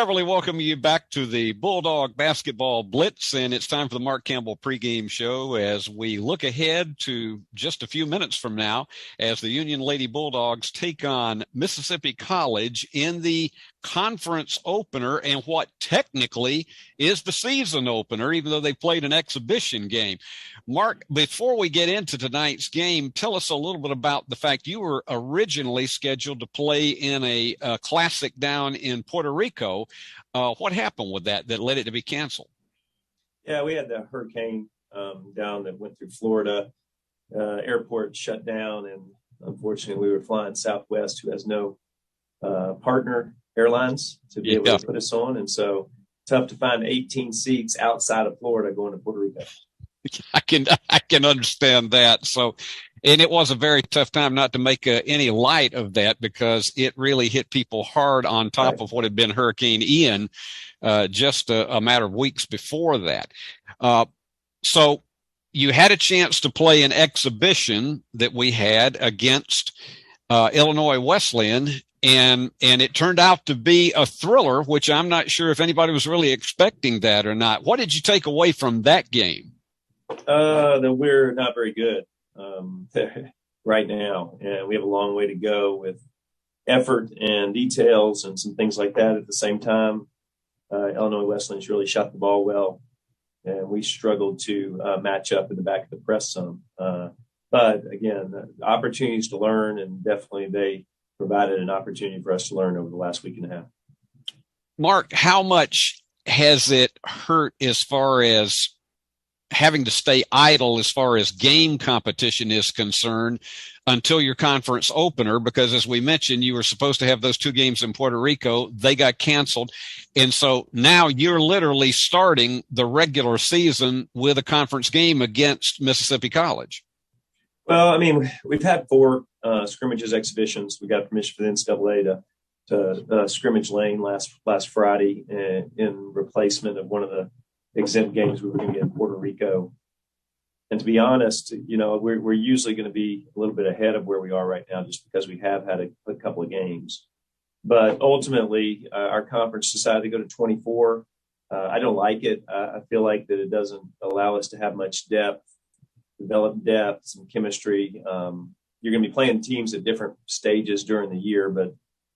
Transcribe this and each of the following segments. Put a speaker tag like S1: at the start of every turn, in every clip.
S1: Beverly, welcome you back to the Bulldog Basketball Blitz, and it's time for the Mark Campbell pregame show as we look ahead to just a few minutes from now as the Union Lady Bulldogs take on Mississippi College in the conference opener and what technically is the season opener, even though they played an exhibition game. Mark, before we get into tonight's game, tell us a little bit about the fact you were originally scheduled to play in a classic down in Puerto Rico. What happened with that led it to be canceled?
S2: Yeah, we had the hurricane down that went through Florida. Airport shut down, and unfortunately we were flying Southwest, who has no partner airlines to be able to put us on. And so tough to find 18 seats outside of Florida going to Puerto Rico.
S1: I can understand that. So, and it was a very tough time, not to make any light of that, because it really hit people hard on top of what had been Hurricane Ian just a matter of weeks before that. So you had a chance to play an exhibition that we had against Illinois Wesleyan, and it turned out to be a thriller, which I'm not sure if anybody was really expecting that or not. What did you take away from that game?
S2: That we're not very good right now, and we have a long way to go with effort and details and some things like that. At the same time, Illinois Wesleyan's really shot the ball well, and we struggled to match up in the back of the press some. But again, opportunities to learn, and definitely they provided an opportunity for us to learn over the last week and a half.
S1: Mark, how much has it hurt as far as having to stay idle as far as game competition is concerned until your conference opener? Because as we mentioned, you were supposed to have those two games in Puerto Rico. They got canceled. And so now you're literally starting the regular season with a conference game against Mississippi College.
S2: Well, I mean, we've had 4 scrimmages, exhibitions. We got permission for the NCAA to scrimmage Lane last Friday in replacement of one of the exempt games we were going to get in Puerto Rico. And to be honest, you know, we're usually going to be a little bit ahead of where we are right now just because we have had a couple of games. But ultimately, our conference decided to go to 24. I don't like it. I feel like that it doesn't allow us to have much depth, develop depth, some chemistry. You're going to be playing teams at different stages during the year, but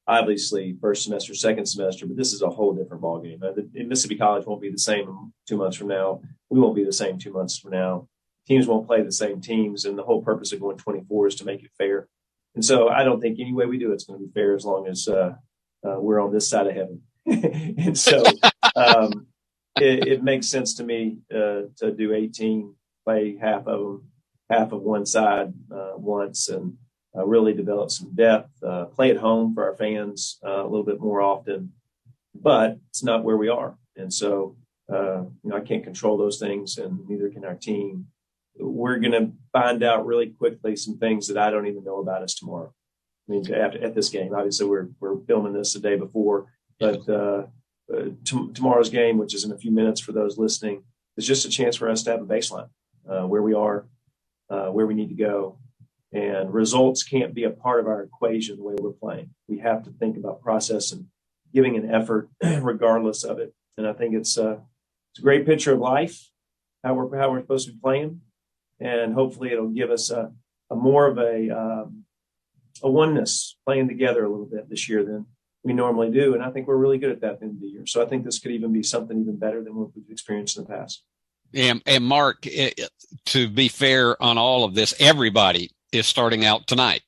S2: obviously first semester, second semester, but this is a whole different ballgame. Mississippi College won't be the same 2 months from now. We won't be the same 2 months from now. Teams won't play the same teams, and the whole purpose of going 24 is to make it fair. And so I don't think any way we do it's going to be fair as long as we're on this side of heaven. And so it makes sense to me to do 18, play half of one side once, and really develop some depth, play at home for our fans a little bit more often, but it's not where we are. And so, I can't control those things, and neither can our team. We're going to find out really quickly some things that I don't even know about us tomorrow. I mean, at this game, obviously we're filming this the day before, but tomorrow's game, which is in a few minutes for those listening, is just a chance for us to have a baseline, where we are, where we need to go. And results can't be a part of our equation the way we're playing. We have to think about process and giving an effort regardless of it. And I think it's a great picture of life, how we're supposed to be playing. And hopefully it'll give us a more of a oneness, playing together a little bit this year than we normally do. And I think we're really good at that at the end of the year. So I think this could even be something even better than what we've experienced in the past.
S1: And Mark, to be fair on all of this, everybody is starting out tonight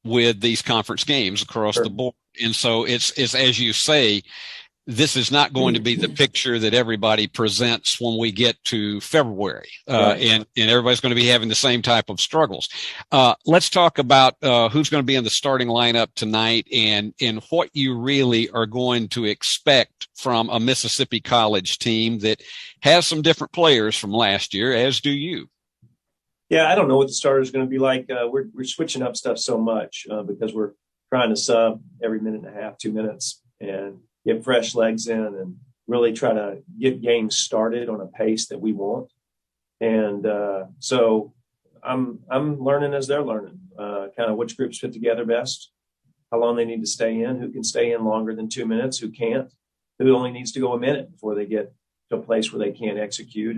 S1: with these conference games across the board. And so it's as you say, this is not going to be the picture that everybody presents when we get to February. And everybody's going to be having the same type of struggles. Let's talk about who's going to be in the starting lineup tonight and what you really are going to expect from a Mississippi College team that has some different players from last year, as do you.
S2: Yeah, I don't know what the starter is going to be like. We're switching up stuff so much because we're trying to sub every minute and a half, 2 minutes, and get fresh legs in and really try to get games started on a pace that we want. And so I'm learning as they're learning, kind of which groups fit together best, how long they need to stay in, who can stay in longer than 2 minutes, who can't, who only needs to go a minute before they get to a place where they can't execute.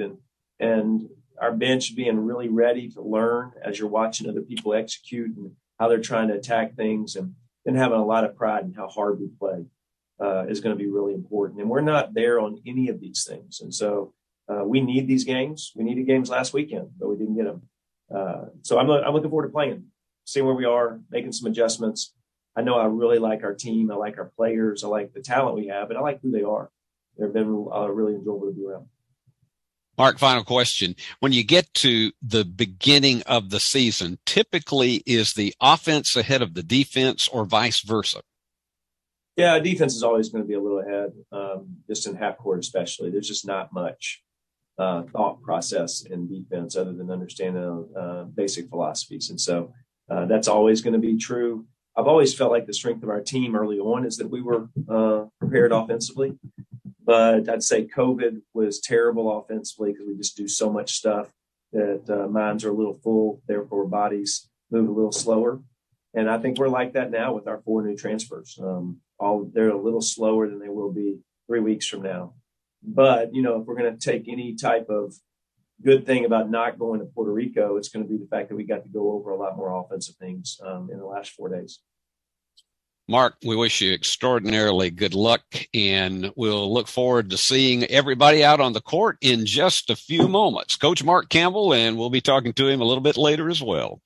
S2: And our bench being really ready to learn as you're watching other people execute and how they're trying to attack things, and having a lot of pride in how hard we play is going to be really important. And we're not there on any of these things. And so we need these games. We needed games last weekend, but we didn't get them. So I'm looking forward to playing, seeing where we are, making some adjustments. I know I really like our team. I like our players. I like the talent we have, and I like who they are. They've been really enjoyable to be around.
S1: Mark, final question. When you get to the beginning of the season, typically is the offense ahead of the defense or vice versa?
S2: Yeah, defense is always going to be a little ahead, just in half court especially. There's just not much thought process in defense other than understanding basic philosophies. And so that's always going to be true. I've always felt like the strength of our team early on is that we were prepared offensively. But I'd say COVID was terrible offensively because we just do so much stuff that minds are a little full, therefore bodies move a little slower. And I think we're like that now with our 4 new transfers. They're a little slower than they will be 3 weeks from now. But, if we're going to take any type of good thing about not going to Puerto Rico, it's going to be the fact that we got to go over a lot more offensive things in the last 4 days.
S1: Mark, we wish you extraordinarily good luck, and we'll look forward to seeing everybody out on the court in just a few moments. Coach Mark Campbell, and we'll be talking to him a little bit later as well.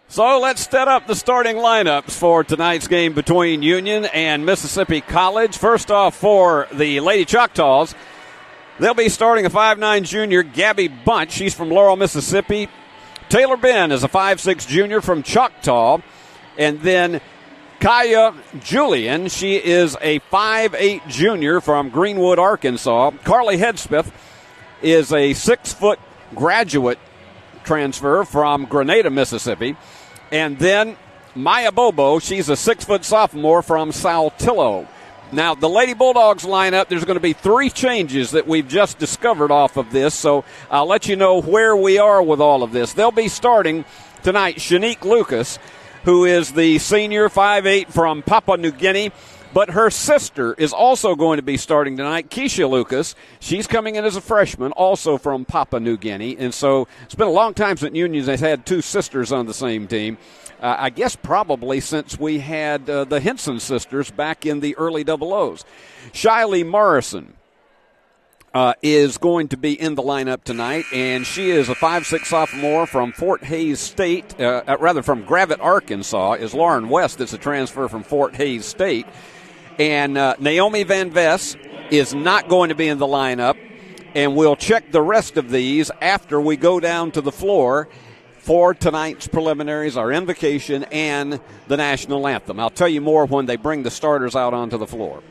S3: So let's set up the starting lineups for tonight's game between Union and Mississippi College. First off, for the Lady Choctaws, they'll be starting a 5'9 junior, Gabby Bunch. She's from Laurel, Mississippi. Taylor Ben is a 5'6 junior from Choctaw. And then Kaya Julian, she is a 5'8 junior from Greenwood, Arkansas. Carly Hedspeth is a 6-foot graduate transfer from Grenada, Mississippi. And then Maya Bobo, she's a 6-foot sophomore from Saltillo. Now, the Lady Bulldogs lineup, there's going to be 3 changes that we've just discovered off of this, so I'll let you know where we are with all of this. They'll be starting tonight Shanique Lucas, who is the senior 5'8 from Papua New Guinea, but her sister is also going to be starting tonight, Keisha Lucas. She's coming in as a freshman, also from Papua New Guinea, and so it's been a long time since Union has had 2 sisters on the same team. I guess probably since we had the Henson sisters back in the early O's. Shiley Morrison is going to be in the lineup tonight, and she is a 5'6 sophomore from Fort Hays State, from Gravette, Arkansas, is Lauren West that's a transfer from Fort Hays State. And Naomi Van Vess is not going to be in the lineup, and we'll check the rest of these after we go down to the floor for tonight's preliminaries, our invocation, and the national anthem. I'll tell you more when they bring the starters out onto the floor.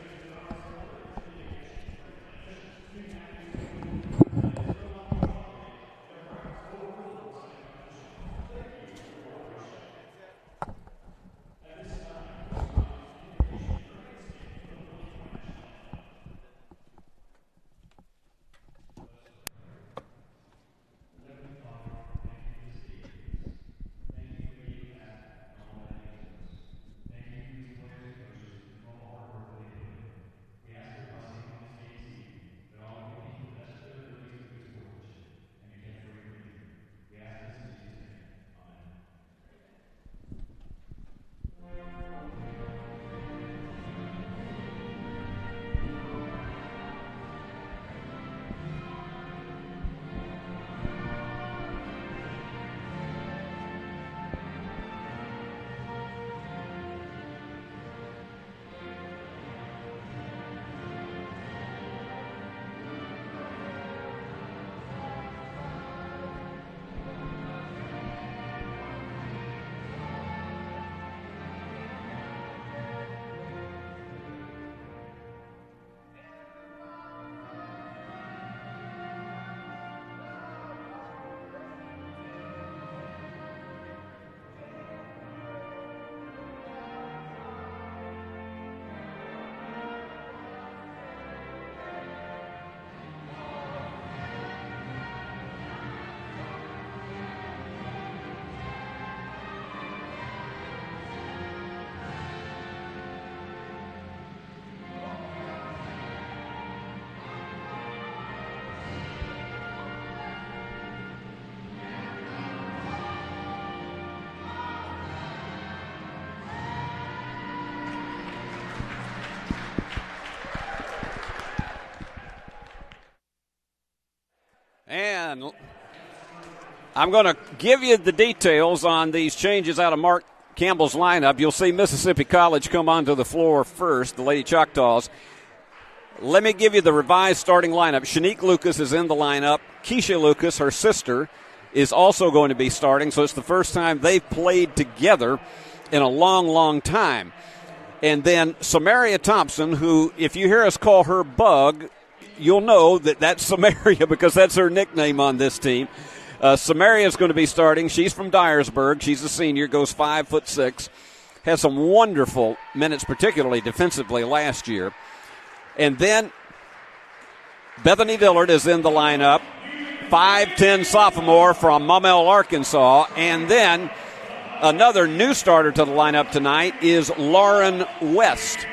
S3: I'm going to give you the details on these changes out of Mark Campbell's lineup. You'll see Mississippi College come onto the floor first, the Lady Choctaws. Let me give you the revised starting lineup. Shanique Lucas is in the lineup. Keisha Lucas, her sister, is also going to be starting, so it's the first time they've played together in a long, long time. And then Samaria Thompson, who, if you hear us call her Bug, you'll know that that's Samaria because that's her nickname on this team. Samaria is going to be starting. She's from Dyersburg. She's a senior, goes 5'6", has some wonderful minutes, particularly defensively last year. And then Bethany Dillard is in the lineup, 5'10" sophomore from Maumelle, Arkansas. And then another new starter to the lineup tonight is Lauren West.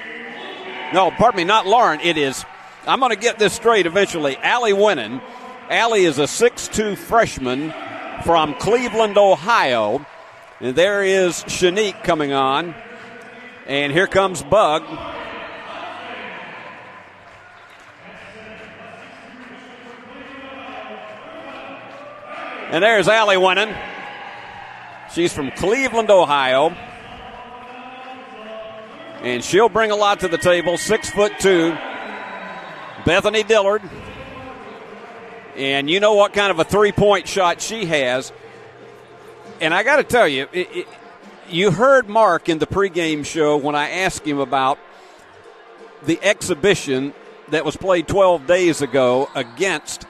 S3: No, pardon me, not Lauren. It is, I'm going to get this straight eventually, Allie Winnan. Allie is a 6'2" freshman from Cleveland, Ohio. And there is Shanique coming on. And here comes Bug. And there's Allie Winnan. She's from Cleveland, Ohio. And she'll bring a lot to the table. 6'2". Bethany Dillard. And you know what kind of a three-point shot she has. And I got to tell you, you heard Mark in the pregame show when I asked him about the exhibition that was played 12 days ago against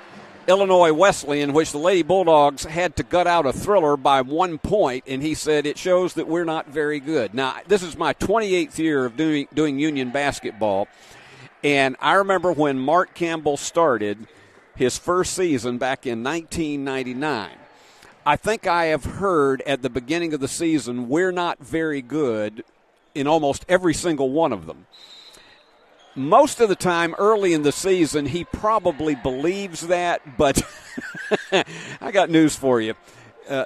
S3: Illinois Wesleyan, in which the Lady Bulldogs had to gut out a thriller by 1 point, and he said it shows that we're not very good. Now, this is my 28th year of doing Union basketball, and I remember when Mark Campbell started his first season back in 1999. I think I have heard at the beginning of the season, we're not very good in almost every single one of them. Most of the time early in the season, he probably believes that, but I got news for you.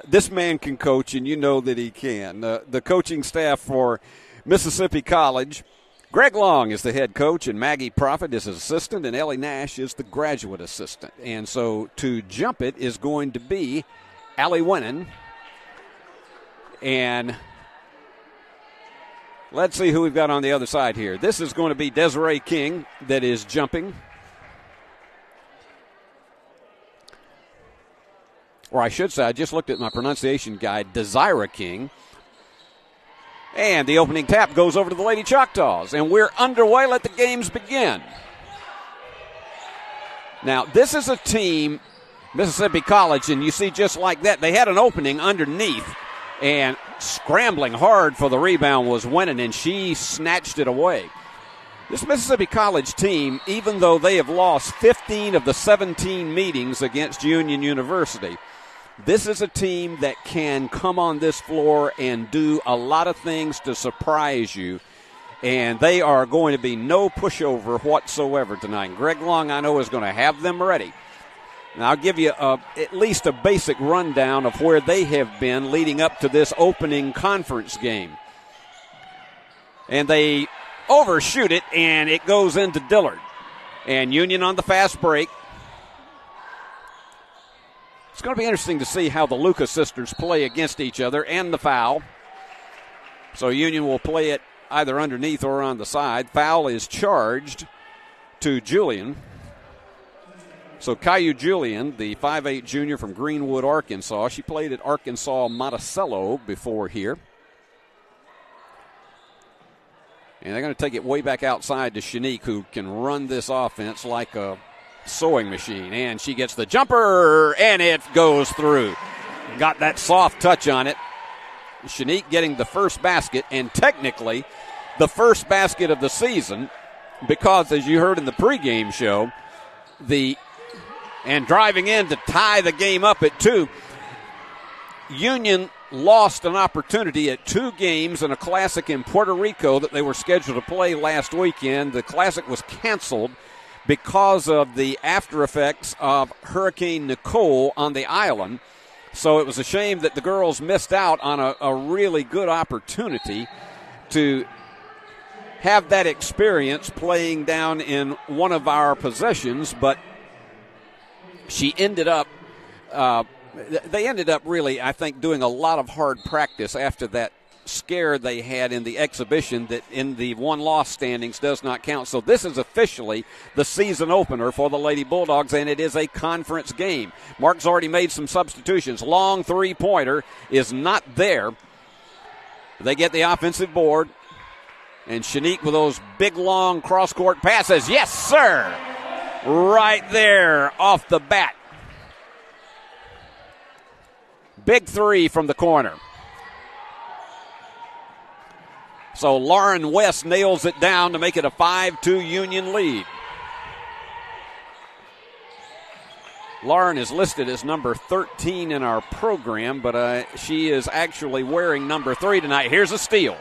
S3: This man can coach, and you know that he can. The coaching staff for Mississippi College, Greg Long is the head coach, and Maggie Prophet is his assistant, and Ellie Nash is the graduate assistant. And so to jump it is going to be Allie Winnan. And let's see who we've got on the other side here. This is going to be Desiree King that is jumping. Or I should say, I just looked at my pronunciation guide, Desira King. And the opening tap goes over to the Lady Choctaws. And we're underway. Let the games begin. Now, this is a team, Mississippi College, and you see just like that, they had an opening underneath. And scrambling hard for the rebound was Winnan, and she snatched it away. This Mississippi College team, even though they have lost 15 of the 17 meetings against Union University, this is a team that can come on this floor and do a lot of things to surprise you. And they are going to be no pushover whatsoever tonight. Greg Long, I know, is going to have them ready. Now, I'll give you at least a basic rundown of where they have been leading up to this opening conference game. And they overshoot it, and it goes into Dillard. And Union on the fast break. It's going to be interesting to see how the Lucas sisters play against each other and the foul. So Union will play it either underneath or on the side. Foul is charged to Julian. So Caillou Julian, the 5'8 junior from Greenwood, Arkansas. She played at Arkansas Monticello before here. And they're going to take it way back outside to Shanique, who can run this offense like a sewing machine. And she gets the jumper, and it goes through. Got that soft touch on it. Shanique getting the first basket, and technically the first basket of the season, because as you heard in the pregame show, and driving in to tie the game up at 2, Union lost an opportunity at 2 games in a Classic in Puerto Rico that they were scheduled to play last weekend. The Classic was canceled because of the after effects of Hurricane Nicole on the island. So it was a shame that the girls missed out on a really good opportunity to have that experience playing down in one of our possessions, but she ended up they ended up really, I think, doing a lot of hard practice after that scare they had in the exhibition that in the one-loss standings does not count. So this is officially the season opener for the Lady Bulldogs, and it is a conference game. Mark's already made some substitutions. Long three-pointer is not there. They get the offensive board, and Shanique with those big, long cross-court passes. Yes, sir! Right there off the bat. Big three from the corner. So Lauren West nails it down to make it a 5-2 Union lead. Lauren is listed as number 13 in our program, but she is actually wearing number 3 tonight. Here's a steal.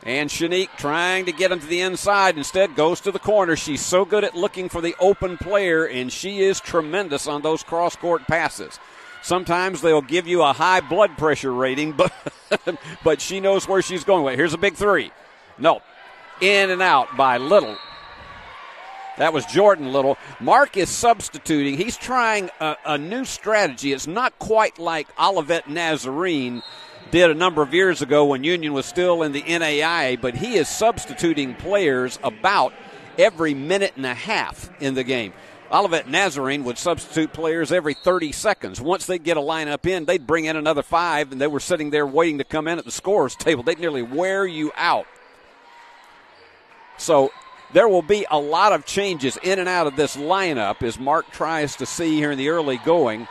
S3: And Shanique trying to get him to the inside, instead goes to the corner. She's so good at looking for the open player, and she is tremendous on those cross-court passes. Sometimes they'll give you a high blood pressure rating, but she knows where she's going. Wait, here's a big three. No. In and out by Little. That was Jordan Little. Mark is substituting. He's trying a new strategy. It's not quite like Olivet Nazarene did a number of years ago when Union was still in the NAIA, but he is substituting players about every minute and a half in the game. Olivet Nazarene would substitute players every 30 seconds. Once they'd get a lineup in, they'd bring in another 5, and they were sitting there waiting to come in at the scorer's table. They'd nearly wear you out. So there will be a lot of changes in and out of this lineup as Mark tries to see here in the early going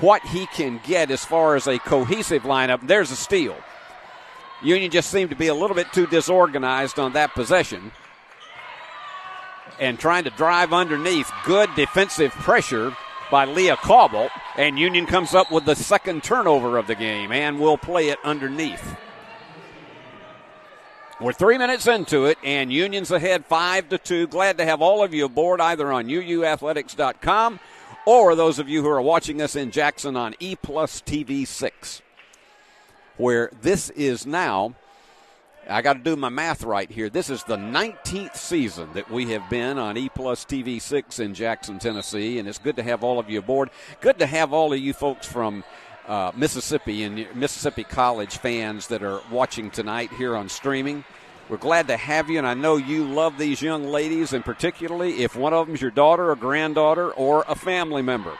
S3: what he can get as far as a cohesive lineup. There's a steal. Union just seemed to be a little bit too disorganized on that possession. And trying to drive underneath. Good defensive pressure by Leah Cauble. And Union comes up with the second turnover of the game and will play it underneath. We're 3 minutes into it, and Union's ahead 5-2. Glad to have all of you aboard either on uuathletics.com or those of you who are watching us in Jackson on E+ TV 6, where this is now, I got to do my math right here. This is the 19th season that we have been on E+ TV 6 in Jackson, Tennessee, and it's good to have all of you aboard. Good to have all of you folks from Mississippi and Mississippi College fans that are watching tonight here on streaming. We're glad to have you, and I know you love these young ladies, and particularly if one of them is your daughter or granddaughter or a family member.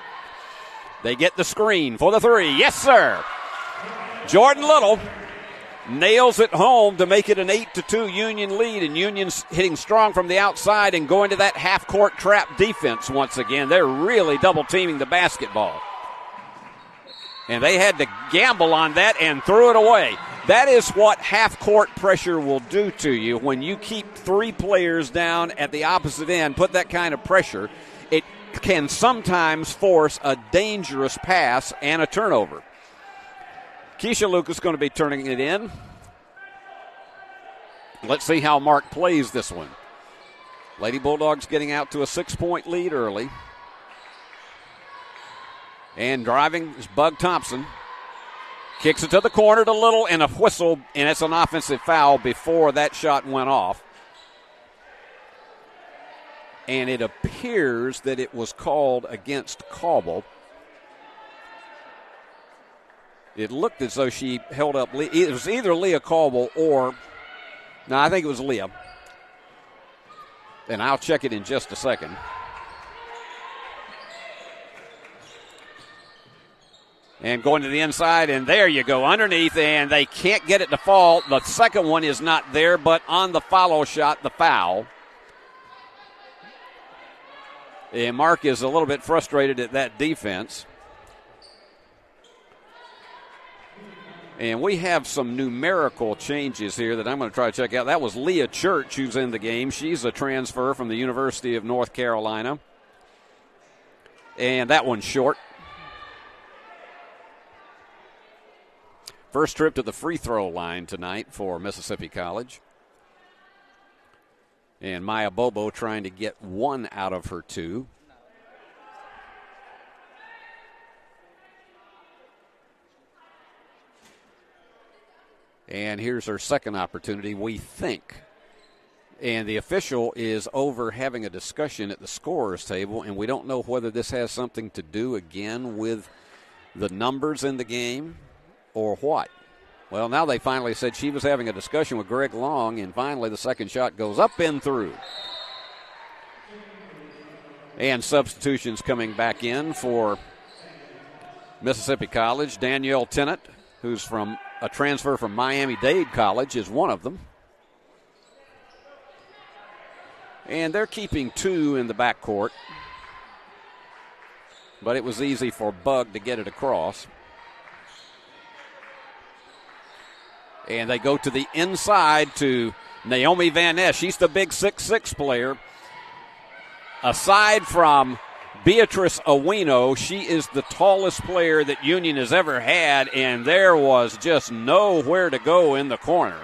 S3: They get the screen for the three. Yes, sir. Jordan Little nails it home to make it an 8-2 Union lead, and Union's hitting strong from the outside and going to that half-court trap defense once again. They're really double-teaming the basketball. And they had to gamble on that and threw it away. That is what half-court pressure will do to you when you keep 3 players down at the opposite end, put that kind of pressure. It can sometimes force a dangerous pass and a turnover. Keisha Lucas going to be turning it in. Let's see how Mark plays this one. Lady Bulldogs getting out to a 6-point lead early. And driving is Bug Thompson. Kicks it to the corner to Little, and a whistle, and it's an offensive foul before that shot went off. And it appears that it was called against Cauble. It looked as though she held up. It was either Leah Cauble or, no, I think it was Leah. And I'll check it in just a second. And going to the inside, and there you go, underneath, and they can't get it to fall. The second one is not there, but on the follow shot, the foul. And Mark is a little bit frustrated at that defense. And we have some numerical changes here that I'm going to try to check out. That was Leah Church who's in the game. She's a transfer from the University of North Carolina. And that one's short. First trip to the free throw line tonight for Mississippi College. And Maya Bobo trying to get 1 out of her 2. And here's her second opportunity, we think. And the official is over having a discussion at the scorer's table, and we don't know whether this has something to do again with the numbers in the game or what. Well, now they finally said she was having a discussion with Greg Long, and finally the second shot goes up and through. And substitutions coming back in for Mississippi College. Danielle Tennant, who's from a transfer from Miami-Dade College, is one of them. And they're keeping 2 in the backcourt. But it was easy for Bug to get it across. And they go to the inside to Naomi Van Ness. She's the big 6'6" player. Aside from Beatrice Owino, she is the tallest player that Union has ever had, and there was just nowhere to go in the corner.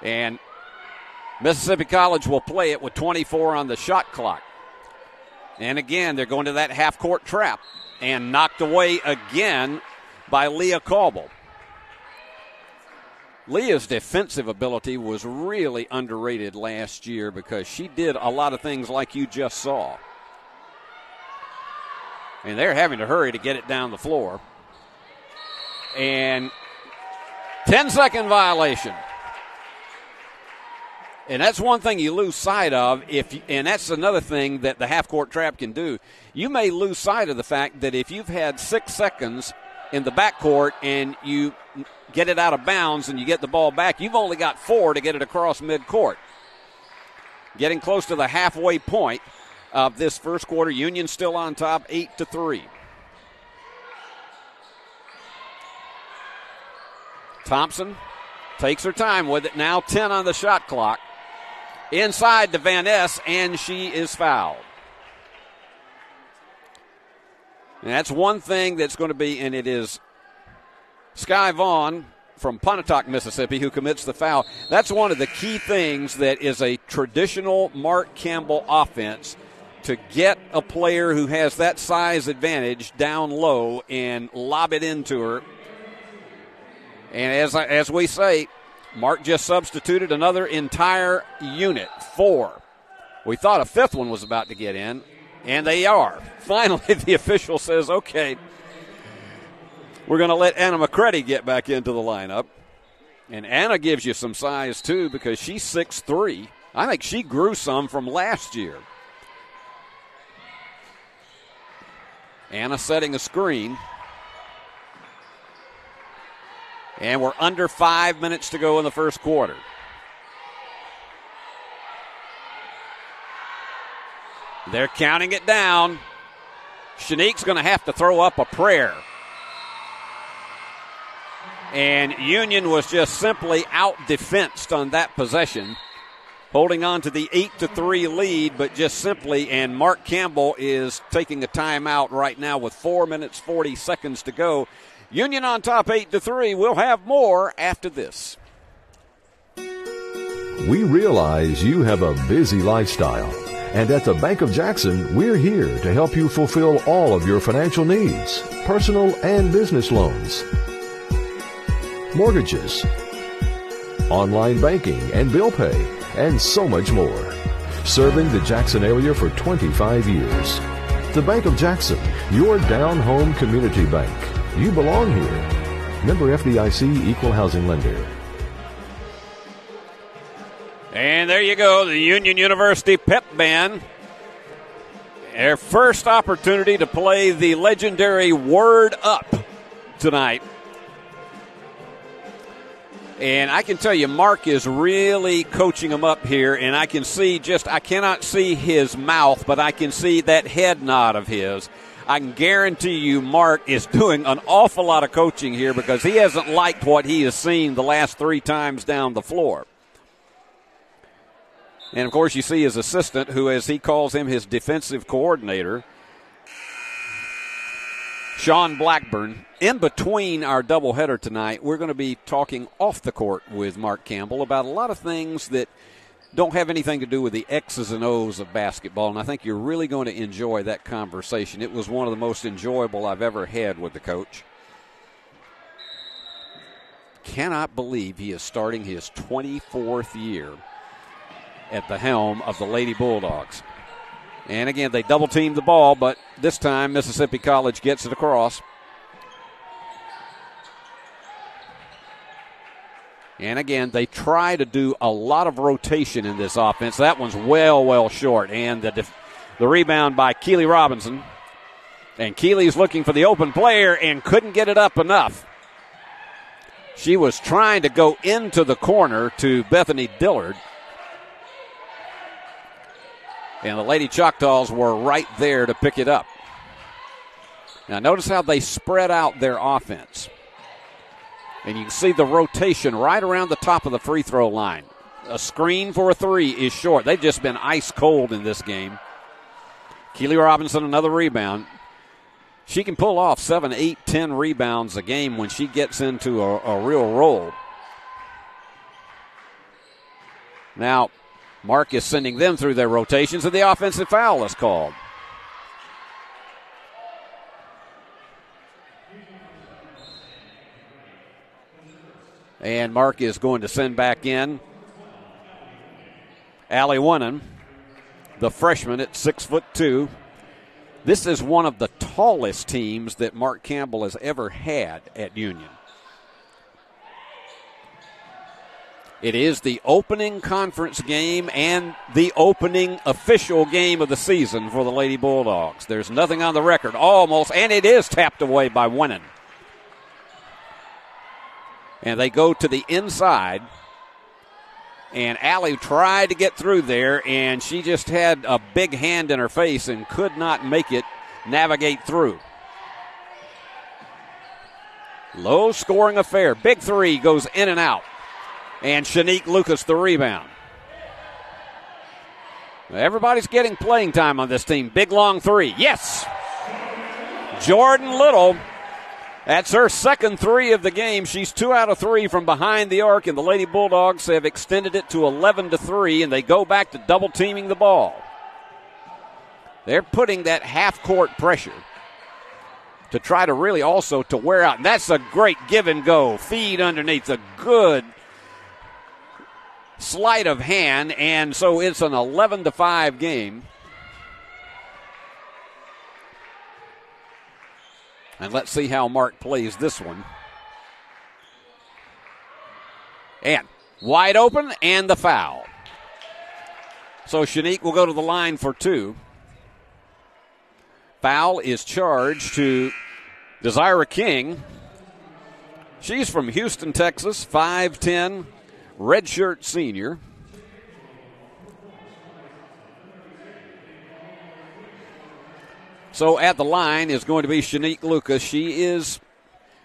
S3: And Mississippi College will play it with 24 on the shot clock. And again, they're going to that half-court trap and knocked away again by Leah Cauble. Leah's defensive ability was really underrated last year because she did a lot of things like you just saw. And they're having to hurry to get it down the floor. And 10-second violation. And that's one thing you lose sight of, and that's another thing that the half-court trap can do. You may lose sight of the fact that if you've had 6 seconds in the backcourt and you get it out of bounds and you get the ball back, you've only got 4 to get it across midcourt. Getting close to the halfway point of this first quarter. Union still on top, 8-3. Thompson takes her time with it. Now 10 on the shot clock. Inside to Van Ness, and she is fouled. And that's one thing that's going to be, and it is Sky Vaughn from Pontotoc, Mississippi, who commits the foul. That's one of the key things that is a traditional Mark Campbell offense, to get a player who has that size advantage down low and lob it into her. And as we say, Mark just substituted another entire unit, 4. We thought a 5th one was about to get in, and they are. Finally, the official says, okay, we're going to let Anna McCready get back into the lineup. And Anna gives you some size, too, because she's 6'3". I think she grew some from last year. Anna setting a screen. And we're under 5 minutes to go in the first quarter. They're counting it down. Shanique's going to have to throw up a prayer. And Union was just simply out-defensed on that possession, holding on to the 8-3 lead, but just simply, and Mark Campbell is taking a timeout right now with 4 minutes, 40 seconds to go. Union on top 8-3. We'll have more after this.
S4: We realize you have a busy lifestyle, and at the Bank of Jackson, we're here to help you fulfill all of your financial needs, personal and business loans, mortgages, online banking and bill pay, and so much more. Serving the Jackson area for 25 years. The Bank of Jackson, your down-home community bank. You belong here. Member FDIC, Equal Housing Lender.
S3: And there you go, the Union University Pep Band. Their first opportunity to play the legendary Word Up tonight. And I can tell you, Mark is really coaching them up here, and I can see I cannot see his mouth, but I can see that head nod of his. I can guarantee you Mark is doing an awful lot of coaching here because he hasn't liked what he has seen the last 3 times down the floor. And, of course, you see his assistant, who, as he calls him, his defensive coordinator, Sean Blackburn. In between our doubleheader tonight, we're going to be talking off the court with Mark Campbell about a lot of things that don't have anything to do with the X's and O's of basketball, and I think you're really going to enjoy that conversation. It was one of the most enjoyable I've ever had with the coach. cannot believe he is starting his 24th year at the helm of the Lady Bulldogs. And again, they double-teamed the ball, but this time Mississippi College gets it across. And again, they try to do a lot of rotation in this offense. That one's well short. And the rebound by Keely Robinson. And Keely's looking for the open player and couldn't get it up enough. She was trying to go into the corner to Bethany Dillard. And the Lady Choctaws were right there to pick it up. Now notice how they spread out their offense. And you can see the rotation right around the top of the free throw line. A screen for a three is short. They've just been ice cold in this game. Keely Robinson, another rebound. She can pull off 7, 8, 10 rebounds a game when she gets into a real roll. Now, Mark is sending them through their rotations, and the offensive foul is called. And Mark is going to send back in Allie Winnan, the freshman at 6'2". This is one of the tallest teams that Mark Campbell has ever had at Union. It is the opening conference game and the opening official game of the season for the Lady Bulldogs. There's nothing on the record, almost, and it is tapped away by Winnan. And they go to the inside. And Allie tried to get through there, and she just had a big hand in her face and could not make it navigate through. Low-scoring affair. Big three goes in and out. And Shanique Lucas the rebound. Everybody's getting playing time on this team. Big, long three. Yes! Jordan Little. That's her second three of the game. She's 2 out of 3 from behind the arc, and the Lady Bulldogs have extended it to 11-3, and they go back to double-teaming the ball. They're putting that half-court pressure to try to really also to wear out. And that's a great give-and-go. Feed underneath, a good sleight of hand, and so it's an 11-5 game. And let's see how Mark plays this one. And wide open, and the foul. So Shanique will go to the line for 2. Foul is charged to Desira King. She's from Houston, Texas, 5'10", redshirt senior. So at the line is going to be Shanique Lucas. She is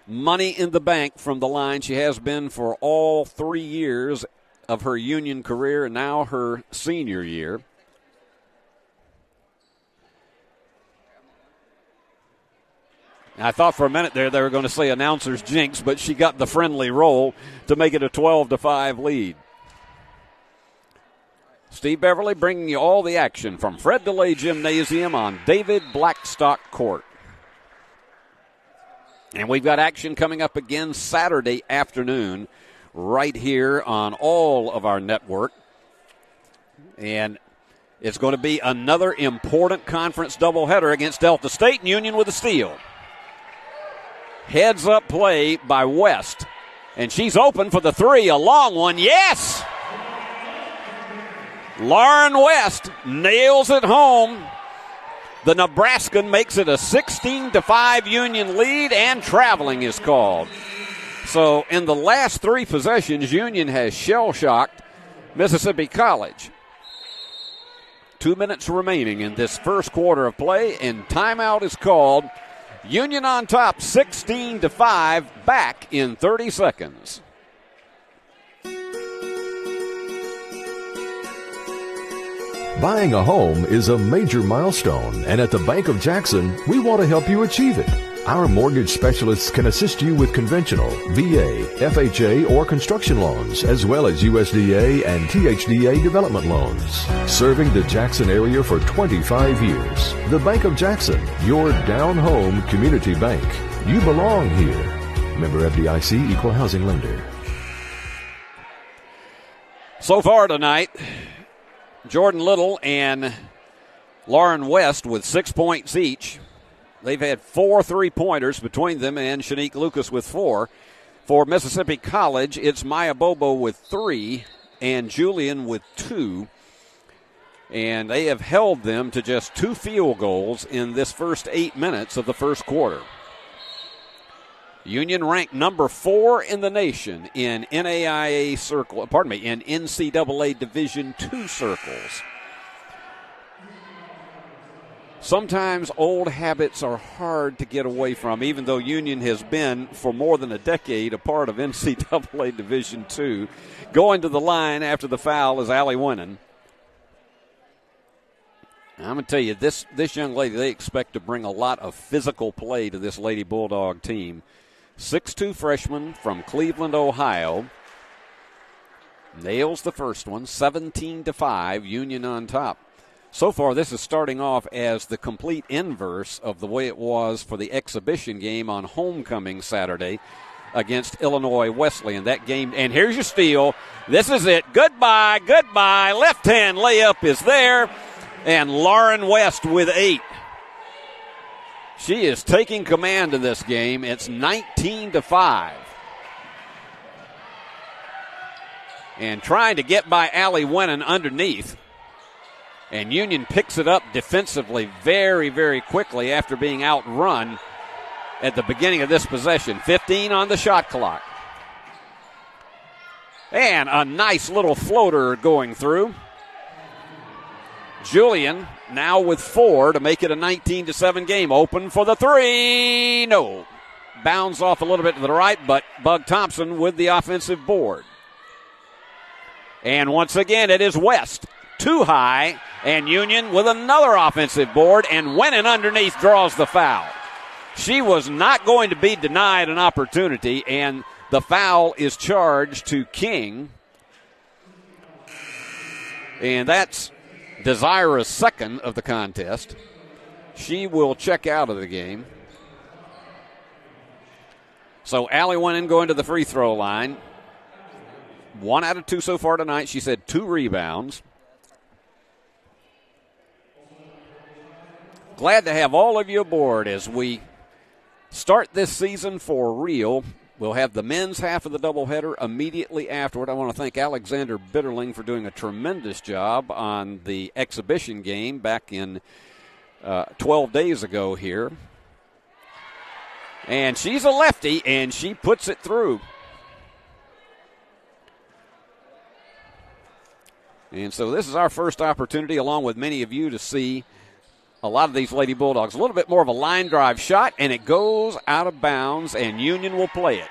S3: money in the bank from the line. She has been for all 3 years of her Union career and now her senior year. I thought for a minute there they were going to say announcer's jinx, but she got the friendly roll to make it a 12-5 lead. Steve Beverly bringing you all the action from Fred DeLay Gymnasium on David Blackstock Court. And we've got action coming up again Saturday afternoon right here on all of our network. And it's going to be another important conference doubleheader against Delta State and Union with a steal. Heads up play by West. And she's open for the three. A long one. Yes! Lauren West nails it home. The Nebraskan makes it a 16-5 Union lead, and traveling is called. So in the last 3 possessions, Union has shell-shocked Mississippi College. 2 minutes remaining in this first quarter of play, and timeout is called. Union on top, 16-5, back in 30 seconds.
S4: Buying a home is a major milestone, and at the Bank of Jackson, we want to help you achieve it. Our mortgage specialists can assist you with conventional, VA, FHA, or construction loans, as well as USDA and THDA development loans. Serving the Jackson area for 25 years. The Bank of Jackson, your down-home community bank. You belong here. Member FDIC, Equal Housing Lender.
S3: So far tonight, Jordan Little and Lauren West with 6 points each. They've had 4 3-pointers between them and Shanique Lucas with 4. For Mississippi College, it's Maya Bobo with 3 and Julian with 2. And they have held them to just 2 field goals in this first 8 minutes of the first quarter. Union ranked number 4 in the nation in NCAA Division II circles. Sometimes old habits are hard to get away from, even though Union has been, for more than a decade, a part of NCAA Division II. Going to the line after the foul is Allie Winnan. I'm going to tell you, this young lady, they expect to bring a lot of physical play to this Lady Bulldog team. 6'2" freshman from Cleveland, Ohio. Nails the first one, 17-5, Union on top. So far, this is starting off as the complete inverse of the way it was for the exhibition game on homecoming Saturday against Illinois Wesleyan. That game, and here's your steal. This is it. Goodbye, goodbye. Left-hand layup is there, and Lauren West with 8. She is taking command of this game. It's 19-5. And trying to get by Allie Winnan underneath. And Union picks it up defensively very, very quickly after being outrun at the beginning of this possession. 15 on the shot clock. And a nice little floater going through. Julian now with 4 to make it a 19-7 game. Open for the 3. No. Bounds off a little bit to the right, but Bug Thompson with the offensive board. And once again, it is West. Too high, and Union with another offensive board, and Winnan underneath draws the foul. She was not going to be denied an opportunity, and the foul is charged to King. And that's Desira's second of the contest. She will check out of the game. So Allie Winnan going to the free throw line. 1 out of 2 so far tonight. She's had 2 rebounds. Glad to have all of you aboard as we start this season for real. We'll have the men's half of the doubleheader immediately afterward. I want to thank Alexander Bitterling for doing a tremendous job on the exhibition game back in 12 days ago here. And she's a lefty, and she puts it through. And so this is our first opportunity, along with many of you, to see a lot of these Lady Bulldogs. A little bit more of a line drive shot, and it goes out of bounds, and Union will play it.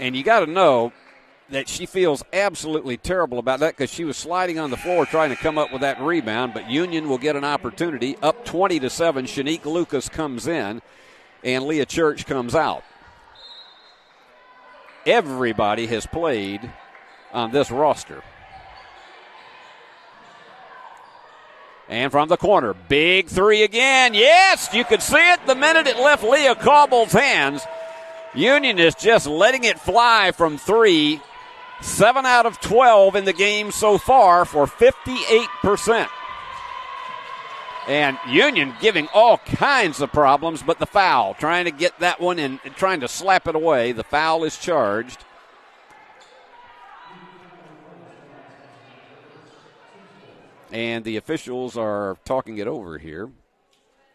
S3: And you got to know that she feels absolutely terrible about that because she was sliding on the floor trying to come up with that rebound, but Union will get an opportunity. Up 20-7, Shanique Lucas comes in, and Leah Church comes out. Everybody has played on this roster. And from the corner, big 3 again. Yes, you could see it the minute it left Leah Cobble's hands. Union is just letting it fly from 3. 7 out of 12 in the game so far for 58%. And Union giving all kinds of problems, but the foul, trying to get that one and trying to slap it away. The foul is charged. And the officials are talking it over here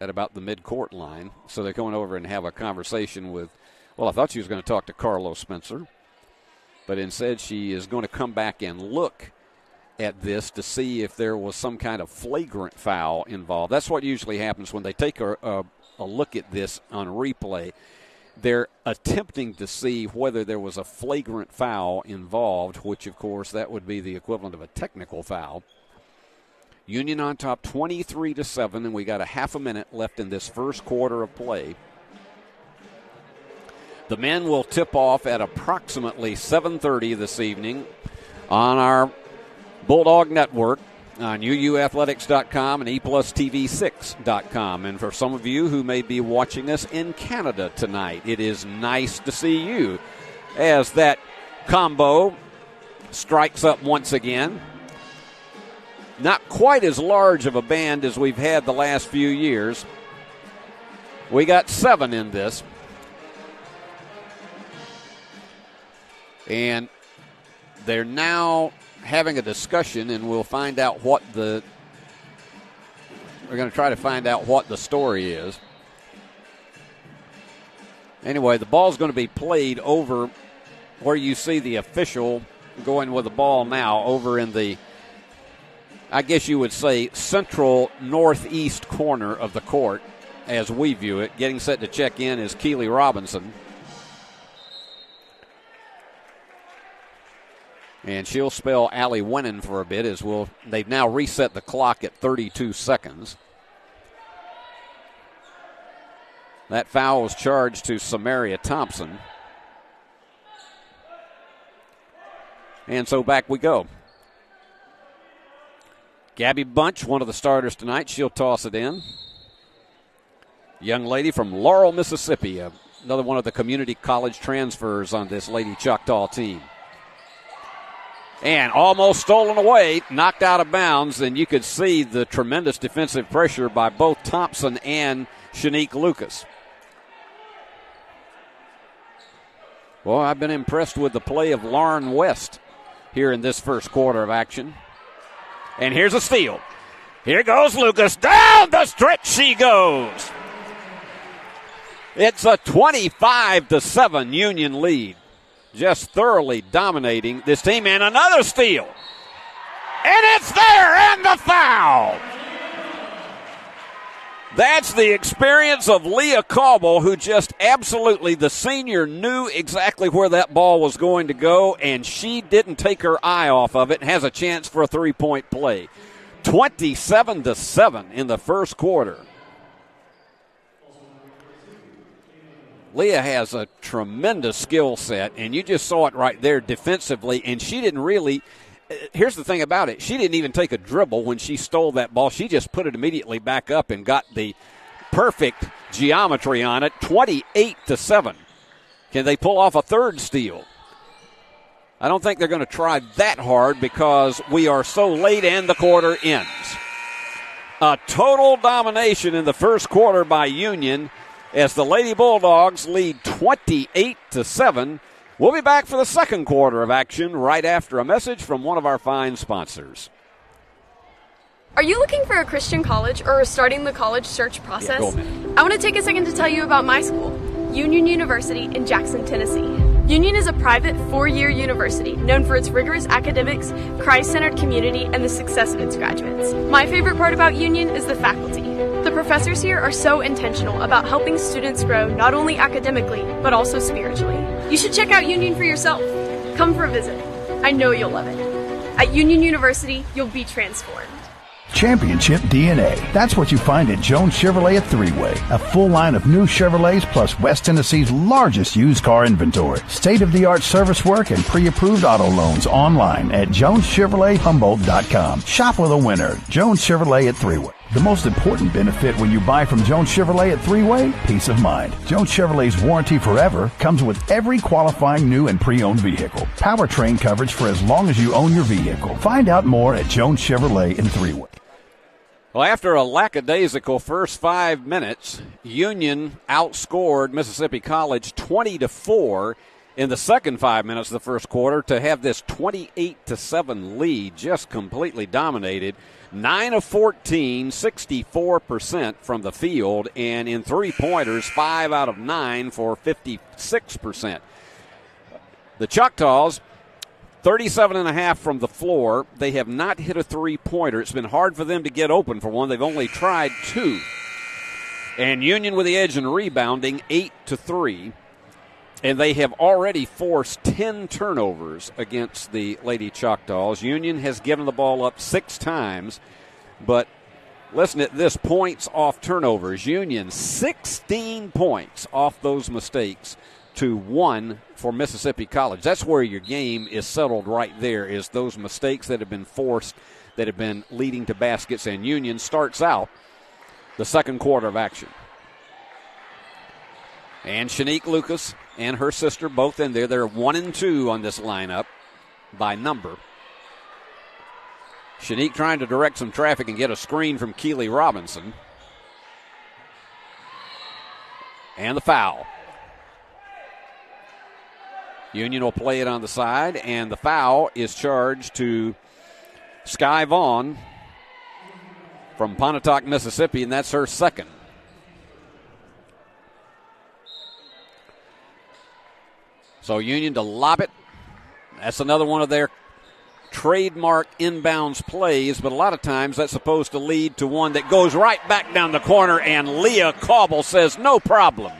S3: at about the midcourt line. So they're going over and have a conversation with, well, I thought she was going to talk to Carlos Spencer. But instead she is going to come back and look at this to see if there was some kind of flagrant foul involved. That's what usually happens when they take a look at this on replay. They're attempting to see whether there was a flagrant foul involved, which, of course, that would be the equivalent of a technical foul. Union on top 23-7, and we got a half a minute left in this first quarter of play. The men will tip off at approximately 7:30 this evening on our Bulldog Network on uuathletics.com and eplustv6.com. And for some of you who may be watching us in Canada tonight, it is nice to see you as that combo strikes up once again. Not quite as large of a band as we've had the last few years. We got 7 in this. And they're now having a discussion, and we'll find out what we're going to try to find out what the story is. Anyway, the ball's going to be played over where you see the official going with the ball now, over in the, I guess you would say, central northeast corner of the court as we view it. Getting set to check in is Keely Robinson. And she'll spell Allie Winnan for a bit as they've now reset the clock at 32 seconds. That foul was charged to Samaria Thompson. And so back we go. Gabby Bunch, one of the starters tonight, she'll toss it in. Young lady from Laurel, Mississippi, another one of the community college transfers on this Lady Choctaw team. And almost stolen away, knocked out of bounds, and you could see the tremendous defensive pressure by both Thompson and Shanique Lucas. Well, I've been impressed with the play of Lauren West here in this first quarter of action. And here's a steal. Here goes Lucas. Down the stretch she goes. It's a 25-7 Union lead. Just thoroughly dominating this team. And another steal. And it's there, and the foul. That's the experience of Leah Cauble, who just absolutely, the senior knew exactly where that ball was going to go, and she didn't take her eye off of it and has a chance for a three-point play. 27-7 in the first quarter. Leah has a tremendous skill set, and you just saw it right there defensively, and she didn't really – here's the thing about it. She didn't even take a dribble when she stole that ball. She just put it immediately back up and got the perfect geometry on it, 28-7. Can they pull off a third steal? I don't think they're going to try that hard because we are so late and the quarter ends. A total domination in the first quarter by Union as the Lady Bulldogs lead 28-7. We'll be back for the second quarter of action right after a message from one of our fine sponsors.
S5: Are you looking for a Christian college or are starting the college search process? I want to take a second to tell you about my school, Union University in Jackson, Tennessee. Union is a private 4-year university known for its rigorous academics, Christ-centered community, and the success of its graduates. My favorite part about Union is the faculty. The professors here are so intentional about helping students grow not only academically, but also spiritually. You should check out Union for yourself. Come for a visit. I know you'll love it. At Union University, you'll be transformed.
S6: Championship DNA. That's what you find at Jones Chevrolet at Three-Way. A full line of new Chevrolets plus West Tennessee's largest used car inventory. State-of-the-art service work and pre-approved auto loans online at JonesChevroletHumboldt.com. Shop with a winner. Jones Chevrolet at Three-Way. The most important benefit when you buy from Jones Chevrolet at Three-Way, peace of mind. Jones Chevrolet's warranty forever comes with every qualifying new and pre-owned vehicle. Powertrain coverage for as long as you own your vehicle. Find out more at Jones Chevrolet in Three-Way.
S3: Well, after a lackadaisical first 5 minutes, Union outscored Mississippi College 20-4 in the second 5 minutes of the first quarter to have this 28-7 lead, just completely dominated. 9 of 14, 64% from the field, and in three-pointers, 5 out of 9 for 56%. The Choctaws, 37.5 from the floor. They have not hit a three-pointer. It's been hard for them to get open for one. They've only tried 2. And Union with the edge in rebounding, 8-3. And they have already forced 10 turnovers against the Lady Choctaws. Union has given the ball up 6 times. But listen at this, points off turnovers. Union 16 points off those mistakes to 1 for Mississippi College. That's where your game is settled right there, is those mistakes that have been forced, that have been leading to baskets. And Union starts out the second quarter of action. And Shanique Lucas and her sister both in there. They're 1 and 2 on this lineup. by number. Shanique trying to direct some traffic and get a screen from Keely Robinson. And the foul. Union will play it on the side, and the foul is charged to Sky Vaughn from Pontotoc, Mississippi, and that's her second. So Union to lob it. That's another one of their trademark inbounds plays, but a lot of times that's supposed to lead to one that goes right back down the corner, and Leah Cauble says no problem.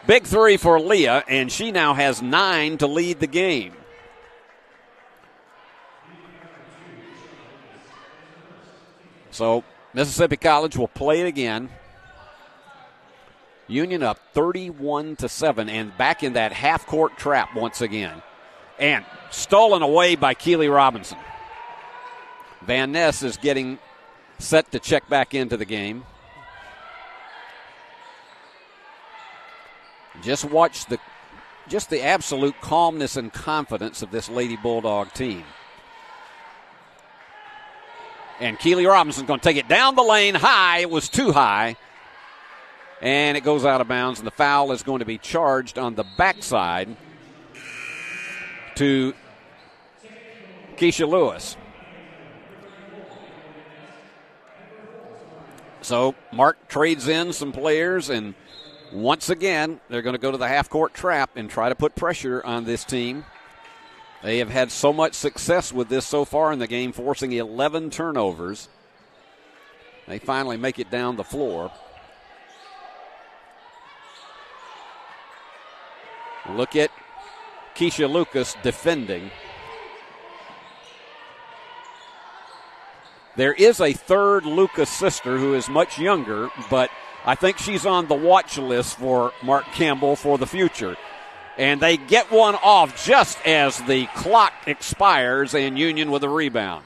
S3: Big three for Leah, and she now has 9 to lead the game. So Mississippi College will play it again. Union up 31-7 and back in that half-court trap once again. And stolen away by Keely Robinson. Van Ness is getting set to check back into the game. Just watch the absolute calmness and confidence of this Lady Bulldog team. And Keely Robinson's going to take it down the lane high. It was too high. And it goes out of bounds, and the foul is going to be charged on the backside to Keisha Lewis. So Mark trades in some players, and once again, they're going to go to the half-court trap and try to put pressure on this team. They have had so much success with this so far in the game, forcing 11 turnovers. They finally make it down the floor. Look at Keisha Lucas defending. There is a third Lucas sister who is much younger, but I think she's on the watch list for Mark Campbell for the future. And they get one off just as the clock expires, and Union with a rebound.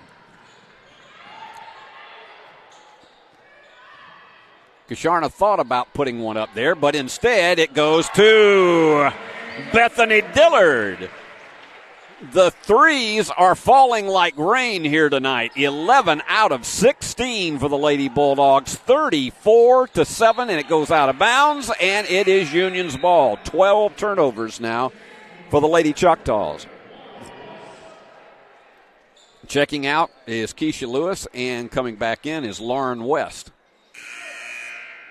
S3: Kasharna thought about putting one up there, but instead it goes to Bethany Dillard. The threes are falling like rain here tonight. 11 out of 16 for the Lady Bulldogs. 34-7, and it goes out of bounds, and it is Union's ball. 12 turnovers now for the Lady Choctaws. Checking out is Keisha Lewis, and coming back in is Lauren West.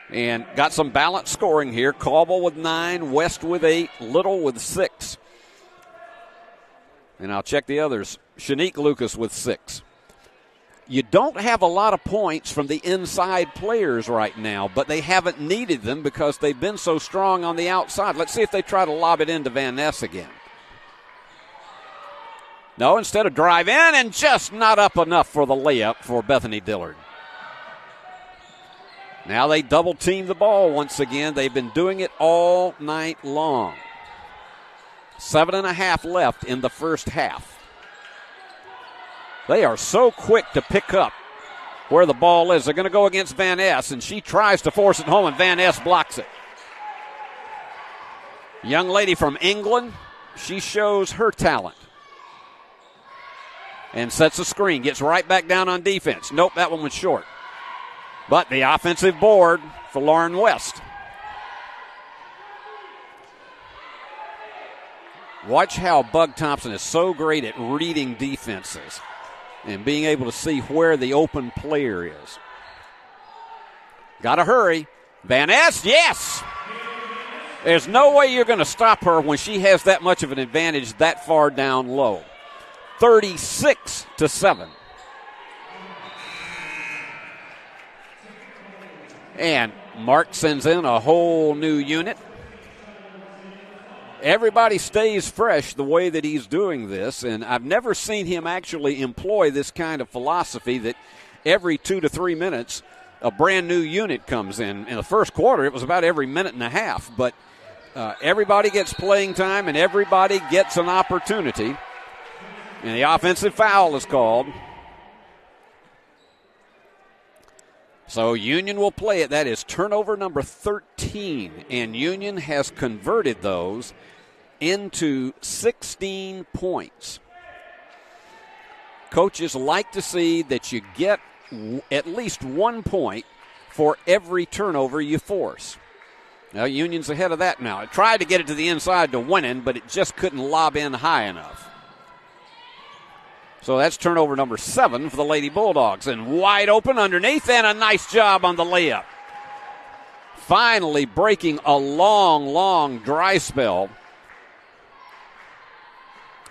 S3: And got some balanced scoring here. Cauble with 9, West with 8, Little with 6. And I'll check the others. Shanique Lucas with 6. You don't have a lot of points from the inside players right now, but they haven't needed them because they've been so strong on the outside. Let's see if they try to lob it into Van Ness again. No, instead of drive in, and just not up enough for the layup for Bethany Dillard. Now they double team the ball once again. They've been doing it all night long. 7.5 left in the first half. They are so quick to pick up where the ball is. They're going to go against Van Ness, and she tries to force it home, and Van Ness blocks it. Young lady from England, she shows her talent. And sets a screen, gets right back down on defense. Nope, that one was short. But the offensive board for Lauren West. Watch how Bug Thompson is so great at reading defenses and being able to see where the open player is. Got to hurry. Van Ness, yes! There's no way you're going to stop her when she has that much of an advantage that far down low. 36-7. And Mark sends in a whole new unit. Everybody stays fresh the way that he's doing this, and I've never seen him actually employ this kind of philosophy that every 2 to 3 minutes a brand new unit comes in. In the first quarter, it was about every minute and a half, but everybody gets playing time and everybody gets an opportunity. And the offensive foul is called. So Union will play it. That is turnover number 13, and Union has converted those into 16 points. Coaches like to see that you get at least 1 point for every turnover you force. Now, Union's ahead of that now. It tried to get it to the inside to Winnan, but it just couldn't lob in high enough. So that's turnover number 7 for the Lady Bulldogs. And wide open underneath, and a nice job on the layup. Finally breaking a long dry spell.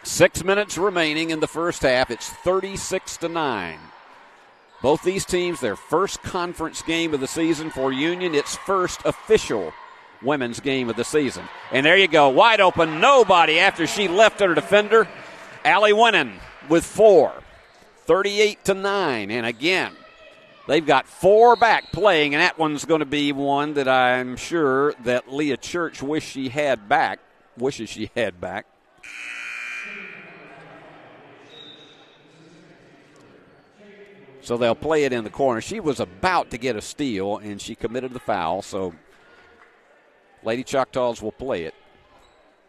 S3: 6 minutes remaining in the first half. It's 36-9. Both these teams, their first conference game of the season. For Union, its first official women's game of the season. And there you go, wide open, nobody after she left her defender. Allie Winnan with 4. 38-9. And again, they've got 4 back playing, and that one's going to be one that I'm sure that Leah Church wishes she had back. So they'll play it in the corner. She was about to get a steal, and she committed the foul, so Lady Choctaws will play it.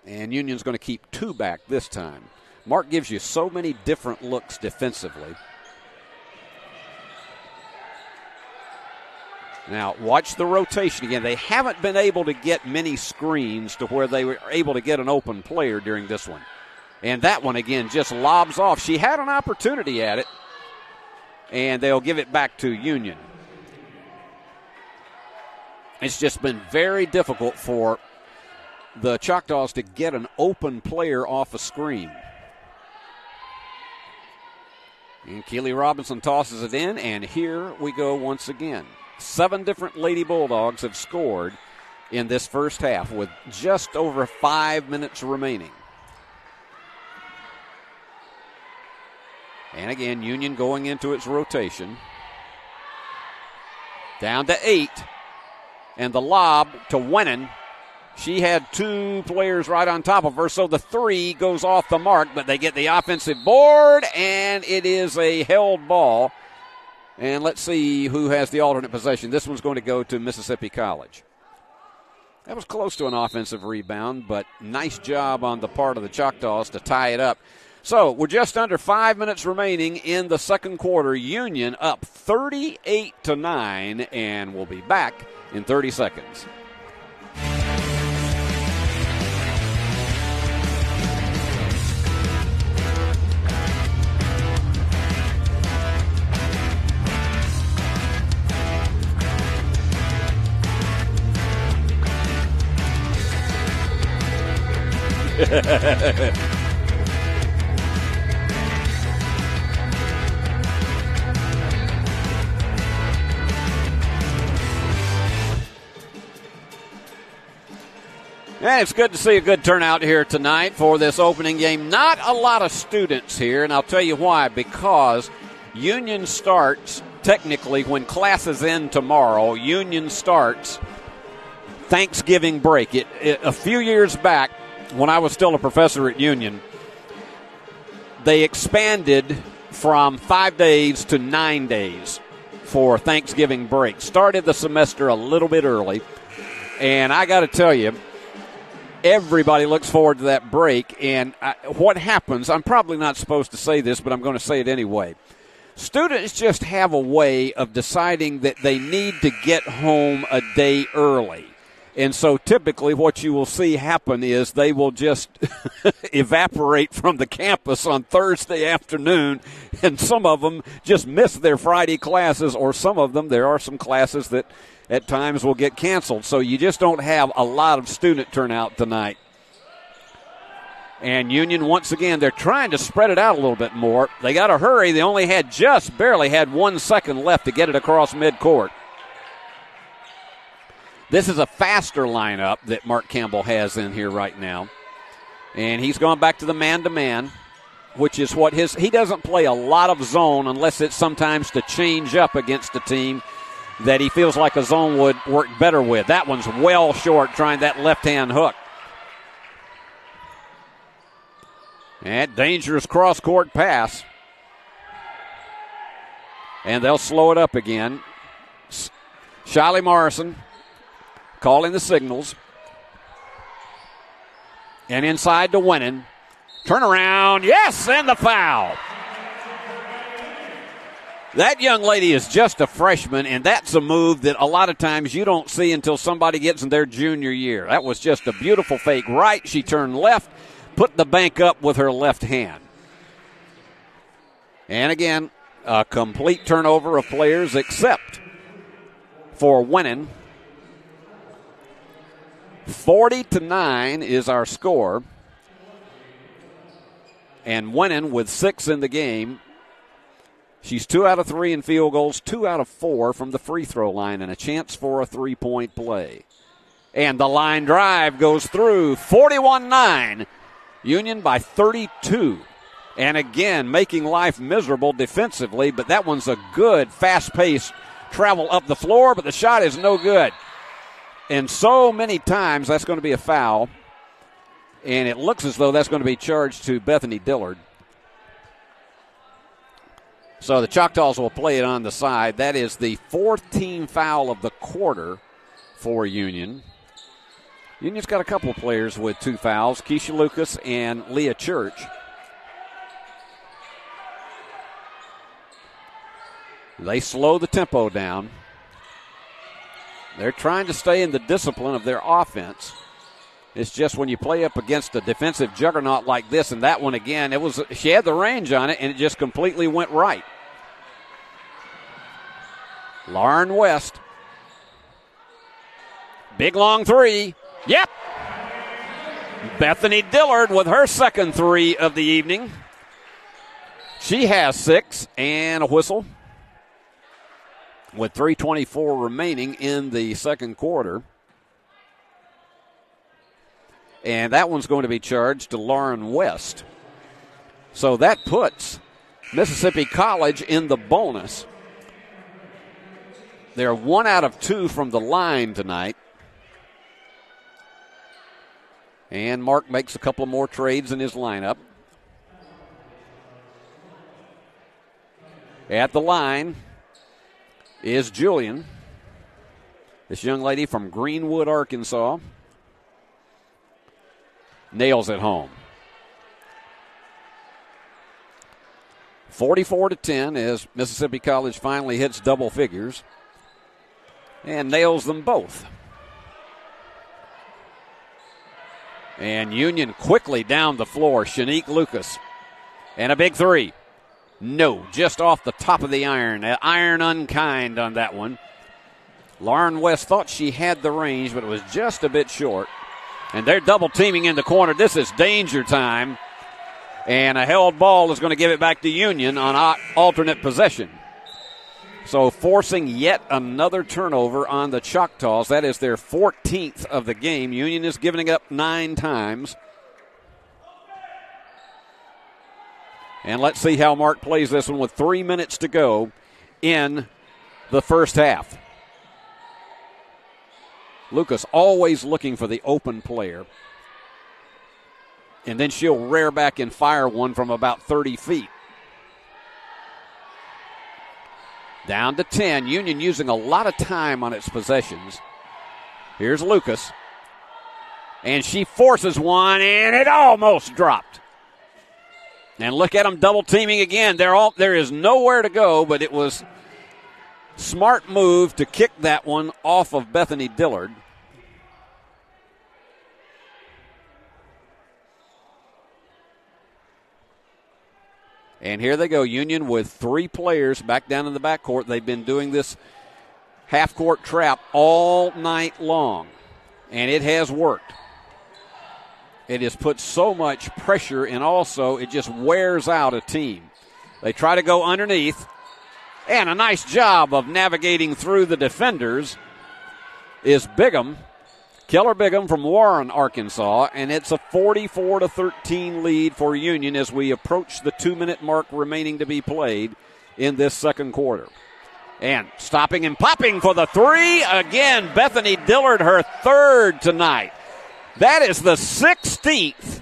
S3: And Union's going to keep 2 back this time. Mark gives you so many different looks defensively. Now, watch the rotation again. They haven't been able to get many screens to where they were able to get an open player during this one. And that one, again, just lobs off. She had an opportunity at it, and they'll give it back to Union. It's just been very difficult for the Choctaws to get an open player off a screen. And Keely Robinson tosses it in, and here we go once again. 7 different Lady Bulldogs have scored in this first half with just over 5 minutes remaining. And again, Union going into its rotation. Down to 8. And the lob to Winnan. She had 2 players right on top of her, so the 3 goes off the mark, but they get the offensive board, and it is a held ball. And let's see who has the alternate possession. This one's going to go to Mississippi College. That was close to an offensive rebound, but nice job on the part of the Choctaws to tie it up. So we're just under 5 minutes remaining in the second quarter. Union up 38-9, and we'll be back in 30 seconds. And it's good to see a good turnout here tonight for this opening game. Not a lot of students here, and I'll tell you why. Because Union starts, technically, when classes end tomorrow, Union starts Thanksgiving break. A few years back, when I was still a professor at Union, they expanded from 5 days to 9 days for Thanksgiving break. Started the semester a little bit early, and I got to tell you, everybody looks forward to that break. And what happens, I'm probably not supposed to say this, but I'm going to say it anyway. Students just have a way of deciding that they need to get home a day early. And so typically what you will see happen is they will just evaporate from the campus on Thursday afternoon, and some of them just miss their Friday classes, or some of them, there are some classes that at times will get canceled. So you just don't have a lot of student turnout tonight. And Union, once again, they're trying to spread it out a little bit more. They got to hurry. They only had barely had 1 second left to get it across midcourt. This is a faster lineup that Mark Campbell has in here right now. And he's gone back to the man-to-man, which is what he doesn't play a lot of zone unless it's sometimes to change up against a team that he feels like a zone would work better with. That one's well short, trying that left-hand hook. And dangerous cross-court pass. And they'll slow it up again. Shiley Morrison calling the signals. And inside to Winnan. Turnaround, yes, and the foul. That young lady is just a freshman, and that's a move that a lot of times you don't see until somebody gets in their junior year. That was just a beautiful fake right. She turned left, put the bank up with her left hand. And again, a complete turnover of players except for Winnan. 40-9 is our score. And Winnan with 6 in the game. She's 2 out of 3 in field goals, 2 out of 4 from the free throw line, and a chance for a 3-point play. And the line drive goes through. 41-9. Union by 32. And again, making life miserable defensively, but that one's a good, fast-paced travel up the floor, but the shot is no good. And so many times that's going to be a foul, and it looks as though that's going to be charged to Bethany Dillard. So the Choctaws will play it on the side. That is the 4th team foul of the quarter for Union. Union's got a couple of players with 2 fouls, Keisha Lucas and Leah Church. They slow the tempo down. They're trying to stay in the discipline of their offense. It's just when you play up against a defensive juggernaut like this, and that one again, she had the range on it, and it just completely went right. Lauren West. Big long 3. Yep. Bethany Dillard with her second 3 of the evening. She has 6 and a whistle with 3:24 remaining in the second quarter. And that one's going to be charged to Lauren West. So that puts Mississippi College in the bonus. They're 1 out of 2 from the line tonight. And Mark makes a couple more trades in his lineup. At the line is Julian, this young lady from Greenwood, Arkansas. Nails it home. 44-10 as Mississippi College finally hits double figures and nails them both. And Union quickly down the floor. Shanique Lucas. And a big 3. No, just off the top of the iron. Iron unkind on that one. Lauren West thought she had the range, but it was just a bit short. And they're double teaming in the corner. This is danger time. And a held ball is going to give it back to Union on alternate possession. So forcing yet another turnover on the Choctaws. That is their 14th of the game. Union is giving it up 9 times. And let's see how Mark plays this one with 3 minutes to go in the first half. Lucas always looking for the open player. And then she'll rear back and fire one from about 30 feet. Down to 10. Union using a lot of time on its possessions. Here's Lucas. And she forces one, and it almost dropped. And look at them double teaming again. There is nowhere to go, but it was smart move to kick that one off of Bethany Dillard. And here they go, Union with 3 players back down in the backcourt. They've been doing this half-court trap all night long, and it has worked. It has put so much pressure, and also it just wears out a team. They try to go underneath, and a nice job of navigating through the defenders is Bigham. Keller Bigham from Warren, Arkansas, and it's a 44-13 lead for Union as we approach the 2-minute mark remaining to be played in this second quarter. And stopping and popping for the 3. Again, Bethany Dillard, her 3rd tonight. That is the 16th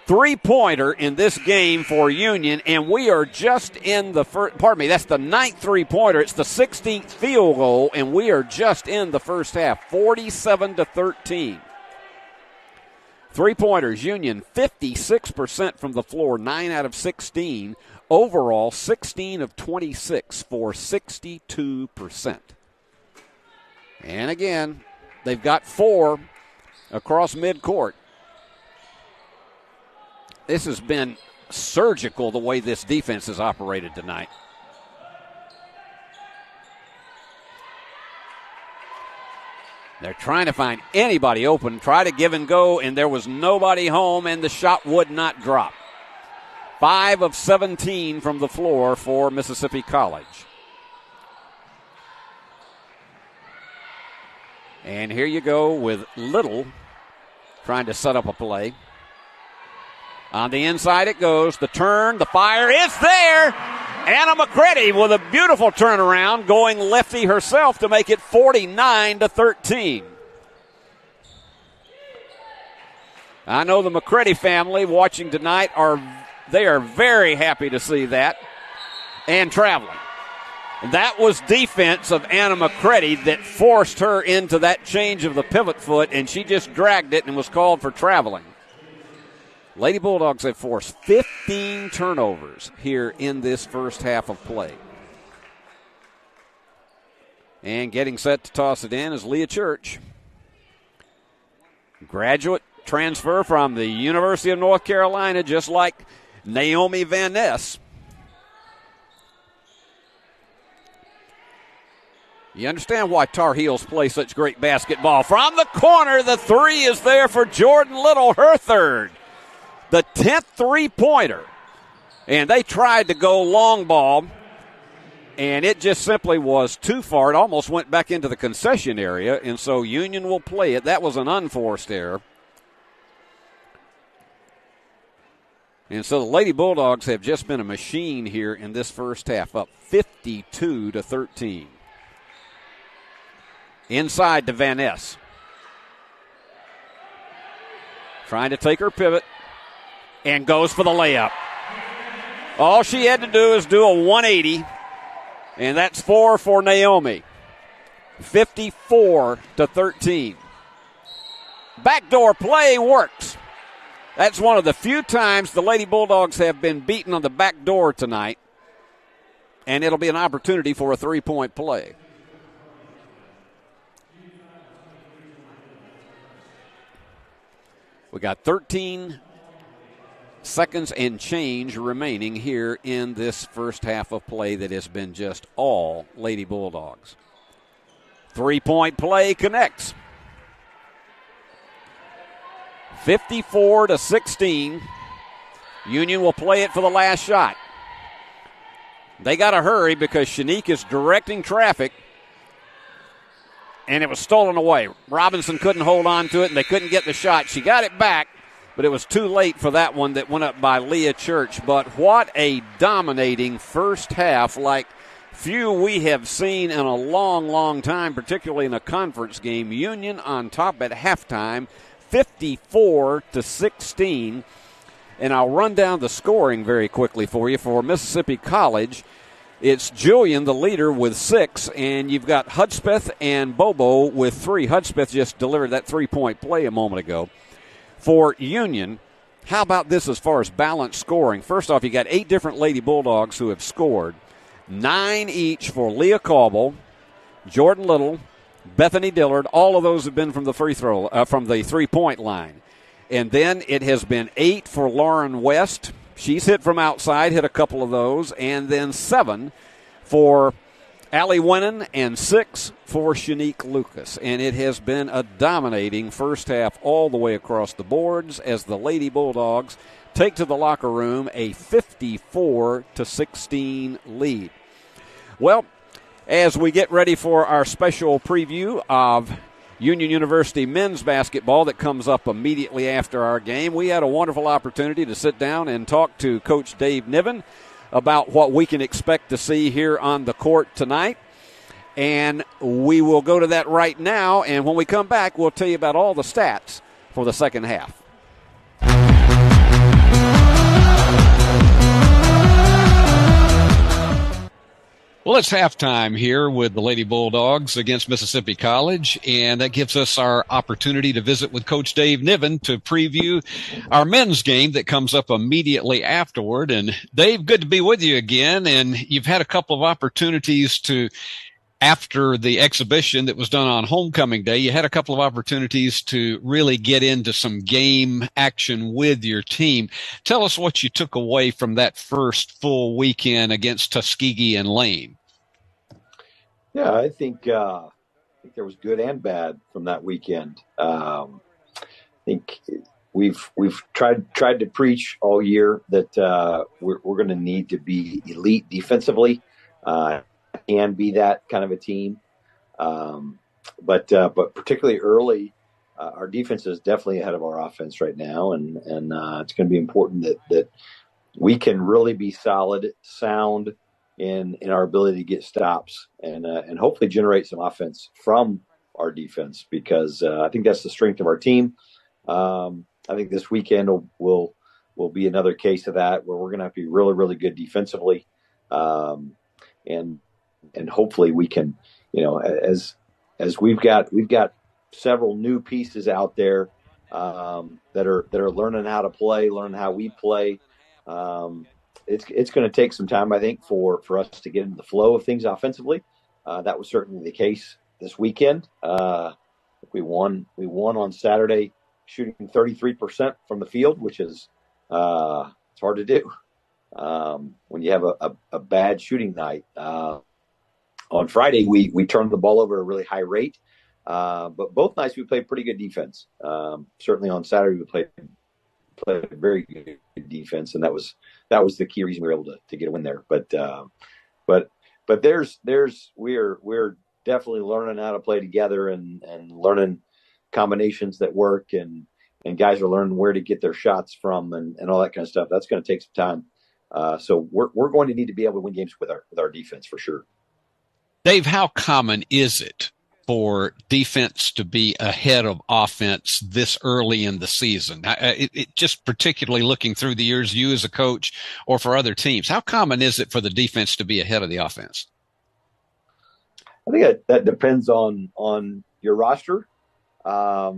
S3: three-pointer in this game for Union, and we are just in the first, that's the 9th three-pointer. It's the 16th field goal, and we are just in the first half, 47-13. Three-pointers, Union 56% from the floor, 9 out of 16, Overall, 16 of 26 for 62%. And again, they've got 4 across midcourt. This has been surgical the way this defense has operated tonight. They're trying to find anybody open, try to give and go, and there was nobody home, and the shot would not drop. 5 of 17 from the floor for Mississippi College. And here you go with Little trying to set up a play. On the inside it goes. The turn, the fire, it's there! Anna McCready with a beautiful turnaround, going lefty herself to make it 49-13. I know the McCready family watching tonight are very happy to see that, and traveling. That was defense of Anna McCready that forced her into that change of the pivot foot, and she just dragged it and was called for traveling. Lady Bulldogs have forced 15 turnovers here in this first half of play. And getting set to toss it in is Leah Church. Graduate transfer from the University of North Carolina, just like Naomi Van Ness. You understand why Tar Heels play such great basketball. From the corner, the three is there for Jordan Little, her third. The 10th three-pointer. And they tried to go long ball, and it just simply was too far. It almost went back into the concession area, and so Union will play it. That was an unforced error. And so the Lady Bulldogs have just been a machine here in this first half, up 52-13. Inside to Van Ness. Trying to take her pivot. And goes for the layup. All she had to do is do a 180, and that's 4 for Naomi. 54-13. Backdoor play works. That's one of the few times the Lady Bulldogs have been beaten on the back door tonight, and it'll be an opportunity for a three-point play. We got 13 seconds and change remaining here in this first half of play that has been just all Lady Bulldogs. Three-point play connects. 54-16. Union will play it for the last shot. They got to hurry because Shanique is directing traffic, and it was stolen away. Robinson couldn't hold on to it, and they couldn't get the shot. She got it back, but it was too late for that one that went up by Leah Church. But what a dominating first half, like few we have seen in a long, long time, particularly in a conference game. Union on top at halftime, 54-16. And I'll run down the scoring very quickly for you. For Mississippi College, it's Julian, the leader, with 6, and you've got Hudspeth and Bobo with 3. Hudspeth just delivered that three-point play a moment ago. For Union, how about this as far as balanced scoring? First off, you got 8 different Lady Bulldogs who have scored. 9 each for Leah Cauble, Jordan Little, Bethany Dillard. All of those have been from the from the three-point line. And then it has been 8 for Lauren West. She's hit from outside, hit a couple of those. And then 7 for Allie Winnan and 6 for Shanique Lucas. And it has been a dominating first half all the way across the boards as the Lady Bulldogs take to the locker room a 54-16 lead. Well, as we get ready for our special preview of Union University men's basketball that comes up immediately after our game, we had a wonderful opportunity to sit down and talk to Coach Dave Niven about what we can expect to see here on the court tonight. And we will go to that right now, and when we come back, we'll tell you about all the stats for the second half.
S1: Well, it's halftime here with the Lady Bulldogs against Mississippi College, and that gives us our opportunity to visit with Coach Dave Niven to preview our men's game that comes up immediately afterward. And Dave, good to be with you again. And you've had a couple of opportunities to, after the exhibition that was done on homecoming day, you had a couple of opportunities to really get into some game action with your team. Tell us what you took away from that first full weekend against Tuskegee and Lane.
S7: Yeah, I think there was good and bad from that weekend. I think we've tried to preach all year that we're going to need to be elite defensively. And be that kind of a team. But particularly early, our defense is definitely ahead of our offense right now. And it's going to be important that we can really be sound in our ability to get stops and hopefully generate some offense from our defense, because I think that's the strength of our team. I think this weekend will be another case of that, where we're going to have to be really, really good defensively. And hopefully we can, as we've got several new pieces out there that are learning how to play, learning how we play. It's going to take some time, I think, for us to get into the flow of things offensively. That was certainly the case this weekend. We won on Saturday, shooting 33% from the field, which is it's hard to do when you have a bad shooting night. On Friday, we turned the ball over at a really high rate, but both nights we played pretty good defense. Certainly on Saturday we played very good defense, and that was the key reason we were able to get a win there. But we're definitely learning how to play together and learning combinations that work, and guys are learning where to get their shots from and all that kind of stuff. That's going to take some time. So we're going to need to be able to win games with our defense for sure.
S1: Dave, how common is it for defense to be ahead of offense this early in the season? It just particularly looking through the years, you as a coach or for other teams, how common is it for the defense to be ahead of the offense?
S7: I think that depends on your roster. If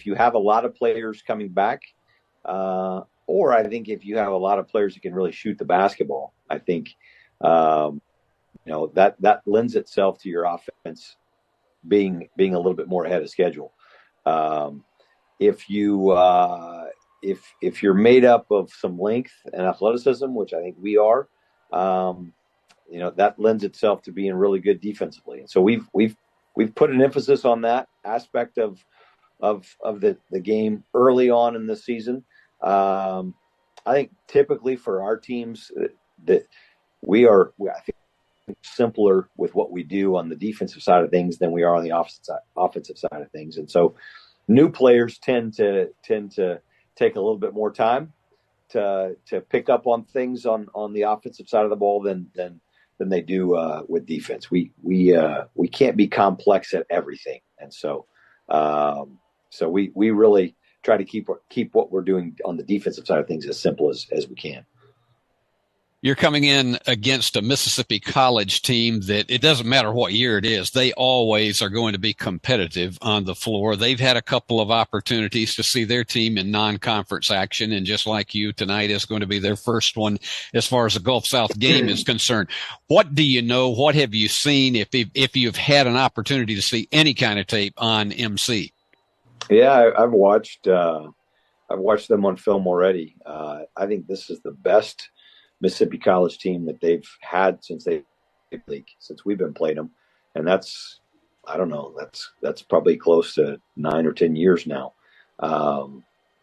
S7: you have a lot of players coming back, or I think if you have a lot of players that can really shoot the basketball, I think that lends itself to your offense being a little bit more ahead of schedule. If you're made up of some length and athleticism, which I think we are, that lends itself to being really good defensively. And so we've put an emphasis on that aspect of the game early on in the season. I think typically for our teams that I think simpler with what we do on the defensive side of things than we are on the offensive side of things. And so new players tend to take a little bit more time to pick up on things on the offensive side of the ball than they do with defense. We can't be complex at everything. And so we really try to keep what we're doing on the defensive side of things as simple as we can.
S1: You're coming in against a Mississippi College team that it doesn't matter what year it is. They always are going to be competitive on the floor. They've had a couple of opportunities to see their team in non-conference action. And just like you, tonight is going to be their first one as far as the Gulf South game is concerned. What do you know? What have you seen if you've had an opportunity to see any kind of tape on MC?
S7: Yeah, I've watched them on film already. I think this is the best Mississippi College team that they've had since we've been playing them. And that's probably close to 9 or 10 years now.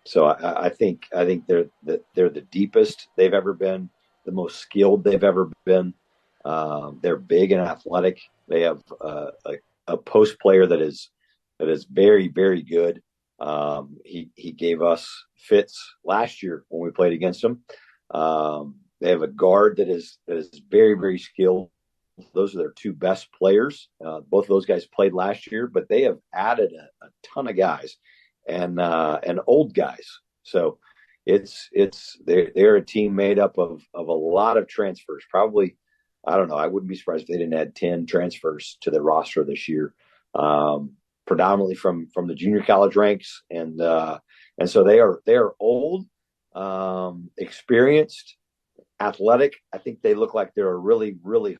S7: So I think they're the deepest they've ever been, the most skilled they've ever been. They're big and athletic. They have a post player that is very, very good. He gave us fits last year when we played against them. They have a guard that is very, very skilled. Those are their two best players. Both of those guys played last year, but they have added a ton of guys and old guys. So they're a team made up of a lot of transfers, probably I don't know. I wouldn't be surprised if they didn't add 10 transfers to the roster this year, predominantly from the junior college ranks, and so they are old, experienced, athletic. I think they look like they're a really, really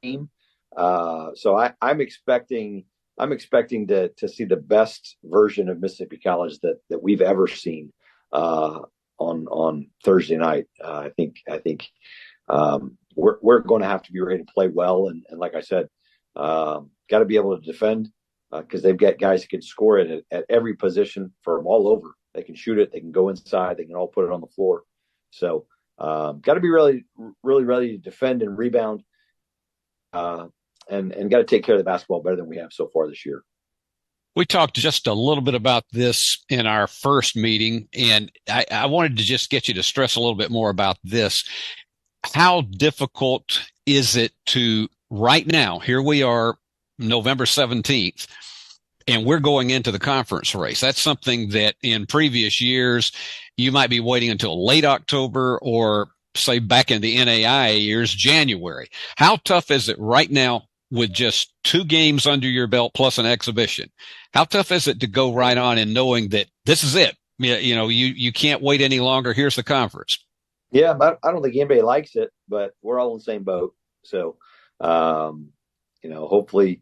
S7: team. So I'm expecting to see the best version of Mississippi College that we've ever seen on Thursday night. I think we're going to have to be ready to play well, and like I said, got to be able to defend because they've got guys who can score it at every position from all over. They can shoot it, they can go inside, they can all put it on the floor. So got to be really, really ready to defend and rebound, and got to take care of the basketball better than we have so far this year.
S1: We talked just a little bit about this in our first meeting, and I wanted to just get you to stress a little bit more about this. How difficult is it to, right now, here we are, November 17th, and we're going into the conference race. That's something that in previous years, you might be waiting until late October or, say, back in the NAIA years, January. How tough is it right now with just 2 games under your belt plus an exhibition? How tough is it to go right on and knowing that this is it? You can't wait any longer. Here's the conference.
S7: Yeah, but I don't think anybody likes it, but we're all in the same boat. So, hopefully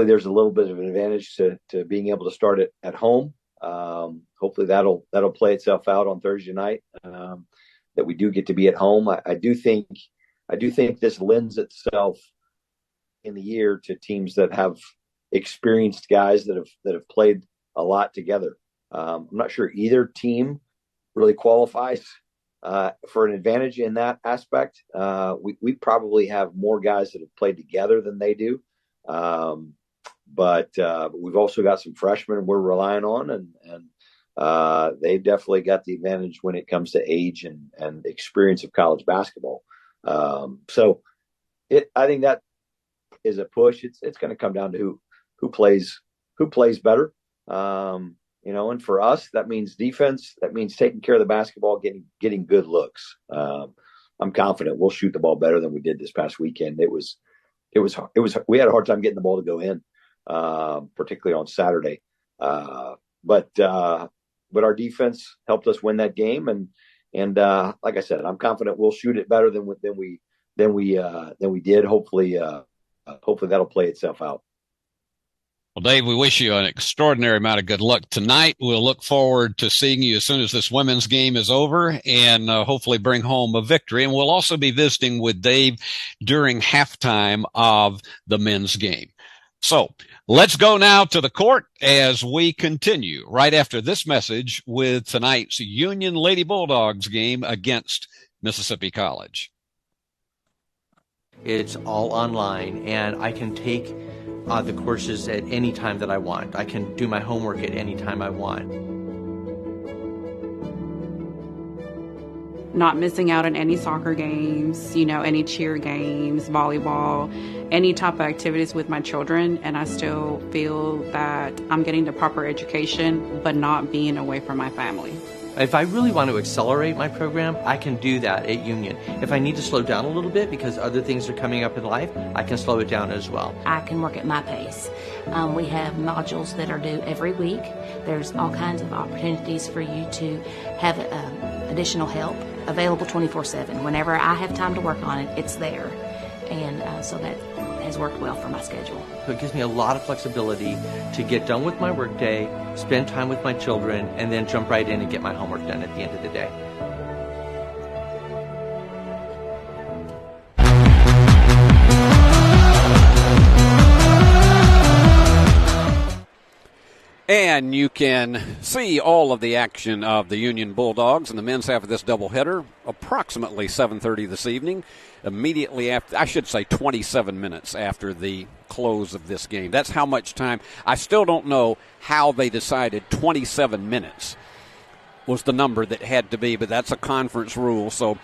S7: there's a little bit of an advantage to being able to start it at home. Hopefully that'll play itself out on Thursday night, that we do get to be at home. I do think this lends itself in the year to teams that have experienced guys that have played a lot together. I'm not sure either team really qualifies for an advantage in that aspect. We probably have more guys that have played together than they do. But we've also got some freshmen we're relying on, and they've definitely got the advantage when it comes to age and experience of college basketball. So I think that is a push. It's going to come down to who plays better. And for us, that means defense. That means taking care of the basketball, getting good looks. I'm confident we'll shoot the ball better than we did this past weekend. It was we had a hard time getting the ball to go in, particularly on Saturday. But our defense helped us win that game, and like I said, I'm confident we'll shoot it better than we did. Hopefully that'll play itself out.
S1: Well, Dave, we wish you an extraordinary amount of good luck tonight. We'll look forward to seeing you as soon as this women's game is over, and hopefully bring home a victory. And we'll also be visiting with Dave during halftime of the men's game. So let's go now to the court as we continue right after this message with tonight's Union Lady Bulldogs game against Mississippi College.
S8: It's all online, and I can take the courses at any time that I want. I can do my homework at any time I want.
S9: Not missing out on any soccer games, any cheer games, volleyball, any type of activities with my children, and I still feel that I'm getting the proper education, but not being away from my family.
S8: If I really want to accelerate my program, I can do that at Union. If I need to slow down a little bit because other things are coming up in life, I can slow it down as well.
S10: I can work at my pace. We have modules that are due every week. There's all kinds of opportunities for you to have additional help available 24/7. Whenever I have time to work on it, it's there. And so that has worked well for my schedule.
S8: So it gives me a lot of flexibility to get done with my workday, spend time with my children, and then jump right in and get my homework done at the end of the day.
S3: And you can see all of the action of the Union Bulldogs in the men's half of this doubleheader approximately 7:30 this evening, immediately after, I should say 27 minutes after the close of this game. That's how much time. I still don't know how they decided 27 minutes was the number that had to be, but that's a conference rule. So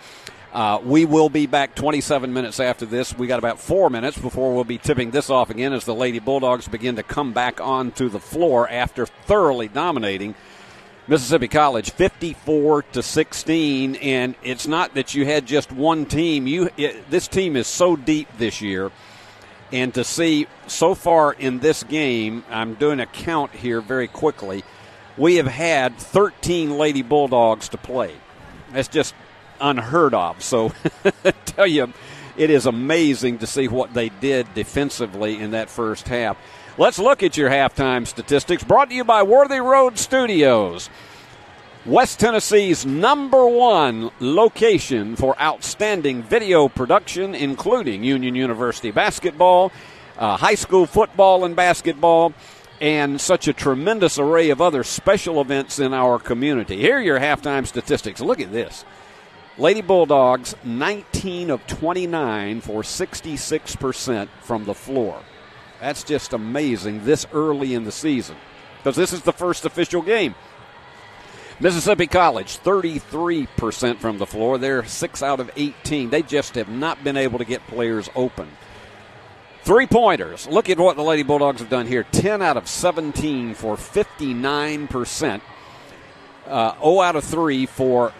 S3: we will be back 27 minutes after this. We got about 4 minutes before we'll be tipping this off again as the Lady Bulldogs begin to come back onto the floor after thoroughly dominating Mississippi College 54-16, and it's not that you had just one team. This team is so deep this year, and to see so far in this game, I'm doing a count here very quickly, we have had 13 Lady Bulldogs to play. That's just unheard of. So I tell you, it is amazing to see what they did defensively in that first half. Let's look at your halftime statistics, brought to you by Worthy Road Studios, West Tennessee's #1 location for outstanding video production, including Union University basketball, high school football and basketball, and such a tremendous array of other special events in our community. Here are your halftime statistics. Look at this. Lady Bulldogs, 19 of 29 for 66% from the floor. That's just amazing this early in the season, because this is the first official game. Mississippi College, 33% from the floor. They're 6 out of 18. They just have not been able to get players open. Three-pointers. Look at what the Lady Bulldogs have done here. 10 out of 17 for 59%. 0 out of 3 for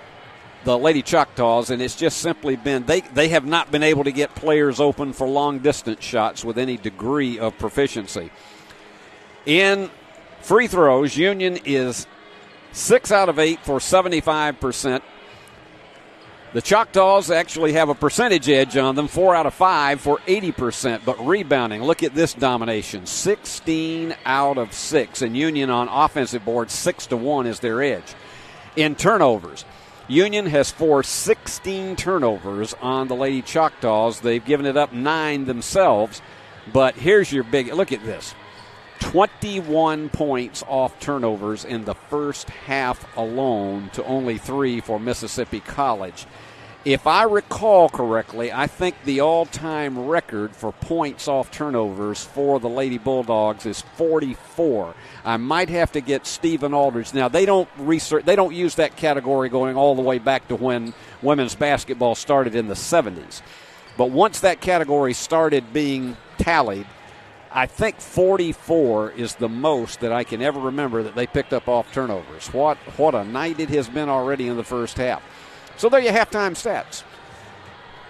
S3: the Lady Choctaws, and it's just simply been they have not been able to get players open for long-distance shots with any degree of proficiency. In free throws, Union is 6 out of 8 for 75%. The Choctaws actually have a percentage edge on them, 4 out of 5 for 80%. But rebounding, look at this domination, 16 out of 6. And Union on offensive boards, 6-1 is their edge. In turnovers, Union has forced 16 turnovers on the Lady Choctaws. They've given it up 9 themselves. But here's your big, look at this. 21 points off turnovers in the first half alone to only 3 for Mississippi College. If I recall correctly, I think the all-time record for points off turnovers for the Lady Bulldogs is 44. I might have to get Stephen Aldridge. Now, they don't use that category going all the way back to when women's basketball started in the 70s. But once that category started being tallied, I think 44 is the most that I can ever remember that they picked up off turnovers. What a night it has been already in the first half. So there you have halftime stats.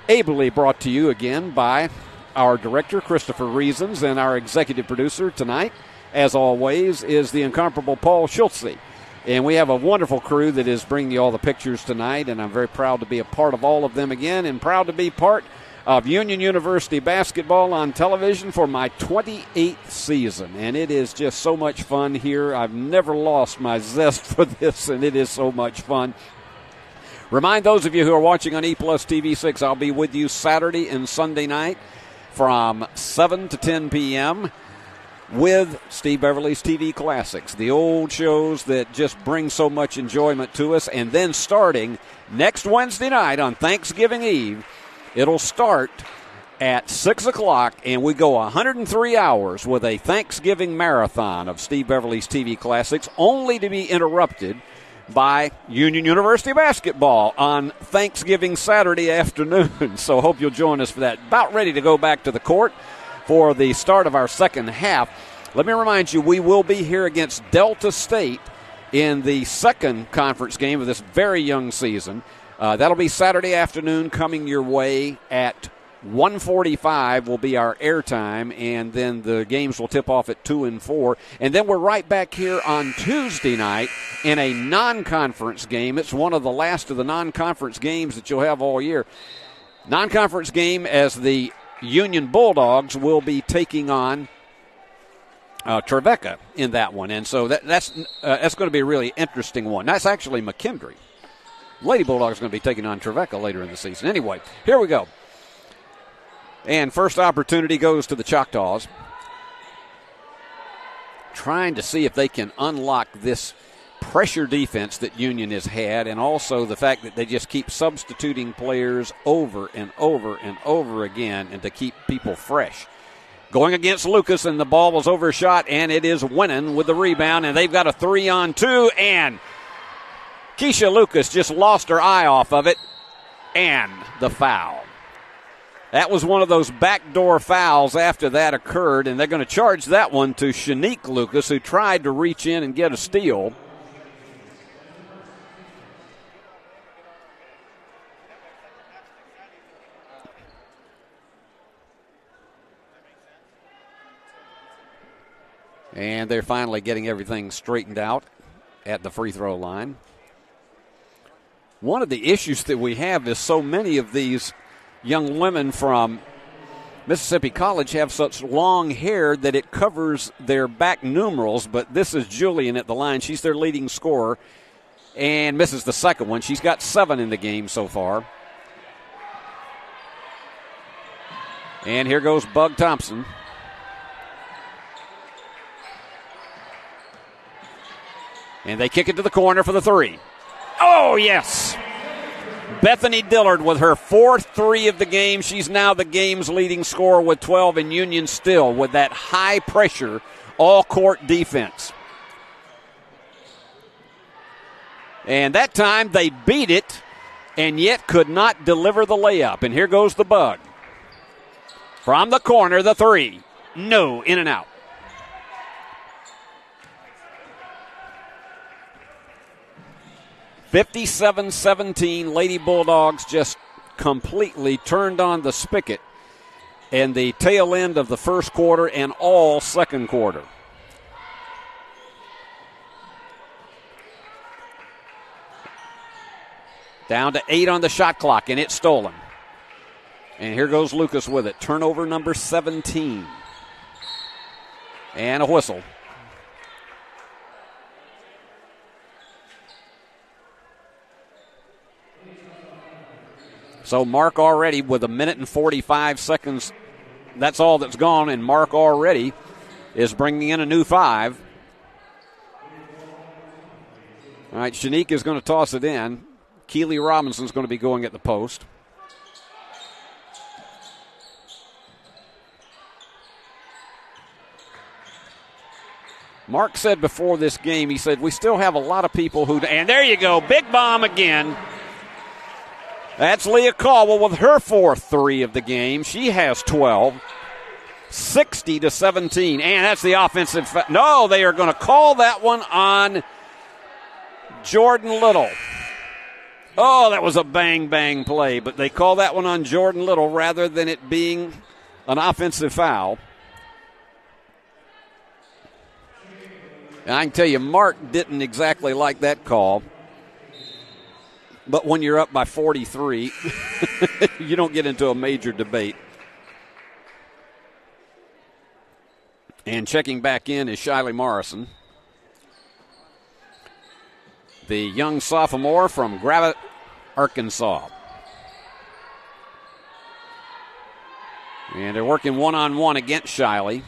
S3: Ably brought to you again by our director, Christopher Reasons, and our executive producer tonight, as always, is the incomparable Paul Schultze. And we have a wonderful crew that is bringing you all the pictures tonight, and I'm very proud to be a part of all of them again, and proud to be part of Union University basketball on television for my 28th season. And it is just so much fun here. I've never lost my zest for this, and it is so much fun. Remind those of you who are watching on E+ TV6, I'll be with you Saturday and Sunday night from 7 to 10 p.m. with Steve Beverly's TV Classics, the old shows that just bring so much enjoyment to us. And then starting next Wednesday night on Thanksgiving Eve, it'll start at 6 o'clock, and we go 103 hours with a Thanksgiving marathon of Steve Beverly's TV Classics, only to be interrupted by Union University basketball on Thanksgiving Saturday afternoon. So hope you'll join us for that. About ready to go back to the court for the start of our second half. Let me remind you, we will be here against Delta State in the second conference game of this very young season. That'll be Saturday afternoon, coming your way at 1:45 will be our airtime, and then the games will tip off at 2 and 4. And then we're right back here on Tuesday night in a non-conference game. It's one of the last of the non-conference games that you'll have all year. Non-conference game as the Union Bulldogs will be taking on Trevecca in that one. And so that's going to be a really interesting one. That's actually McKendree. Lady Bulldogs are going to be taking on Trevecca later in the season. Anyway, here we go. And first opportunity goes to the Choctaws. Trying to see if they can unlock this pressure defense that Union has had, and also the fact that they just keep substituting players over and over and over again, and to keep people fresh. Going against Lucas, and the ball was overshot, and it is winning with the rebound, and they've got a 3-on-2, and Keisha Lucas just lost her eye off of it, and the foul. That was one of those backdoor fouls after that occurred, and they're going to charge that one to Shanique Lucas, who tried to reach in and get a steal. And they're finally getting everything straightened out at the free throw line. One of the issues that we have is so many of these young women from Mississippi College have such long hair that it covers their back numerals, but this is Julian at the line. She's their leading scorer and misses the second one. She's got 7 in the game so far. And here goes Bug Thompson. And they kick it to the corner for the 3. Oh, yes. Bethany Dillard with her 4th 3 of the game. She's now the game's leading scorer with 12, and Union still with that high-pressure, all-court defense. And that time they beat it and yet could not deliver the layup. And here goes the Bug. From the corner, the 3. No, in and out. (57-17). Lady Bulldogs just completely turned on the spigot in the tail end of the first quarter and all second quarter. Down to 8 on the shot clock, and it's stolen. And here goes Lucas with it. Turnover number 17. And a whistle. So Mark already with 1 minute and 45 seconds. That's all that's gone, and Mark already is bringing in a new 5. All right, Shanique is going to toss it in. Keely Robinson's going to be going at the post. Mark said before this game, he said, we still have a lot of people who, and there you go, big bomb again. That's Leah Caldwell with her 4th 3 of the game. She has 12. 60-17. And that's the offensive. No, they are going to call that one on Jordan Little. Oh, that was a bang-bang play, but they call that one on Jordan Little rather than it being an offensive foul. And I can tell you, Mark didn't exactly like that call. But when you're up by 43, you don't get into a major debate. And checking back in is Shiley Morrison, the young sophomore from Gravette, Arkansas. And they're working one-on-one against Shiley.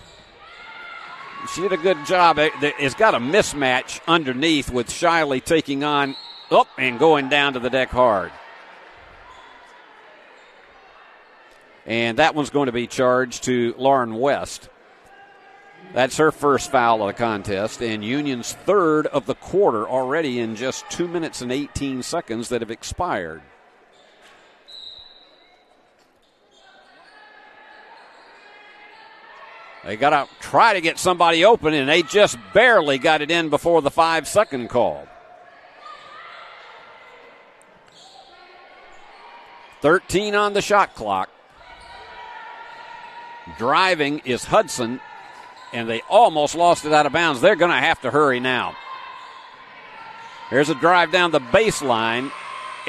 S3: She did a good job. It's got a mismatch underneath with Shiley taking on and going down to the deck hard. And that one's going to be charged to Lauren West. That's her first foul of the contest, and Union's 3rd of the quarter already in just 2 minutes and 18 seconds that have expired. They got to try to get somebody open, and they just barely got it in before the 5-second call. 13 on the shot clock. Driving is Hudson, and they almost lost it out of bounds. They're going to have to hurry now. Here's a drive down the baseline,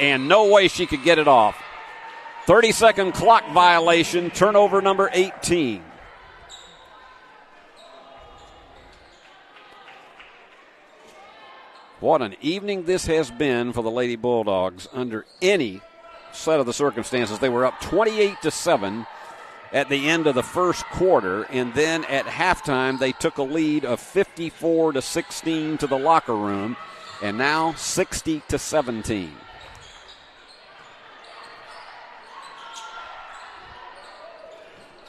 S3: and no way she could get it off. 30-second clock violation, turnover number 18. What an evening this has been for the Lady Bulldogs under any set of the circumstances. They were up 28-7 at the end of the first quarter, and then at halftime they took a lead of 54-16 to the locker room, and now 60-17.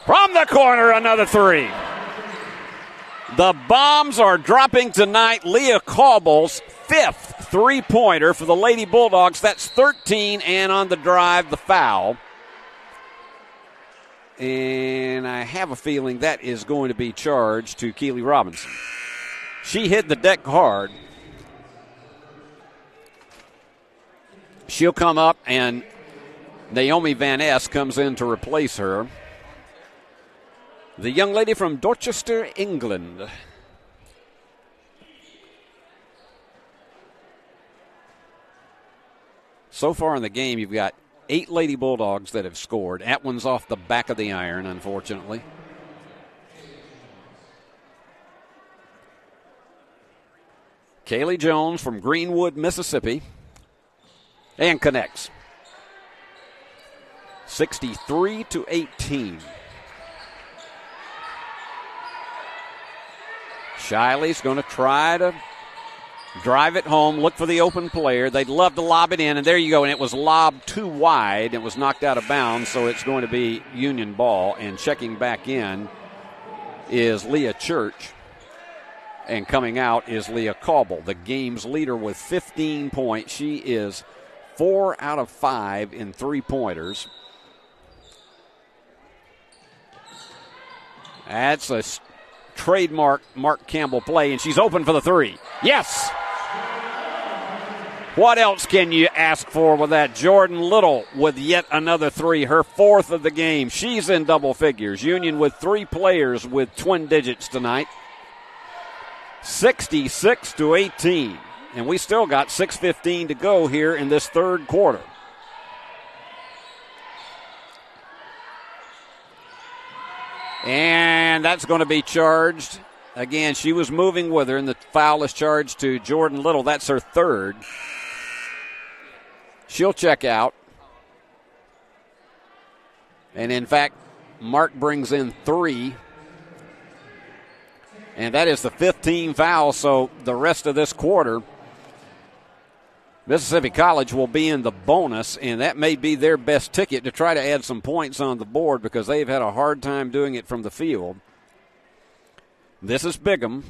S3: From the corner, another 3. The bombs are dropping tonight. Leah Caldwell's 5th 3-pointer for the Lady Bulldogs. That's 13, and on the drive, the foul. And I have a feeling that is going to be charged to Keely Robinson. She hit the deck hard. She'll come up, and Naomi Van Ness comes in to replace her. The young lady from Dorchester, England. So far in the game, you've got 8 Lady Bulldogs that have scored. That one's off the back of the iron, unfortunately. Kaylee Jones from Greenwood, Mississippi, and connects. 63-18. Shiley's going to try to drive it home, look for the open player. They'd love to lob it in, and there you go. And it was lobbed too wide. It was knocked out of bounds, so it's going to be Union ball. And checking back in is Leah Church. And coming out is Leah Cauble, the game's leader with 15 points. She is 4 out of 5 in three-pointers. That's a trademark Mark Campbell play, and she's open for the three. Yes! What else can you ask for with that? Jordan Little with yet another three, her 4th of the game. She's in double figures. Union with 3 players with twin digits tonight. 66-18. And we still got 6:15 to go here in this third quarter. And that's going to be charged. Again, she was moving with her, and the foul is charged to Jordan Little. That's her 3rd. She'll check out. And, in fact, Mark brings in 3. And that is the 15th foul, so the rest of this quarter, Mississippi College will be in the bonus, and that may be their best ticket to try to add some points on the board because they've had a hard time doing it from the field. This is Bigham.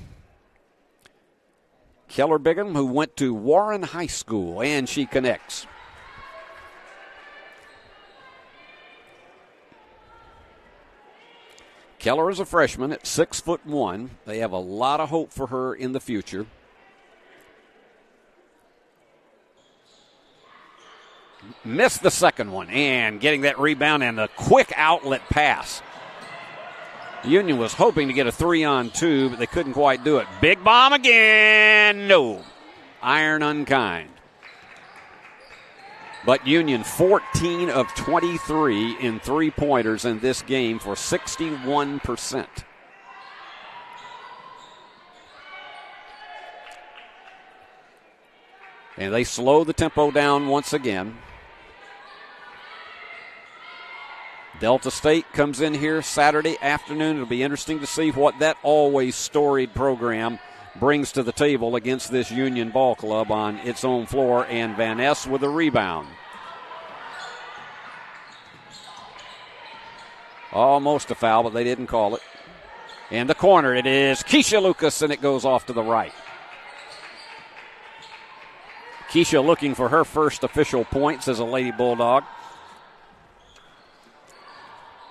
S3: Keller Bigham, who went to Warren High School, and she connects. Keller is a freshman at 6'1". They have a lot of hope for her in the future. Missed the second one, and getting that rebound and a quick outlet pass. Union was hoping to get a 3-on-2, but they couldn't quite do it. Big bomb again. No. Iron unkind. But Union 14 of 23 in three-pointers in this game for 61%. And they slow the tempo down once again. Delta State comes in here Saturday afternoon. It'll be interesting to see what that always storied program brings to the table against this Union ball club on its own floor. And Van Ness with a rebound. Almost a foul, but they didn't call it. In the corner, it is Keisha Lucas, and it goes off to the right. Keisha looking for her first official points as a Lady Bulldog.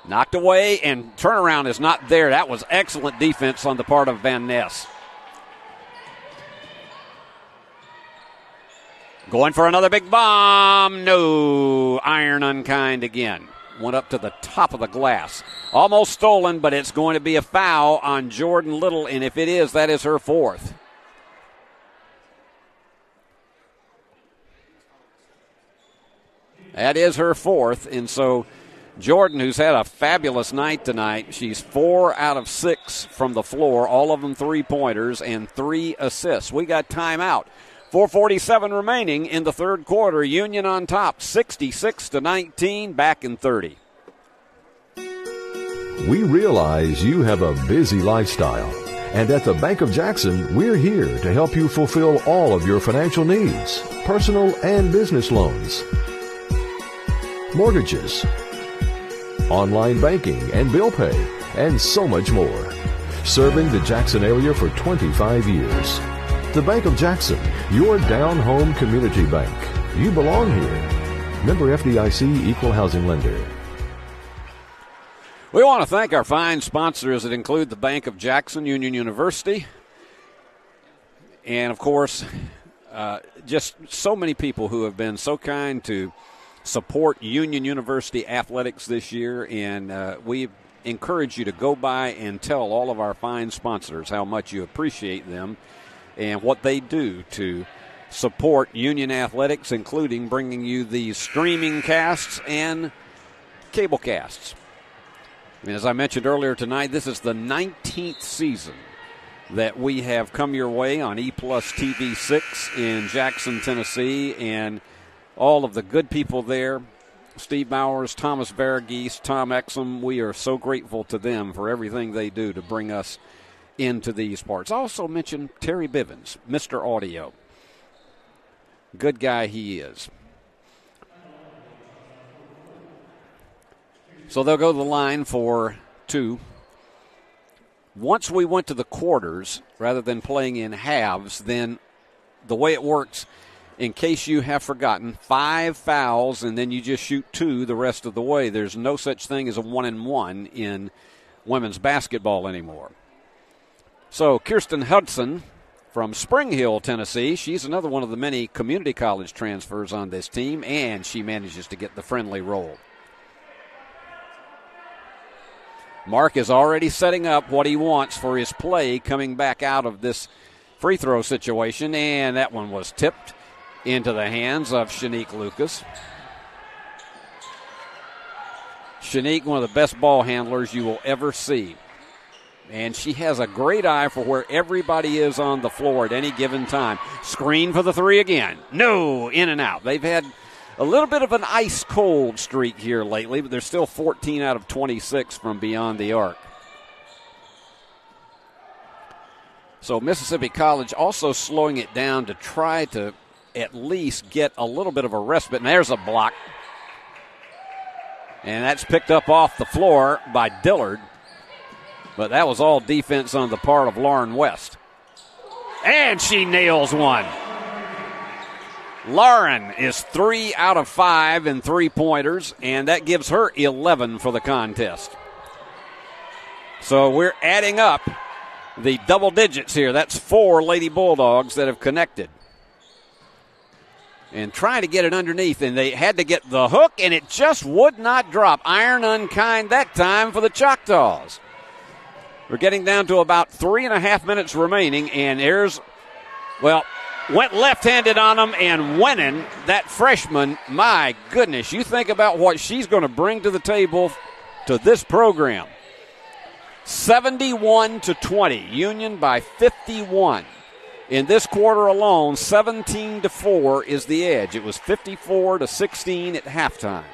S3: Knocked away, and turnaround is not there. That was excellent defense on the part of Van Ness. Going for another big bomb. No. Iron unkind again. Went up to the top of the glass. Almost stolen, but it's going to be a foul on Jordan Little, and if it is, that is her 4th. That is her 4th, and so Jordan, who's had a fabulous night tonight, she's 4 out of 6 from the floor, all of them three-pointers, and 3 assists. We got timeout. 4:47 remaining in the third quarter. Union on top, 66-19, back in 30.
S4: We realize you have a busy lifestyle, and at the Bank of Jackson, we're here to help you fulfill all of your financial needs, personal and business loans, mortgages, online banking and bill pay, and so much more. Serving the Jackson area for 25 years. The Bank of Jackson, your down-home community bank. You belong here. Member FDIC, Equal Housing Lender.
S3: We want to thank our fine sponsors that include the Bank of Jackson, Union University, and, of course, just so many people who have been so kind to support Union University athletics this year, and we encourage you to go by and tell all of our fine sponsors how much you appreciate them and what they do to support Union Athletics, including bringing you these streaming casts and cable casts. And as I mentioned earlier tonight, this is the 19th season that we have come your way on E+ TV6 in Jackson, Tennessee, and all of the good people there, Steve Bowers, Thomas Verghese, Tom Exum, we are so grateful to them for everything they do to bring us into these parts. I also mentioned Terry Bivens, Mr. Audio. Good guy he is. So they'll go to the line for 2. Once we went to the quarters, rather than playing in halves, then the way it works, in case you have forgotten, 5 fouls and then you just shoot 2 the rest of the way. There's no such thing as a 1-and-1 in women's basketball anymore. So Kirsten Hudson from Spring Hill, Tennessee, she's another one of the many community college transfers on this team, and she manages to get the friendly roll. Mark is already setting up what he wants for his play coming back out of this free throw situation, and that one was tipped into the hands of Shanique Lucas. Shanique, one of the best ball handlers you will ever see. And she has a great eye for where everybody is on the floor at any given time. Screen for the 3 again. No, in and out. They've had a little bit of an ice-cold streak here lately, but they're still 14 out of 26 from beyond the arc. So Mississippi College also slowing it down to try to at least get a little bit of a respite. And there's a block. And that's picked up off the floor by Dillard. But that was all defense on the part of Lauren West. And she nails one. Lauren is 3 out of 5 in three-pointers, and that gives her 11 for the contest. So we're adding up the double digits here. That's 4 Lady Bulldogs that have connected. And trying to get it underneath, and they had to get the hook, and it just would not drop. Iron unkind that time for the Choctaws. We're getting down to about 3.5 minutes remaining, and there's, well, went left-handed on them, and winning that freshman, my goodness, you think about what she's going to bring to the table to this program. 71-20, Union by 51. In this quarter alone, 17-4 is the edge. It was 54-16 at halftime.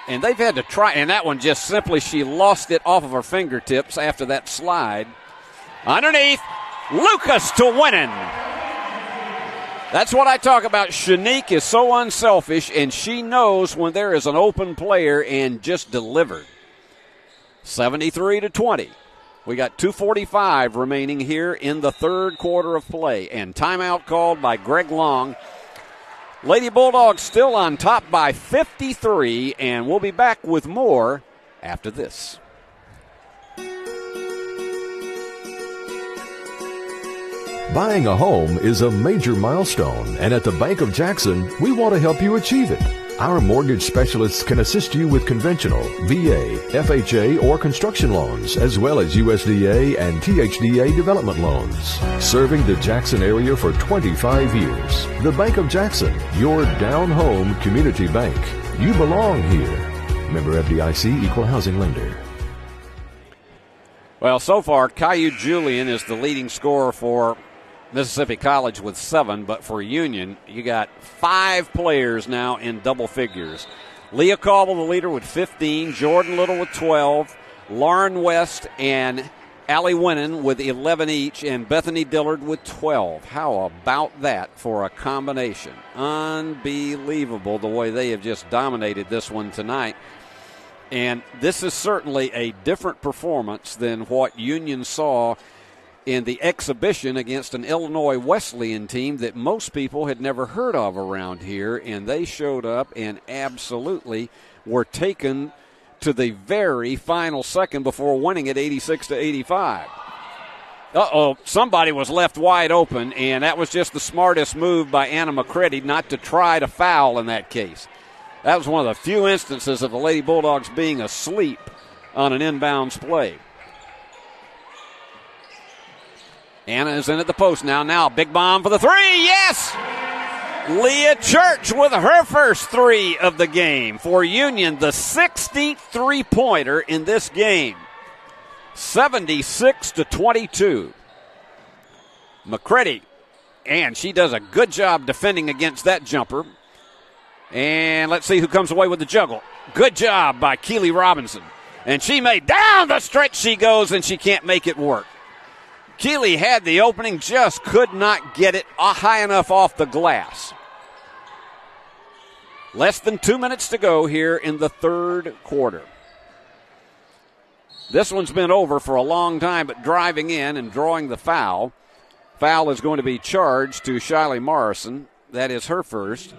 S3: And they've had to try, and that one just simply, she lost it off of her fingertips after that slide. Underneath, Lucas to winning. That's what I talk about. Shanique is so unselfish, and she knows when there is an open player and just delivered. 73-20. We got 2:45 remaining here in the third quarter of play, and timeout called by Greg Long. Lady Bulldogs still on top by 53, and we'll be back with more after this.
S4: Buying a home is a major milestone, and at the Bank of Jackson, we want to help you achieve it. Our mortgage specialists can assist you with conventional, VA, FHA, or construction loans, as well as USDA and THDA development loans. Serving the Jackson area for 25 years. The Bank of Jackson, your down-home community bank. You belong here. Member FDIC, Equal Housing Lender.
S3: Well, so far, Caillou Julian is the leading scorer for Mississippi College with 7, but for Union, you got 5 players now in double figures. Leah Cauble, the leader, with 15, Jordan Little with 12, Lauren West and Allie Winnan with 11 each, and Bethany Dillard with 12. How about that for a combination? Unbelievable the way they have just dominated this one tonight. And this is certainly a different performance than what Union saw in the exhibition against an Illinois Wesleyan team that most people had never heard of around here, and they showed up and absolutely were taken to the very final second before winning it 86-85. Somebody was left wide open, and that was just the smartest move by Anna McCready not to try to foul in that case. That was one of the few instances of the Lady Bulldogs being asleep on an inbounds play. Anna is in at the post now. Now, big bomb for the three. Yes! Leah Church with her first three of the game. For Union, the 16th three-pointer in this game. 76-22. McCready, and she does a good job defending against that jumper. And let's see who comes away with the juggle. Good job by Keely Robinson. And she made down the stretch she goes, and she can't make it work. Keely had the opening, just could not get it high enough off the glass. Less than 2 minutes to go here in the third quarter. This one's been over for a long time, but driving in and drawing the foul. Foul is going to be charged to Shiley Morrison. That is her first.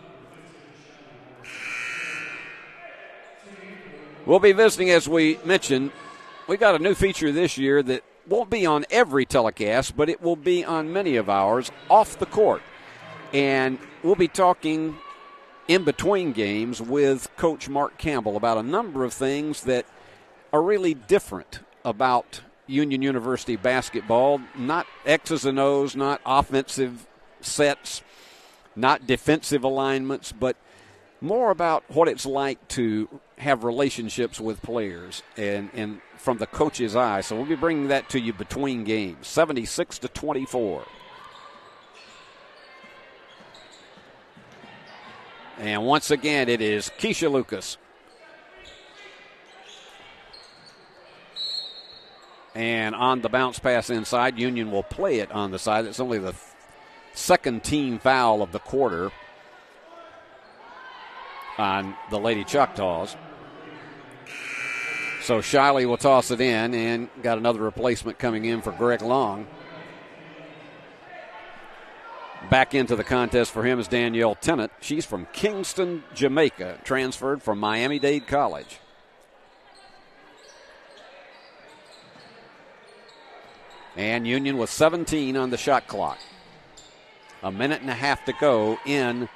S3: We'll be visiting, as we mentioned. We got a new feature this year that won't be on every telecast, but it will be on many of ours off the court. And we'll be talking in between games with Coach Mark Campbell about a number of things that are really different about Union University basketball. Not X's and O's, not offensive sets, not defensive alignments, but more about what it's like to have relationships with players and from the coach's eye. So we'll be bringing that to you between games. 76-24. And once again, it is Keisha Lucas. And on the bounce pass inside, Union will play it on the side. It's only the second team foul of the quarter on the Lady Choctaws. So Shiley will toss it in, and got another replacement coming in for Greg Long. Back into the contest for him is Danielle Tennant. She's from Kingston, Jamaica, transferred from Miami-Dade College. And Union with 17 on the shot clock. A minute and a half to go in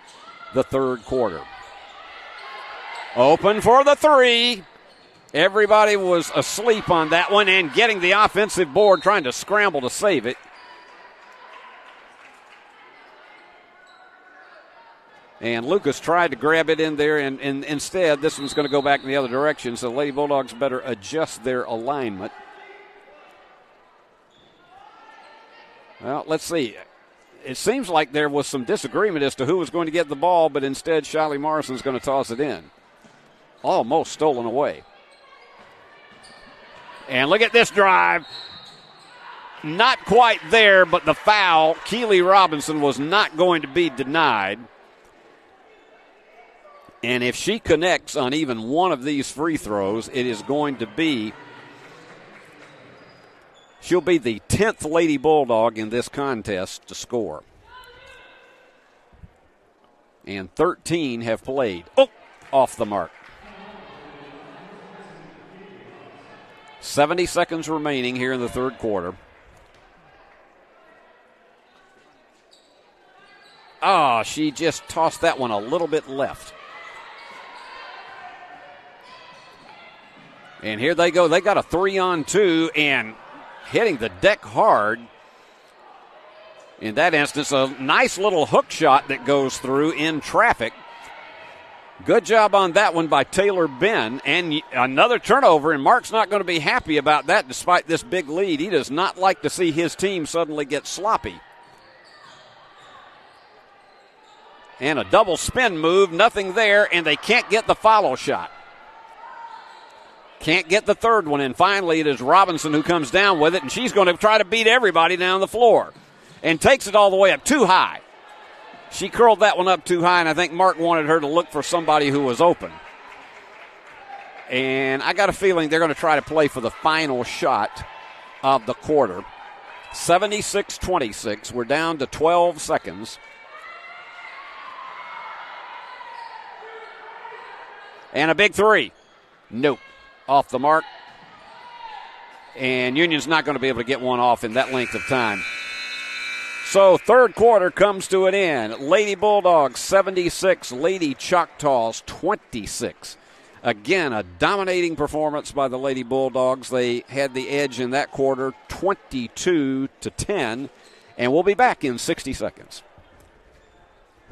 S3: the third quarter. Open for the three. Everybody was asleep on that one and getting the offensive board, trying to scramble to save it. And Lucas tried to grab it in there, and instead this one's going to go back in the other direction, so the Lady Bulldogs better adjust their alignment. Well, let's see. It seems like there was some disagreement as to who was going to get the ball, but instead Shiley Morrison's going to toss it in. Almost stolen away. And look at this drive. Not quite there, but the foul, Keely Robinson, was not going to be denied. And if she connects on even one of these free throws, it is going to be, she'll be the 10th Lady Bulldog in this contest to score. And 13 have played. Oh, off the mark. 70 seconds remaining here in the third quarter. Oh, she just tossed that one a little bit left. And here they go. They got a 3-on-2 and hitting the deck hard. In that instance, a nice little hook shot that goes through in traffic. Good job on that one by Taylor Ben. And another turnover, and Mark's not going to be happy about that despite this big lead. He does not like to see his team suddenly get sloppy. And a double spin move, nothing there, and they can't get the follow shot. Can't get the third one, and finally it is Robinson who comes down with it, and she's going to try to beat everybody down the floor and takes it all the way up too high. She curled that one up too high, and I think Mark wanted her to look for somebody who was open. And I got a feeling they're going to try to play for the final shot of the quarter. 76-26. We're down to 12 seconds. And a big three. Nope. Off the mark. And Union's not going to be able to get one off in that length of time. So third quarter comes to an end. Lady Bulldogs 76, Lady Choctaws 26. Again, a dominating performance by the Lady Bulldogs. They had the edge in that quarter, 22-10, and we'll be back in 60 seconds.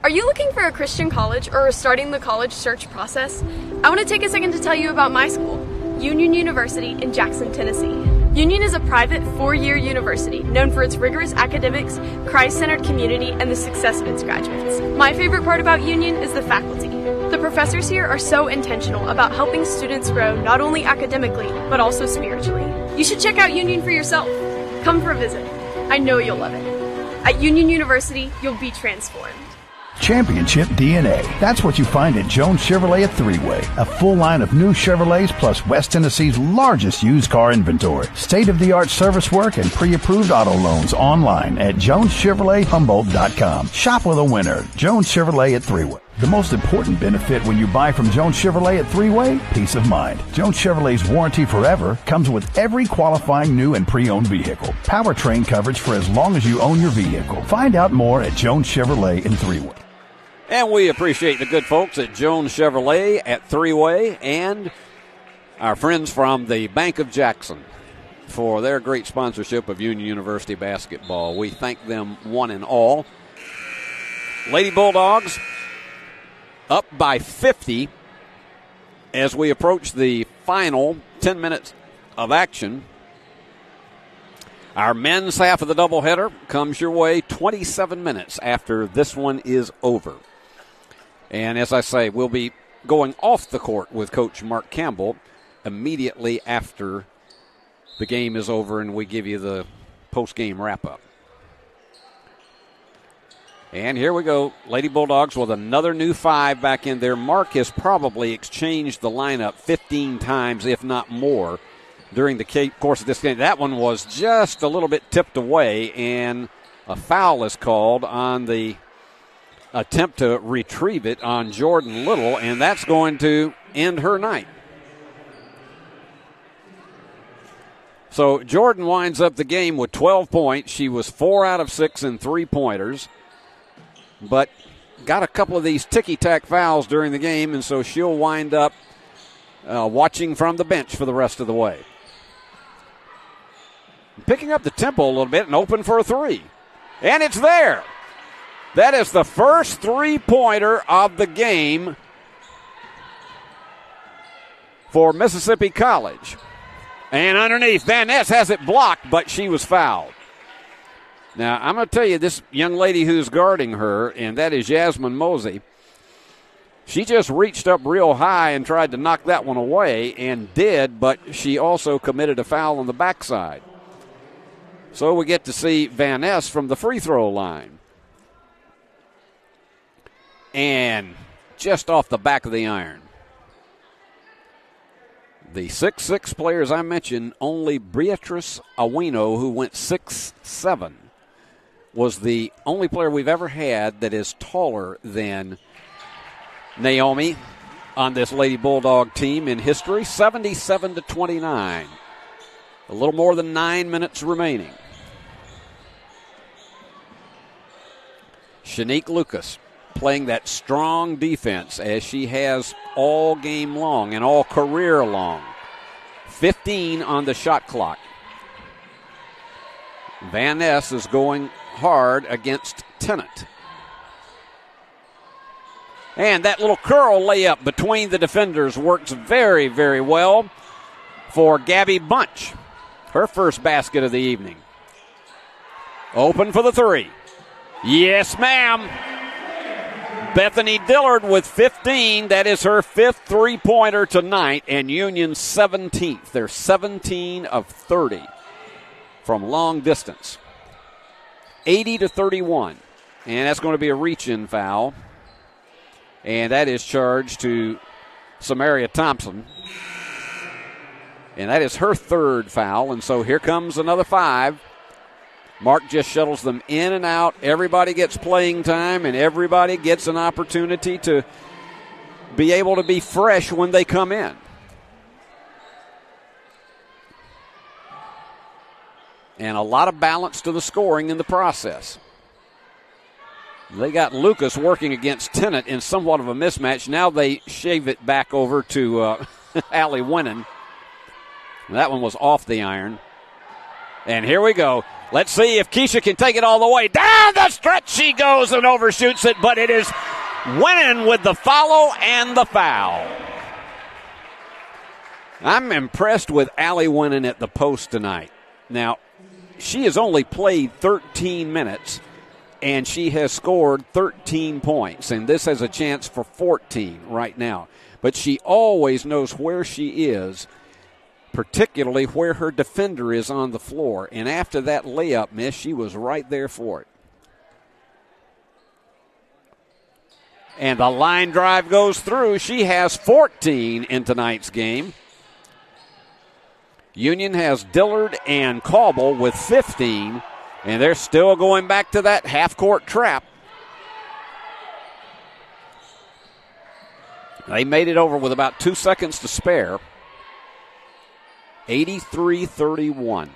S5: Are you looking for a Christian college or starting the college search process? I want to take a second to tell you about my school, Union University in Jackson, Tennessee. Union is a private 4-year university known for its rigorous academics, Christ-centered community, and the success of its graduates. My favorite part about Union is the faculty. The professors here are so intentional about helping students grow not only academically, but also spiritually. You should check out Union for yourself. Come for a visit. I know you'll love it. At Union University, you'll be transformed.
S6: Championship DNA. That's what you find at Jones Chevrolet at Three-Way. A full line of new Chevrolets plus West Tennessee's largest used car inventory. State-of-the-art service work and pre-approved auto loans online at JonesChevroletHumboldt.com. Shop with a winner. Jones Chevrolet at Three-Way. The most important benefit when you buy from Jones Chevrolet at Three-Way? Peace of mind. Jones Chevrolet's warranty forever comes with every qualifying new and pre-owned vehicle. Powertrain coverage for as long as you own your vehicle. Find out more at Jones Chevrolet in Three-Way.
S3: And we appreciate the good folks at Jones Chevrolet at Three-Way and our friends from the Bank of Jackson for their great sponsorship of Union University basketball. We thank them one and all. Lady Bulldogs up by 50 as we approach the final 10 minutes of action. Our men's half of the doubleheader comes your way 27 minutes after this one is over. And as I say, we'll be going off the court with Coach Mark Campbell immediately after the game is over and we give you the post-game wrap-up. And here we go, Lady Bulldogs with another new 5 back in there. Mark has probably exchanged the lineup 15 times, if not more, during the course of this game. That one was just a little bit tipped away, and a foul is called on the attempt to retrieve it on Jordan Little, and that's going to end her night. So Jordan winds up the game with 12 points. She was 4 out of 6 in three-pointers, but got a couple of these ticky-tack fouls during the game, and so she'll wind up watching from the bench for the rest of the way. Picking up the tempo a little bit and open for a 3. And it's there. That is the first three-pointer of the game for Mississippi College. And underneath, Van Ness has it blocked, but she was fouled. Now, I'm going to tell you, this young lady who's guarding her, and that is Yasmin Mosey, she just reached up real high and tried to knock that one away, and did, but she also committed a foul on the backside. So we get to see Van Ness from the free throw line. And just off the back of the iron. The 6'6" players I mentioned, only Beatrice Awino, who went 6'7", was the only player we've ever had that is taller than Naomi on this Lady Bulldog team in history. 77-29. A little more than 9 minutes remaining. Shanique Lucas playing that strong defense as she has all game long and all career long. 15 on the shot clock. Van Ness is going hard against Tennant. And that little curl layup between the defenders works very, very well for Gabby Bunch. Her first basket of the evening. Open for the 3. Yes, ma'am. Bethany Dillard with 15. That is her 5th three-pointer tonight, and Union's 17th. They're 17 of 30 from long distance. 80-31. And that's going to be a reach-in foul. And that is charged to Samaria Thompson. And that is her 3rd foul. And so here comes another 5. Mark just shuttles them in and out. Everybody gets playing time, and everybody gets an opportunity to be able to be fresh when they come in. And a lot of balance to the scoring in the process. They got Lucas working against Tennant in somewhat of a mismatch. Now they shave it back over to Allie Winnan. That one was off the iron. And here we go. Let's see if Keisha can take it all the way. Down the stretch she goes and overshoots it, but it is winning with the follow and the foul. I'm impressed with Allie Winnan at the post tonight. Now, she has only played 13 minutes, and she has scored 13 points, and this has a chance for 14 right now. But she always knows where she is, particularly where her defender is on the floor. And after that layup miss, she was right there for it. And the line drive goes through. She has 14 in tonight's game. Union has Dillard and Cauble with 15, and they're still going back to that half-court trap. They made it over with about 2 seconds to spare. 83-31.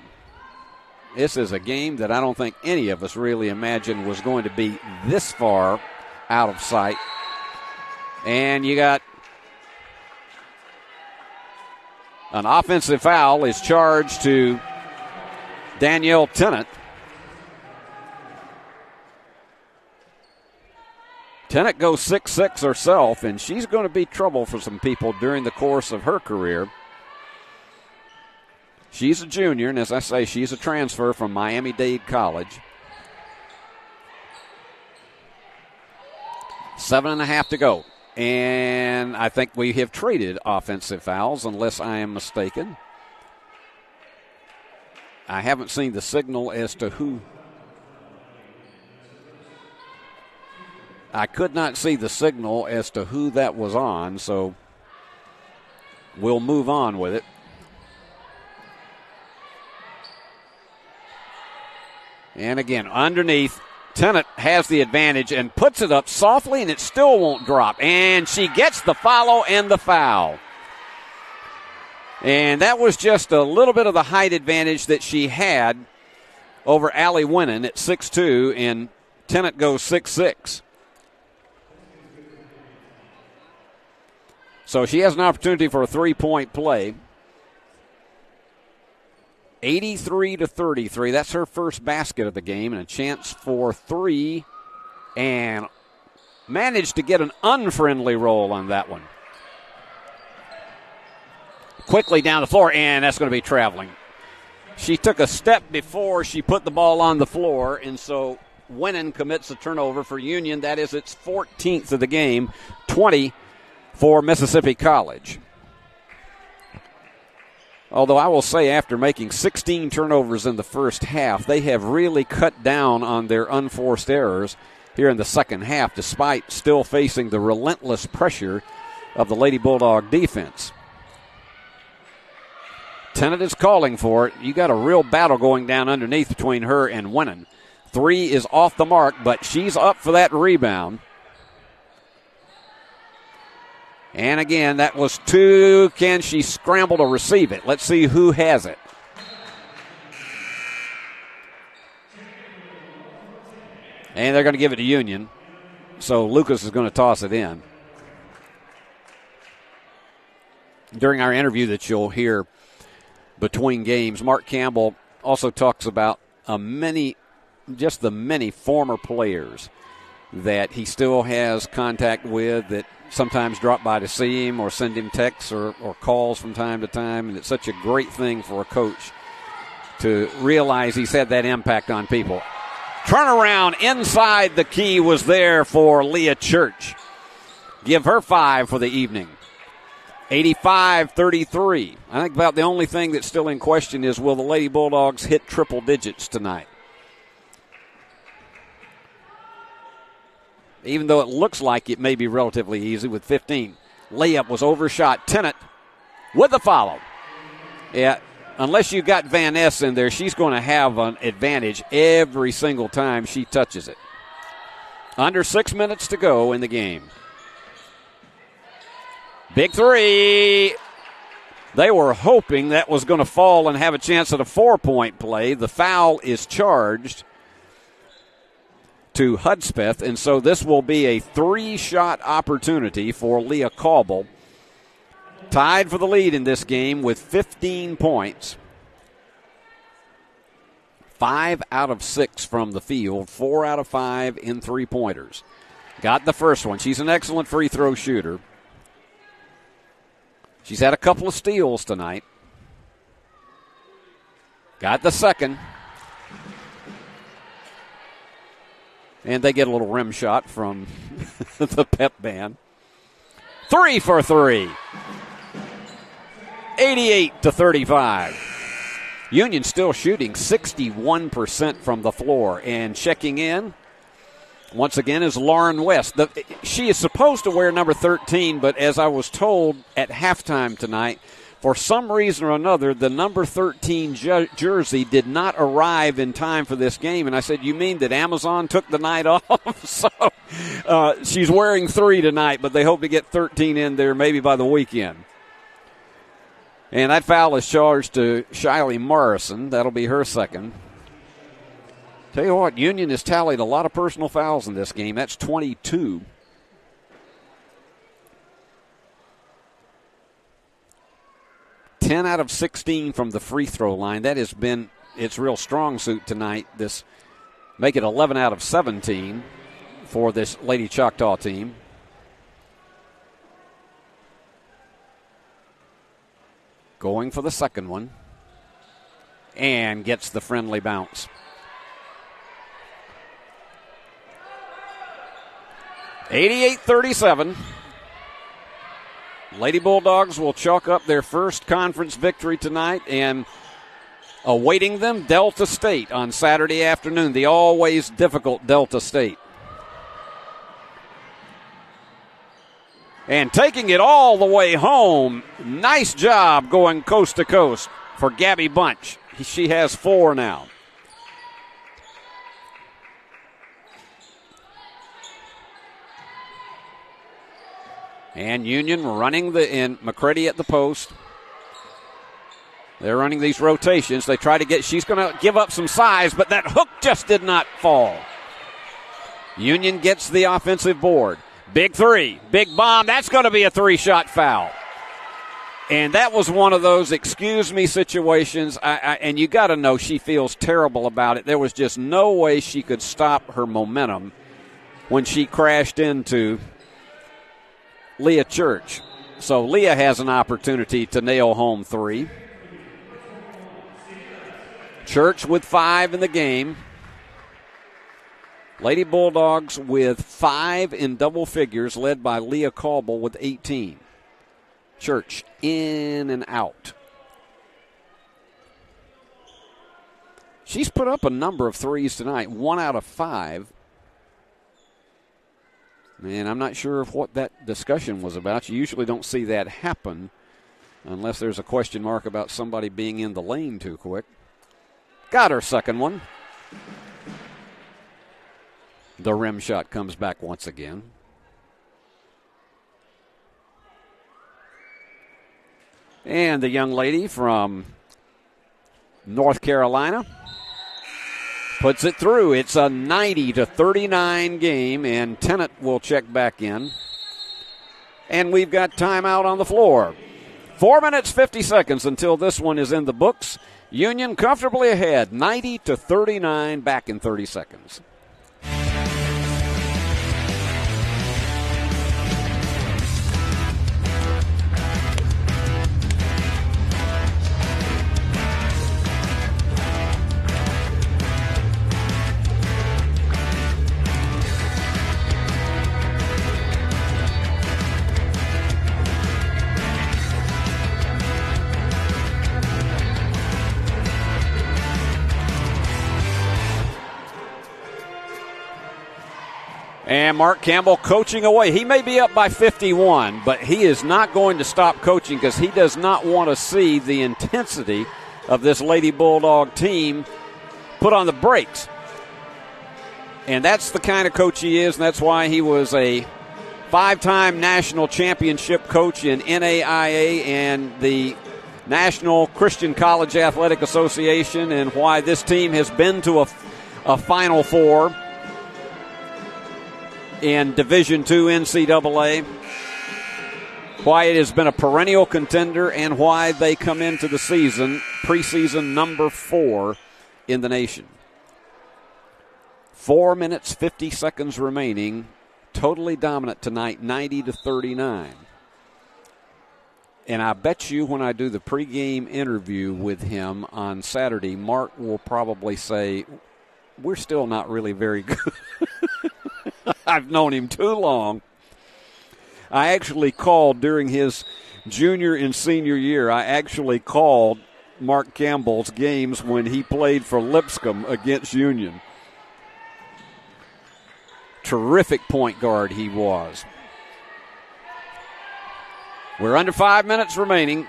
S3: This is a game that I don't think any of us really imagined was going to be this far out of sight. And you got an offensive foul is charged to Danielle Tennant. Tennant goes 6'6" herself, and she's going to be trouble for some people during the course of her career. She's a junior, and as I say, she's a transfer from Miami-Dade College. 7.5 to go. And I think we have traded offensive fouls, unless I am mistaken. I haven't seen the signal as to who. I could not see the signal as to who that was on, so we'll move on with it. And again, underneath, Tennant has the advantage and puts it up softly, and it still won't drop. And she gets the follow and the foul. And that was just a little bit of the height advantage that she had over Allie Winnan at 6'2", and Tennant goes 6'6". So she has an opportunity for a three-point play. 83-33. That's her first basket of the game, and a chance for three. And managed to get an unfriendly roll on that one. Quickly down the floor, and that's going to be traveling. She took a step before she put the ball on the floor, and so Winnan commits a turnover for Union. That is its 14th of the game, 20 for Mississippi College. Although I will say, after making 16 turnovers in the first half, they have really cut down on their unforced errors here in the second half, despite still facing the relentless pressure of the Lady Bulldog defense. Tennant is calling for it. You got a real battle going down underneath between her and Winnan. Three is off the mark, but she's up for that rebound. And again, that was two. Can she scramble to receive it? Let's see who has it. And they're going to give it to Union. So Lucas is going to toss it in. During our interview that you'll hear between games, Mark Campbell also talks about the many former players that he still has contact with, that sometimes drop by to see him or send him texts or calls from time to time. And it's such a great thing for a coach to realize he's had that impact on people. Turnaround inside the key was there for Leah Church. Give her 5 for the evening. 85-33. I think about the only thing that's still in question is, will the Lady Bulldogs hit triple digits tonight? Even though it looks like it may be relatively easy with 15. Layup was overshot. Tennant with the follow. Yeah, unless you got Van Ness in there, she's going to have an advantage every single time she touches it. Under 6 minutes to go in the game. Big three. They were hoping that was going to fall and have a chance at a 4-point play. The foul is charged to Hudspeth, and so this will be a 3-shot opportunity for Leah Cauble. Tied for the lead in this game with 15 points. 5 out of 6 from the field, 4 out of 5 in three-pointers. Got the first one. She's an excellent free throw shooter. She's had a couple of steals tonight. Got the second. And they get a little rim shot from the pep band. 3 for 3. 88-35. Union still shooting 61% from the floor. And checking in, once again, is Lauren West. She is supposed to wear number 13, but as I was told at halftime tonight, for some reason or another, the number 13 jersey did not arrive in time for this game. And I said, you mean that Amazon took the night off? So she's wearing 3 tonight, but they hope to get 13 in there maybe by the weekend. And that foul is charged to Shiley Morrison. That'll be her second. Tell you what, Union has tallied a lot of personal fouls in this game. That's 22. Ten out of 16 from the free throw line. That has been its real strong suit tonight. Make it 11 out of 17 for this Lady Choctaw team. Going for the second one. And gets the friendly bounce. 88-37. Lady Bulldogs will chalk up their first conference victory tonight, and awaiting them, Delta State on Saturday afternoon, the always difficult Delta State. And taking it all the way home, nice job going coast to coast for Gabby Bunch. She has 4 now. And Union running and McCready at the post. They're running these rotations. They try to she's going to give up some size, but that hook just did not fall. Union gets the offensive board. Big 3, big bomb. That's going to be a 3-shot foul. And that was one of those excuse me situations. And you got to know she feels terrible about it. There was just no way she could stop her momentum when she crashed into Leah Church. So Leah has an opportunity to nail home 3. Church with 5 in the game. Lady Bulldogs with 5 in double figures, led by Leah Caldwell with 18. Church in and out. She's put up a number of threes tonight, 1 out of 5. And I'm not sure of what that discussion was about. You usually don't see that happen unless there's a question mark about somebody being in the lane too quick. Got her second one. The rim shot comes back once again. And the young lady from North Carolina puts it through. It's a 90-39 game, and Tennant will check back in. And we've got timeout on the floor. 4 minutes, 50 seconds until this one is in the books. Union comfortably ahead, 90-39, back in 30 seconds. And Mark Campbell coaching away. He may be up by 51, but he is not going to stop coaching because he does not want to see the intensity of this Lady Bulldog team put on the brakes. And that's the kind of coach he is, and that's why he was a 5-time national championship coach in NAIA and the National Christian College Athletic Association, and why this team has been to a Final Four in Division II NCAA, why it has been a perennial contender, and why they come into the season, preseason number 4 in the nation. 4 minutes, 50 seconds remaining. Totally dominant tonight, 90-39. And I bet you when I do the pregame interview with him on Saturday, Mark will probably say, we're still not really very good. I've known him too long. I actually called during his junior and senior year, I actually called Mark Campbell's games when he played for Lipscomb against Union. Terrific point guard he was. We're under 5 minutes remaining.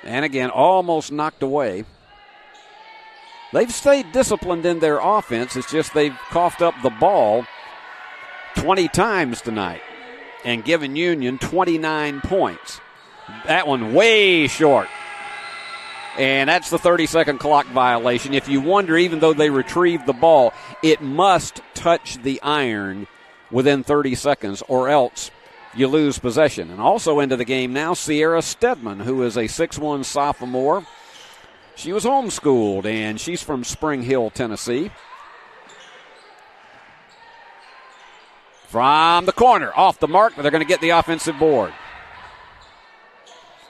S3: And again, almost knocked away. They've stayed disciplined in their offense. It's just they've coughed up the ball 20 times tonight and given Union 29 points. That one way short. And that's the 30-second clock violation. If you wonder, even though they retrieved the ball, it must touch the iron within 30 seconds or else you lose possession. And also into the game now, Sierra Stedman, who is a 6'1 sophomore. She was homeschooled, and she's from Spring Hill, Tennessee. From the corner, off the mark, but they're going to get the offensive board.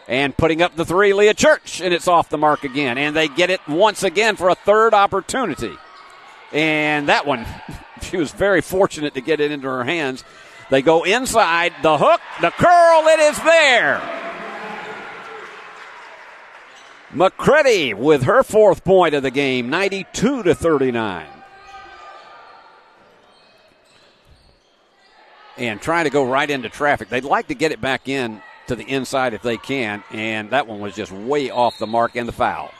S3: And putting up the three, Leah Church, and it's off the mark again. And they get it once again for a third opportunity. And that one, she was very fortunate to get it into her hands. They go inside, the hook, the curl, it is there. McCready with her fourth point of the game, 92-39. And trying to go right into traffic. They'd like to get it back in to the inside if they can, and that one was just way off the mark and the foul.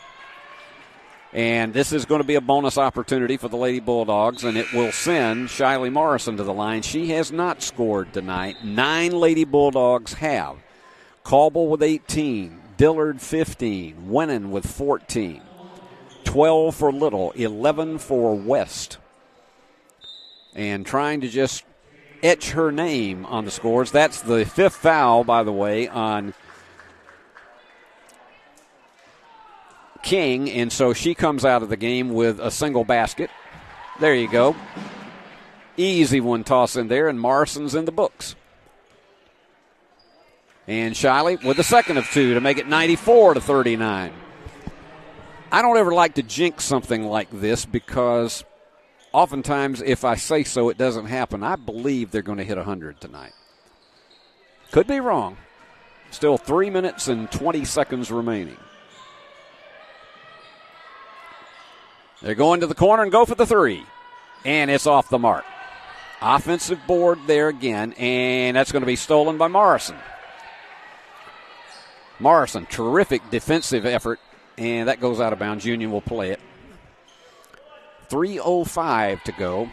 S3: And this is going to be a bonus opportunity for the Lady Bulldogs, and it will send Shiley Morrison to the line. She has not scored tonight. 9 Lady Bulldogs have. Caldwell with 18, Dillard 15, Winnan with 14, 12 for Little, 11 for West. And trying to just etch her name on the scores. That's the 5th foul, by the way, on King, and so she comes out of the game with a single basket. There you go. Easy one toss in there, and Morrison's in the books. And Shiley with the second of 2 to make it 94-39. I don't ever like to jinx something like this because oftentimes, if I say so, it doesn't happen. I believe they're going to hit 100 tonight. Could be wrong. Still 3 minutes and 20 seconds remaining. They're going to the corner and go for the three. And it's off the mark. Offensive board there again, and that's going to be stolen by Morrison. Morrison, terrific defensive effort, and that goes out of bounds. Union will play it. 3:05 to go.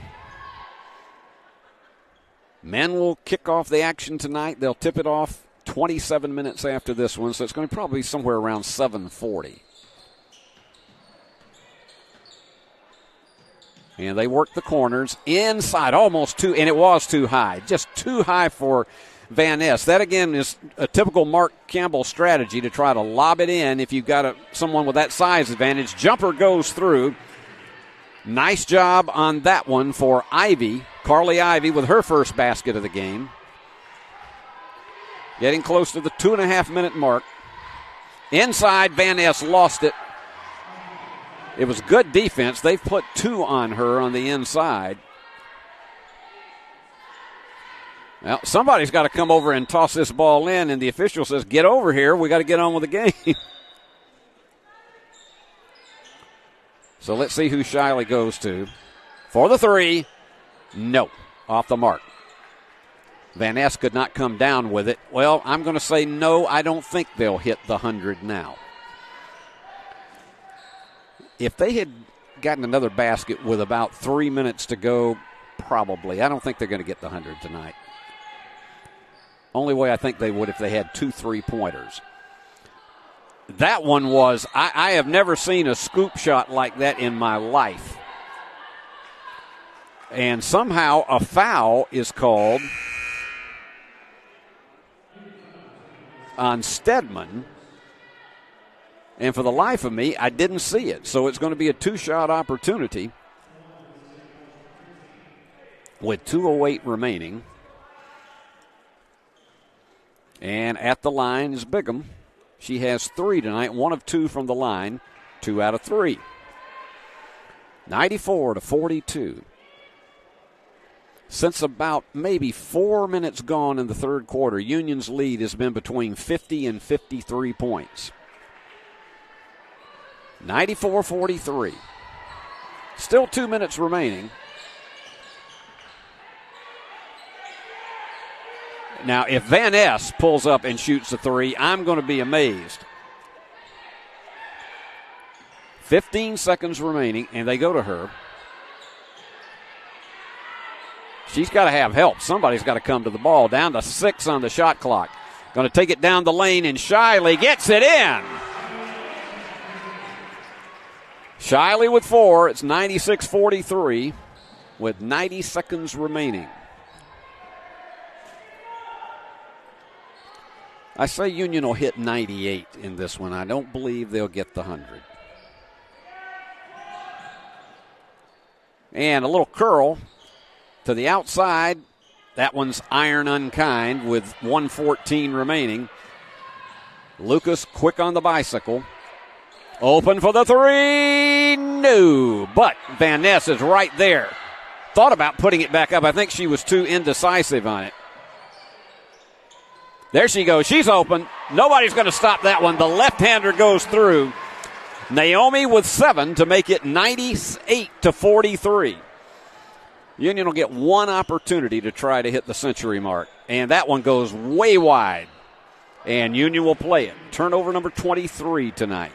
S3: Men will kick off the action tonight. They'll tip it off 27 minutes after this one, so it's going to probably be somewhere around 7:40. And they work the corners inside, almost too, and it was too high. Just too high for Van Ness. That, again, is a typical Mark Campbell strategy to try to lob it in if you've got someone with that size advantage. Jumper goes through. Nice job on that one for Ivy. Carly Ivy with her first basket of the game. Getting close to the 2.5-minute mark. Inside, Van Ness lost it. It was good defense. They've put 2 on her on the inside. Well, somebody's got to come over and toss this ball in, and the official says, get over here. We got to get on with the game. So let's see who Shiley goes to. For the three, no, off the mark. Van Ness could not come down with it. Well, I'm going to say no, I don't think they'll hit the 100 now. If they had gotten another basket with about 3 minutes to go, probably. I don't think they're going to get the 100 tonight. Only way I think they would if they had 2 3-pointers. That one was, I have never seen a scoop shot like that in my life. And somehow a foul is called on Stedman. And for the life of me, I didn't see it. So it's going to be a two-shot opportunity with 2:08 remaining. And at the line is Bigham. She has 3 tonight, 1 of 2 from the line, 2 out of 3. 94-42. Since about maybe 4 minutes gone in the third quarter, Union's lead has been between 50 and 53 points. 94-43. Still 2 minutes remaining. Now, if Van Ness pulls up and shoots a 3, I'm going to be amazed. 15 seconds remaining, and they go to her. She's got to have help. Somebody's got to come to the ball. Down to 6 on the shot clock. Going to take it down the lane, and Shiley gets it in. Shiley with 4. It's 96-43 with 90 seconds remaining. I say Union will hit 98 in this one. I don't believe they'll get the 100. And a little curl to the outside. That one's iron unkind with 1:14 remaining. Lucas quick on the bicycle. Open for the 3. No. But Van Ness is right there. Thought about putting it back up. I think she was too indecisive on it. There she goes. She's open. Nobody's going to stop that one. The left-hander goes through. Naomi with 7 to make it 98-43. Union will get one opportunity to try to hit the century mark. And that one goes way wide. And Union will play it. Turnover number 23 tonight.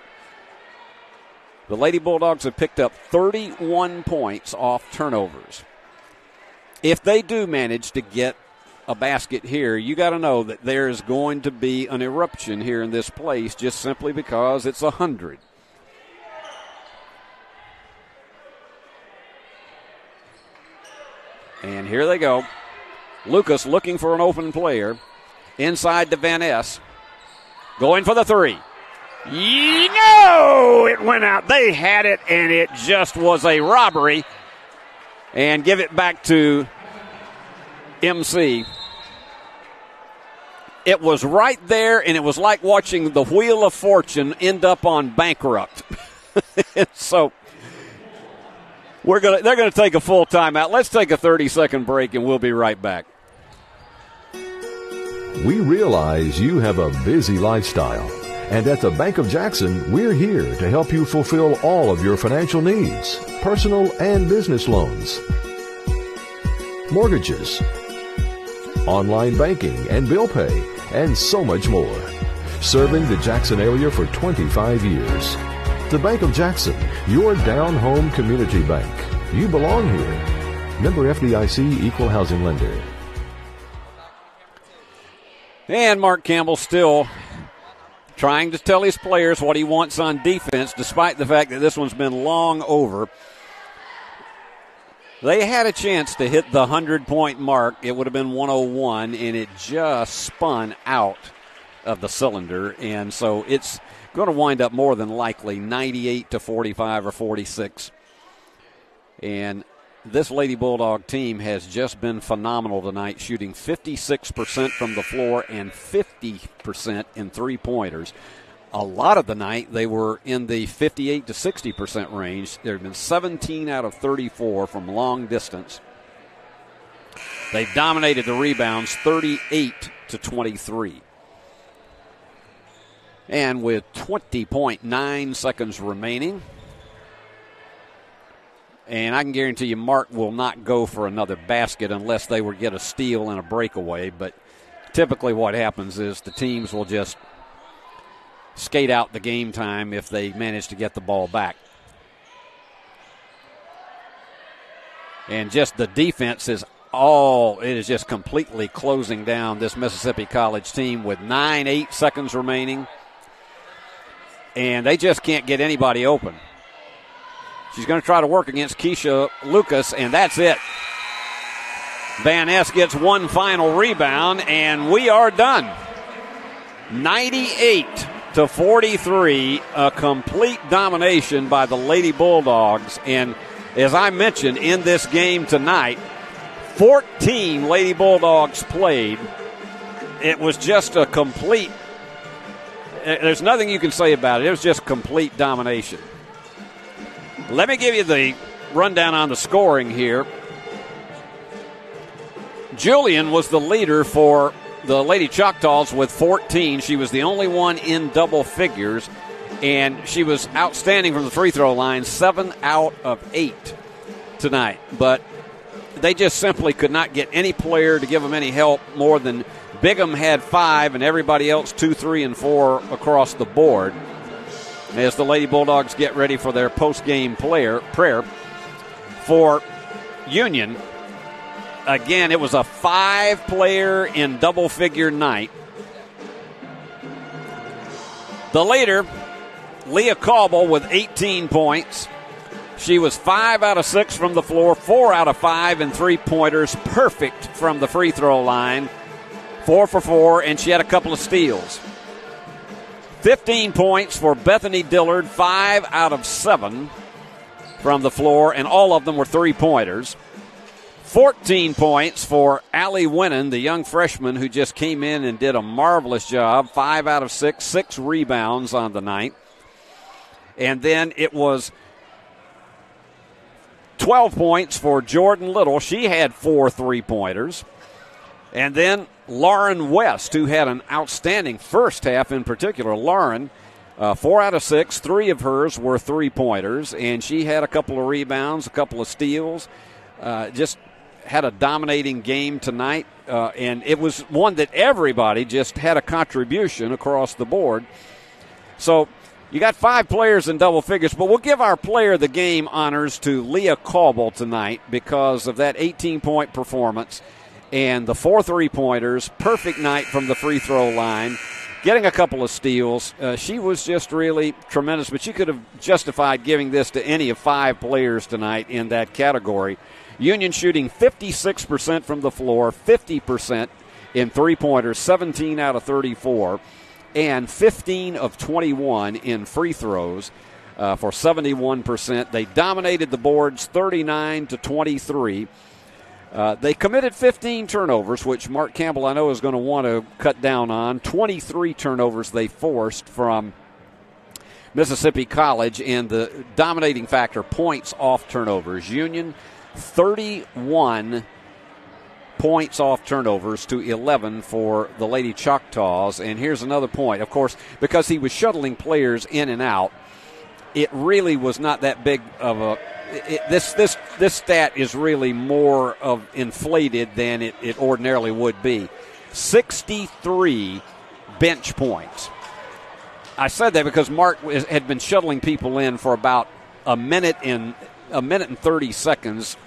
S3: The Lady Bulldogs have picked up 31 points off turnovers. If they do manage to get a basket here, you got to know that there's going to be an eruption here in this place just simply because it's 100. And here they go. Lucas looking for an open player. Inside to Van Ness. Going for the 3. No! It went out. They had it, and it just was a robbery. And give it back to MC. It was right there, and it was like watching the Wheel of Fortune end up on bankrupt. So they're going to take a full timeout. Let's take a 30-second break, and we'll be right back.
S4: We realize you have a busy lifestyle, and at the Bank of Jackson, we're here to help you fulfill all of your financial needs, personal and business loans, mortgages, online banking and bill pay, and so much more. Serving the Jackson area for 25 years. The Bank of Jackson, your down-home community bank. You belong here. Member FDIC, Equal Housing Lender.
S3: And Mark Campbell still trying to tell his players what he wants on defense, despite the fact that this one's been long over. They had a chance to hit the 100-point mark. It would have been 101, and it just spun out of the cylinder. And so it's going to wind up more than likely 98-45 or 46. And this Lady Bulldog team has just been phenomenal tonight, shooting 56% from the floor and 50% in three-pointers. A lot of the night, they were in the 58 to 60% range. There have been 17 out of 34 from long distance. They've dominated the rebounds 38-23. And with 20.9 seconds remaining, and I can guarantee you Mark will not go for another basket unless they would get a steal and a breakaway. But typically what happens is the teams will just skate out the game time if they manage to get the ball back. And just the defense is it is just completely closing down this Mississippi College team with 8 seconds remaining. And they just can't get anybody open. She's going to try to work against Keisha Lucas, and that's it. Van Ness gets one final rebound, and we are done. 43, a complete domination by the Lady Bulldogs. And as I mentioned, in this game tonight, 14 Lady Bulldogs played. It was just a complete, there's nothing you can say about it. It was just complete domination. Let me give you the rundown on the scoring here. Julian was the leader for the Lady Choctaws with 14. She was the only one in double figures, and she was outstanding from the free throw line, 7 out of 8 tonight. But they just simply could not get any player to give them any help more than Bigham had 5 and everybody else 2, 3, and 4 across the board. As the Lady Bulldogs get ready for their post-game prayer for Union. Again, it was a 5-player in double-figure night. The leader, Leah Cauble, with 18 points. She was 5 out of 6 from the floor, 4 out of 5 in three-pointers, perfect from the free throw line, 4 for 4, and she had a couple of steals. 15 points for Bethany Dillard, 5 out of 7 from the floor, and all of them were three-pointers. 14 points for Allie Winnan, the young freshman who just came in and did a marvelous job. 5 out of 6, 6 rebounds on the night. And then it was 12 points for Jordan Little. She had 4 three-pointers. And then Lauren West, who had an outstanding first half in particular. Lauren, 4 out of 6, 3 of hers were three-pointers. And she had a couple of rebounds, a couple of steals. Just had a dominating game tonight, and it was one that everybody just had a contribution across the board. So you got 5 players in double figures, but we'll give our player of the game honors to Leah Cauble tonight because of that 18-point performance and the 4 three-pointers, perfect night from the free throw line, getting a couple of steals. She was just really tremendous, but you could have justified giving this to any of 5 players tonight in that category. Union shooting 56% from the floor, 50% in three-pointers, 17 out of 34, and 15 of 21 in free throws for 71%. They dominated the boards 39-23. They committed 15 turnovers, which Mark Campbell I know is going to want to cut down on. 23 turnovers they forced from Mississippi College, and the dominating factor, points off turnovers. Union 31 points off turnovers to 11 for the Lady Choctaws. And here's another point. Of course, because he was shuttling players in and out, it really was not that big of a this stat is really more of inflated than it ordinarily would be. 63 bench points. I said that because Mark had been shuttling people in for about a minute and 30 seconds,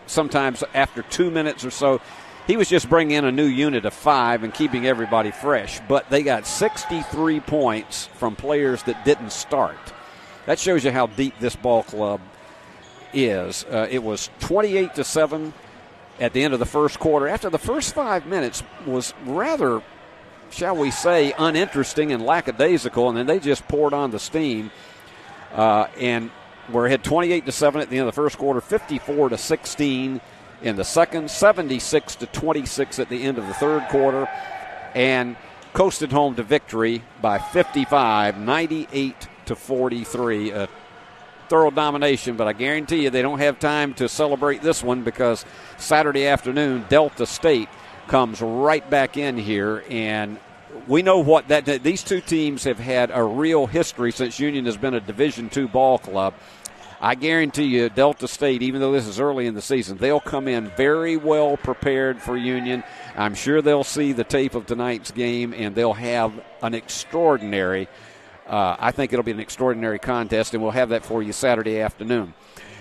S3: sometimes after 2 minutes or so. He was just bringing in a new unit of 5 and keeping everybody fresh. But they got 63 points from players that didn't start. That shows you how deep this ball club is. It was 28-7 at the end of the first quarter. After the first 5 minutes was rather, shall we say, uninteresting and lackadaisical, and then they just poured on the steam. And we're ahead 28-7 at the end of the first quarter, 54-16 in the second, 76-26 at the end of the third quarter, and coasted home to victory by 55, 98-43. A thorough domination, but I guarantee you they don't have time to celebrate this one because Saturday afternoon, Delta State comes right back in here, and we know what these two teams have had a real history since Union has been a Division II ball club. I guarantee you Delta State, even though this is early in the season, they'll come in very well prepared for Union. I'm sure they'll see the tape of tonight's game, and they'll have an extraordinary, I think it'll be an extraordinary contest, and we'll have that for you Saturday afternoon.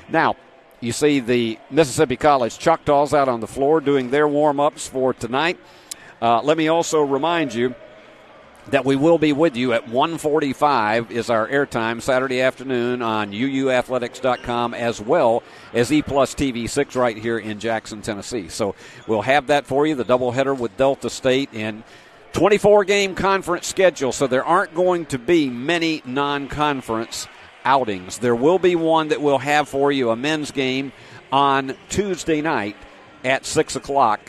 S3: Now, you see the Mississippi College Choctaws out on the floor doing their warm-ups for tonight. Let me also remind you that we will be with you at 1:45 is our airtime Saturday afternoon on uuathletics.com, as well as E+ TV6 right here in Jackson, Tennessee. So we'll have that for you, the doubleheader with Delta State. And 24-game conference schedule, so there aren't going to be many non-conference outings. There will be one that we'll have for you, a men's game on Tuesday night at 6 o'clock.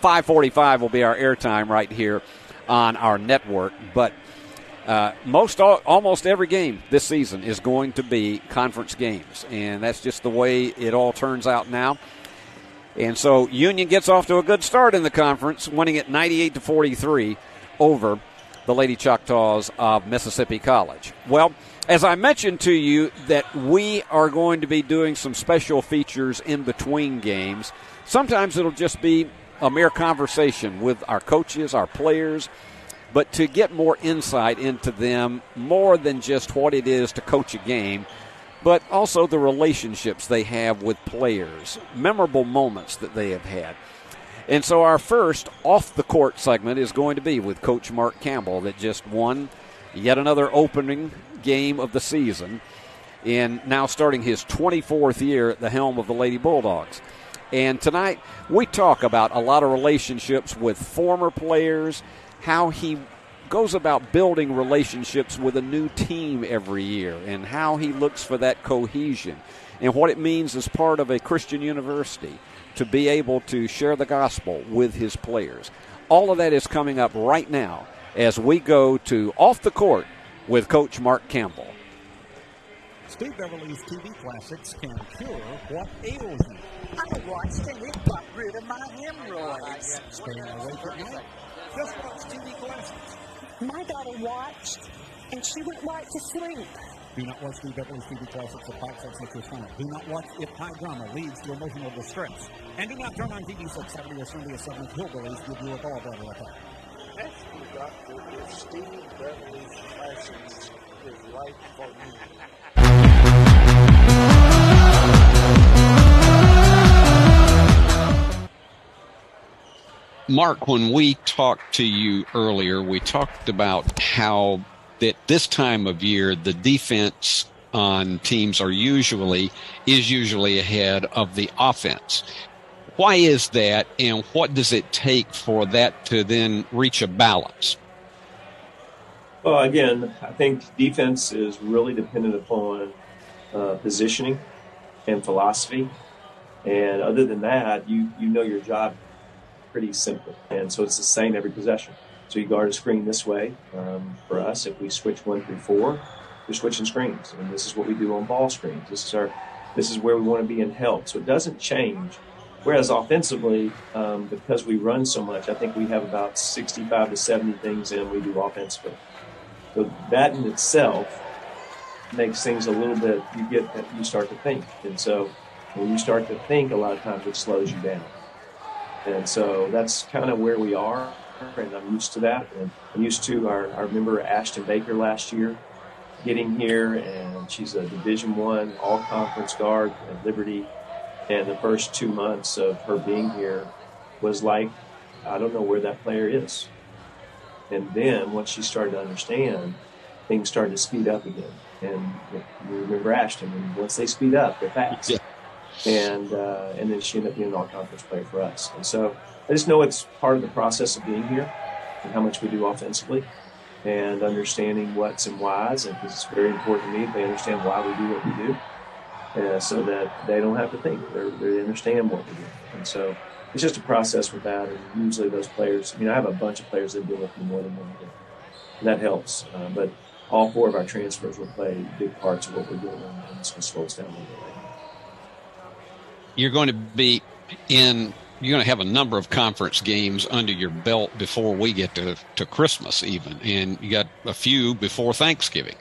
S3: 5:45 will be our airtime right here on our network. But almost every game this season is going to be conference games, and that's just the way it all turns out now. And so Union gets off to a good start in the conference, winning it 98-43 over the Lady Choctaws of Mississippi College. Well, as I mentioned to you that we are going to be doing some special features in between games. Sometimes it'll just be a mere conversation with our coaches, our players, but to get more insight into them, more than just what it is to coach a game, but also the relationships they have with players, memorable moments that they have had. And so our first off-the-court segment is going to be with Coach Mark Campbell that just won yet another opening game of the season and now starting his 24th year at the helm of the Lady Bulldogs. And tonight we talk about a lot of relationships with former players, how he goes about building relationships with a new team every year and how he looks for that cohesion and what it means as part of a Christian university to be able to share the gospel with his players. All of that is coming up right now as we go to Off the Court with Coach Mark Campbell.
S11: Steve Beverly's TV classics can cure what ails you. I watched and it got rid of my hemorrhoids. Staying awake at night? Just watch TV classics.
S12: My daughter watched and she went right to sleep.
S11: Do not watch Steve Beverly's TV classics at 5, 6 your stomach. Do not watch if high drama leads to emotional distress. And do not turn on TV 6 Saturday or Sunday at 7 hillbillies give you a gallbladder attack.
S13: Ask me, doctor, if Steve Beverly's classics is right for me.
S1: Mark, when we talked to you earlier, we talked about how that this time of year the defense on teams is usually ahead of the offense. Why is that, and what does it take for that to then reach a balance?
S2: Well, again, I think defense is really dependent upon positioning and philosophy. And other than that, you know your job pretty simple. And so it's the same every possession. So you guard a screen this way. For us, if we switch 1 through 4, we're switching screens. And this is what we do on ball screens. This is where we want to be in help. So it doesn't change. Whereas offensively, because we run so much, I think we have about 65 to 70 things in we do offensively. So that in itself makes things a little bit, you start to think. And so when you start to think, a lot of times it slows you down. And so that's kind of where we are, and I'm used to that. And I'm used to our member Ashton Baker last year getting here, and she's a Division I all-conference guard at Liberty. And the first 2 months of her being here was like, I don't know where that player is. And then once she started to understand, things started to speed up again. And you remember Ashton, and once they speed up, they're fast. Yeah. And then she ended up being an all-conference player for us. And so I just know it's part of the process of being here and how much we do offensively and understanding what's and whys. And because it's very important to me, they understand why we do what we do so that they don't have to think. They understand what we do. And so it's just a process with that. And usually those players, I have a bunch of players that deal with me more than one year. And that helps. But all 4 of our transfers will play big parts of what we're doing. And it's going to slow us down a little bit.
S1: You're going to have a number of conference games under your belt before we get to Christmas even, and you got a few before Thanksgiving.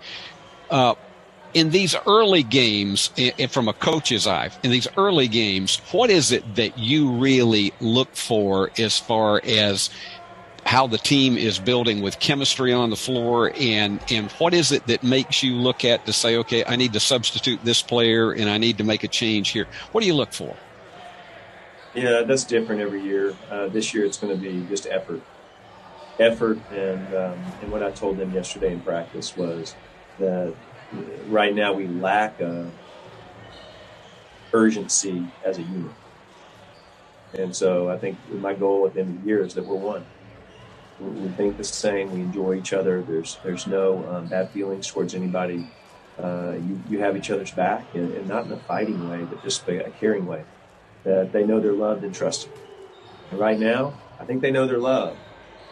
S1: In these early games, from a coach's eye, in these early games, what is it that you really look for as far as how the team is building with chemistry on the floor, and what is it that makes you look at to say, okay, I need to substitute this player and I need to make a change here? What do you look for?
S2: Yeah, that's different every year. This year it's going to be just effort. And what I told them yesterday in practice was that right now we lack urgency as a unit. And so I think my goal at the end of the year is that we're one. We think the same. We enjoy each other. There's no bad feelings towards anybody. You have each other's back, and not in a fighting way, but just a caring way. That they know they're loved and trusted. And right now, I think they know they're loved,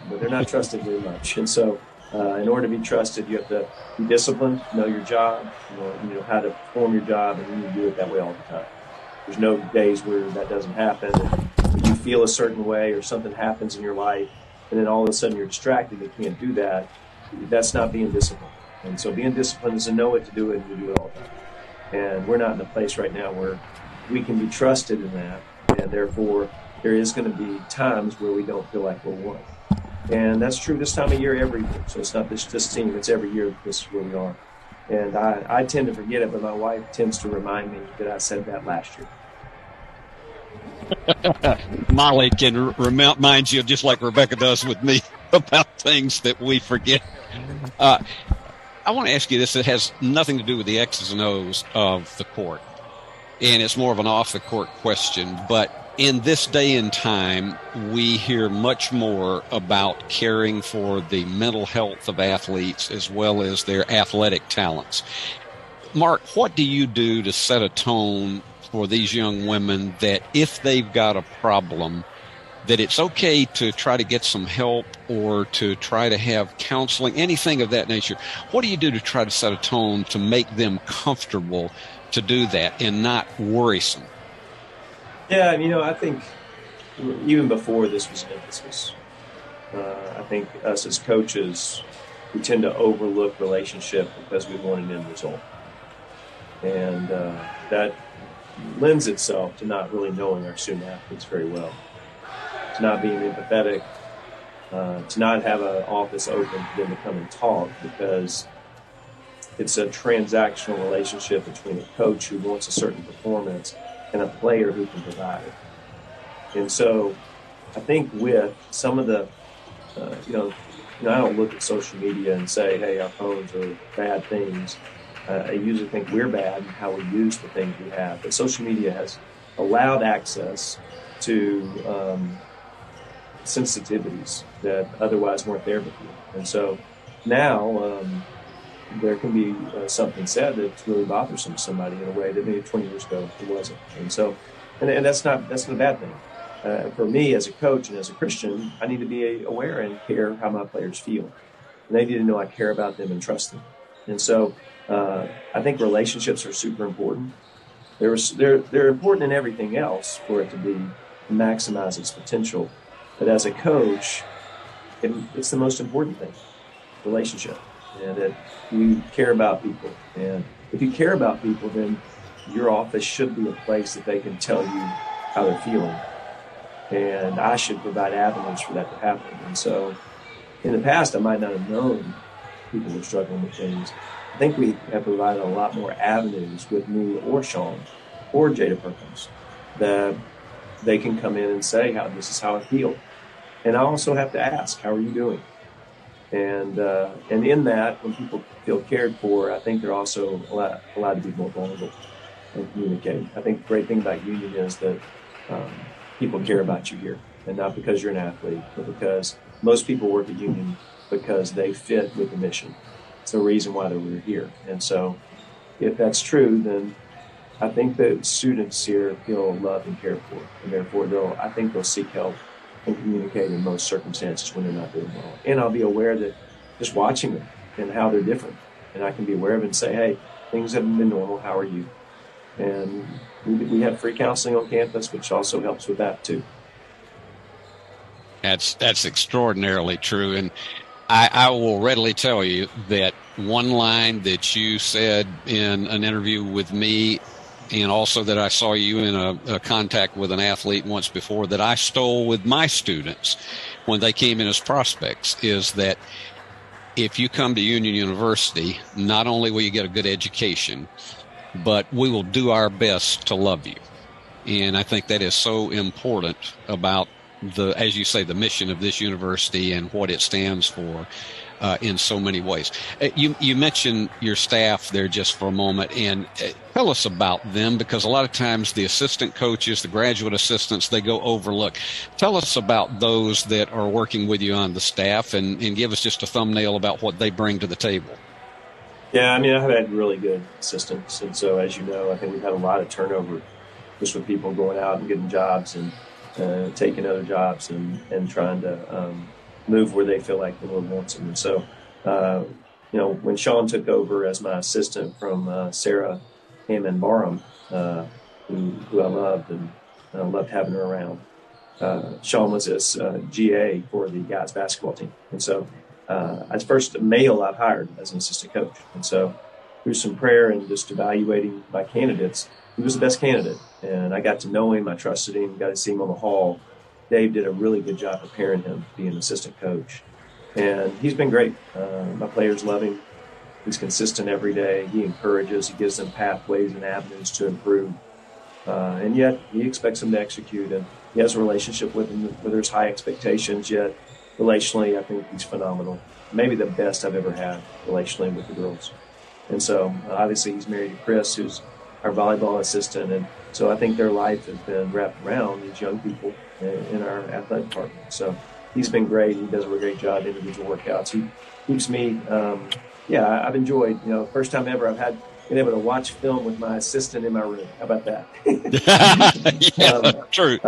S2: but they're not trusted very much. And so, in order to be trusted, you have to be disciplined, know your job, you know how to perform your job, and you do it that way all the time. There's no days where that doesn't happen. And you feel a certain way, or something happens in your life, and then all of a sudden you're distracted and you can't do that. That's not being disciplined. And so being disciplined is to know what to do and you do it all the time. And we're not in a place right now where we can be trusted in that. And therefore, there is going to be times where we don't feel like we're one. And that's true this time of year, every year. So it's not this team, it's every year this is where we are. And I tend to forget it, but my wife tends to remind me that I said that last year.
S1: Molly can remind you, just like Rebecca does with me, about things that we forget. I want to ask you this. It has nothing to do with the X's and O's of the court, and it's more of an off-the-court question. But in this day and time, we hear much more about caring for the mental health of athletes as well as their athletic talents. Mark, what do you do to set a tone for these young women that if they've got a problem, that it's okay to try to get some help or to try to have counseling, anything of that nature? What do you do to try to set a tone to make them comfortable to do that and not worrisome?
S2: Yeah, I think even before this was an emphasis, I think us as coaches, we tend to overlook relationship because we want an end result. And that lends itself to not really knowing our student athletes very well, to not being empathetic, to not have an office open for them to come and talk, because it's a transactional relationship between a coach who wants a certain performance and a player who can provide it. And so I think with some of the, I don't look at social media and say, hey, our phones are bad things. I usually think we're bad in how we use the things we have. But social media has allowed access to sensitivities that otherwise weren't there before. And so now there can be something said that's really bothersome to somebody in a way that maybe 20 years ago it wasn't. And so, and that's not a bad thing. For me as a coach and as a Christian, I need to be aware and care how my players feel. And they need to know I care about them and trust them. And so I think relationships are super important. They're important in everything else for it to maximize its potential. But as a coach, it's the most important thing, relationship, and that you care about people. And if you care about people, then your office should be a place that they can tell you how they're feeling. And I should provide avenues for that to happen. And so in the past, I might not have known people were struggling with things. I think we have provided a lot more avenues with me or Sean or Jada Perkins that they can come in and say, this is how I feel. And I also have to ask, how are you doing? And in that, when people feel cared for, I think they're also allowed to be more vulnerable and communicate. I think the great thing about Union is that people care about you here, and not because you're an athlete, but because most people work at Union because they fit with the mission. It's the reason why we're here. And so if that's true, then I think that students here feel loved and cared for, and therefore I think they'll seek help and communicate in most circumstances when they're not doing well. And I'll be aware that just watching them and how they're different, and I can be aware of it and say, hey, things haven't been normal, how are you? And we have free counseling on campus, which also helps with that too.
S1: That's extraordinarily true. And I will readily tell you that one line that you said in an interview with me, and also that I saw you in a contact with an athlete once before, that I stole with my students when they came in as prospects, is that if you come to Union University, not only will you get a good education, but we will do our best to love you. And I think that is so important about as you say, the mission of this university and what it stands for. in so many ways. You mentioned your staff there just for a moment, and tell us about them, because a lot of times the assistant coaches, the graduate assistants, they go overlooked. Tell us about those that are working with you on the staff, and give us just a thumbnail about what they bring to the table.
S2: Yeah, I mean, I've had really good assistants. And so, as you know, I think we've had a lot of turnover just with people going out and getting jobs and taking other jobs and trying to move where they feel like the Lord wants them. And so, when Sean took over as my assistant from Sarah Hammond Barham, who I loved and loved having her around, Sean was this GA for the guys basketball team. And so, as first male I've hired as an assistant coach. And so through some prayer and just evaluating my candidates, he was the best candidate. And I got to know him. I trusted him, got to see him on the hall. Dave did a really good job preparing him to be an assistant coach. And he's been great. My players love him. He's consistent every day. He encourages. He gives them pathways and avenues to improve. And yet he expects them to execute. And he has a relationship with them where there's high expectations, yet relationally, I think he's phenomenal. Maybe the best I've ever had relationally with the girls. And so, obviously, he's married to Chris, who's our volleyball assistant. And so I think their life has been wrapped around these young people in our athletic department. So he's been great. He does a great job individual workouts. He keeps me, I've enjoyed, first time ever I've been able to watch film with my assistant in my room. How about that?
S1: True.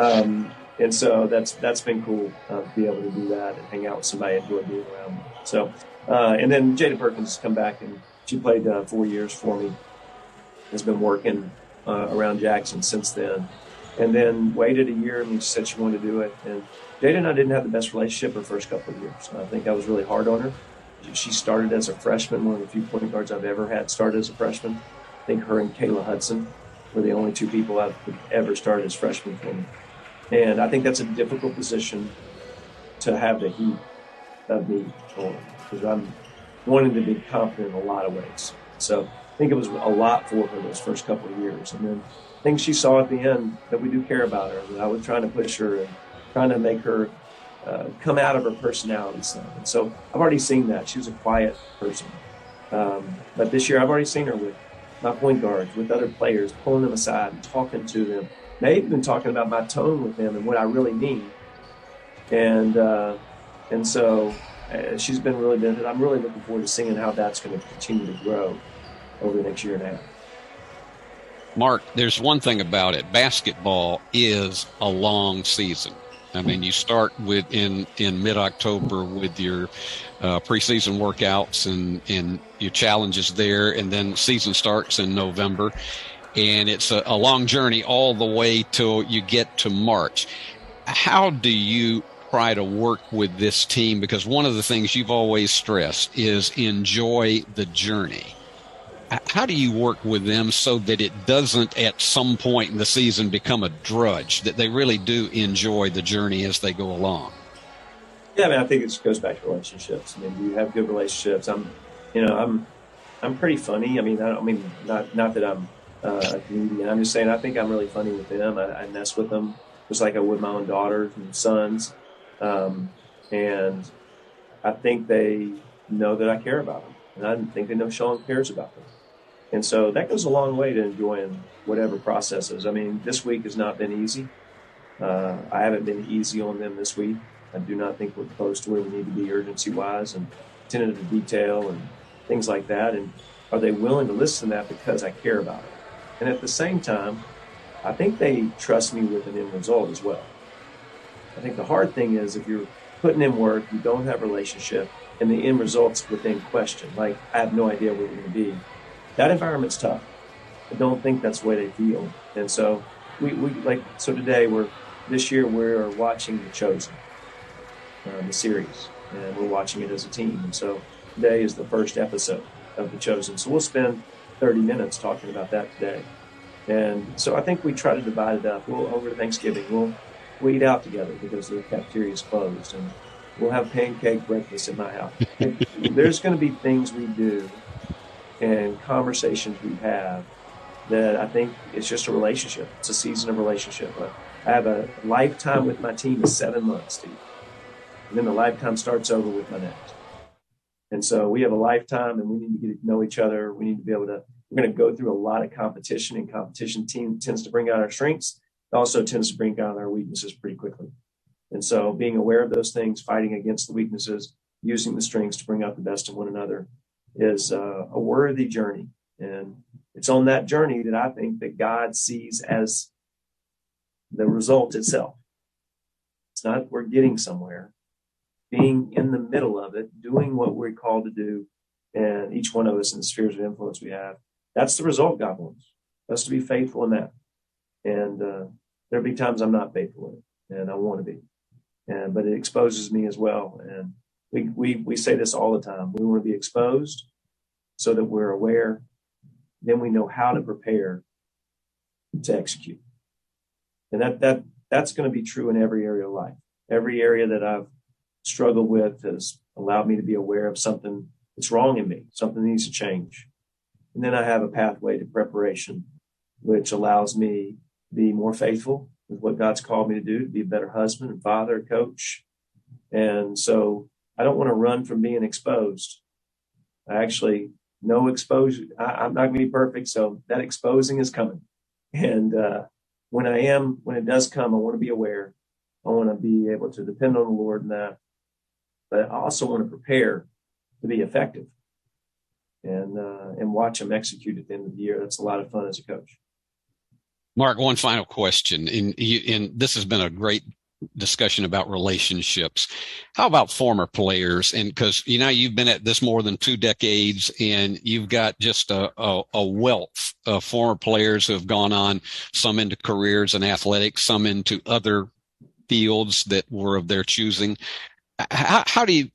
S2: And so that's been cool to be able to do that and hang out with somebody I enjoy being around. So, and then Jada Perkins has come back, and she played 4 years for me. Has been working around Jackson since then. And then waited a year. She said she wanted to do it. And Jada and I didn't have the best relationship her first couple of years. I think I was really hard on her. She started as a freshman, one of the few point guards I've ever had started as a freshman. I think her and Kayla Hudson were the only two people I've ever started as freshmen for me. And I think that's a difficult position to have the heat of me on, because I'm wanting to be confident in a lot of ways. So I think it was a lot for her those first couple of years. And then things she saw at the end that we do care about her, that I was trying to push her and trying to make her come out of her personality some. And so I've already seen that. She was a quiet person. But this year I've already seen her with my point guards, with other players, pulling them aside and talking to them. They've been talking about my tone with them and what I really mean. And so she's been really good. I'm really looking forward to seeing how that's going to continue to grow over the next year and a half.
S1: Mark, there's one thing about it. Basketball is a long season. I mean, you start in mid-October with your preseason workouts and your challenges there, and then season starts in November. And it's a long journey all the way till you get to March. How do you try to work with this team? Because one of the things you've always stressed is enjoy the journey. How do you work with them so that it doesn't at some point in the season become a drudge, that they really do enjoy the journey as they go along?
S2: Yeah, I think it just goes back to relationships. Do you have good relationships? I'm pretty funny. Not that I'm a comedian. I'm just saying I think I'm really funny with them. I mess with them just like I would my own daughters and sons. And I think they know that I care about them. And I think they know Sean cares about them. And so that goes a long way to enjoying whatever process is. This week has not been easy. I haven't been easy on them this week. I do not think we're close to where we need to be urgency-wise and attentive to detail and things like that. And are they willing to listen to that because I care about it? And at the same time, I think they trust me with an end result as well. I think the hard thing is if you're putting in work, you don't have a relationship, and the end result's within question, like I have no idea where we're going to be, that environment's tough. I don't think that's the way they feel. And so today this year we're watching The Chosen, the series, and we're watching it as a team. And so today is the first episode of The Chosen. So we'll spend 30 minutes talking about that today. And so I think we try to divide it up. Over Thanksgiving, we'll eat out together because the cafeteria is closed, and we'll have pancake breakfast in my house. There's going to be things we do and conversations we have that I think it's just a relationship. It's a season of relationship. I have a lifetime with my team is 7 months, Steve. And then the lifetime starts over with my next. And so we have a lifetime, and we need to get to know each other. We need to be able to, we're going to go through a lot of competition, and competition tends to bring out our strengths. It also tends to bring out our weaknesses pretty quickly. And so being aware of those things, fighting against the weaknesses, using the strengths to bring out the best in one another is a worthy journey. And it's on that journey that I think that God sees as the result itself. It's not we're getting somewhere. Being in the middle of it, doing what we're called to do, and each one of us in the spheres of influence we have, that's the result God wants us to be faithful in that. And there'll be times I'm not faithful in it, and I want to be. But it exposes me as well. And we say this all the time. We want to be exposed so that we're aware. Then we know how to prepare to execute. And that's going to be true in every area of life. Every area that I've struggled with has allowed me to be aware of something that's wrong in me, something that needs to change. And then I have a pathway to preparation, which allows me to be more faithful with what God's called me to do, to be a better husband and father, coach. And so I don't want to run from being exposed. I actually know exposure. I'm not going to be perfect, so that exposing is coming. And when it does come, I want to be aware. I want to be able to depend on the Lord in that. But I also want to prepare to be effective and watch them execute at the end of the year. That's a lot of fun as a coach.
S1: Mark, one final question. And this has been a great discussion about relationships. How about former players? And because, you've been at this more than 2 decades, and you've got just a wealth of former players who have gone on, some into careers in athletics, some into other fields that were of their choosing. How do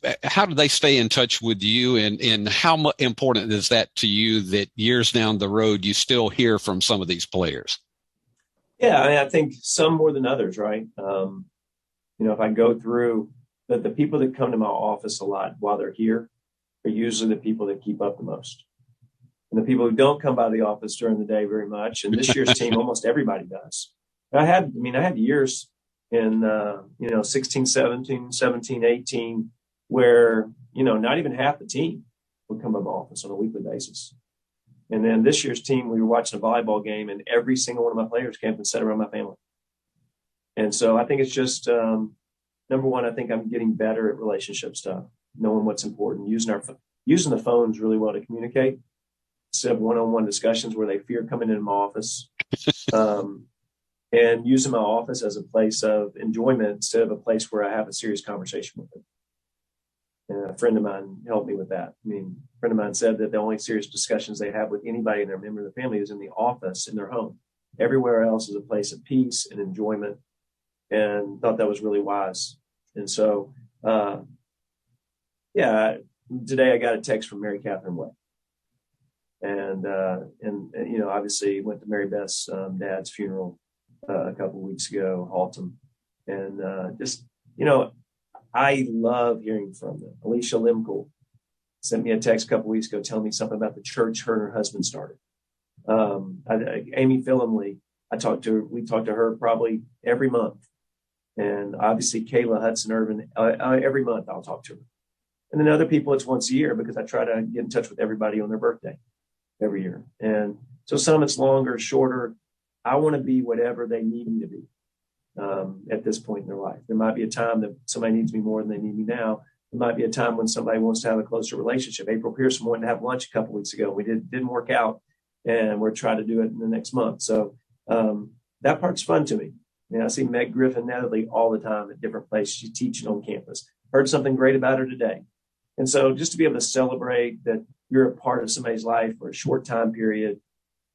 S1: they stay in touch with you, and how important is that to you that years down the road you still hear from some of these players?
S2: Yeah, I think some more than others, right? If I go through the people that come to my office a lot while they're here are usually the people that keep up the most. And the people who don't come by the office during the day very much, and this year's team, almost everybody does. I had years in 16, 17, 18, where, not even half the team would come to my office on a weekly basis. And then this year's team, we were watching a volleyball game, and every single one of my players came and sat around my family. And so I think it's just, number one, I think I'm getting better at relationship stuff, knowing what's important, using the phones really well to communicate instead of one-on-one discussions where they fear coming into my office. And using my office as a place of enjoyment instead of a place where I have a serious conversation with them. And a friend of mine helped me with that. A friend of mine said that the only serious discussions they have with anybody in their member of the family is in the office, in their home. Everywhere else is a place of peace and enjoyment, and thought that was really wise. And so, today I got a text from Mary Catherine Way. And obviously went to Mary Beth's dad's funeral a couple of weeks ago, Haltom. And I love hearing from them. Alicia Limcool sent me a text a couple of weeks ago telling me something about the church her and her husband started. Amy Phillimley, we talk to her probably every month. And obviously Kayla Hudson Irvin, every month I'll talk to her. And then other people, it's once a year because I try to get in touch with everybody on their birthday every year. And so some it's longer, shorter. I want to be whatever they need me to be at this point in their life. There might be a time that somebody needs me more than they need me now. There might be a time when somebody wants to have a closer relationship. April Pearson wanted to have lunch a couple of weeks ago. We didn't work out, and we're trying to do it in the next month. So that part's fun to me. I see Meg Griffin Netherly all the time at different places. She's teaching on campus. Heard something great about her today. And so just to be able to celebrate that you're a part of somebody's life for a short time period,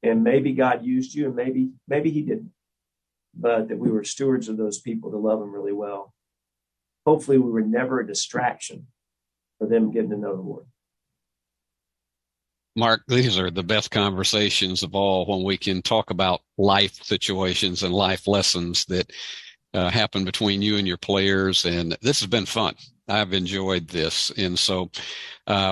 S2: and maybe God used you and maybe he didn't, but that we were stewards of those people to love them really well. Hopefully we were never a distraction for them getting to know the Lord.
S1: Mark, these are the best conversations of all when we can talk about life situations and life lessons that happen between you and your players. And this has been fun. I've enjoyed this. And so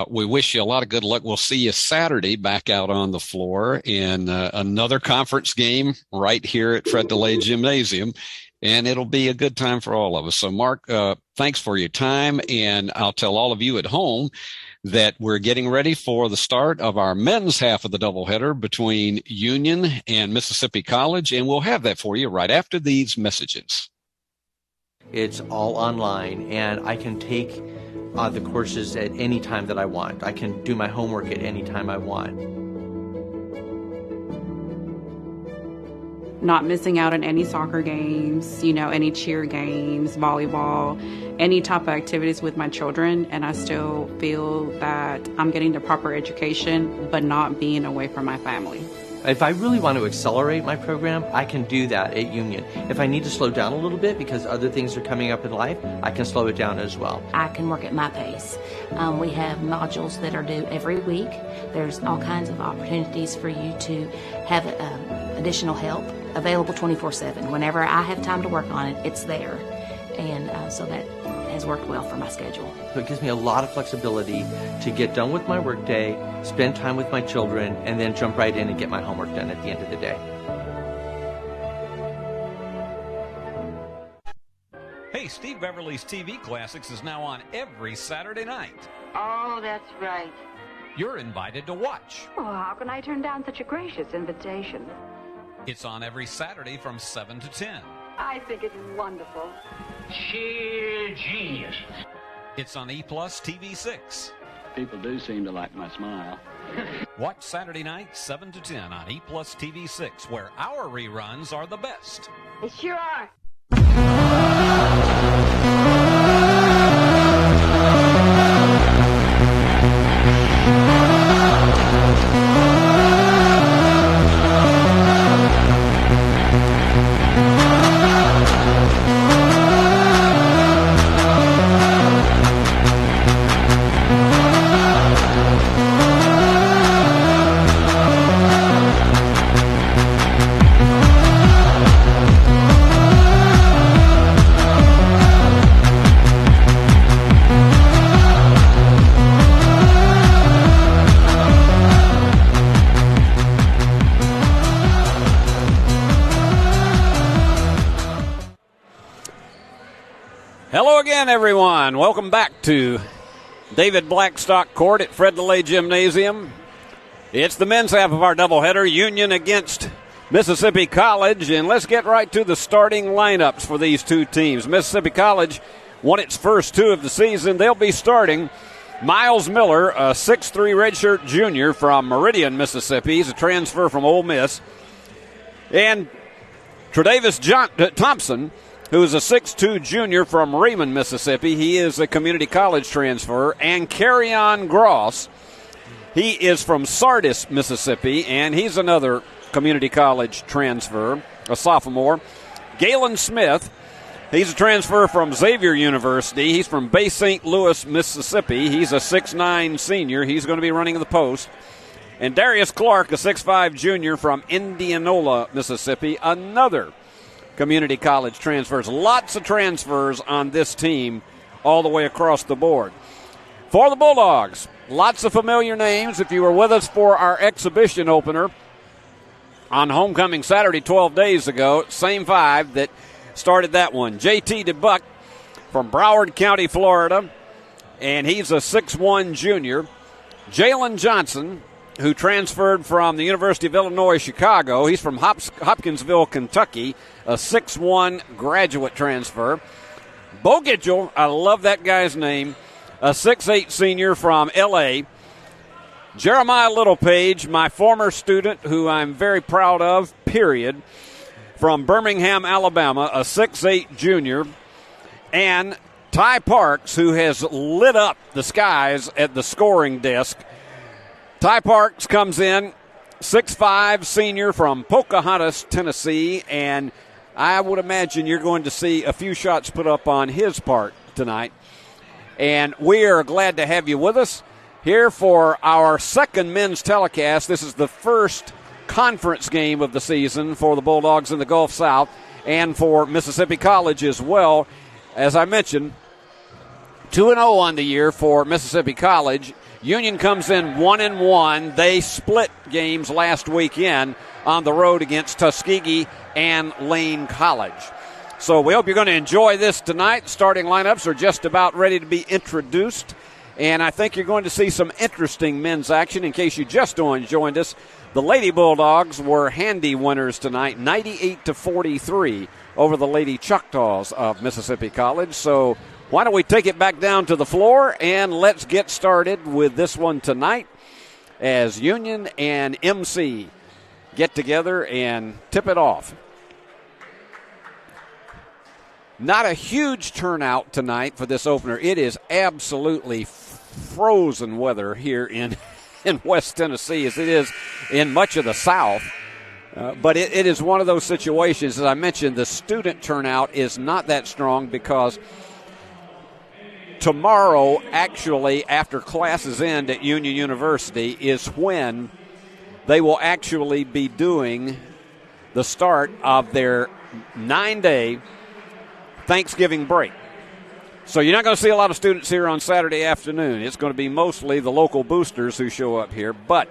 S1: we wish you a lot of good luck. We'll see you Saturday back out on the floor in another conference game right here at Fred DeLay Gymnasium. And it'll be a good time for all of us. So, Mark, thanks for your time. And I'll tell all of you at home that we're getting ready for the start of our men's half of the doubleheader between Union and Mississippi College, and we'll have that for you right after these messages.
S8: It's all online, and I can take the courses at any time that I want. I can do my homework at any time I want.
S9: Not missing out on any soccer games, any cheer games, volleyball, any type of activities with my children, and I still feel that I'm getting the proper education, but not being away from my family.
S8: If I really want to accelerate my program, I can do that at Union. If I need to slow down a little bit because other things are coming up in life, I can slow it down as well.
S10: I can work at my pace. We have modules that are due every week. There's all kinds of opportunities for you to have additional help available 24/7. Whenever I have time to work on it, it's there. And so that has worked well for my schedule.
S8: So it gives me a lot of flexibility to get done with my work day, spend time with my children, and then jump right in and get my homework done at the end of the day.
S3: Hey, Steve Beverly's TV Classics is now on every Saturday night.
S14: Oh, that's right.
S3: You're invited to watch.
S14: Oh, how can I turn down such a gracious invitation?
S3: It's on every Saturday from 7 to 10.
S14: I think it's wonderful.
S15: Sheer genius.
S3: It's on E+ TV6.
S15: People do seem to like my smile.
S3: Watch Saturday night, 7 to 10 on E+ TV6, where our reruns are the best.
S14: They sure are.
S3: Hello again, everyone. Welcome back to David Blackstock Court at Fred DeLay Gymnasium. It's the men's half of our doubleheader, Union against Mississippi College, and let's get right to the starting lineups for these two teams. Mississippi College won its first two of the season. They'll be starting Miles Miller, a 6'3" redshirt junior from Meridian, Mississippi. He's a transfer from Ole Miss. And Tredavis Thompson, who is a 6'2" junior from Raymond, Mississippi. He is a community college transfer. And Carrion Gross, he is from Sardis, Mississippi, and he's another community college transfer, a sophomore. Galen Smith, he's a transfer from Xavier University. He's from Bay St. Louis, Mississippi. He's a 6'9" senior. He's going to be running the post. And Darius Clark, a 6'5" junior from Indianola, Mississippi, another community college transfers. Lots of transfers on this team all the way across the board. For the Bulldogs, lots of familiar names. If you were with us for our exhibition opener on homecoming Saturday 12 days ago, same five that started that one. J.T. DeBuck from Broward County, Florida, and he's a 6'1" junior. Jalen Johnson, who transferred from the University of Illinois, Chicago. He's from Hopkinsville, Kentucky, a 6'1" graduate transfer. Bo Gitchell, I love that guy's name, a 6'8" senior from L.A. Jeremiah Littlepage, my former student, who I'm very proud of, period, from Birmingham, Alabama, a 6'8" junior. And Ty Parks, who has lit up the skies at the scoring desk. Ty Parks comes in, 6'5" senior from Pocahontas, Tennessee, and I would imagine you're going to see a few shots put up on his part tonight. And we are glad to have you with us here for our second men's telecast. This is the first conference game of the season for the Bulldogs in the Gulf South and for Mississippi College as well. As I mentioned, 2-0 on the year for Mississippi College. Union comes in 1-1. They split games last weekend on the road against Tuskegee and Lane College. So we hope you're going to enjoy this tonight. Starting lineups are just about ready to be introduced. And I think you're going to see some interesting men's action. In case you just joined us, the Lady Bulldogs were handy winners tonight, 98-43 over the Lady Choctaws of Mississippi College. So why don't we take it back down to the floor, and let's get started with this one tonight as Union and MC get together and tip it off. Not a huge turnout tonight for this opener. It is absolutely frozen weather here in West Tennessee, as it is in much of the South. But it is one of those situations, as I mentioned, the student turnout is not that strong because tomorrow, actually, after classes end at Union University, is when they will actually be doing the start of their 9-day Thanksgiving break. So you're not going to see a lot of students here on Saturday afternoon. It's going to be mostly the local boosters who show up here. But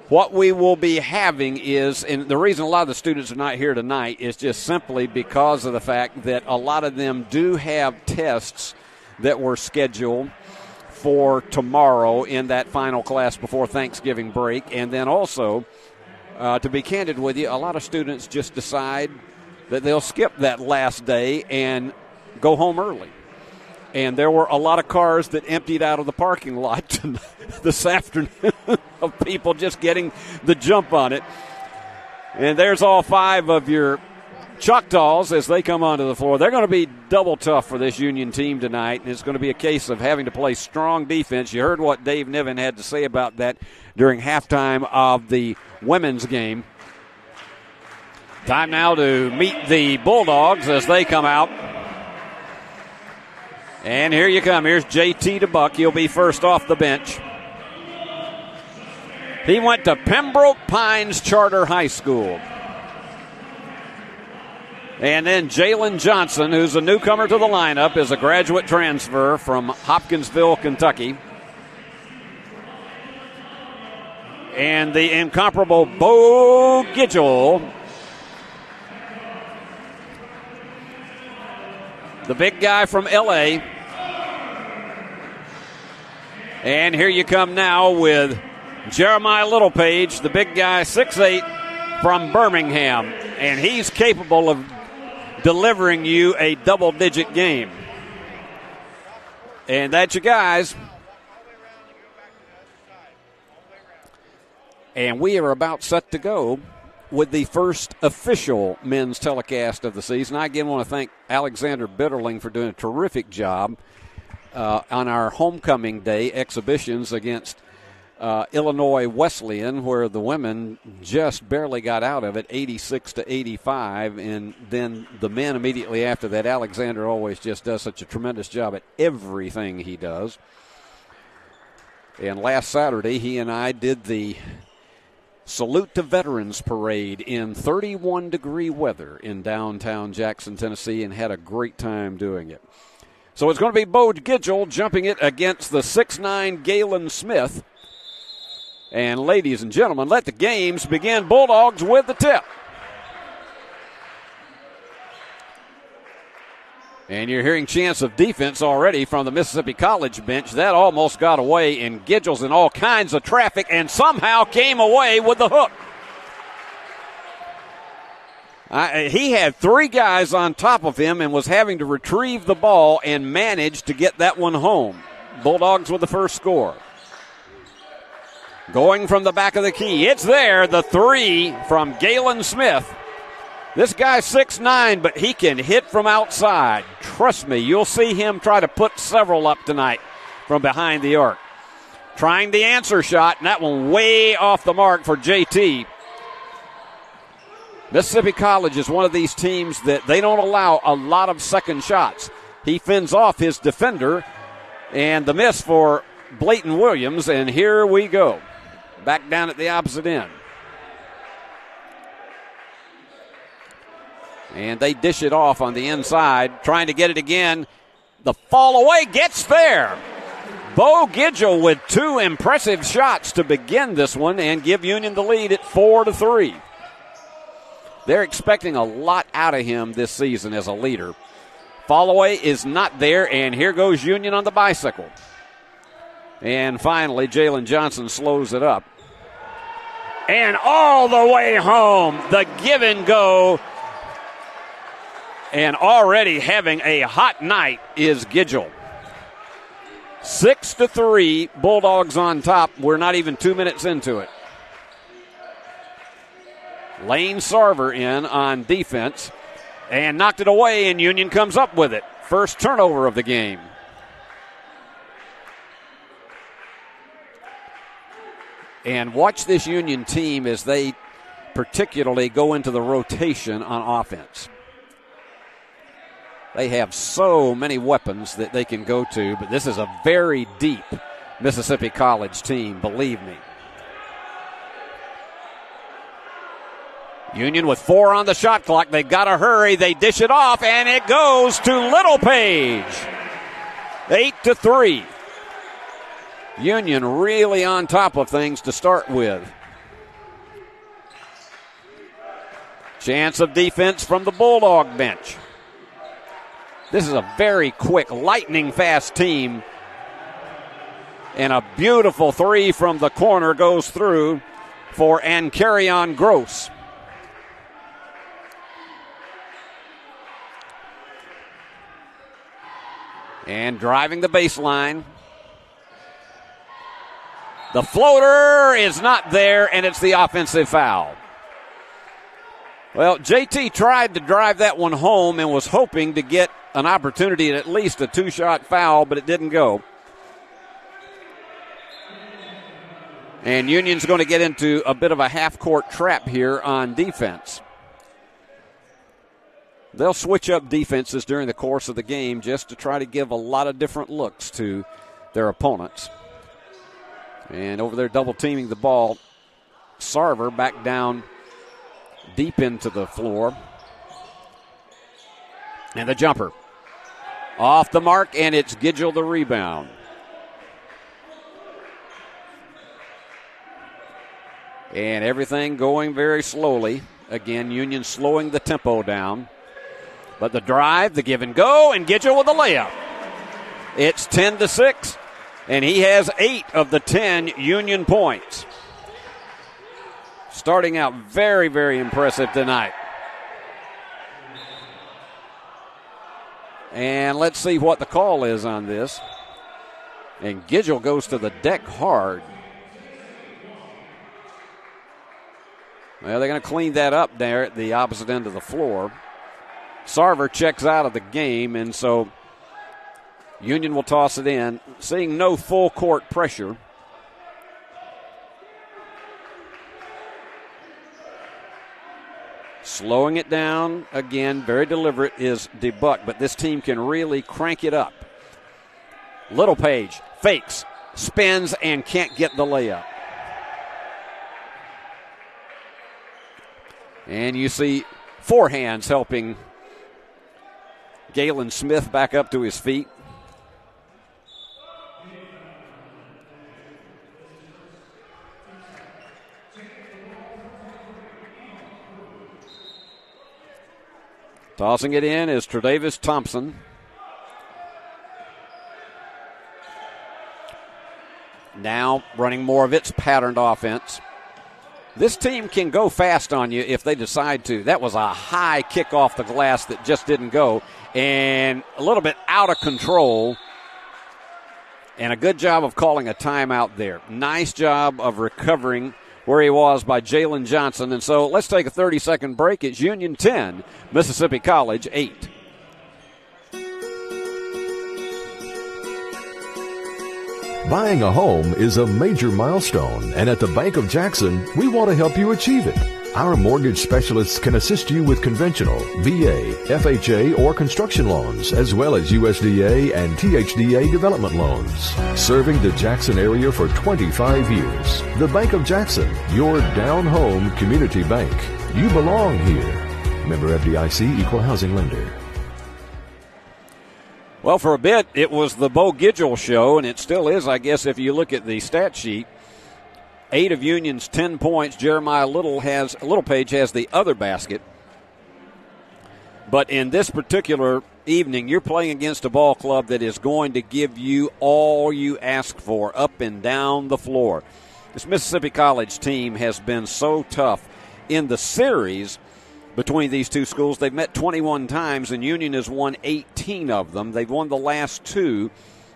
S3: what we will be having is, and the reason a lot of the students are not here tonight is just simply because of the fact that a lot of them do have tests that were scheduled for tomorrow in that final class before Thanksgiving break. And then also, to be candid with you, a lot of students just decide that they'll skip that last day and go home early. And there were a lot of cars that emptied out of the parking lot this afternoon of people just getting the jump on it. And there's all 5 of your Choctaws as they come onto the floor. They're going to be double tough for this Union team tonight, and it's going to be a case of having to play strong defense. You heard what Dave Niven had to say about that during halftime of the women's game. Time now to meet the Bulldogs as they come out. And here you come. Here's JT DeBuck. He'll be first off the bench. He went to Pembroke Pines Charter High School. And then Jalen Johnson, who's a newcomer to the lineup, is a graduate transfer from Hopkinsville, Kentucky. And the incomparable Bo Gidgel, the big guy from L.A. And here you come now with Jeremiah Littlepage, the big guy, 6'8", from Birmingham. And he's capable of delivering you a double-digit game. And that's your guys. And we are about set to go with the first official men's telecast of the season. I again want to thank Alexander Bitterling for doing a terrific job on our homecoming day exhibitions against Illinois Wesleyan, where the women just barely got out of it, 86-85, and then the men immediately after that. Alexander always just does such a tremendous job at everything he does. And last Saturday, he and I did the Salute to Veterans Parade in 31-degree weather in downtown Jackson, Tennessee, and had a great time doing it. So it's going to be Bo Gidgel jumping it against the 6'9" Galen Smith. And ladies and gentlemen, let the games begin. Bulldogs with the tip. And you're hearing chants of defense already from the Mississippi College bench. That almost got away, and Gidgel's in all kinds of traffic and somehow came away with the hook. He had 3 guys on top of him and was having to retrieve the ball and managed to get that one home. Bulldogs with the first score. Going from the back of the key. It's there, the 3 from Galen Smith. This guy's 6'9", but he can hit from outside. Trust me, you'll see him try to put several up tonight from behind the arc. Trying the answer shot, and that one way off the mark for JT. Mississippi College is one of these teams that they don't allow a lot of second shots. He fends off his defender, and the miss for Blayton Williams, and here we go. Back down at the opposite end. And they dish it off on the inside, trying to get it again. The fall away gets there. Bo Gidgel with 2 impressive shots to begin this one and give Union the lead at 4-3. They're expecting a lot out of him this season as a leader. Fall away is not there, and here goes Union on the bicycle. And finally, Jalen Johnson slows it up. And all the way home, the give and go. And already having a hot night is Gidgel. 6-3, Bulldogs on top. We're not even 2 minutes into it. Lane Sarver in on defense and knocked it away, and Union comes up with it. First turnover of the game. And watch this Union team as they particularly go into the rotation on offense. They have so many weapons that they can go to, but this is a very deep Mississippi College team, believe me. Union with 4 on the shot clock. They've got to hurry. They dish it off, and it goes to Littlepage. 8-3. Union really on top of things to start with. Chance of defense from the Bulldog bench. This is a very quick, lightning-fast team. And a beautiful 3 from the corner goes through for Ankarion Gross. And driving the baseline. The floater is not there, and it's the offensive foul. Well, JT tried to drive that one home and was hoping to get an opportunity at least a 2-shot foul, but it didn't go. And Union's going to get into a bit of a half-court trap here on defense. They'll switch up defenses during the course of the game just to try to give a lot of different looks to their opponents. And over there double-teaming the ball, Sarver back down deep into the floor. And the jumper. Off the mark, and it's Gidgel the rebound. And everything going very slowly. Again, Union slowing the tempo down. But the drive, the give and go, and Gidgel with a layup. It's 10-6, and he has 8 of the 10 Union points. Starting out very, very impressive tonight. And let's see what the call is on this. And Gidgel goes to the deck hard. Well, they're going to clean that up there at the opposite end of the floor. Sarver checks out of the game, and so Union will toss it in, seeing no full court pressure. Slowing it down, again, very deliberate, is DeBuck, but this team can really crank it up. Littlepage fakes, spins, and can't get the layup. And you see 4 hands helping Galen Smith back up to his feet. Tossing it in is Tre'Davious Thompson. Now running more of its patterned offense. This team can go fast on you if they decide to. That was a high kick off the glass that just didn't go. And a little bit out of control. And a good job of calling a timeout there. Nice job of recovering where he was by Jalen Johnson. And so let's take a 30-second break. It's Union 10, Mississippi College 8.
S4: Buying a home is a major milestone, and at the Bank of Jackson, we want to help you achieve it. Our mortgage specialists can assist you with conventional, VA, FHA, or construction loans, as well as USDA and THDA development loans. Serving the Jackson area for 25 years. The Bank of Jackson, your down-home community bank. You belong here. Member FDIC, Equal Housing Lender.
S3: Well, for a bit, it was the Bo Gidgel show, and it still is, I guess, if you look at the stat sheet. 8 of Union's 10 points. Jeremiah Littlepage has the other basket. But in this particular evening, you're playing against a ball club that is going to give you all you ask for up and down the floor. This Mississippi College team has been so tough in the series between these two schools. They've met 21 times, and Union has won 18 of them. They've won the last 2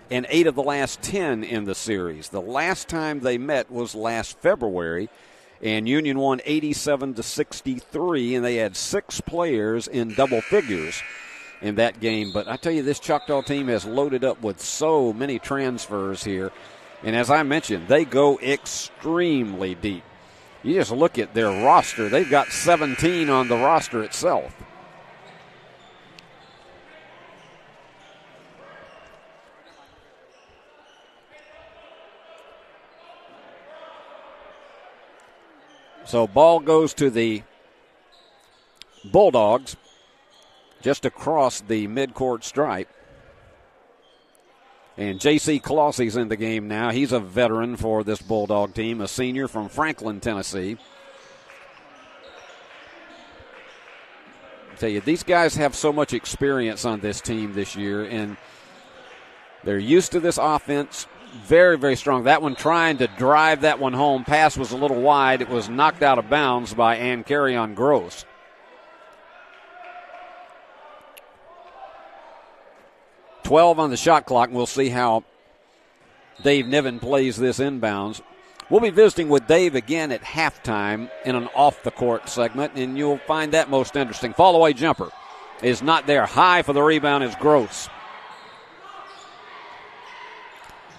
S3: and 8 of the last 10 in the series. The last time they met was last February, and Union won 87-63, and they had 6 players in double figures in that game. But I tell you, this Choctaw team has loaded up with so many transfers here. And as I mentioned, they go extremely deep. You just look at their roster. They've got 17 on the roster itself. So ball goes to the Bulldogs just across the midcourt stripe. And J.C. Clossey's in the game now. He's a veteran for this Bulldog team, a senior from Franklin, Tennessee. I tell you, these guys have so much experience on this team this year, and they're used to this offense. Very, very strong. That one trying to drive that one home. Pass was a little wide. It was knocked out of bounds by Ann Carrion Gross. .12 on the shot clock, and we'll see how Dave Niven plays this inbounds. We'll be visiting with Dave again at halftime in an off-the-court segment, and you'll find that most interesting. Fall-away jumper is not there. High for the rebound is Gross.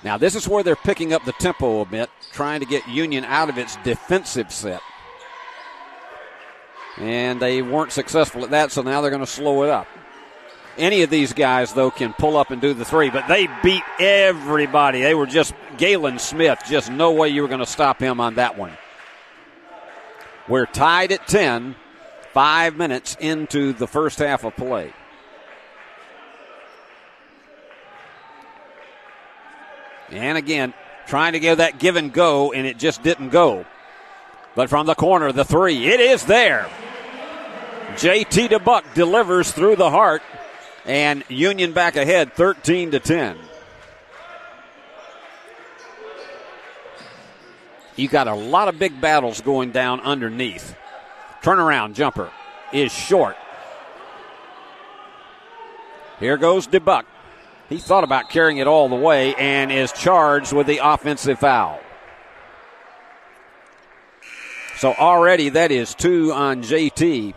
S3: Now, this is where they're picking up the tempo a bit, trying to get Union out of its defensive set. And they weren't successful at that, so now they're going to slow it up. Any of these guys, though, can pull up and do the three, but they beat everybody. They were just Galen Smith. Just no way you were going to stop him on that one. We're tied at 10, 5 minutes into the first half of play. And again, trying to give that give and go, and it just didn't go. But from the corner, the three, it is there. J.T. DeBuck delivers through the heart. And Union back ahead, 13-10. You got a lot of big battles going down underneath. Turnaround jumper is short. Here goes DeBuck. He thought about carrying it all the way and is charged with the offensive foul. So already that is 2 on JT.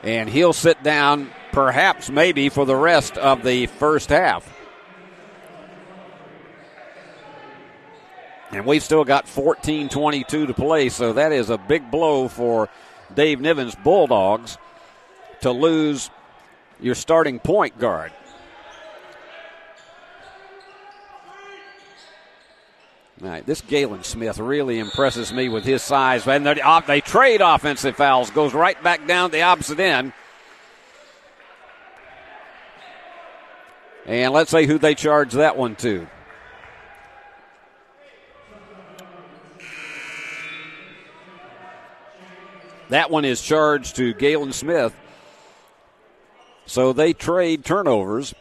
S3: And he'll sit down perhaps maybe for the rest of the first half. And we've still got 14-22 to play, so that is a big blow for Dave Niven's Bulldogs to lose your starting point guard. All right, this Galen Smith really impresses me with his size. And they trade offensive fouls. Goes right back down the opposite end. And let's see who they charge that one to. That one is charged to Galen Smith. So they trade turnovers.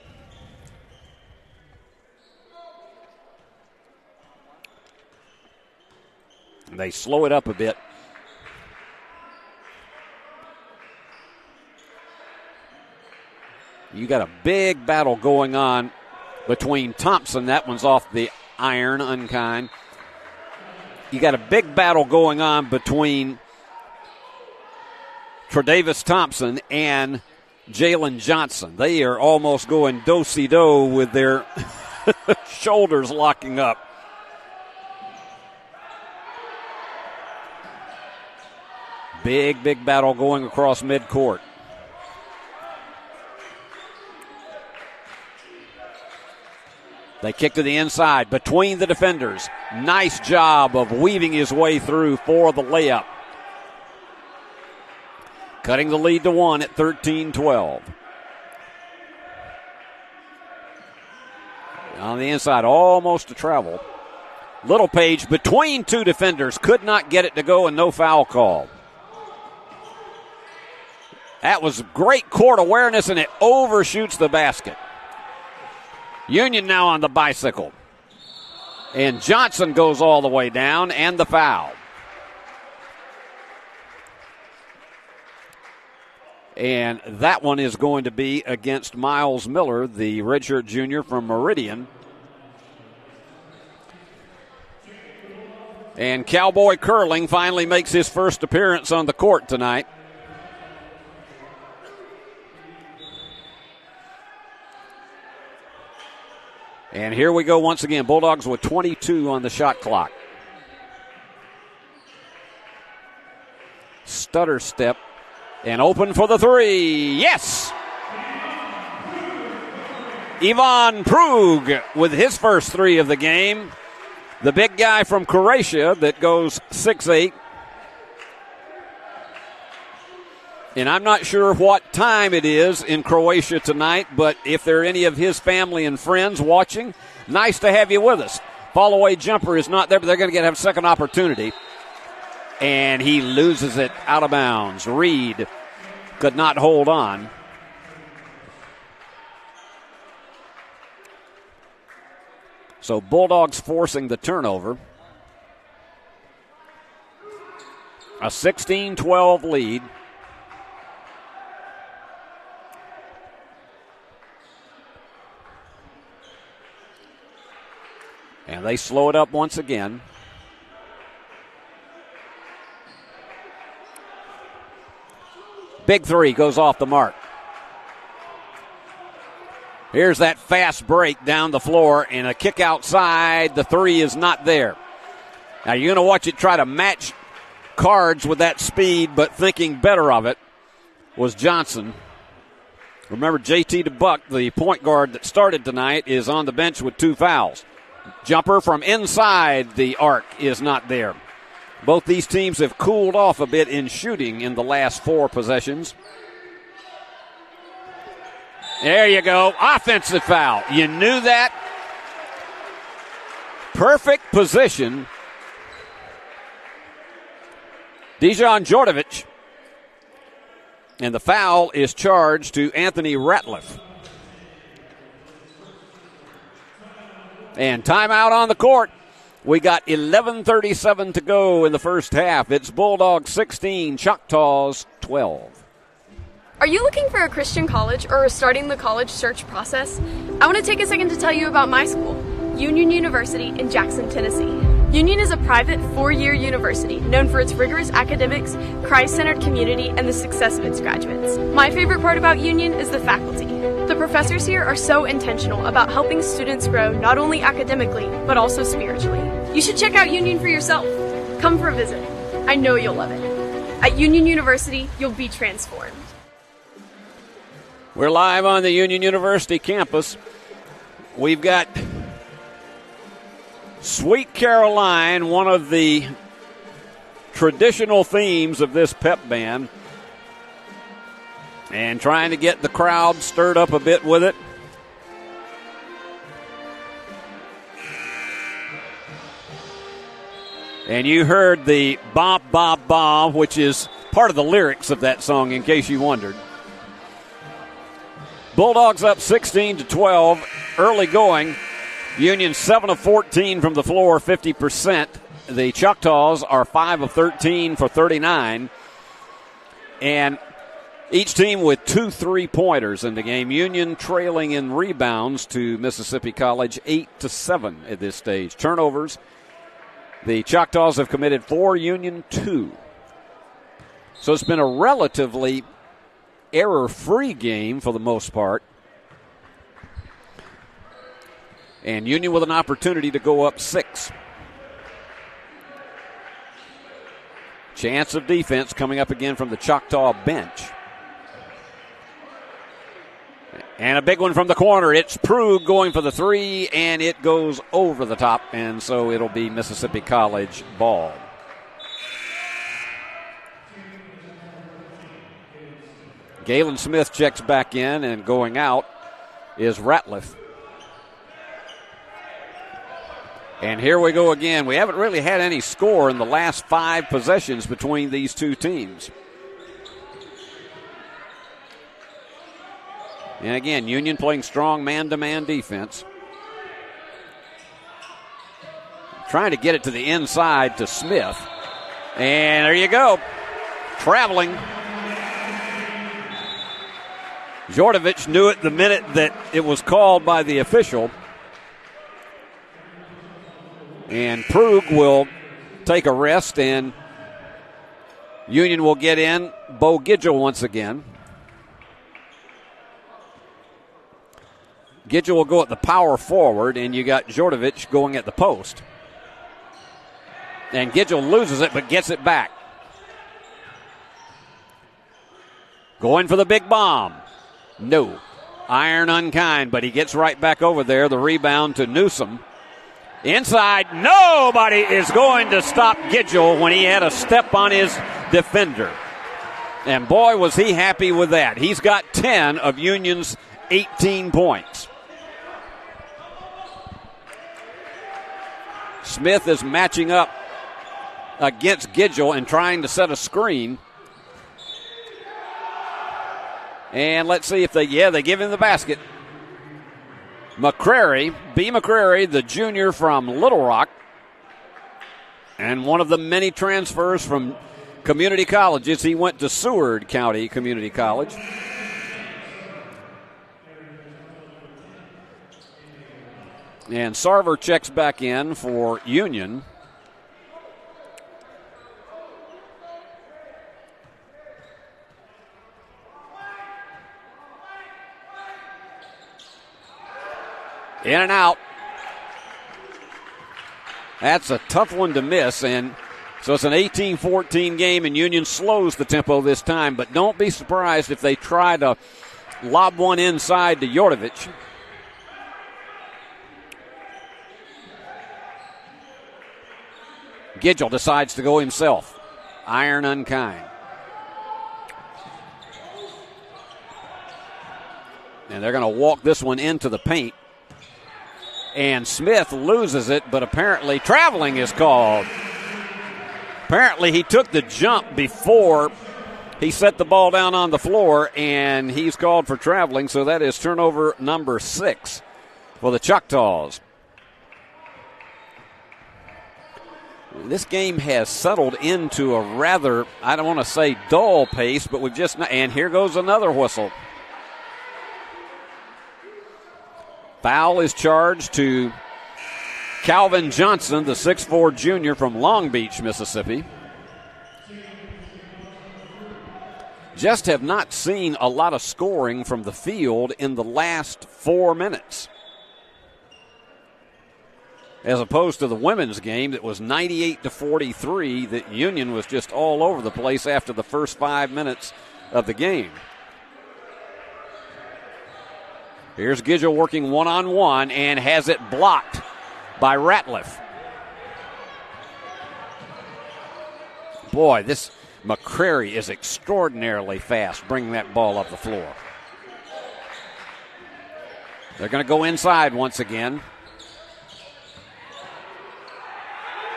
S3: They slow it up a bit. You got a big battle going on between Thompson. That one's off the iron, unkind. You got a big battle going on between Tre'Davious Thompson and Jalen Johnson. They are almost going do-si-do with their shoulders locking up. Big, big battle going across midcourt. They kick to the inside between the defenders. Nice job of weaving his way through for the layup. Cutting the lead to 1 at 13-12. On the inside, almost a travel. Little Page between two defenders. Could not get it to go and no foul call. That was great court awareness, and it overshoots the basket. Union now on the bicycle. And Johnson goes all the way down, and the foul. And that one is going to be against Miles Miller, the redshirt junior from Meridian. And Cowboy Curling finally makes his first appearance on the court tonight. And here we go once again. Bulldogs with 22 on the shot clock. Stutter step. And open for the three. Yes! Ivan Prug with his first three of the game. The big guy from Croatia that goes 6'8". And I'm not sure what time it is in Croatia tonight, but if there are any of his family and friends watching, nice to have you with us. Fall-away jumper is not there, but they're going to have a second opportunity. And he loses it out of bounds. Reed could not hold on. So Bulldogs forcing the turnover. A 16-12 lead. And they slow it up once again. Big three goes off the mark. Here's that fast break down the floor and a kick outside. The three is not there. Now you're going to watch it try to match cards with that speed, but thinking better of it was Johnson. Remember, JT DeBuck, the point guard that started tonight, is on the bench with 2 fouls. Jumper from inside the arc is not there. Both these teams have cooled off a bit in shooting in the last 4 possessions. There you go. Offensive foul. You knew that. Perfect position. Dejan Djordjevic. And the foul is charged to Anthony Ratliff. And timeout on the court. We got 11:37 to go in the first half. It's Bulldogs 16, Choctaws 12.
S5: Are you looking for a Christian college or starting the college search process? I want to take a second to tell you about my school, Union University in Jackson, Tennessee. Union is a private 4-year university known for its rigorous academics, Christ-centered community, and the success of its graduates. My favorite part about Union is the faculty. The professors here are so intentional about helping students grow not only academically, but also spiritually. You should check out Union for yourself. Come for a visit. I know you'll love it. At Union University, you'll be transformed.
S3: We're live on the Union University campus. We've got Sweet Caroline, one of the traditional themes of this pep band, and trying to get the crowd stirred up a bit with it. And you heard the bop, bop, bop, which is part of the lyrics of that song, in case you wondered. Bulldogs up 16-12, early going. Union 7 of 14 from the floor, 50%. The Choctaws are 5 of 13 for 39. And each team with 2 3-pointers in the game. Union trailing in rebounds to Mississippi College 8-7 at this stage. Turnovers. The Choctaws have committed 4, Union 2. So it's been a relatively error-free game for the most part. And Union with an opportunity to go up 6. Chance of defense coming up again from the Choctaw bench. And a big one from the corner. It's Prug going for the 3, and it goes over the top, and so it'll be Mississippi College ball. Galen Smith checks back in, and going out is Ratliff. And here we go again. We haven't really had any score in the last 5 possessions between these two teams. And again, Union playing strong man-to-man defense. Trying to get it to the inside to Smith. And there you go. Traveling. Jordovic knew it the minute that it was called by the official. And Prug will take a rest, and Union will get in Bo Gidgel once again. Gidgel will go at the power forward, and you got Jordovic going at the post. And Gidgel loses it, but gets it back. Going for the big bomb. No. Iron unkind, but he gets right back over there. The rebound to Newsom. Inside, nobody is going to stop Gidgel when he had a step on his defender. And boy, was he happy with that. He's got 10 of Union's 18 points. Smith is matching up against Gidgel and trying to set a screen. And let's see if they give him the basket. McCrary, B. McCrary, the junior from Little Rock, and one of the many transfers from community colleges. He went to Seward County Community College. And Sarver checks back in for Union. In and out. That's a tough one to miss, and so it's an 18-14 game, and Union slows the tempo this time, but don't be surprised if they try to lob one inside to Jordovic. Gidgel decides to go himself. Iron unkind. And they're going to walk this one into the paint. And Smith loses it, but apparently traveling is called. Apparently he took the jump before he set the ball down on the floor, and he's called for traveling, so that is turnover number 6 for the Choctaws. This game has settled into a rather, I don't want to say dull pace, but we've just, and here goes another whistle. Foul is charged to Calvin Johnson, the 6'4 junior from Long Beach, Mississippi. Just have not seen a lot of scoring from the field in the last 4 minutes, as opposed to the women's game that was 98-43. That Union was just all over the place after the first 5 minutes of the game. Here's Gidgel working one-on-one and has it blocked by Ratliff. Boy, this McCrary is extraordinarily fast bringing that ball up the floor. They're going to go inside once again.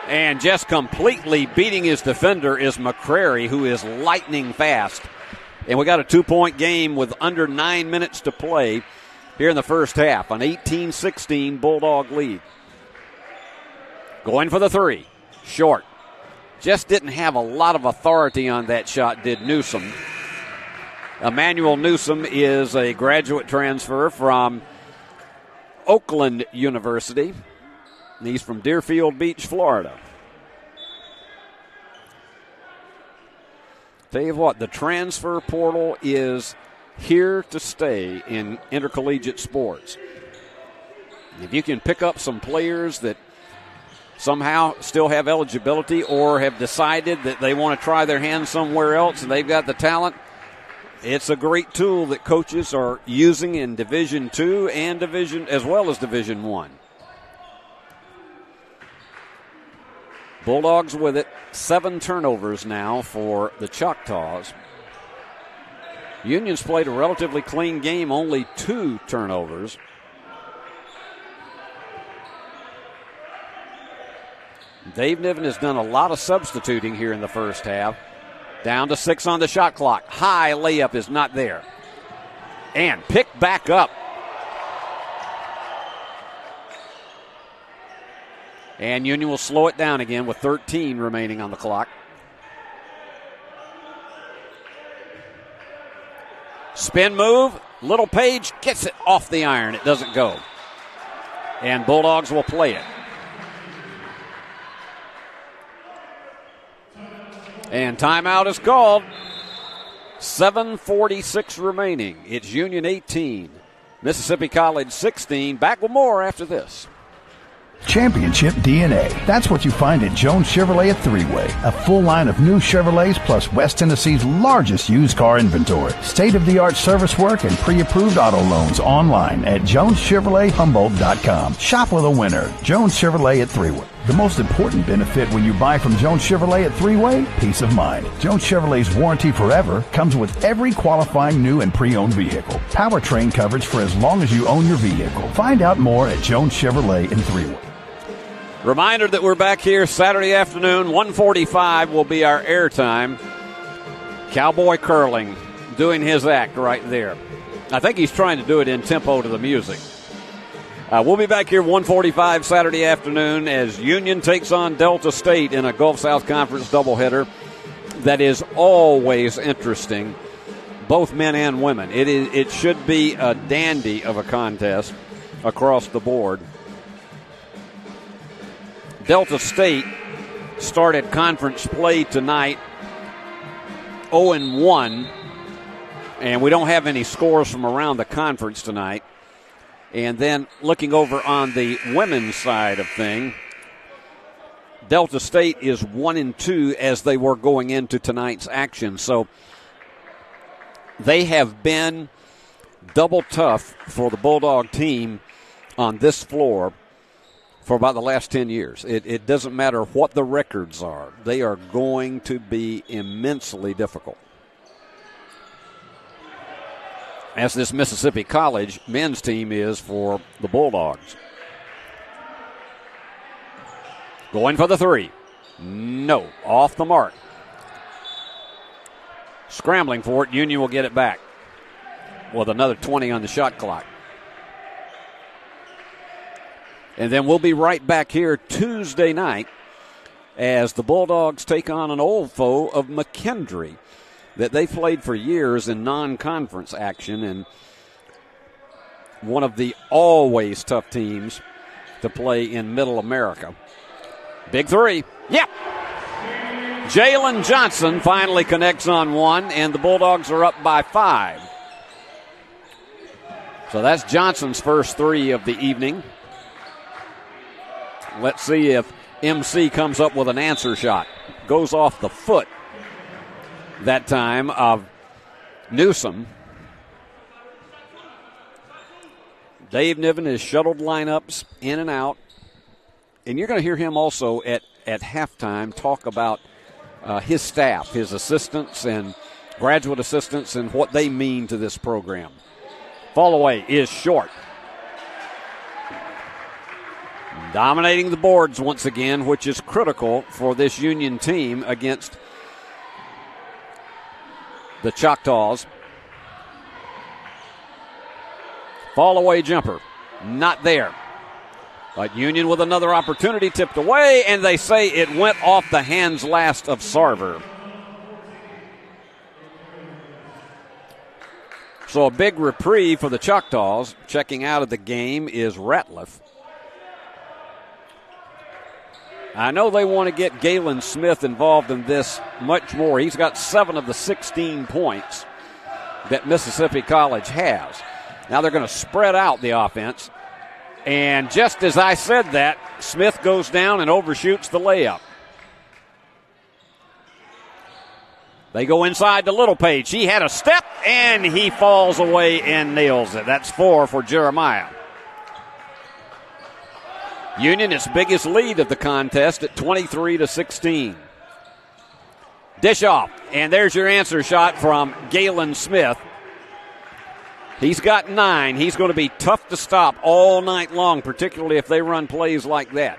S3: And just completely beating his defender is McCrary, who is lightning fast. And we got a 2-point game with under 9 minutes to play here in the first half. An 18-16 Bulldog lead. Going for the three. Short. Just didn't have a lot of authority on that shot, did Newsom. Emmanuel Newsom is a graduate transfer from Oakland University. He's from Deerfield Beach, Florida. Tell you what, the transfer portal is here to stay in intercollegiate sports. If you can pick up some players that somehow still have eligibility or have decided that they want to try their hand somewhere else and they've got the talent, it's a great tool that coaches are using in Division II and Division as well as Division I. Bulldogs with it. 7 turnovers now for the Choctaws. Union's played a relatively clean game, only 2 turnovers. Dave Niven has done a lot of substituting here in the first half. Down to 6 on the shot clock. High layup is not there. and picked back up. And Union will slow it down again with 13 remaining on the clock. Spin move. Little Page gets it off the iron. It doesn't go. And Bulldogs will play it. And timeout is called. 7:46 remaining. It's Union 18, Mississippi College 16. Back with more after this.
S6: Championship DNA. That's what you find at Jones Chevrolet at Three-Way. A full line of new Chevrolets plus West Tennessee's largest used car inventory. State-of-the-art service work and pre-approved auto loans online at JonesChevroletHumboldt.com. Shop with a winner. Jones Chevrolet at Three-Way. The most important benefit when you buy from Jones Chevrolet at Three-Way? Peace of mind. Jones Chevrolet's warranty forever comes with every qualifying new and pre-owned vehicle. Powertrain coverage for as long as you own your vehicle. Find out more at Jones Chevrolet in Three-Way.
S3: Reminder that we're back here Saturday afternoon. 1:45 will be our airtime. Cowboy Curling doing his act right there. I think he's trying to do it in tempo to the music. We'll be back here 1:45 Saturday afternoon as Union takes on Delta State in a Gulf South Conference doubleheader that is always interesting, both men and women. It should be a dandy of a contest across the board. Delta State started conference play tonight 0-1, and we don't have any scores from around the conference tonight. And then looking over on the women's side of things, Delta State is 1-2 as they were going into tonight's action. So they have been double tough for the Bulldog team on this floor for about the last 10 years. It doesn't matter what the records are. They are going to be immensely difficult. As this Mississippi College men's team is for the Bulldogs. Going for the three. No, off the mark. Scrambling for it. Union will get it back with another 20 on the shot clock. And then we'll be right back here Tuesday night as the Bulldogs take on an old foe of McKendree that they played for years in non-conference action, and one of the always tough teams to play in Middle America. Big three. Yep. Jalen Johnson finally connects on one, and the Bulldogs are up by 5. So that's Johnson's first three of the evening. Let's see if MC comes up with an answer shot. Goes off the foot that time of Newsom. Dave Niven has shuttled lineups in and out. And you're going to hear him also at halftime talk about his staff, his assistants and graduate assistants, and what they mean to this program. Fall away is short. Dominating the boards once again, which is critical for this Union team against the Choctaws. Fall away jumper. Not there. But Union with another opportunity tipped away, and they say it went off the hands last of Sarver. So a big reprieve for the Choctaws. Checking out of the game is Ratliff. I know they want to get Galen Smith involved in this much more. He's got 7 of the 16 points that Mississippi College has. Now they're going to spread out the offense. And just as I said that, Smith goes down and overshoots the layup. They go inside to Little Page. He had a step, and he falls away and nails it. That's 4 for Jeremiah. Union, its biggest lead of the contest at 23-16. Dish off, and there's your answer shot from Galen Smith. He's got 9. He's going to be tough to stop all night long, particularly if they run plays like that.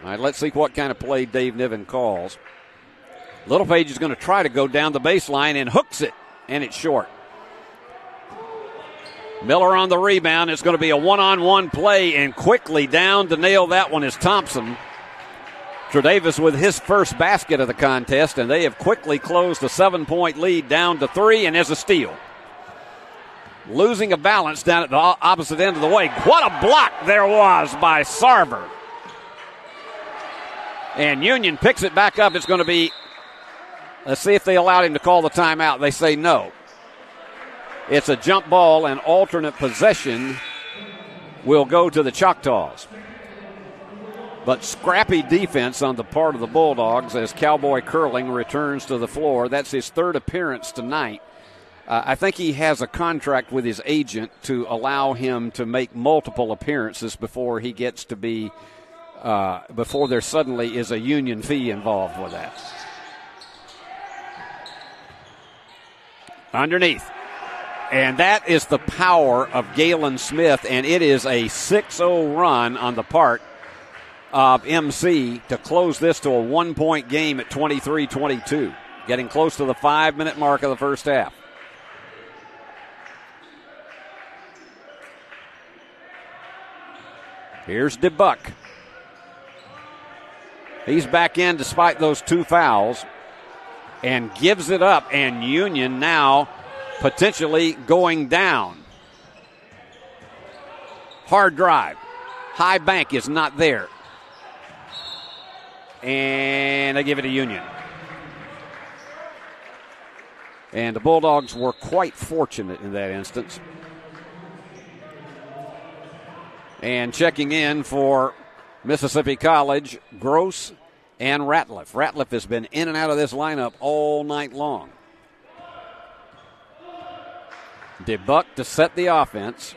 S3: All right, let's see what kind of play Dave Niven calls. Littlepage is going to try to go down the baseline and hooks it, and it's short. Miller on the rebound. It's going to be a one-on-one play, and quickly down to nail that one is Thompson. Tredavis with his first basket of the contest, and they have quickly closed the 7-point lead down to 3, and there's a steal. Losing a balance down at the opposite end of the way. What a block there was by Sarver. And Union picks it back up. It's going to be, let's see if they allowed him to call the timeout. They say no. It's a jump ball, and alternate possession will go to the Choctaws. But scrappy defense on the part of the Bulldogs as Cowboy Curling returns to the floor. That's his third appearance tonight. I think he has a contract with his agent to allow him to make multiple appearances before he gets to be, before there suddenly is a Union fee involved with that. Underneath. And that is the power of Galen Smith, and it is a 6-0 run on the part of MC to close this to a 1-point game at 23-22, getting close to the 5-minute mark of the first half. Here's DeBuck. He's back in despite those 2 fouls and gives it up, and Union now potentially going down. Hard drive. High bank is not there. And I give it to Union. And the Bulldogs were quite fortunate in that instance. And checking in for Mississippi College, Gross and Ratliff. Ratliff has been in and out of this lineup all night long. DeBuck to set the offense.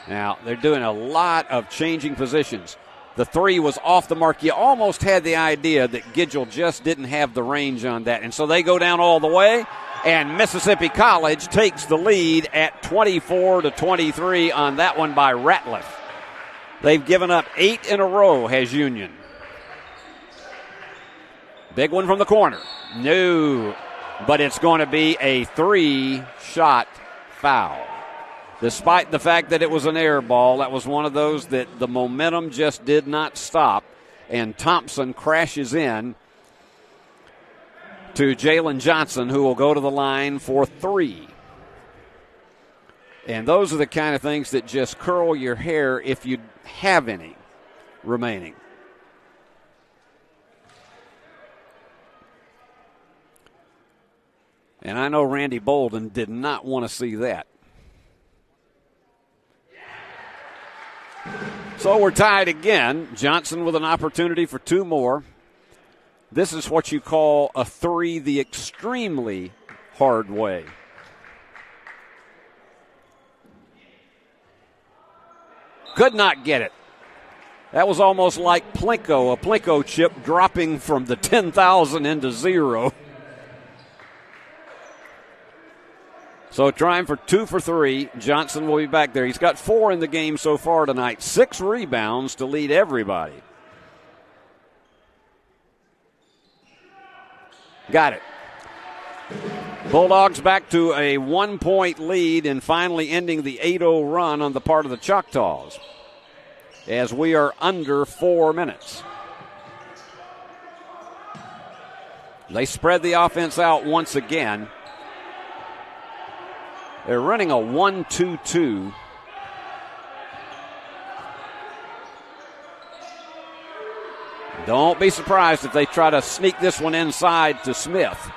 S3: Now, they're doing a lot of changing positions. The 3 was off the mark. You almost had the idea that Gidgel just didn't have the range on that. And so they go down all the way, and Mississippi College takes the lead at 24-23 on that one by Ratliff. They've given up 8 in a row, has Union. Big one from the corner. No, but it's going to be a 3-shot foul. Despite the fact that it was an air ball, that was one of those that the momentum just did not stop, and Thompson crashes in to Jalen Johnson, who will go to the line for 3. And those are the kind of things that just curl your hair if you have any remaining. And I know Randy Bolden did not want to see that. So we're tied again. Johnson with an opportunity for 2 more. This is what you call a 3 the extremely hard way. Could not get it. That was almost like Plinko, a Plinko chip dropping from the 10,000 into 0. So trying for 2 for 3. Johnson will be back there. He's got 4 in the game so far tonight. 6 rebounds to lead everybody. Got it. Bulldogs back to a 1-point lead and finally ending the 8-0 run on the part of the Choctaws as we are under 4 minutes. They spread the offense out once again. They're running a 1-2-2. Don't be surprised if they try to sneak this one inside to Smith.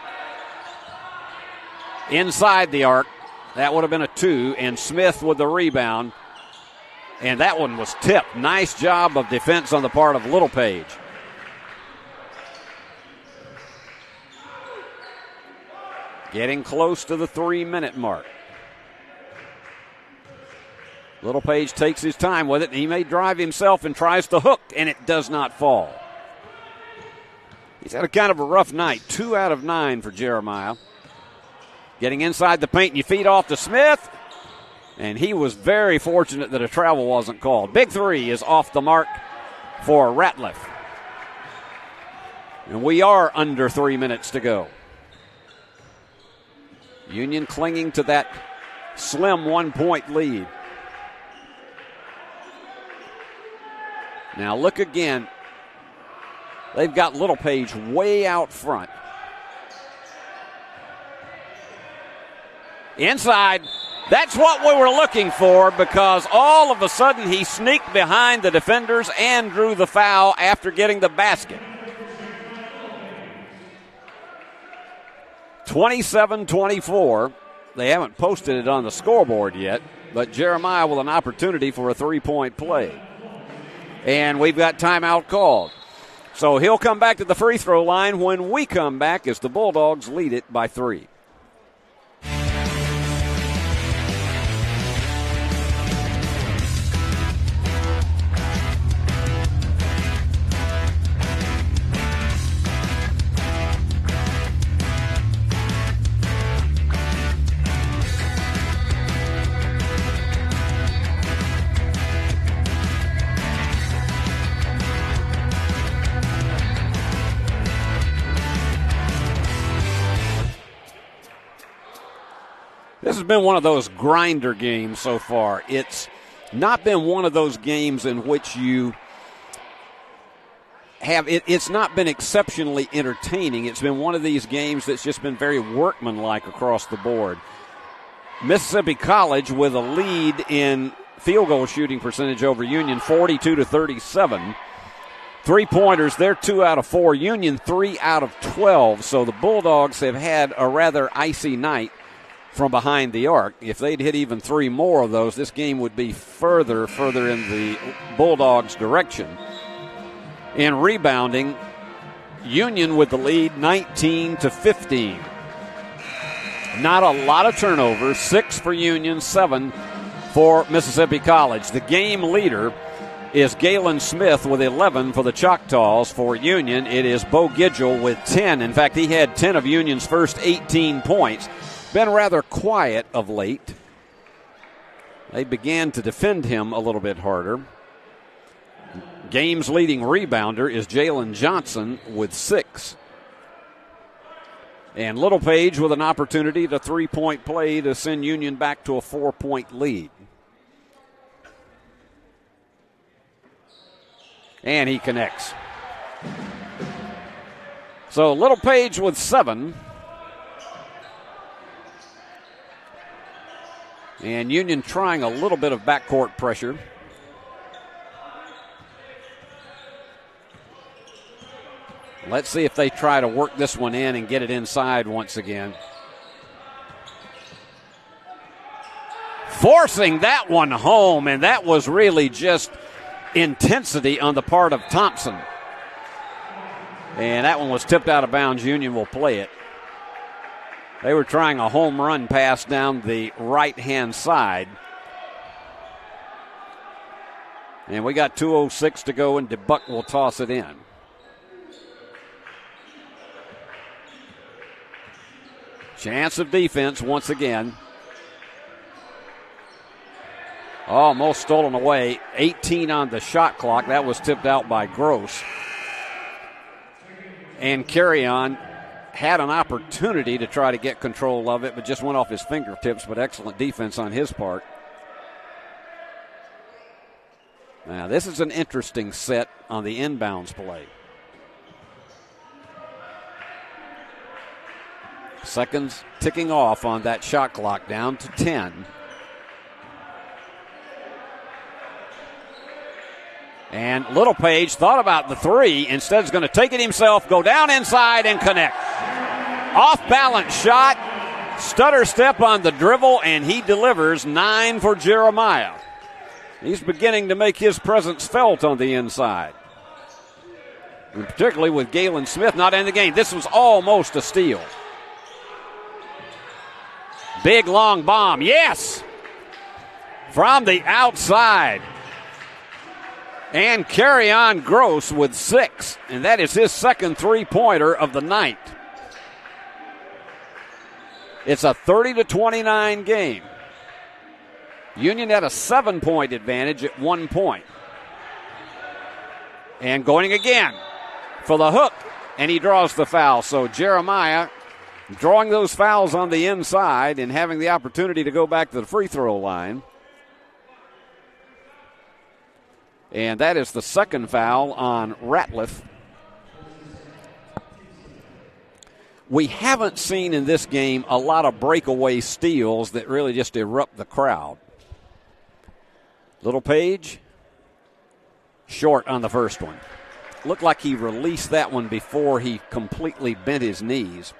S3: Inside the arc. That would have been a 2, and Smith with the rebound. And that one was tipped. Nice job of defense on the part of Littlepage. Getting close to the 3-minute mark. Littlepage takes his time with it. He may drive himself and tries to hook, and it does not fall. He's had a kind of a rough night. 2 out of 9 for Jeremiah. Getting inside the paint, and you feed off to Smith. And he was very fortunate that a travel wasn't called. Big 3 is off the mark for Ratliff. And we are under 3 minutes to go. Union clinging to that slim 1-point lead. Now look again. They've got Littlepage way out front. Inside. That's what we were looking for, because all of a sudden he sneaked behind the defenders and drew the foul after getting the basket. 27-24. They haven't posted it on the scoreboard yet, but Jeremiah with an opportunity for a 3-point play. And we've got timeout called. So he'll come back to the free throw line when we come back as the Bulldogs lead it by 3. This has been one of those grinder games so far. It's not been one of those games in which you have it's not been exceptionally entertaining. It's been one of these games that's just been very workmanlike across the board. Mississippi College with a lead in field goal shooting percentage over Union, 42-37. 3-pointers, they're 2 out of 4. Union 3 out of 12. So the Bulldogs have had a rather icy night from behind the arc. If they'd hit even 3 more of those, this game would be further in the Bulldogs' direction. In rebounding, Union with the lead 19-15. Not a lot of turnovers, 6 for Union, 7 for Mississippi College. The game leader is Galen Smith with 11 for the Choctaws. For Union, it is Bo Gidgel with 10. In fact, he had 10 of Union's first 18 points. Been rather quiet of late. They began to defend him a little bit harder. Game's leading rebounder is Jalen Johnson with 6. And Littlepage with an opportunity to 3-point play to send Union back to a 4-point lead. And he connects. So Littlepage with 7. And Union trying a little bit of backcourt pressure. Let's see if they try to work this one in and get it inside once again. Forcing that one home, and that was really just intensity on the part of Thompson. And that one was tipped out of bounds. Union will play it. They were trying a home run pass down the right-hand side. And we got 2:06 to go, and DeBuck will toss it in. Chance of defense once again. Almost stolen away. 18 on the shot clock. That was tipped out by Gross. And Carry-On had an opportunity to try to get control of it, but just went off his fingertips, but excellent defense on his part. Now, this is an interesting set on the inbounds play. Seconds ticking off on that shot clock, down to 10. And Littlepage thought about the 3. Instead, is going to take it himself, go down inside, and connect. Off-balance shot, stutter step on the dribble, and he delivers 9 for Jeremiah. He's beginning to make his presence felt on the inside. And particularly with Galen Smith not in the game. This was almost a steal. Big, long bomb. Yes! From the outside. And Carry-On Gross with 6. And that is his second 3-pointer of the night. It's a 30-29 game. Union had a 7-point advantage at 1 point. And going again for the hook. and he draws the foul. So Jeremiah drawing those fouls on the inside and having the opportunity to go back to the free throw line. And that is the second foul on Ratliff. We haven't seen in this game a lot of breakaway steals that really just erupt the crowd. Little Page, short on the first one. Looked like he released that one before he completely bent his knees.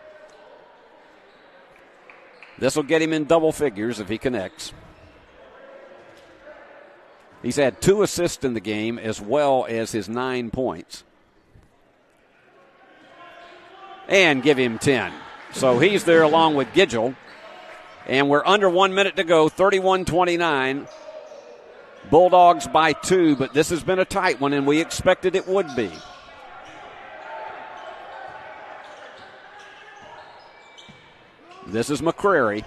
S3: This will get him in double figures if he connects. He's had 2 assists in the game as well as his 9 points. And give him 10. So he's there along with Gidgel. And we're under 1 minute to go, 31-29. Bulldogs by 2, but this has been a tight one, and we expected it would be. This is McCrary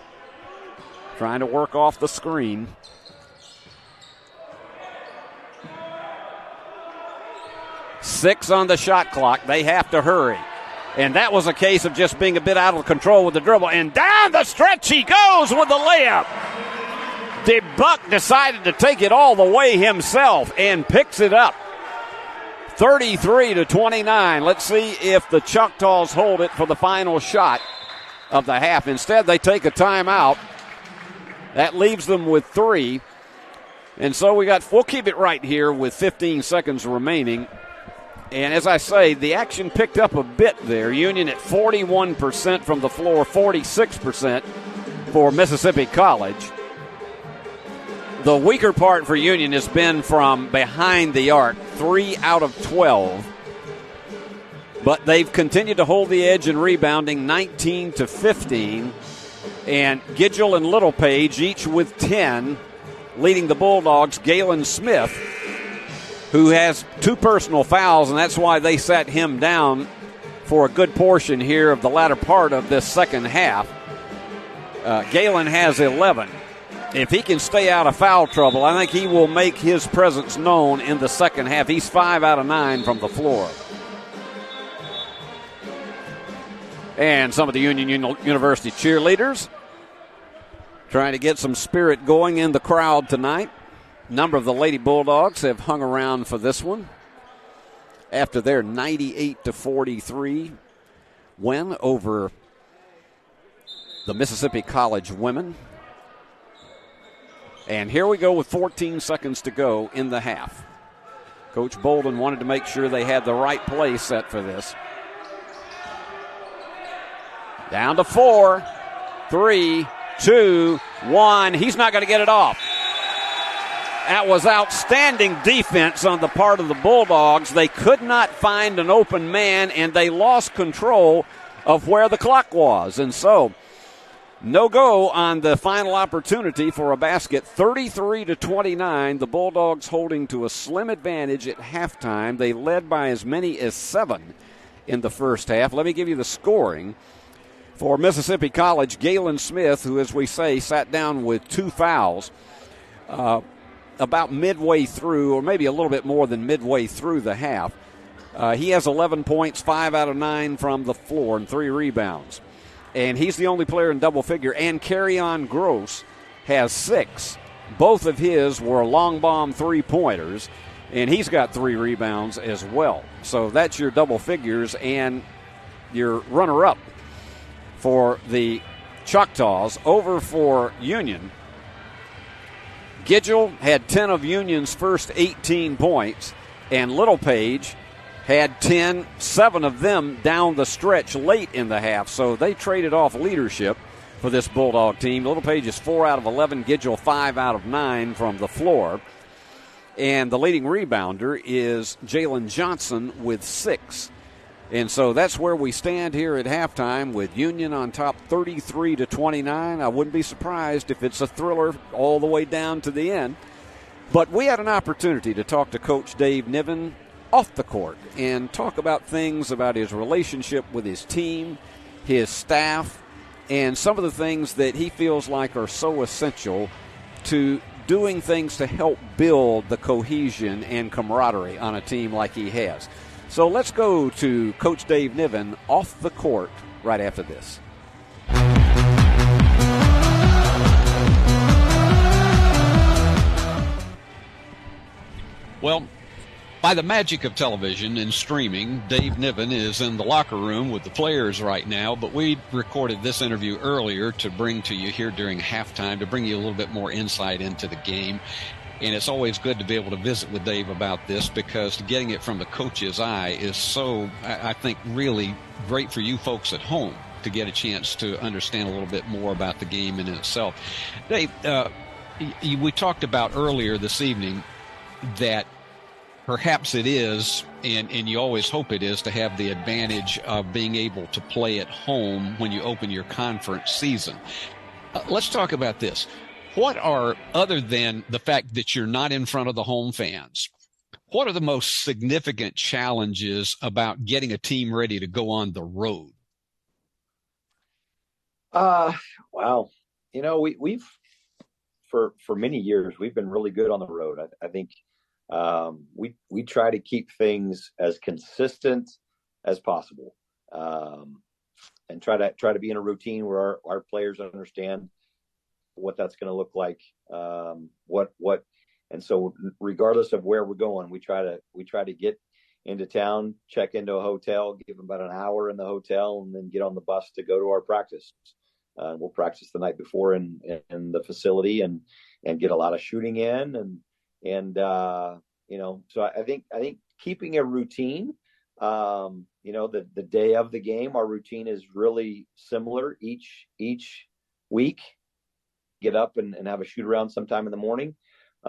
S3: trying to work off the screen. Six on the shot clock. They have to hurry. And that was a case of just being a bit out of control with the dribble. And down the stretch he goes with the layup. DeBuck decided to take it all the way himself and picks it up. 33-29. Let's see if the Choctaws hold it for the final shot of the half. Instead, they take a timeout. That leaves them with 3. And so we'll keep it right here with 15 seconds remaining. And as I say, the action picked up a bit there. Union at 41% from the floor, 46% for Mississippi College. The weaker part for Union has been from behind the arc, 3 out of 12. But they've continued to hold the edge in rebounding, 19-15. And Gidgel and Little Page each with 10, leading the Bulldogs. Galen Smith, who has 2 personal fouls, and that's why they sat him down for a good portion here of the latter part of this second half. Galen has 11. If he can stay out of foul trouble, I think he will make his presence known in the second half. He's 5 out of 9 from the floor. And some of the Union University cheerleaders trying to get some spirit going in the crowd tonight. A number of the Lady Bulldogs have hung around for this one after their 98-43 win over the Mississippi College women. And here we go with 14 seconds to go in the half. Coach Bolden wanted to make sure they had the right play set for this. Down to 4, 3, 2, 1. He's not going to get it off. That was outstanding defense on the part of the Bulldogs. They could not find an open man, and they lost control of where the clock was. And so, no go on the final opportunity for a basket. 33-29, the Bulldogs holding to a slim advantage at halftime. They led by as many as 7 in the first half. Let me give you the scoring. For Mississippi College, Galen Smith, who, as we say, sat down with 2 fouls about midway through, or maybe a little bit more than midway through the half. He has 11 points, 5 out of 9 from the floor, and 3 rebounds. And he's the only player in double figure. And Carrion Gross has 6. Both of his were long bomb 3-pointers, and he's got 3 rebounds as well. So that's your double figures and your runner-up for the Choctaws. Over for Union, Gidgel had 10 of Union's first 18 points, and Little Page had 10, 7 of them down the stretch late in the half. So they traded off leadership for this Bulldog team. Little Page is 4 out of 11, Gidgel 5 out of 9 from the floor. And the leading rebounder is Jalen Johnson with 6. And so that's where we stand here at halftime with Union on top 33-29. I wouldn't be surprised if it's a thriller all the way down to the end. But we had an opportunity to talk to Coach Dave Niven off the court and talk about things about his relationship with his team, his staff, and some of the things that he feels like are so essential to doing things to help build the cohesion and camaraderie on a team like he has. So let's go to Coach Dave Niven off the court right after this.
S1: Well, by the magic of television and streaming, Dave Niven is in the locker room with the players right now, but we recorded this interview earlier to bring to you here during halftime, to bring you a little bit more insight into the game. And it's always good to be able to visit with Dave about this, because getting it from the coach's eye is so, I think, really great for you folks at home to get a chance to understand a little bit more about the game in itself. Dave, we talked about earlier this evening that perhaps it is, and you always hope it is, to have the advantage of being able to play at home when you open your conference season. Let's talk about this. What are, other than the fact that you're not in front of the home fans, what are the most significant challenges about getting a team ready to go on the road?
S7: Well, you know, we've for many years, we've been really good on the road. I think we try to keep things as consistent as possible, and try to be in a routine where our players understand what that's going to look like. And so regardless of where we're going, we try to get into town, check into a hotel, give them about an hour in the hotel, and then get on the bus to go to our practice. We'll practice the night before in the facility and get a lot of shooting in and you know, so I think keeping a routine, you know, the day of the game, our routine is really similar each week. Get up and have a shoot around sometime in the morning,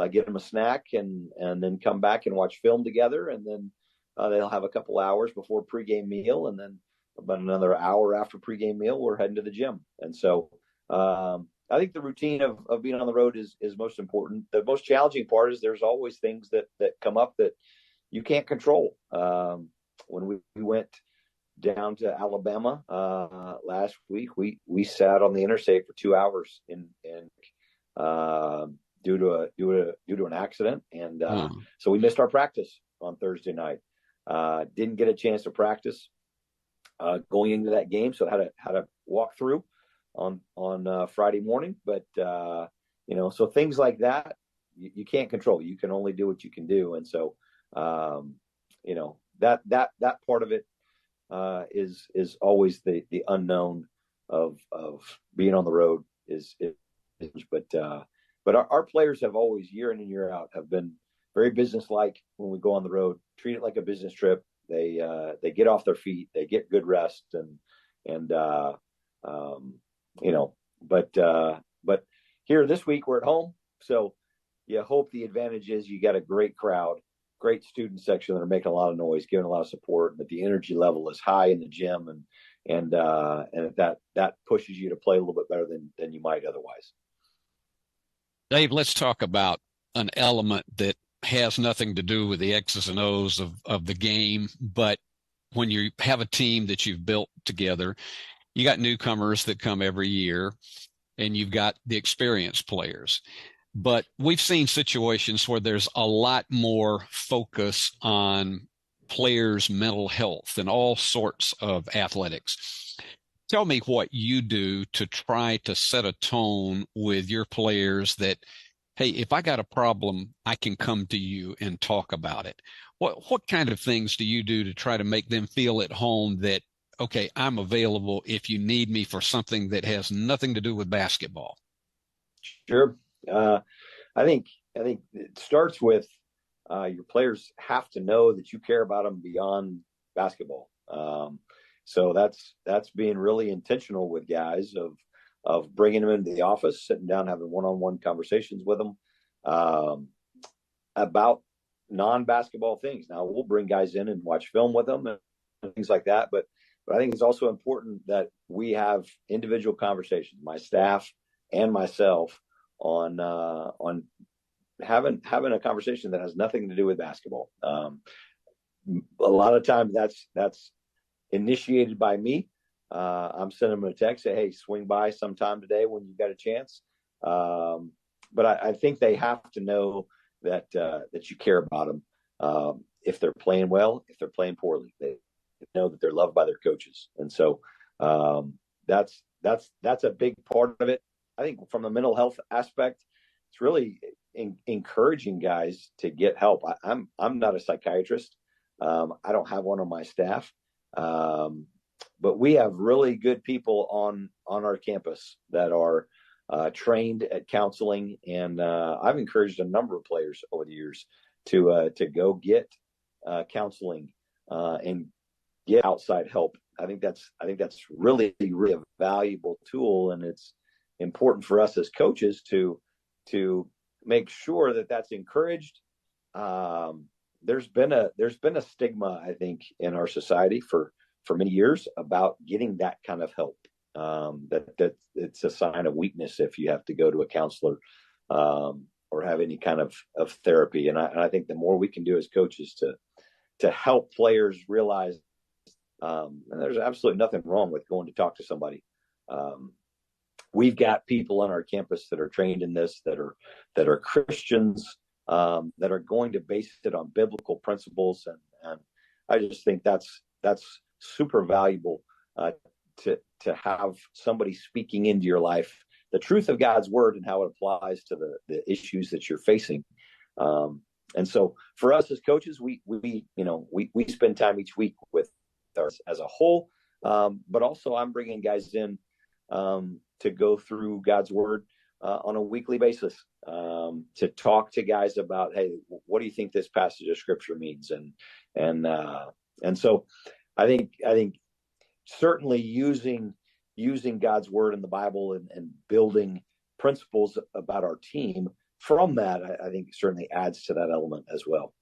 S7: get them a snack, and then come back and watch film together. And then they'll have a couple hours before pregame meal, and then about another hour after pregame meal, we're heading to the gym. And so I think the routine of being on the road is most important. The most challenging part is there's always things that come up that you can't control. When we went down to Alabama last week, we sat on the interstate for 2 hours due to an accident, and so we missed our practice on Thursday night. Didn't get a chance to practice going into that game, so had to walk through on Friday morning. But you know, so things like that you can't control. You can only do what you can do, and so you know, that part of it is always the unknown of being on the road but our players have always, year in and year out, have been very businesslike when we go on the road. Treat it like a business trip. They get off their feet, they get good rest, and you know, but here this week we're at home, so you hope the advantage is you got a great crowd, great student section that are making a lot of noise, giving a lot of support, and that the energy level is high in the gym, and that pushes you to play a little bit better than you might otherwise.
S1: Dave, let's talk about an element that has nothing to do with the X's and O's of the game, but when you have a team that you've built together, you got newcomers that come every year, and you've got the experienced players. But we've seen situations where there's a lot more focus on players' mental health and all sorts of athletics. Tell me what you do to try to set a tone with your players that, hey, if I got a problem, I can come to you and talk about it. What kind of things do you do to try to make them feel at home that, okay, I'm available if you need me for something that has nothing to do with basketball?
S7: Sure. I think it starts with your players have to know that you care about them beyond basketball. So that's being really intentional with guys of bringing them into the office, sitting down, having one-on-one conversations with them about non-basketball things. Now we'll bring guys in and watch film with them and things like that, but I think it's also important that we have individual conversations, my staff and myself, on having a conversation that has nothing to do with basketball. A lot of times that's initiated by me. I'm sending them a text, say, hey, swing by sometime today when you've got a chance. But I think they have to know that you care about them. if they're playing well, if they're playing poorly, they know that they're loved by their coaches. And so that's a big part of it. I think from the mental health aspect, it's really encouraging guys to get help. I'm not a psychiatrist. I don't have one on my staff. But we have really good people on our campus that are trained at counseling. And I've encouraged a number of players over the years to go get counseling and get outside help. I think that's really, really a valuable tool, and it's important for us as coaches to make sure that that's encouraged. There's been a stigma, I think, in our society for many years about getting that kind of help. That it's a sign of weakness if you have to go to a counselor or have any kind of therapy. And I think the more we can do as coaches to help players realize, and there's absolutely nothing wrong with going to talk to somebody. We've got people on our campus that are trained in this, that are Christians, that are going to base it on biblical principles. And I just think that's super valuable to have somebody speaking into your life the truth of God's word and how it applies to the issues that you're facing. And so for us as coaches, we spend time each week with us as a whole, but also I'm bringing guys in to go through God's word on a weekly basis, to talk to guys about, hey, what do you think this passage of scripture means? And so I think certainly using God's word in the Bible and building principles about our team from that, I think certainly adds to that element as well.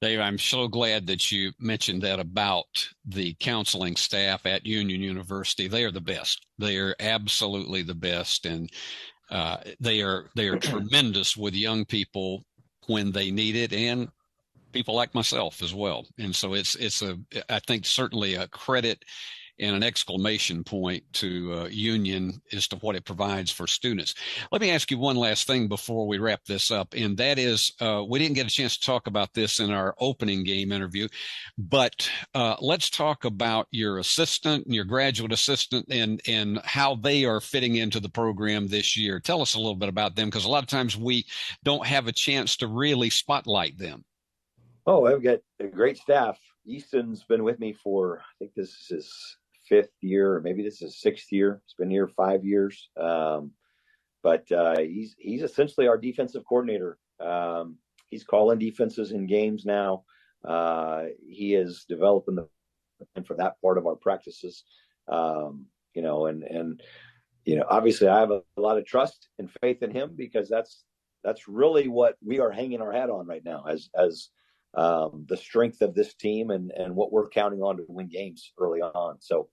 S1: Dave, I'm so glad that you mentioned that about the counseling staff at Union University. They are the best. They are absolutely the best. And they are tremendous with young people when they need it, and people like myself as well. And so it's I think certainly a credit and an exclamation point to Union as to what it provides for students. Let me ask you one last thing before we wrap this up, and that is we didn't get a chance to talk about this in our opening game interview, but let's talk about your assistant and your graduate assistant and how they are fitting into the program this year. Tell us a little bit about them, because a lot of times we don't have a chance to really spotlight them.
S7: Oh, I've got a great staff. Easton's been with me for, I think this is his 5th year, or maybe this is 6th year. He's been here 5 years. But he's essentially our defensive coordinator. He's calling defenses in games now. He is developing for that part of our practices. Obviously I have a lot of trust and faith in him, because that's really what we are hanging our hat on right now as the strength of this team and what we're counting on to win games early on. So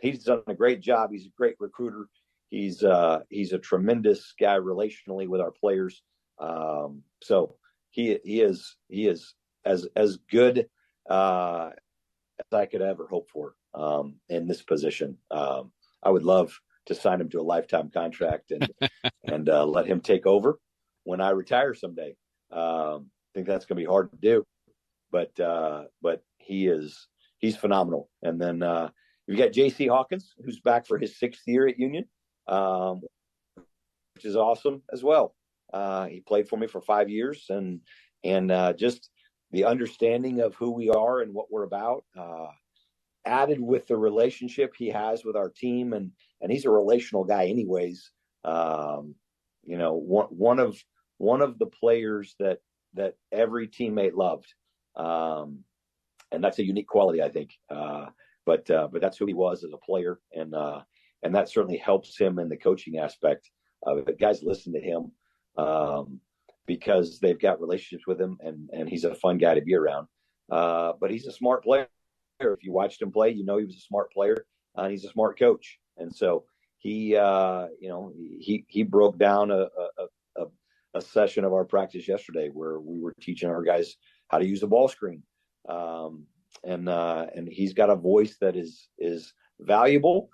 S7: he's done a great job. He's a great recruiter. He's a tremendous guy relationally with our players. So he is as good as I could ever hope for in this position. I would love to sign him to a lifetime contract and let him take over when I retire someday. I think that's going to be hard to do, but he's phenomenal. And then you've got J.C. Hawkins, who's back for his 6th year at Union, which is awesome as well. He played for me for 5 years, and just the understanding of who we are and what we're about, added with the relationship he has with our team, and he's a relational guy anyways. One of the players that every teammate loved. And that's a unique quality, I think. But that's who he was as a player. And that certainly helps him in the coaching aspect of it. Guys listen to him because they've got relationships with him, and he's a fun guy to be around. But he's a smart player. If you watched him play, he was a smart player, and he's a smart coach. And so he broke down a session of our practice yesterday where we were teaching our guys how to use a ball screen. And he's got a voice that is valuable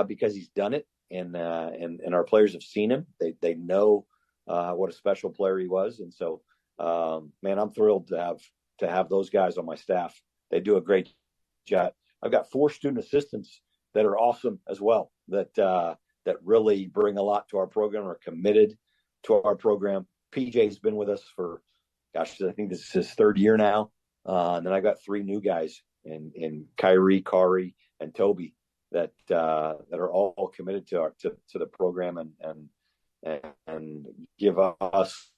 S7: because he's done it. And our players have seen him. They know what a special player he was. And so man, I'm thrilled to have those guys on my staff. They do a great job. I've got 4 student assistants that are awesome as well, that really bring a lot to our program, are committed to our program. PJ's been with us for, I think this is his 3rd year now. And then I got 3 new guys in Kyrie, Kari, and Toby that are all committed to the program and give us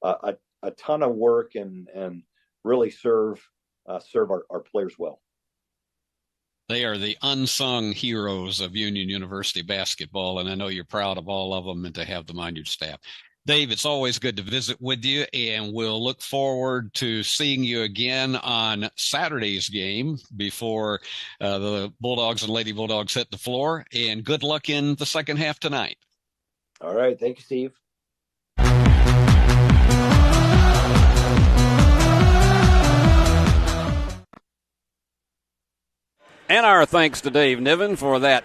S7: a ton of work and really serve our players well.
S1: They are the unsung heroes of Union University basketball, and I know you're proud of all of them and to have them on your staff. Dave, it's always good to visit with you, and we'll look forward to seeing you again on Saturday's game before the Bulldogs and Lady Bulldogs hit the floor, and good luck in the second half tonight.
S7: All right. Thank you, Steve.
S3: And our thanks to Dave Niven for that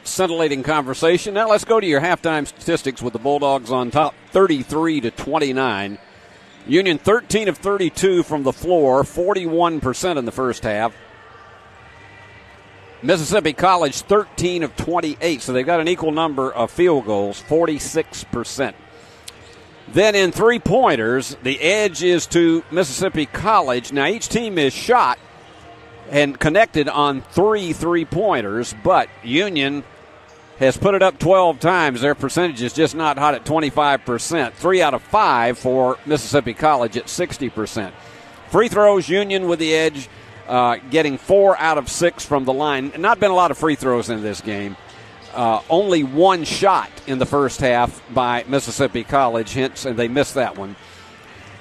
S3: scintillating conversation. Now let's go to your halftime statistics with the Bulldogs on top, 33-29. Union 13 of 32 from the floor, 41% in the first half. Mississippi College 13 of 28, so they've got an equal number of field goals, 46%. Then in three-pointers, the edge is to Mississippi College. Now each team is shot and connected on 3 3-pointers, but Union has put it up 12 times. Their percentage is just not hot at 25%. 3 out of 5 for Mississippi College at 60%. Free throws, Union with the edge, getting 4 out of 6 from the line. Not been a lot of free throws in this game. Only 1 shot in the first half by Mississippi College, hence, and they missed that one.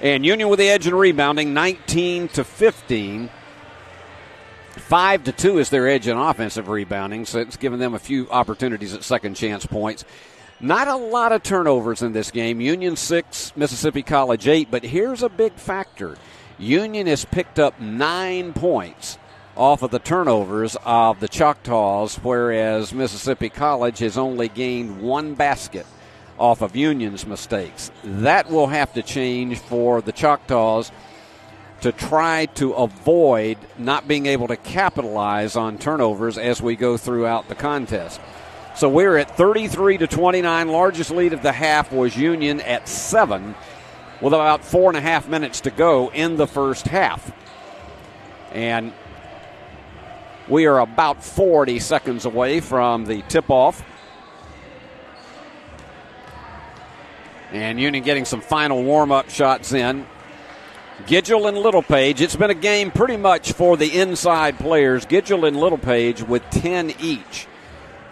S3: And Union with the edge in rebounding, 19-15. 5-2 is their edge in offensive rebounding, so it's given them a few opportunities at second chance points. Not a lot of turnovers in this game. Union 6, Mississippi College 8, but here's a big factor. Union has picked up 9 points off of the turnovers of the Choctaws, whereas Mississippi College has only gained 1 basket off of Union's mistakes. That will have to change for the Choctaws to try to avoid not being able to capitalize on turnovers as we go throughout the contest. So we're at 33-29. Largest lead of the half was Union at 7 with about 4.5 minutes to go in the first half. And we are about 40 seconds away from the tip-off. And Union getting some final warm-up shots in. Gidgel and Littlepage. It's been a game pretty much for the inside players. Gidgel and Littlepage with 10 each,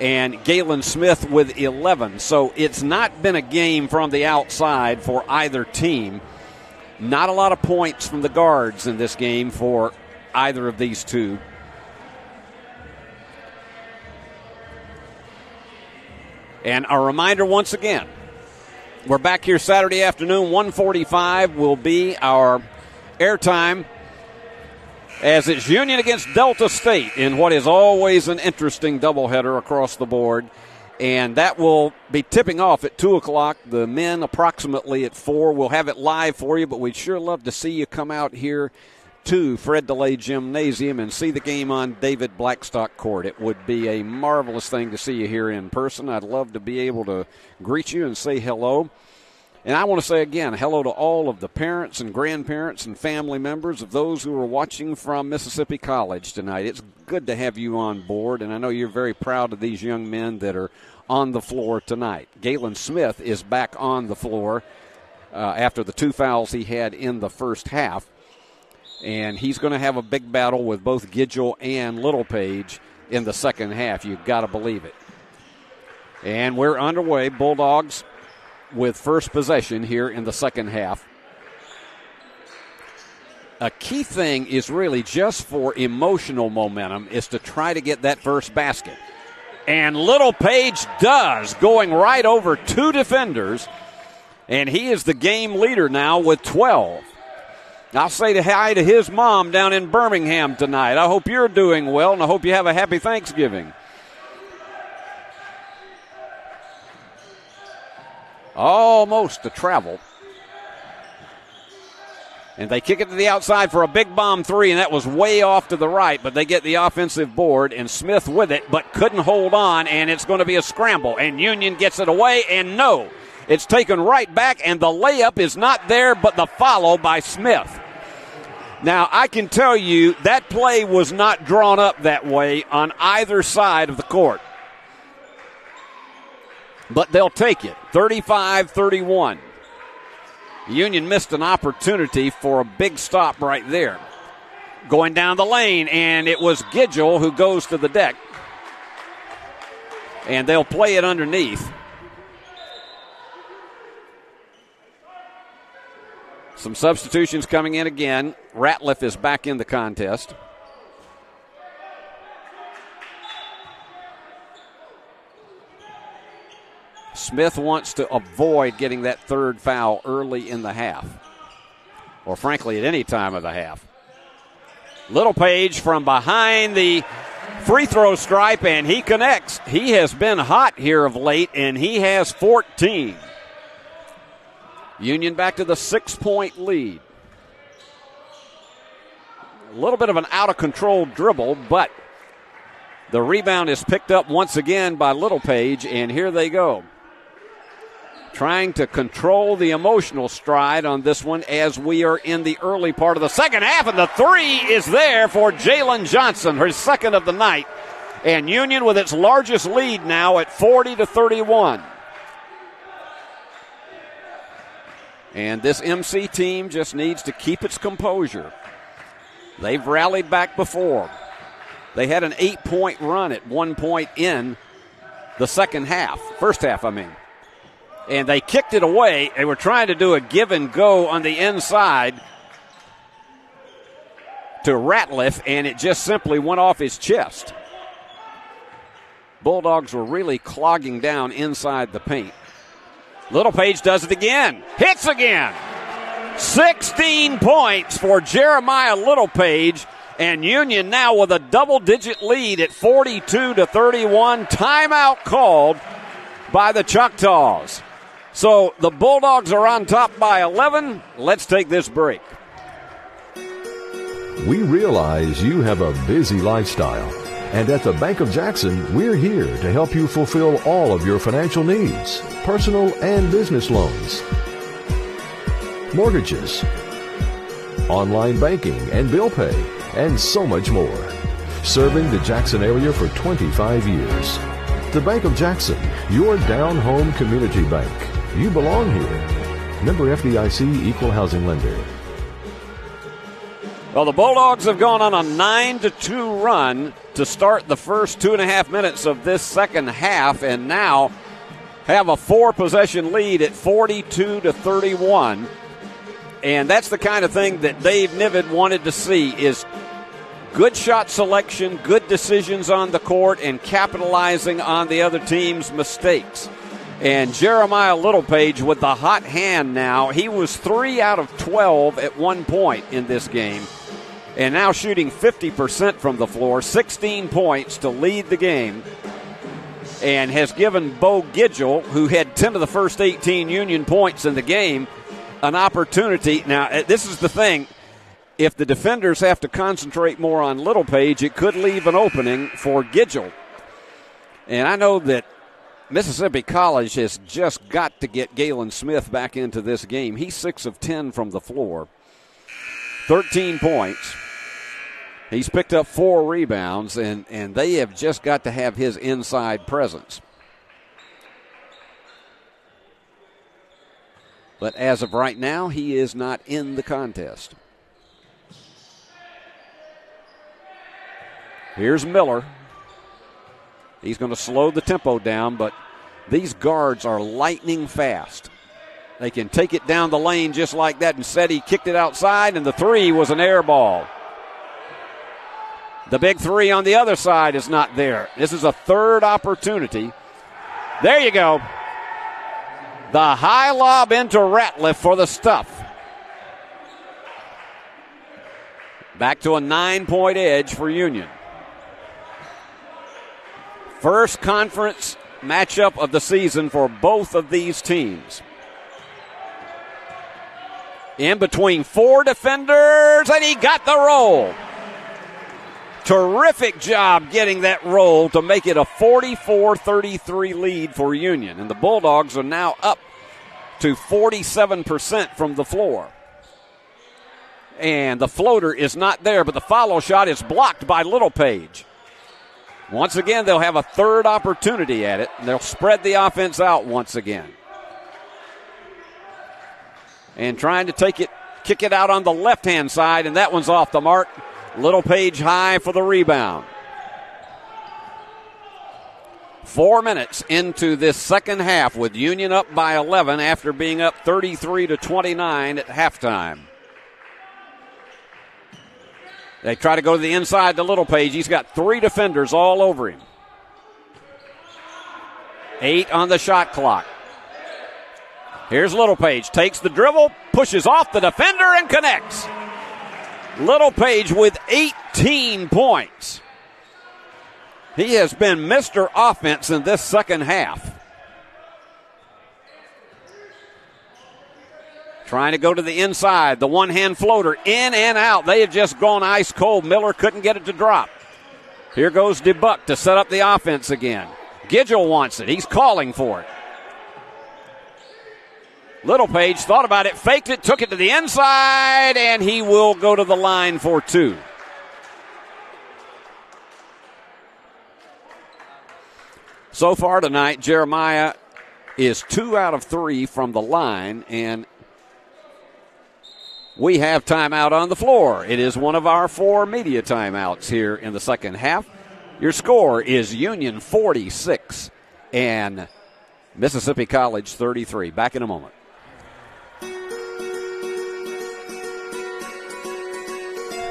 S3: and Galen Smith with 11. So it's not been a game from the outside for either team. Not a lot of points from the guards in this game for either of these two. And a reminder once again, we're back here Saturday afternoon, 1:45 will be our airtime as it's Union against Delta State in what is always an interesting doubleheader across the board. And that will be tipping off at 2 o'clock. The men approximately at 4. We'll have it live for you, but we'd sure love to see you come out here to Fred DeLay Gymnasium and see the game on David Blackstock Court. It would be a marvelous thing to see you here in person. I'd love to be able to greet you and say hello. And I want to say again, hello to all of the parents and grandparents and family members of those who are watching from Mississippi College tonight. It's good to have you on board, and I know you're very proud of these young men that are on the floor tonight. Galen Smith is back on the floor after the 2 fouls he had in the first half, and he's going to have a big battle with both Gidgel and Littlepage in the second half. You've got to believe it. And we're underway. Bulldogs with first possession here in the second half. A key thing is really just for emotional momentum is to try to get that first basket. And Littlepage does, going right over 2 defenders, and he is the game leader now with 12. I'll say hi to his mom down in Birmingham tonight. I hope you're doing well, and I hope you have a happy Thanksgiving. Almost a travel. And they kick it to the outside for a big bomb three, and that was way off to the right, but they get the offensive board, and Smith with it, but couldn't hold on, and it's going to be a scramble. And Union gets it away, and no, it's taken right back, and the layup is not there, but the follow by Smith. Now, I can tell you that play was not drawn up that way on either side of the court. But they'll take it, 35-31. Union missed an opportunity for a big stop right there. Going down the lane, and it was Gidgel who goes to the deck. And they'll play it underneath. Some substitutions coming in again. Ratliff is back in the contest. Smith wants to avoid getting that third foul early in the half, or frankly at any time of the half. Littlepage from behind the free throw stripe, and he connects. He has been hot here of late, and he has 14. Union back to the 6-point lead. A little bit of an out-of-control dribble, but the rebound is picked up once again by Littlepage, and here they go. Trying to control the emotional stride on this one as we are in the early part of the second half, and the three is there for Jalen Johnson, her second of the night, and Union with its largest lead now at 40-31. And this MC team just needs to keep its composure. They've rallied back before. They had an 8-point run at one point in the second half, first half, I mean. And they kicked it away. They were trying to do a give and go on the inside to Ratliff, and it just simply went off his chest. Bulldogs were really clogging down inside the paint. Littlepage does it again. Hits again. 16 points for Jeremiah Littlepage, and Union now with a double-digit lead at 42-31. Timeout called by the Choctaws. So the Bulldogs are on top by 11. Let's take this break.
S4: We realize you have a busy lifestyle, and at the Bank of Jackson, we're here to help you fulfill all of your financial needs, personal and business loans, mortgages, online banking and bill pay, and so much more. Serving the Jackson area for 25 years. The Bank of Jackson, your down-home community bank. You belong here. Member FDIC, Equal Housing Lender.
S3: Well, the Bulldogs have gone on a 9-2 run to start the first 2.5 minutes of this second half, and now have a 4-possession lead at 42-31. And that's the kind of thing that Dave Niven wanted to see, is good shot selection, good decisions on the court, and capitalizing on the other team's mistakes. And Jeremiah Littlepage with the hot hand now. He was 3 out of 12 at one point in this game, and now shooting 50% from the floor, 16 points to lead the game, and has given Bo Gidgel, who had 10 of the first 18 Union points in the game, an opportunity. Now, this is the thing. If the defenders have to concentrate more on Littlepage, it could leave an opening for Gidgel. And I know that Mississippi College has just got to get Galen Smith back into this game. He's 6 of 10 from the floor, 13 points. He's picked up 4 rebounds, and they have just got to have his inside presence. But as of right now, he is not in the contest. Here's Miller. He's going to slow the tempo down, but these guards are lightning fast. They can take it down the lane just like that. Instead, he kicked it outside, and the three was an air ball. The big three on the other side is not there. This is a third opportunity. There you go. The high lob into Ratliff for the stuff. Back to a 9-point edge for Union. First conference matchup of the season for both of these teams. In between 4 defenders, and he got the roll. Terrific job getting that roll to make it a 44-33 lead for Union. And the Bulldogs are now up to 47% from the floor. And the floater is not there, but the follow shot is blocked by Littlepage. Once again, they'll have a third opportunity at it, and they'll spread the offense out once again. And trying to kick it out on the left-hand side, and that one's off the mark. Littlepage high for the rebound. 4 minutes into this second half with Union up by 11 after being up 33-29 at halftime. They try to go to the inside to Littlepage. He's got 3 defenders all over him. 8 on the shot clock. Here's Littlepage. Takes the dribble, pushes off the defender, and connects. Littlepage with 18 points. He has been Mr. Offense in this second half. Trying to go to the inside. The one-hand floater in and out. They have just gone ice cold. Miller couldn't get it to drop. Here goes DeBuck to set up the offense again. Gidgel wants it. He's calling for it. Littlepage thought about it, faked it, took it to the inside, and he will go to the line for 2. So far tonight, Jeremiah is 2 out of 3 from the line, and we have timeout on the floor. It is one of our 4 media timeouts here in the second half. Your score is Union 46 and Mississippi College 33. Back in a moment.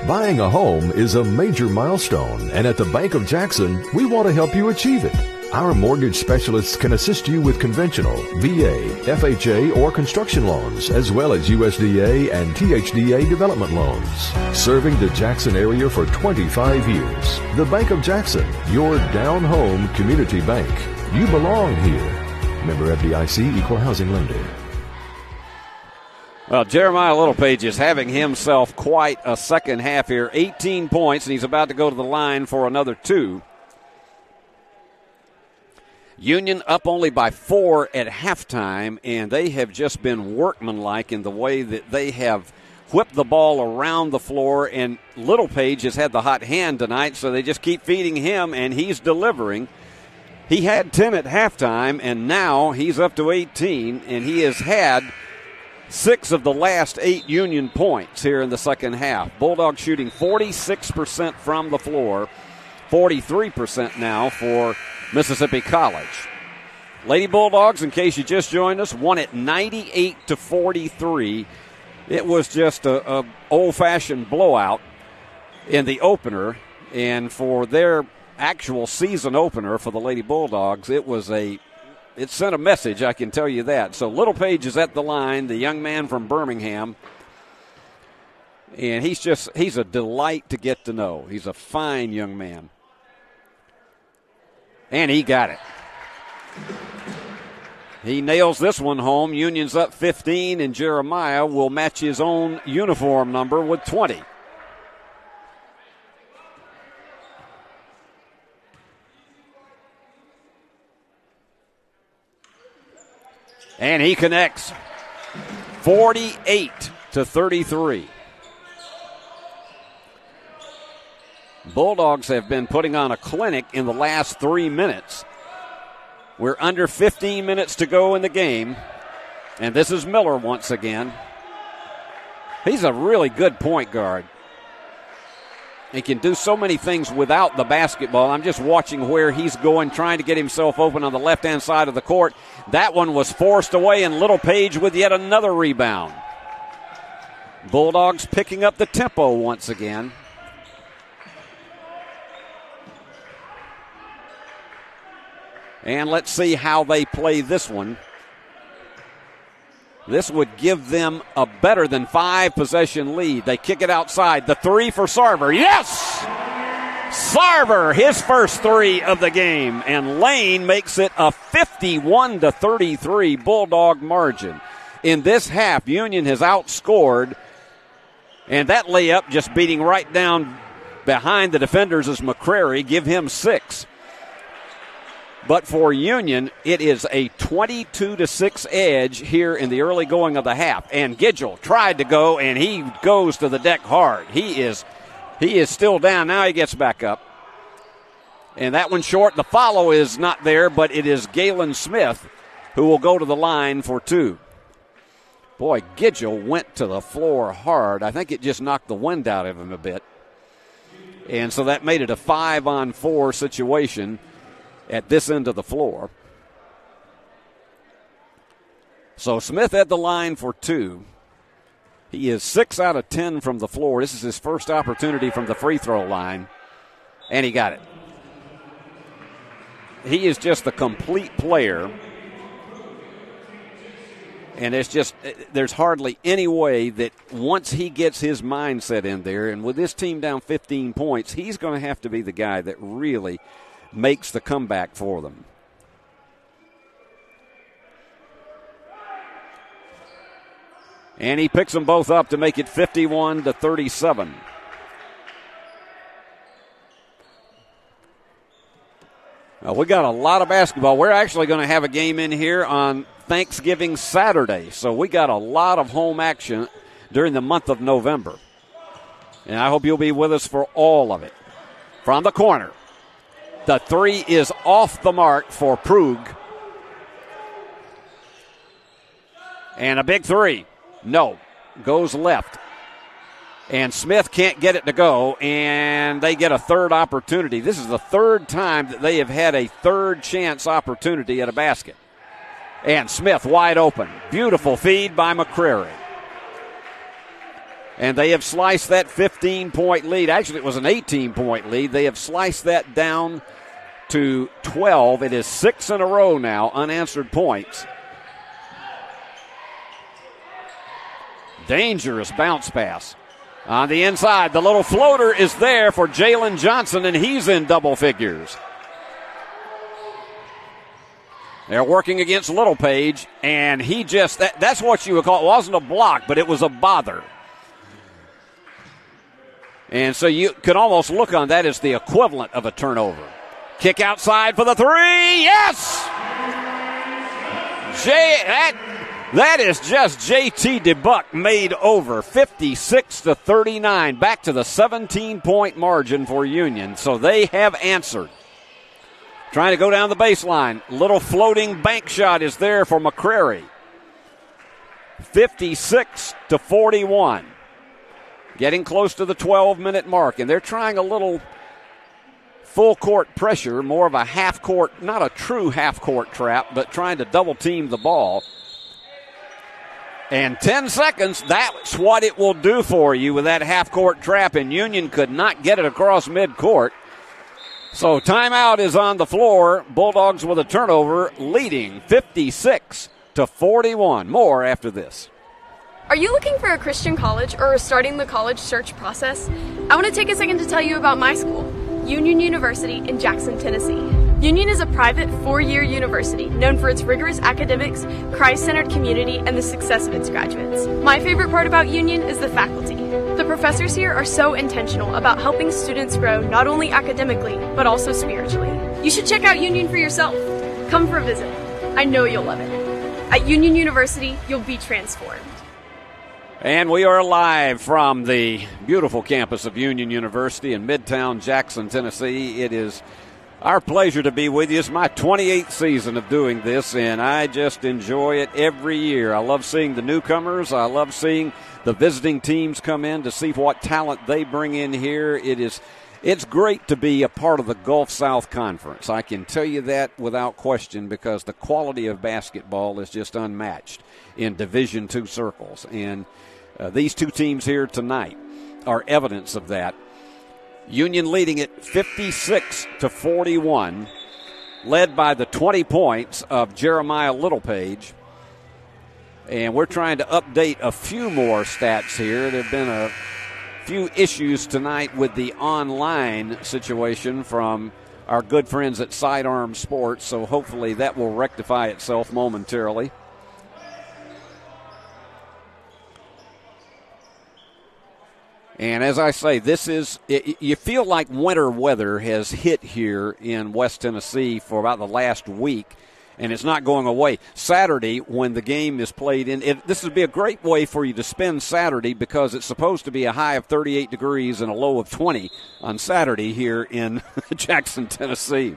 S4: Buying a home is a major milestone, and at the Bank of Jackson, we want to help you achieve it. Our mortgage specialists can assist you with conventional, VA, FHA, or construction loans, as well as USDA and THDA development loans. Serving the Jackson area for 25 years. The Bank of Jackson, your down-home community bank. You belong here. Member FDIC, Equal Housing Lender.
S3: Well, Jeremiah Littlepage is having himself quite a second half here. 18 points, and he's about to go to the line for another 2. Union up only by 4 at halftime, and they have just been workmanlike in the way that they have whipped the ball around the floor, and Littlepage has had the hot hand tonight, so they just keep feeding him, and he's delivering. He had 10 at halftime, and now he's up to 18, and he has had 6 of the last 8 Union points here in the second half. Bulldogs shooting 46% from the floor, 43% now for Mississippi College. Lady Bulldogs, in case you just joined us, won it 98-43. It was just a old-fashioned blowout in the opener, and for their actual season opener for the Lady Bulldogs, it sent a message, I can tell you that. So Littlepage is at the line, the young man from Birmingham, and he's a delight to get to know. He's a fine young man. And he got it. He nails this one home. Union's up 15, and Jeremiah will match his own uniform number with 20. And he connects. 48-33. Bulldogs have been putting on a clinic in the last 3 minutes. We're under 15 minutes to go in the game. And this is Miller once again. He's a really good point guard. He can do so many things without the basketball. I'm just watching where he's going, trying to get himself open on the left-hand side of the court. That one was forced away, and Littlepage with yet another rebound. Bulldogs picking up the tempo once again. And let's see how they play this one. This would give them a better than 5-possession lead. They kick it outside. The 3 for Sarver. Yes! Sarver, his first 3 of the game. And Lane makes it a 51-33 Bulldog margin. in this half, Union has outscored, and that layup just beating right down behind the defenders is McCrary. Give him 6. But for Union, it is a 22-6 edge here in the early going of the half. And Gidgel tried to go, and he goes to the deck hard. He is still down. Now he gets back up. And that one short. The follow is not there, but it is Galen Smith who will go to the line for 2. Boy, Gidgel went to the floor hard. I think it just knocked the wind out of him a bit. And so that made it a 5-on-4 situation at this end of the floor. So Smith at the line for 2. He is 6 out of 10 from the floor. This is his first opportunity from the free throw line, and he got it. He is just a complete player, and there's hardly any way that once he gets his mindset in there, and with this team down 15 points, he's going to have to be the guy that really makes the comeback for them. And he picks them both up to make it 51-37. Now, we got a lot of basketball. We're actually going to have a game in here on Thanksgiving Saturday, so we got a lot of home action during the month of November. And I hope you'll be with us for all of it. From the corner, the 3 is off the mark for Prug. And a big 3. No. Goes left. And Smith can't get it to go, and they get a third opportunity. This is the third time that they have had a third chance opportunity at a basket. And Smith wide open. Beautiful feed by McCrary. And they have sliced that 15-point lead. Actually, it was an 18-point lead. They have sliced that down to 12. It is 6 in a row now, unanswered points. Dangerous bounce pass. On the inside, the little floater is there for Jalen Johnson, and he's in double figures. They're working against Littlepage, and he just, that's what you would call, it wasn't a block, but it was a bother. And so you could almost look on that as the equivalent of a turnover. Kick outside for the 3. Yes! That is just J.T. DeBuck made over, 56-39, back to the 17-point margin for Union. So they have answered. Trying to go down the baseline. Little floating bank shot is there for McCrary. 56-41. Getting close to the 12-minute mark, and they're trying a little full-court pressure, more of a half-court, not a true half-court trap, but trying to double-team the ball. And 10 seconds, that's what it will do for you with that half-court trap, and Union could not get it across midcourt. So timeout is on the floor. Bulldogs with a turnover, leading 56-41. More after this.
S5: Are you looking for a Christian college or starting the college search process? I want to take a second to tell you about my school, Union University in Jackson, Tennessee. Union is a private 4-year university known for its rigorous academics, Christ-centered community, and the success of its graduates. My favorite part about Union is the faculty. The professors here are so intentional about helping students grow not only academically, but also spiritually. You should check out Union for yourself. Come for a visit. I know you'll love it. At Union University, you'll be transformed.
S3: And we are live from the beautiful campus of Union University in Midtown Jackson, Tennessee. It is our pleasure to be with you. It's my 28th season of doing this, and I just enjoy it every year. I love seeing the newcomers. I love seeing the visiting teams come in to see what talent they bring in here. It's great to be a part of the Gulf South Conference. I can tell you that without question, because the quality of basketball is just unmatched in Division II circles. And these two teams here tonight are evidence of that. Union leading it 56-41, led by the 20 points of Jeremiah Littlepage. And we're trying to update a few more stats here. There have been a few issues tonight with the online situation from our good friends at Sidearm Sports, so hopefully that will rectify itself momentarily. And as I say, you feel like winter weather has hit here in West Tennessee for about the last week, and it's not going away. Saturday, when the game is played this would be a great way for you to spend Saturday because it's supposed to be a high of 38 degrees and a low of 20 on Saturday here in Jackson, Tennessee.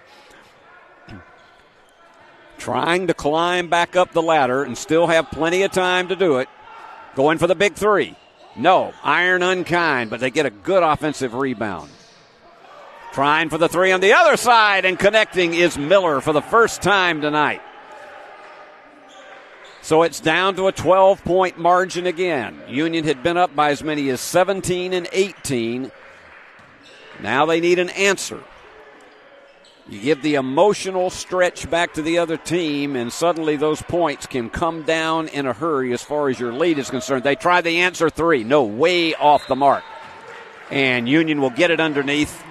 S3: Trying to climb back up the ladder and still have plenty of time to do it. Going for the big three. No, iron unkind, but they get a good offensive rebound. Trying for the three on the other side, and connecting is Miller for the first time tonight. So it's down to a 12-point margin again. Union had been up by as many as 17 and 18. Now they need an answer. You give the emotional stretch back to the other team, and suddenly those points can come down in a hurry as far as your lead is concerned. They try the answer three. No, way off the mark. And Union will get it underneath.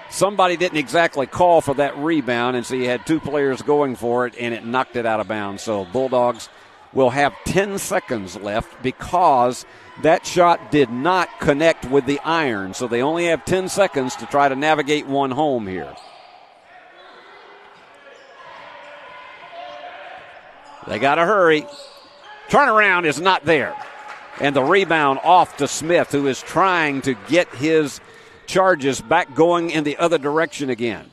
S3: Somebody didn't exactly call for that rebound, and so you had two players going for it, and it knocked it out of bounds. So Bulldogs will have 10 seconds left because that shot did not connect with the iron. So they only have 10 seconds to try to navigate one home here. They got to hurry. Turnaround is not there. And the rebound off to Smith, who is trying to get his charges back going in the other direction again.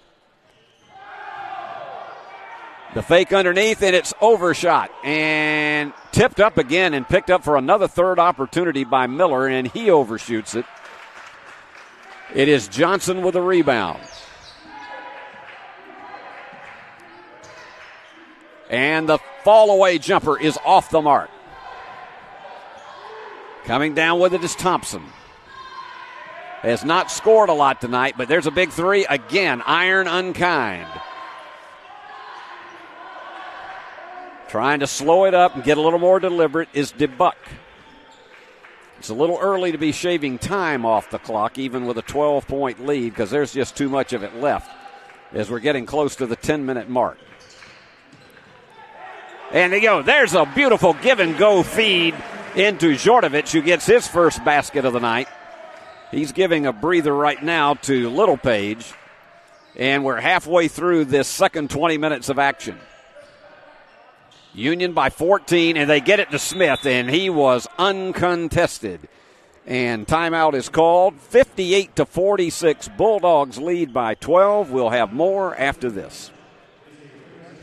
S3: The fake underneath, and it's overshot. And tipped up again and picked up for another third opportunity by Miller, and he overshoots it. It is Johnson with a rebound. And the fall-away jumper is off the mark. Coming down with it is Thompson. Has not scored a lot tonight, but there's a big three. Again, iron unkind. Trying to slow it up and get a little more deliberate is DeBuck. It's a little early to be shaving time off the clock, even with a 12-point lead, because there's just too much of it left as we're getting close to the 10-minute mark. And they go. There's a beautiful give-and-go feed into Jordovic, who gets his first basket of the night. He's giving a breather right now to Littlepage. And we're halfway through this second 20 minutes of action. Union by 14, and they get it to Smith, and he was uncontested. And timeout is called. 58-46. Bulldogs lead by 12. We'll have more after this.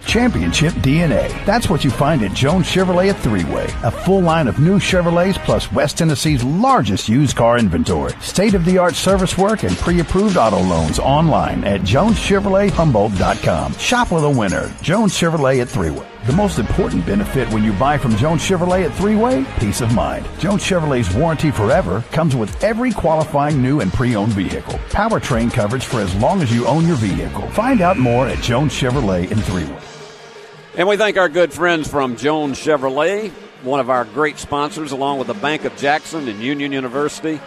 S6: Championship DNA. That's what you find at Jones Chevrolet at Three-Way. A full line of new Chevrolets plus West Tennessee's largest used car inventory. State-of-the-art service work and pre-approved auto loans online at JonesChevroletHumboldt.com. Shop with a winner. Jones Chevrolet at Three-Way. The most important benefit when you buy from Jones Chevrolet at Three-Way? Peace of mind. Jones Chevrolet's warranty forever comes with every qualifying new and pre-owned vehicle. Powertrain coverage for as long as you own your vehicle. Find out more at Jones Chevrolet in Three-Way.
S3: And we thank our good friends from Jones Chevrolet, one of our great sponsors, along with the Bank of Jackson and Union University.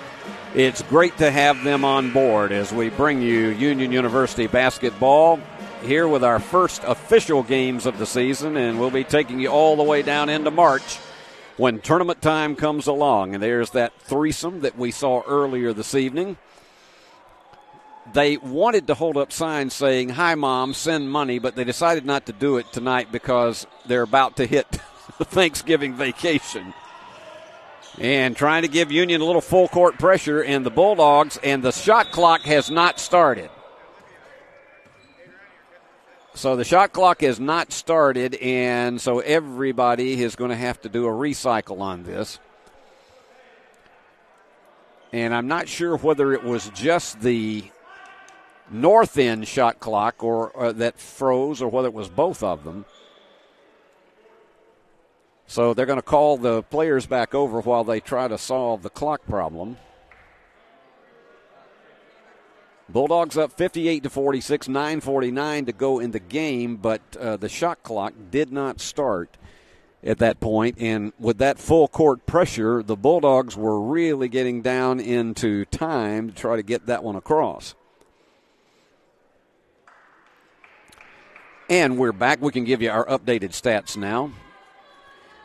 S3: It's great to have them on board as we bring you Union University basketball here with our first official games of the season, and we'll be taking you all the way down into March when tournament time comes along. And there's that threesome that we saw earlier this evening. They wanted to hold up signs saying, "Hi, Mom, send money," but they decided not to do it tonight because they're about to hit the Thanksgiving vacation. And trying to give Union a little full-court pressure, and the Bulldogs, and the shot clock has not started. So the shot clock has not started, and so everybody is going to have to do a recycle on this. And I'm not sure whether it was just the north end shot clock or that froze or whether it was both of them. So they're going to call the players back over while they try to solve the clock problem. Bulldogs up 58-46, 9:49 to go in the game, but the shot clock did not start at that point. And with that full court pressure, the Bulldogs were really getting down into time to try to get that one across. And we're back. We can give you our updated stats now.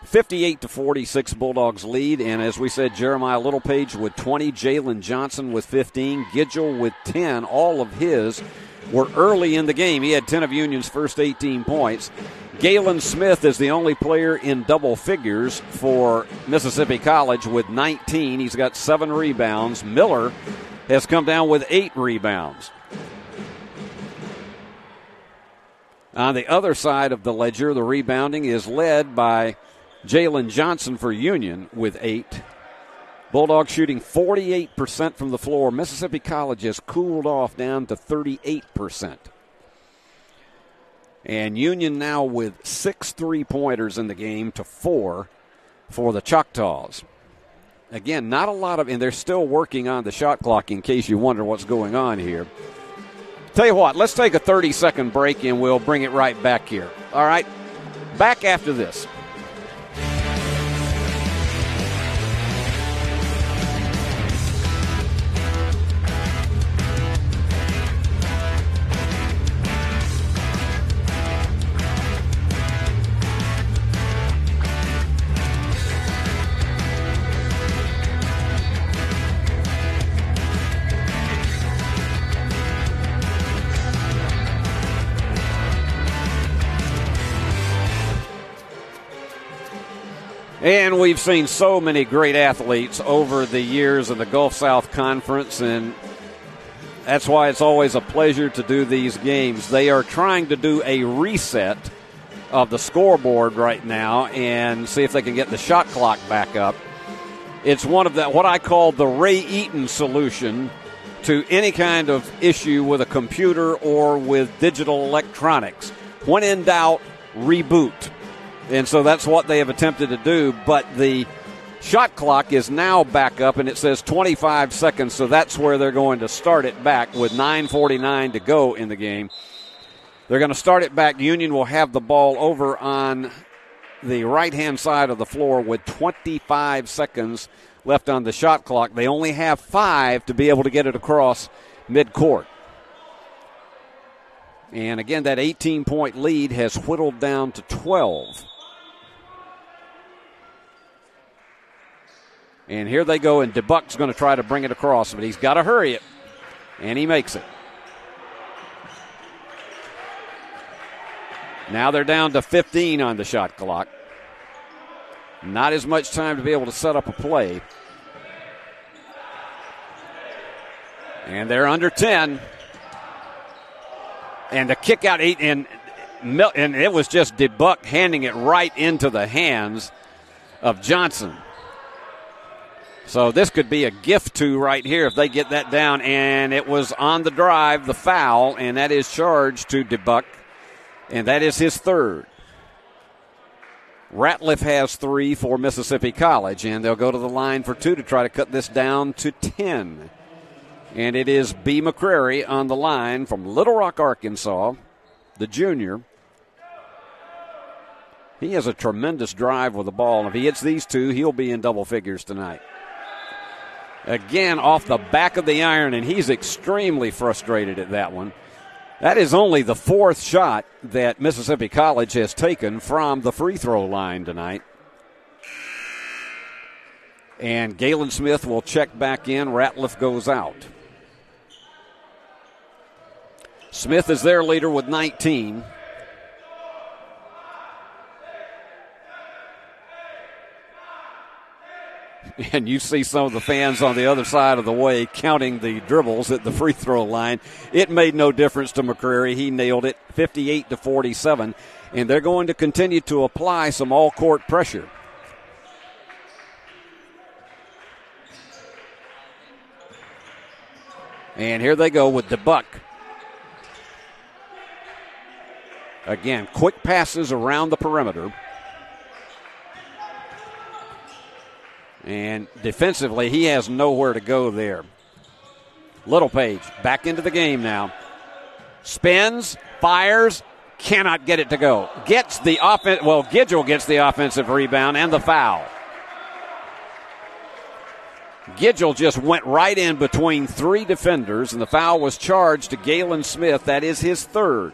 S3: 58-46 Bulldogs lead, and as we said, Jeremiah Littlepage with 20, Jalen Johnson with 15, Gidgel with 10. All of his were early in the game. He had 10 of Union's first 18 points. Galen Smith is the only player in double figures for Mississippi College with 19. He's got 7 rebounds. Miller has come down with 8 rebounds. On the other side of the ledger, the rebounding is led by Jalen Johnson for Union with 8. Bulldogs shooting 48% from the floor. Mississippi College has cooled off down to 38%. And Union now with 6 3-pointers in the game to 4 for the Choctaws. Again, not a lot of, and they're still working on the shot clock in case you wonder what's going on here. Tell you what, let's take a 30-second break and we'll bring it right back here. All right, back after this. And we've seen so many great athletes over the years in the Gulf South Conference, and that's why it's always a pleasure to do these games. They are trying to do a reset of the scoreboard right now and see if they can get the shot clock back up. It's one of what I call the Ray Eaton solution to any kind of issue with a computer or with digital electronics. When in doubt, reboot. And so that's what they have attempted to do, but the shot clock is now back up, and it says 25 seconds, so that's where they're going to start it back with 9:49 to go in the game. They're going to start it back. Union will have the ball over on the right-hand side of the floor with 25 seconds left on the shot clock. They only have 5 to be able to get it across midcourt. And again, that 18-point lead has whittled down to 12. And here they go, and DeBuck's going to try to bring it across, but he's got to hurry it, and he makes it. Now they're down to 15 on the shot clock. Not as much time to be able to set up a play. And they're under 10. And the kick out 8, and it was just DeBuck handing it right into the hands of Johnson. So this could be a gift to right here if they get that down. And it was on the drive, the foul, and that is charged to DeBuck, and that is his 3rd. Ratliff has 3 for Mississippi College, and they'll go to the line for 2 to try to cut this down to 10. And it is B. McCrary on the line from Little Rock, Arkansas, the junior. He has a tremendous drive with the ball, and if he hits these 2, he'll be in double figures tonight. Again, off the back of the iron, and he's extremely frustrated at that one. That is only the 4th shot that Mississippi College has taken from the free throw line tonight. And Galen Smith will check back in. Ratliff goes out. Smith is their leader with 19. And you see some of the fans on the other side of the way counting the dribbles at the free throw line. It made no difference to McCrary. He nailed it, 58-47. And they're going to continue to apply some all-court pressure. And here they go with DeBuck. Again, quick passes around the perimeter. And defensively, he has nowhere to go there. Littlepage back into the game now. Spins, fires, cannot get it to go. Gets the offense. Well, Gidgel gets the offensive rebound and the foul. Gidgel just went right in between 3 defenders, and the foul was charged to Galen Smith. That is his 3rd.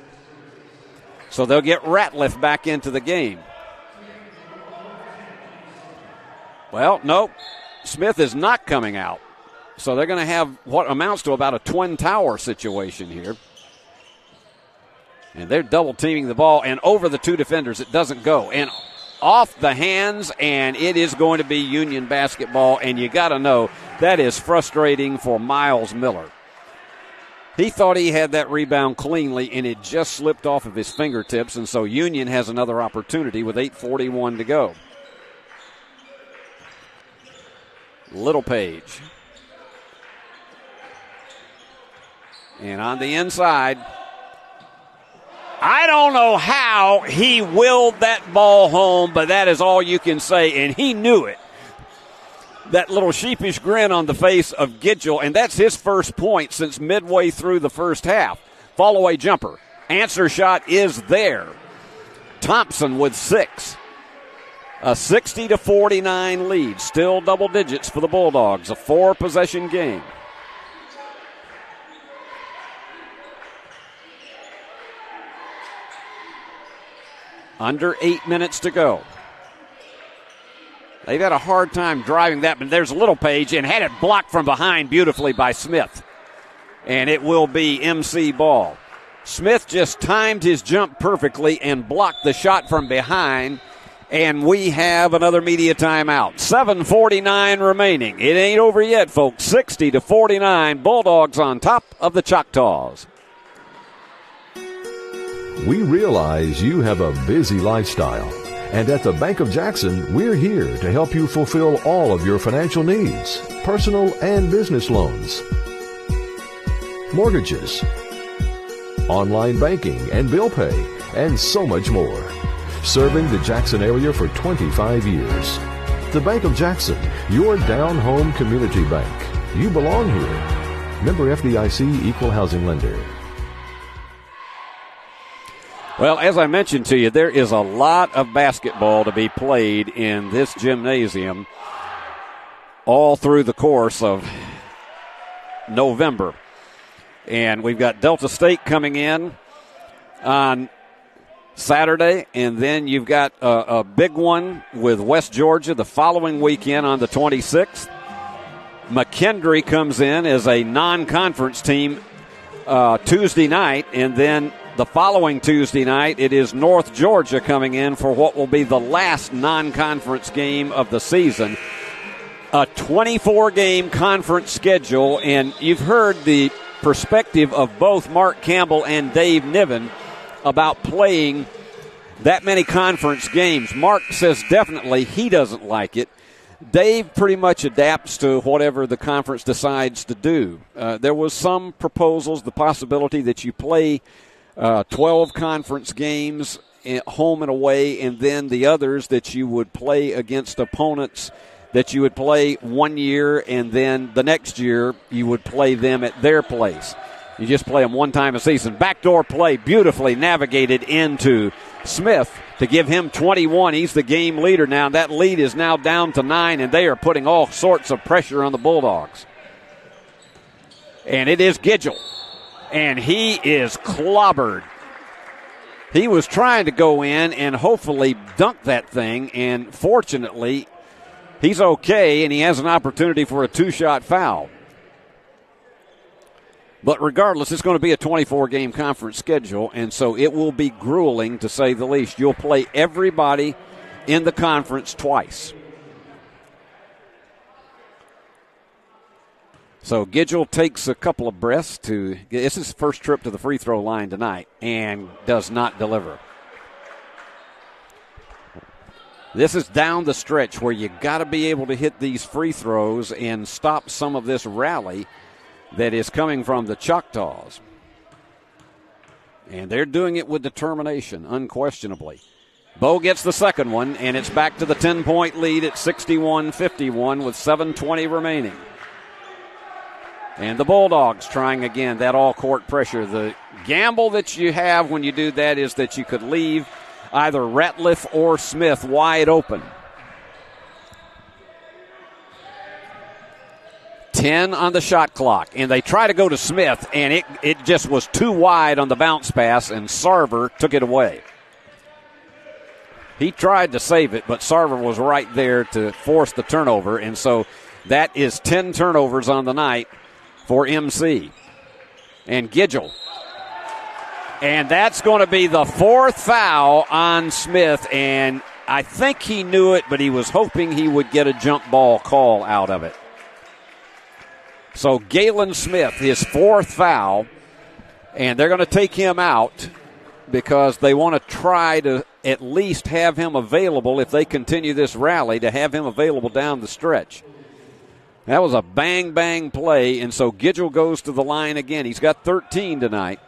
S3: So they'll get Ratliff back into the game. Well, nope. Smith is not coming out. So they're going to have what amounts to about a twin tower situation here. And they're double teaming the ball, and over the two defenders, it doesn't go. And off the hands, and it is going to be Union basketball. And you got to know that is frustrating for Miles Miller. He thought he had that rebound cleanly, and it just slipped off of his fingertips. And so Union has another opportunity with 8:41 to go. Little Page. And on the inside, I don't know how he willed that ball home, but that is all you can say, and he knew it. That little sheepish grin on the face of Gidgel, and that's his first point since midway through the first half. Fall-away jumper. Answer shot is there. Thompson with 6. A 60-49 lead. Still double digits for the Bulldogs. A 4-possession game. Under 8 minutes to go. They've had a hard time driving that, but there's Little Page and had it blocked from behind beautifully by Smith. And it will be MC ball. Smith just timed his jump perfectly and blocked the shot from behind. And we have another media timeout. 7:49 remaining. It ain't over yet, folks. 60-49. Bulldogs on top of the Choctaws.
S4: We realize you have a busy lifestyle, and at the Bank of Jackson, we're here to help you fulfill all of your financial needs, personal and business loans, mortgages, online banking and bill pay, and so much more. Serving the Jackson area for 25 years. The Bank of Jackson, your down-home community bank. You belong here. Member FDIC, Equal Housing Lender.
S3: Well, as I mentioned to you, there is a lot of basketball to be played in this gymnasium all through the course of November. And we've got Delta State coming in on Saturday, and then you've got a big one with West Georgia the following weekend on the 26th. McKendree comes in as a non-conference team Tuesday night, and then the following Tuesday night, it is North Georgia coming in for what will be the last non-conference game of the season. A 24-game conference schedule, and you've heard the perspective of both Mark Campbell and Dave Niven about playing that many conference games. Mark says definitely he doesn't like it. Dave pretty much adapts to whatever the conference decides to do. There was some proposals, the possibility that you play 12 conference games home and away, and then the others that you would play against opponents that you would play one year, and then the next year you would play them at their place. You just play them one time a season. Backdoor play beautifully navigated into Smith to give him 21. He's the game leader now. That lead is now down to 9, and they are putting all sorts of pressure on the Bulldogs. And it is Gidgel. And he is clobbered. He was trying to go in and hopefully dunk that thing, and fortunately, he's okay, and he has an opportunity for a 2-shot foul. But regardless, it's going to be a 24-game conference schedule, and so it will be grueling, to say the least. You'll play everybody in the conference twice. So Gidgel takes a couple of breaths to – this is his first trip to the free throw line tonight, and does not deliver. This is down the stretch where you got to be able to hit these free throws and stop some of this rally that is coming from the Choctaws. And they're doing it with determination, unquestionably. Bo gets the second one, and it's back to the 10-point lead at 61-51 with 7:20 remaining. And the Bulldogs trying again that all-court pressure. The gamble that you have when you do that is that you could leave either Ratliff or Smith wide open. 10 on the shot clock, and they try to go to Smith, and it just was too wide on the bounce pass, and Sarver took it away. He tried to save it, but Sarver was right there to force the turnover, and so that is 10 turnovers on the night for MC. And Gidgel. And that's going to be the 4th foul on Smith, and I think he knew it, but he was hoping he would get a jump ball call out of it. So Galen Smith, his 4th foul, and they're going to take him out because they want to try to at least have him available, if they continue this rally, to have him available down the stretch. That was a bang-bang play, and so Gidgel goes to the line again. He's got 13 tonight.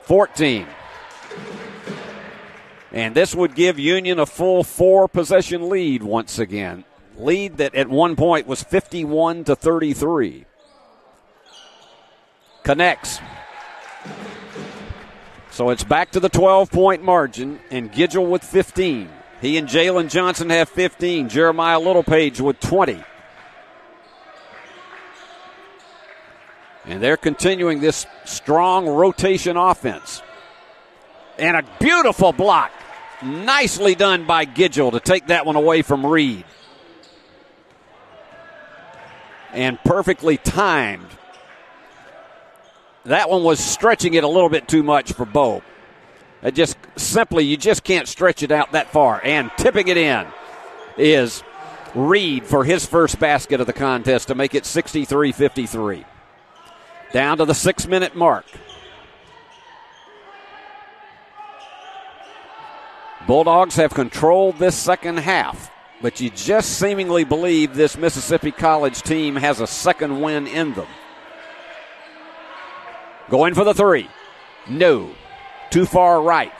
S3: 14. And this would give Union a full 4-possession lead once again. Lead that at one point was 51-33. Connects. So it's back to the 12-point margin, and Gidgel with 15. He and Jalen Johnson have 15. Jeremiah Littlepage with 20. And they're continuing this strong rotation offense. And a beautiful block. Nicely done by Gidgel to take that one away from Reed. And perfectly timed. That one was stretching it a little bit too much for Bo. It just simply, you just can't stretch it out that far. And tipping it in is Reed for his first basket of the contest to make it 63-53. Down to the 6-minute mark. Bulldogs have controlled this second half, but you just seemingly believe this Mississippi College team has a second win in them. Going for the 3. No. Too far right.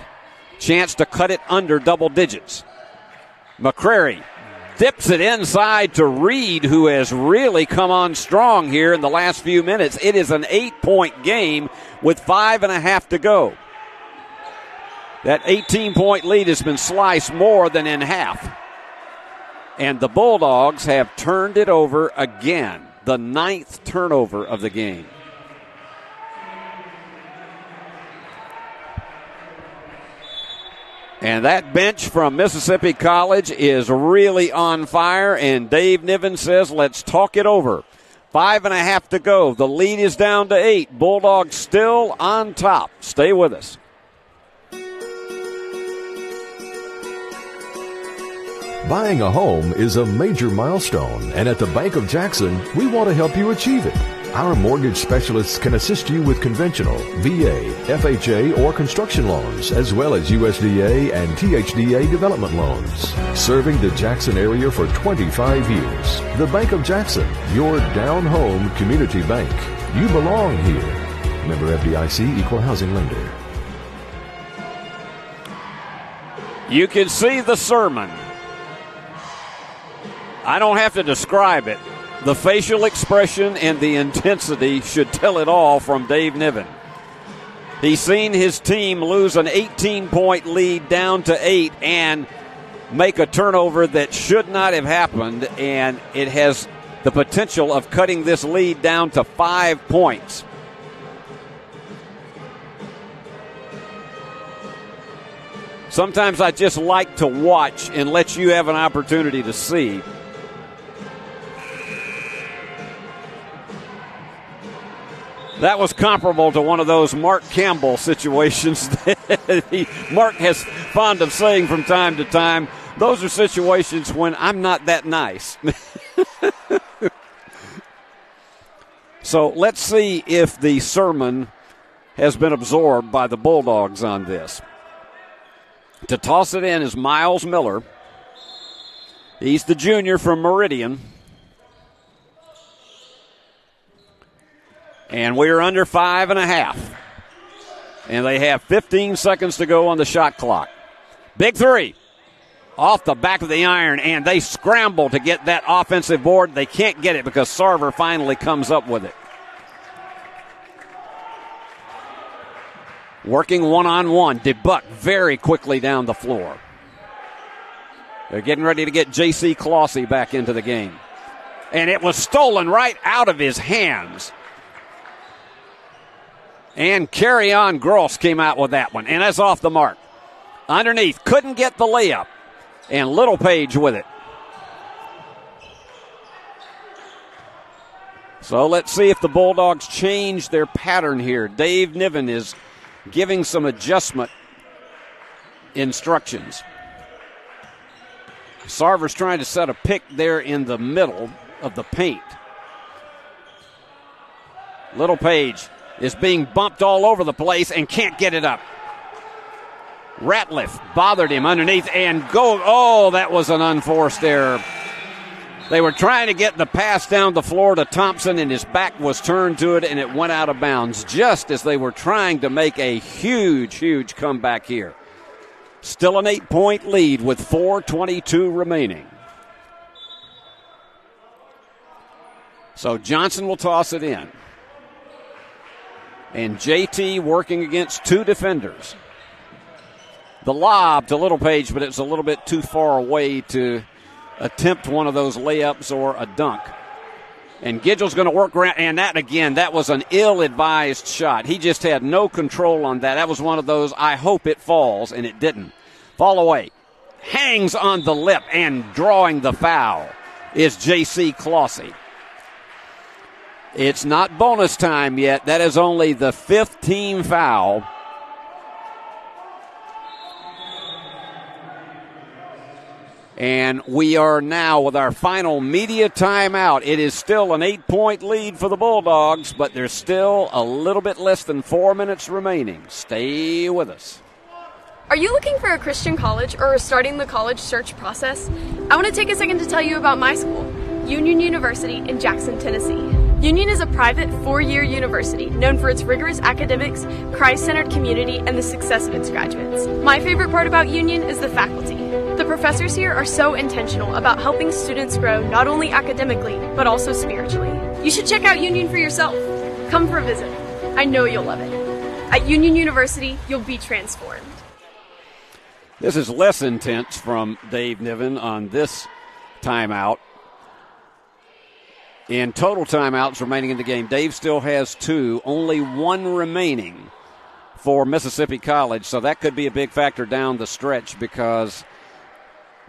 S3: Chance to cut it under double digits. McCrary dips it inside to Reed, who has really come on strong here in the last few minutes. It is an 8-point game with 5.5 to go. That 18-point lead has been sliced more than in half. And the Bulldogs have turned it over again. The 9th turnover of the game. And that bench from Mississippi College is really on fire, and Dave Niven says, let's talk it over. 5.5 to go. The lead is down to 8. Bulldogs still on top. Stay with us.
S4: Buying a home is a major milestone, and at the Bank of Jackson, we want to help you achieve it. Our mortgage specialists can assist you with conventional, VA, FHA, or construction loans, as well as USDA and THDA development loans. Serving the Jackson area for 25 years. The Bank of Jackson, your down-home community bank. You belong here. Member FDIC, Equal Housing Lender.
S3: You can see the sermon. I don't have to describe it. The facial expression and the intensity should tell it all from Dave Niven. He's seen his team lose an 18-point lead down to 8 and make a turnover that should not have happened, and it has the potential of cutting this lead down to 5 points. Sometimes I just like to watch and let you have an opportunity to see. That was comparable to one of those Mark Campbell situations that Mark has fond of saying from time to time. Those are situations when I'm not that nice. So let's see if the sermon has been absorbed by the Bulldogs on this. To toss it in is Miles Miller. He's the junior from Meridian. And we're under 5.5. And they have 15 seconds to go on the shot clock. Big 3. Off the back of the iron, and they scramble to get that offensive board. They can't get it because Sarver finally comes up with it. Working one-on-one. DeBuck very quickly down the floor. They're getting ready to get J.C. Clossy back into the game. And it was stolen right out of his hands. And Carry On Gross came out with that one, and that's off the mark. Underneath, couldn't get the layup, and Little Page with it. So let's see if the Bulldogs change their pattern here. Dave Niven is giving some adjustment instructions. Sarver's trying to set a pick there in the middle of the paint. Little Page is being bumped all over the place and can't get it up. Ratliff bothered him underneath and that was an unforced error. They were trying to get the pass down the floor to Thompson, and his back was turned to it, and it went out of bounds just as they were trying to make a huge, huge comeback here. Still an 8-point lead with 4:22 remaining. So Johnson will toss it in. And JT working against two defenders. The lob to Little Page, but it's a little bit too far away to attempt one of those layups or a dunk. And Gidgell's going to work around, and that was an ill-advised shot. He just had no control on that. That was one of those, I hope it falls, and it didn't. Fall away. Hangs on the lip, and drawing the foul is J.C. Clossy. It's not bonus time yet. That is only the 5th team foul. And we are now with our final media timeout. It is still an 8-point lead for the Bulldogs, but there's still a little bit less than 4 minutes remaining. Stay with us.
S5: Are you looking for a Christian college or are starting the college search process? I want to take a second to tell you about my school, Union University in Jackson, Tennessee. Union is a private 4-year university known for its rigorous academics, Christ-centered community, and the success of its graduates. My favorite part about Union is the faculty. The professors here are so intentional about helping students grow not only academically, but also spiritually. You should check out Union for yourself. Come for a visit. I know you'll love it. At Union University, you'll be transformed.
S3: This is less intense from Dave Niven on this timeout. In total timeouts remaining in the game, Dave still has 2, only 1 remaining for Mississippi College, so that could be a big factor down the stretch, because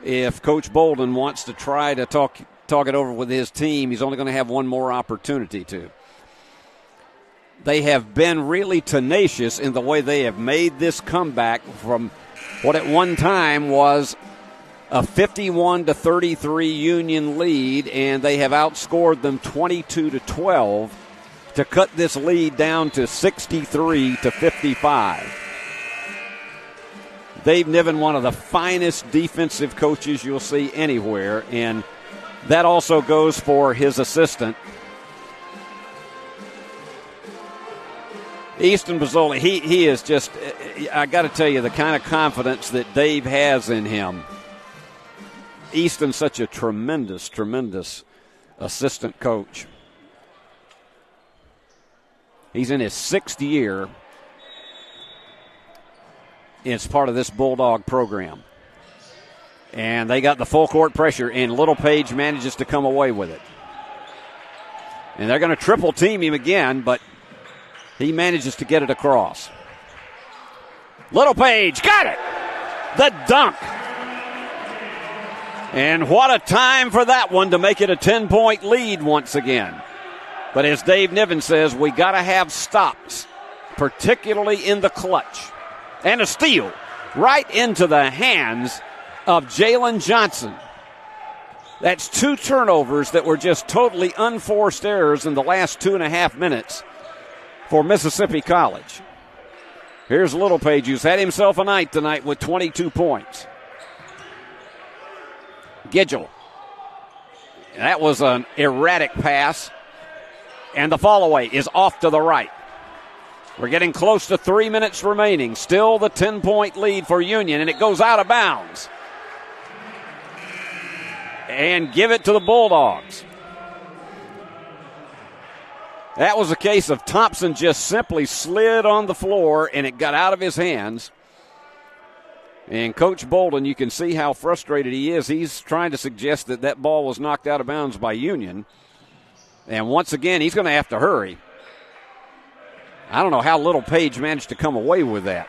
S3: if Coach Bolden wants to try to talk it over with his team, he's only going to have 1 more opportunity to. They have been really tenacious in the way they have made this comeback from what at one time was a 51-33 Union lead, and they have outscored them 22-12 to cut this lead down to 63-55. Dave Niven, one of the finest defensive coaches you'll see anywhere, and that also goes for his assistant, Easton Bozzoli. He is just, I got to tell you, the kind of confidence that Dave has in him. Easton's such a tremendous, tremendous assistant coach. He's in his 6th year as part of this Bulldog program. And they got the full court pressure, and Little Page manages to come away with it. And they're going to triple team him again, but he manages to get it across. Little Page got it! The dunk! And what a time for that one to make it a 10-point lead once again. But as Dave Niven says, we got to have stops, particularly in the clutch. And a steal right into the hands of Jalen Johnson. That's 2 turnovers that were just totally unforced errors in the last 2.5 minutes for Mississippi College. Here's Little Page, who's had himself a night tonight with 22 points. Gidgell. That was an erratic pass. And the fall-away is off to the right. We're getting close to 3 minutes remaining. Still the 10-point lead for Union, and it goes out of bounds. And give it to the Bulldogs. That was a case of Thompson just simply slid on the floor, and it got out of his hands. And Coach Bolden, you can see how frustrated he is. He's trying to suggest that that ball was knocked out of bounds by Union. And once again, he's going to have to hurry. I don't know how Little Page managed to come away with that.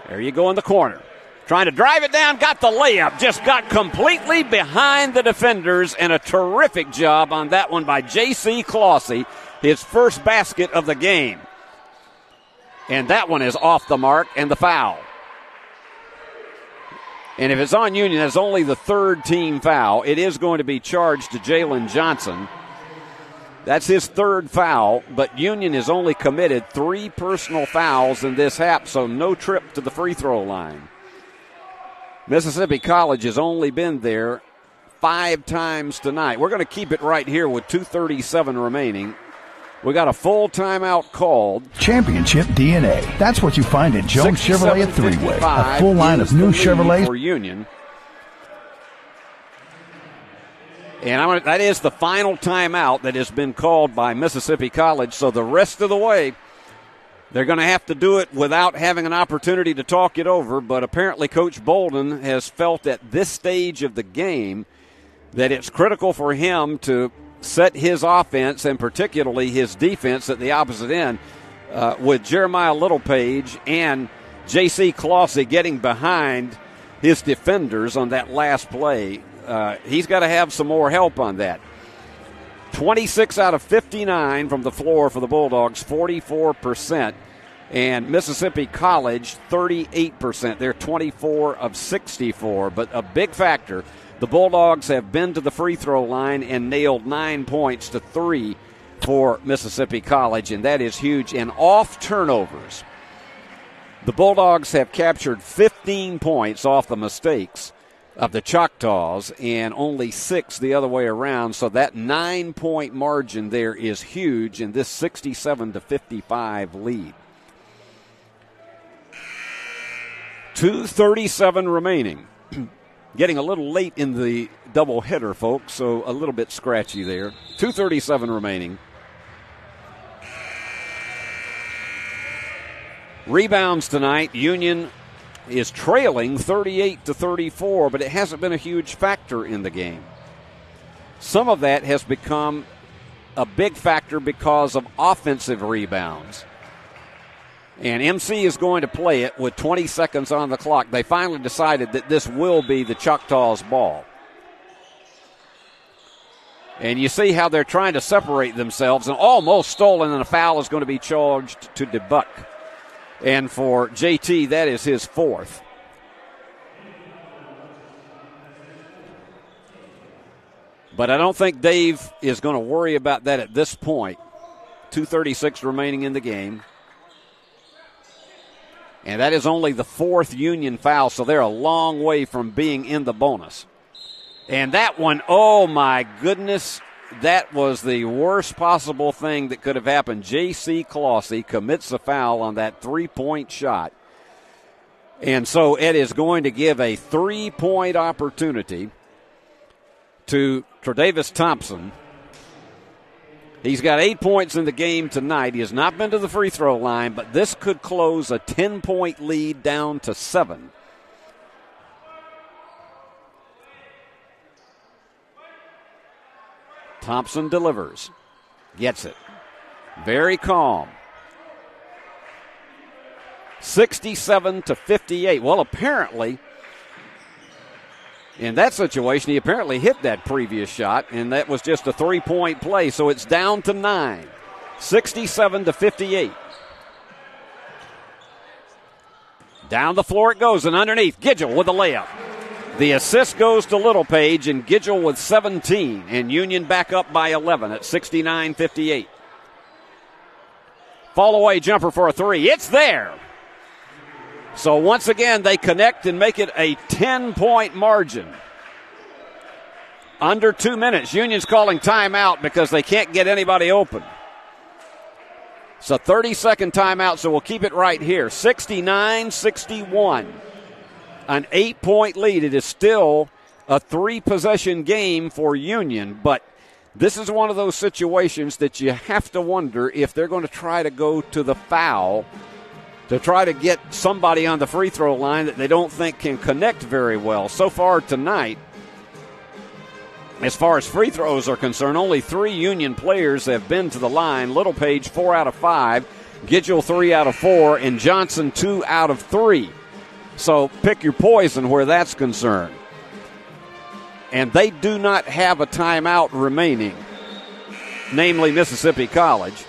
S3: There you go in the corner. Trying to drive it down, got the layup, just got completely behind the defenders, and a terrific job on that one by J.C. Clausey, his first basket of the game. And that one is off the mark, and the foul. And if it's on Union, that's only the third team foul. It is going to be charged to Jalen Johnson. That's his third foul, but Union has only committed 3 personal fouls in this half, so no trip to the free throw line. Mississippi College has only been there 5 times tonight. We're going to keep it right here with 2:37 remaining. We got a full timeout called.
S6: Championship DNA. That's what you find at Jones Chevrolet at Three-Way. A full line of new Chevrolets
S3: for Union. And that is the final timeout that has been called by Mississippi College. So the rest of the way, they're going to have to do it without having an opportunity to talk it over. But apparently Coach Bolden has felt at this stage of the game that it's critical for him to set his offense and particularly his defense at the opposite end with Jeremiah Littlepage and J.C. Clausey getting behind his defenders on that last play. He's got to have some more help on that. 26 out of 59 from the floor for the Bulldogs, 44%. And Mississippi College, 38%. They're 24 of 64. But a big factor, the Bulldogs have been to the free throw line and nailed 9 points to 3 for Mississippi College, and that is huge. And off turnovers, the Bulldogs have captured 15 points off the mistakes of the Choctaws and only 6 the other way around. So that 9-point margin there is huge in this 67-55 lead. 2:37 remaining. Getting a little late in the doubleheader, folks, so a little bit scratchy there. 2:37 remaining. Rebounds tonight. Union is trailing 38-34, but it hasn't been a huge factor in the game. Some of that has become a big factor because of offensive rebounds. And MC is going to play it with 20 seconds on the clock. They finally decided that this will be the Choctaws' ball. And you see how they're trying to separate themselves, and almost stolen, and a foul is going to be charged to DeBuck. And for JT, that is his 4th. But I don't think Dave is going to worry about that at this point. 2:36 remaining in the game. And that is only the 4th Union foul, so they're a long way from being in the bonus. And that one, oh my goodness, that was the worst possible thing that could have happened. J.C. Clausey commits a foul on that 3-point shot. And so it is going to give a 3-point opportunity to Tre'Davious Thompson. He's got 8 points in the game tonight. He has not been to the free throw line, but this could close a 10-point lead down to 7. Thompson delivers. Gets it. Very calm. 67-58. Well, apparently, in that situation, he apparently hit that previous shot, and that was just a 3-point play, so it's down to 9. 67-58. Down the floor it goes, and underneath, Gidgel with a layup. The assist goes to Littlepage, and Gidgel with 17, and Union back up by 11 at 69-58. Fall-away jumper for a 3. It's there. So once again, they connect and make it a 10-point margin. Under 2 minutes. Union's calling timeout because they can't get anybody open. It's a 30-second timeout, so we'll keep it right here. 69-61. An 8-point lead. It is still a 3-possession game for Union, but this is one of those situations that you have to wonder if they're going to try to go to the foul to try to get somebody on the free throw line that they don't think can connect very well. So far tonight, As far as free throws are concerned, only 3 Union players have been to the line. Little Page 4 out of 5, Gidgel 3 out of 4, and Johnson 2 out of 3. So pick your poison where that's concerned. And they do not have a timeout remaining, namely Mississippi College.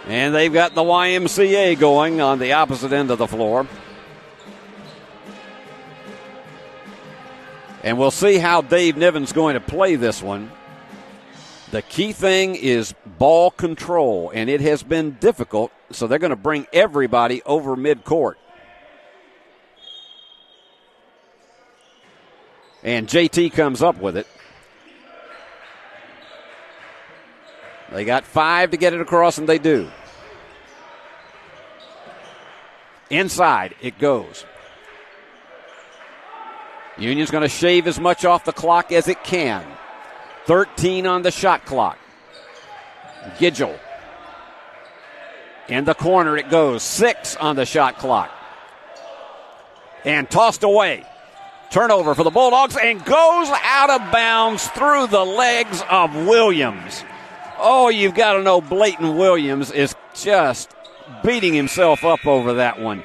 S3: And they've got the YMCA going on the opposite end of the floor. And we'll see how Dave Niven's going to play this one. The key thing is ball control, and it has been difficult, so they're going to bring everybody over midcourt. And JT comes up with it. They got 5 to get it across, and they do. Inside it goes. Union's going to shave as much off the clock as it can. 13 on the shot clock. Gidgel. In the corner it goes. 6 on the shot clock. And tossed away. Turnover for the Bulldogs and goes out of bounds through the legs of Williams. Oh, you've got to know Blayton Williams is just beating himself up over that one.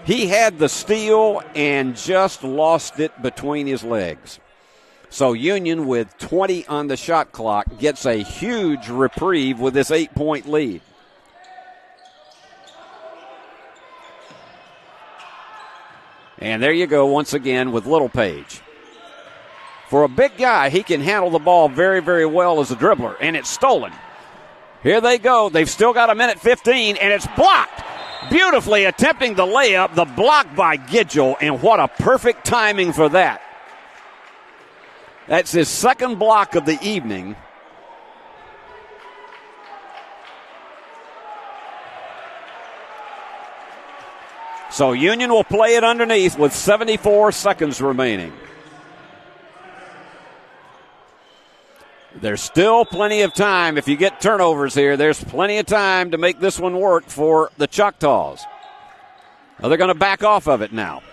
S3: He had the steal and just lost it between his legs. So Union, with 20 on the shot clock, gets a huge reprieve with this 8-point lead. And there you go once again with Little Page. For a big guy, he can handle the ball very, very well as a dribbler, and it's stolen. Here they go. They've still got 1:15, and it's blocked. Beautifully attempting the layup, the block by Gidgel, and what a perfect timing for that. That's his second block of the evening. So Union will play it underneath with 74 seconds remaining. There's still plenty of time. If you get turnovers here, there's plenty of time to make this one work for the Choctaws. Well, they're going to back off of it now.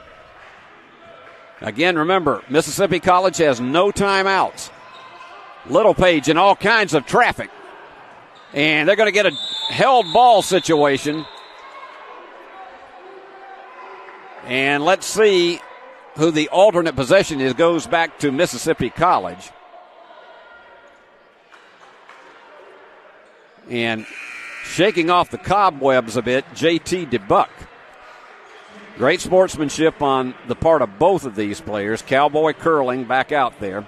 S3: Again, remember, Mississippi College has no timeouts. Little Page in all kinds of traffic. And they're going to get a held ball situation. And let's see who the alternate possession is. Goes back to Mississippi College. And shaking off the cobwebs a bit, J.T. DeBuck. Great sportsmanship on the part of both of these players. Cowboy curling back out there.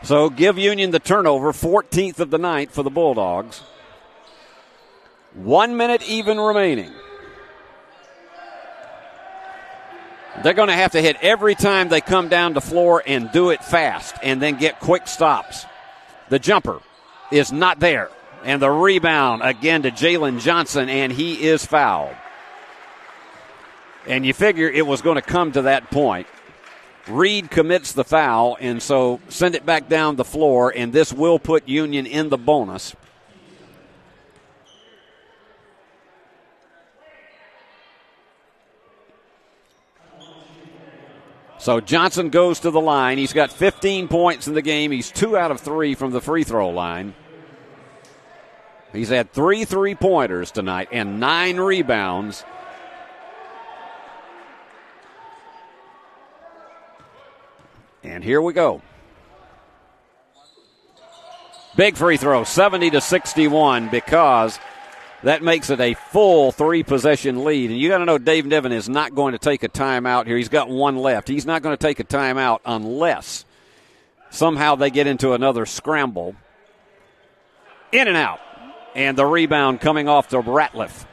S3: So give Union the turnover, 14th of the night for the Bulldogs. 1 minute even remaining. They're going to have to hit every time they come down the floor and do it fast and then get quick stops. The jumper is not there. And the rebound again to Jalen Johnson, and he is fouled. And you figure it was going to come to that point. Reed commits the foul, and so send it back down the floor, and this will put Union in the bonus. So Johnson goes to the line. He's got 15 points in the game. He's 2 out of 3 from the free throw line. He's had 3 3-pointers tonight and 9 rebounds. And here we go. Big free throw, 70-61, because that makes it a full 3-possession lead. And you got to know Dave Niven is not going to take a timeout here. He's got 1 left. He's not going to take a timeout unless somehow they get into another scramble. In and out. And the rebound coming off to Ratliff.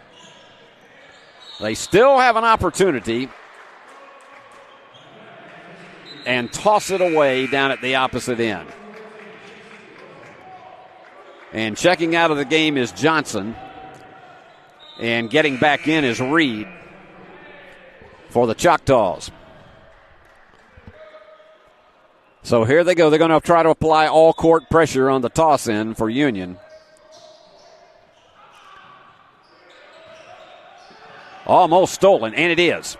S3: They still have an opportunity. And toss it away down at the opposite end. And checking out of the game is Johnson. And getting back in is Reed for the Choctaws. So here they go. They're going to try to apply all court pressure on the toss in for Union. Almost stolen, and it is.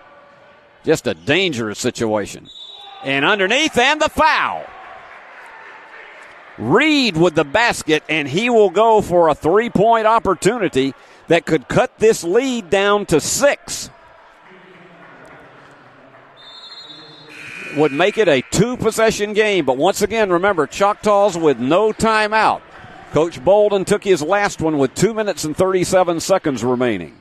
S3: Just a dangerous situation. And underneath, and the foul. Reed with the basket, and he will go for a 3-point opportunity that could cut this lead down to 6. Would make it a 2-possession game, but once again, remember, Choctaws with no timeout. Coach Bolden took his last one with 2 minutes and 37 seconds remaining.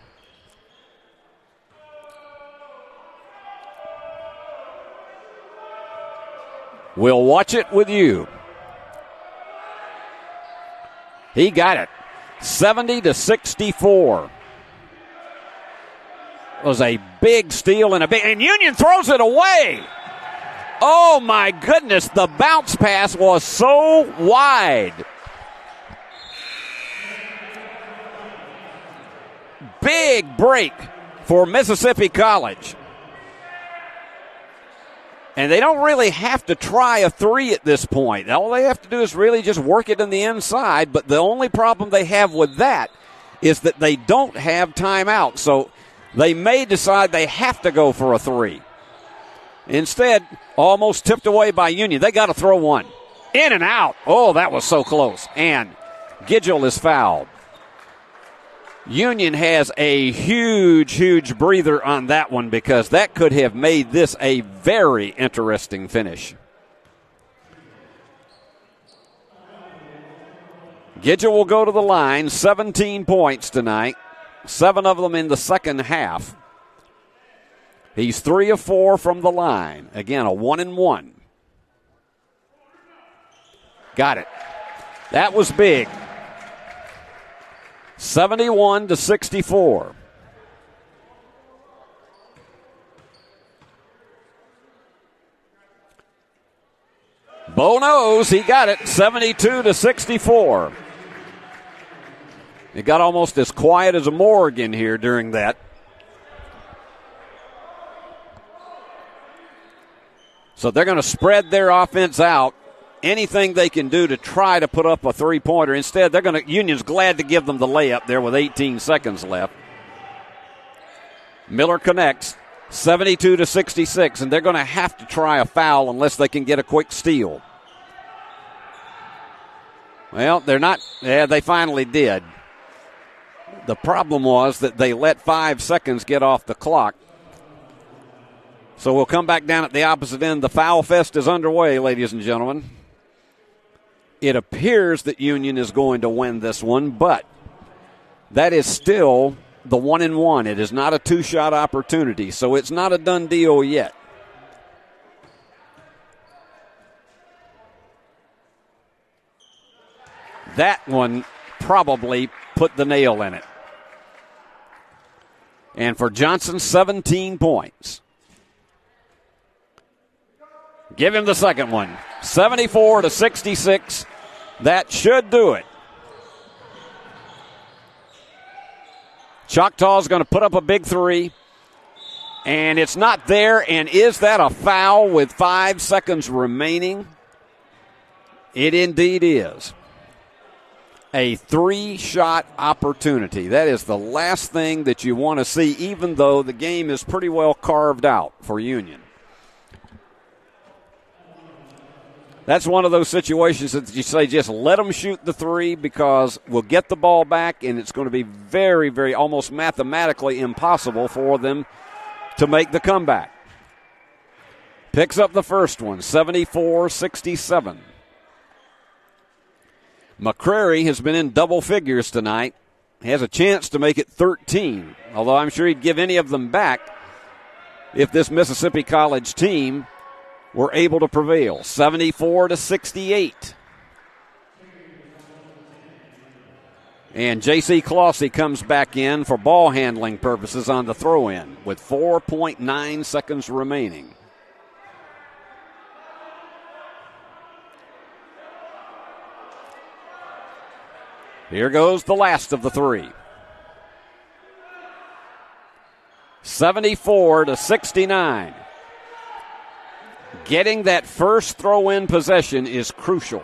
S3: We'll watch it with you. He got it. 70-64. It was a big steal and Union throws it away. Oh my goodness, the bounce pass was so wide. Big break for Mississippi College. And they don't really have to try a 3 at this point. All they have to do is really just work it in the inside. But the only problem they have with that is that they don't have timeout. So they may decide they have to go for a 3. Instead, almost tipped away by Union. They got to throw one. In and out. Oh, that was so close. And Gidgel is fouled. Union has a huge breather on that one because that could have made this a very interesting finish. Gidgel will go to the line, 17 points tonight, 7 of them in the second half. He's 3 of 4 from the line. Again, a 1-and-1. Got it. That was big. 71-64. Bo knows he got it. 72-64. It got almost as quiet as a morgue in here during that. So they're going to spread their offense out. Anything they can do to try to put up a 3-pointer. Instead, Union's glad to give them the layup there with 18 seconds left. Miller connects, 72-66, and they're going to have to try a foul unless they can get a quick steal. Well, they're not. Yeah, they finally did. The problem was that they let 5 seconds get off the clock. So we'll come back down at the opposite end. The foul fest is underway, ladies and gentlemen. It appears that Union is going to win this one, but that is still the 1-and-1. It is not a 2-shot opportunity, so it's not a done deal yet. That one probably put the nail in it. And for Johnson, 17 points. Give him the second one. 74-66. That should do it. Choctaw's going to put up a big 3. And it's not there. And is that a foul with 5 seconds remaining? It indeed is. A 3-shot opportunity. That is the last thing that you want to see, even though the game is pretty well carved out for Union. That's one of those situations that you say just let them shoot the 3 because we'll get the ball back and it's going to be very, very almost mathematically impossible for them to make the comeback. Picks up the first one, 74-67. McCrary has been in double figures tonight. He has a chance to make it 13, although I'm sure he'd give any of them back if this Mississippi College team were able to prevail. 74-68. And J.C. Clossy comes back in for ball handling purposes on the throw-in with 4.9 seconds remaining. Here goes the last of the 3. 74-69. Getting that first throw-in possession is crucial.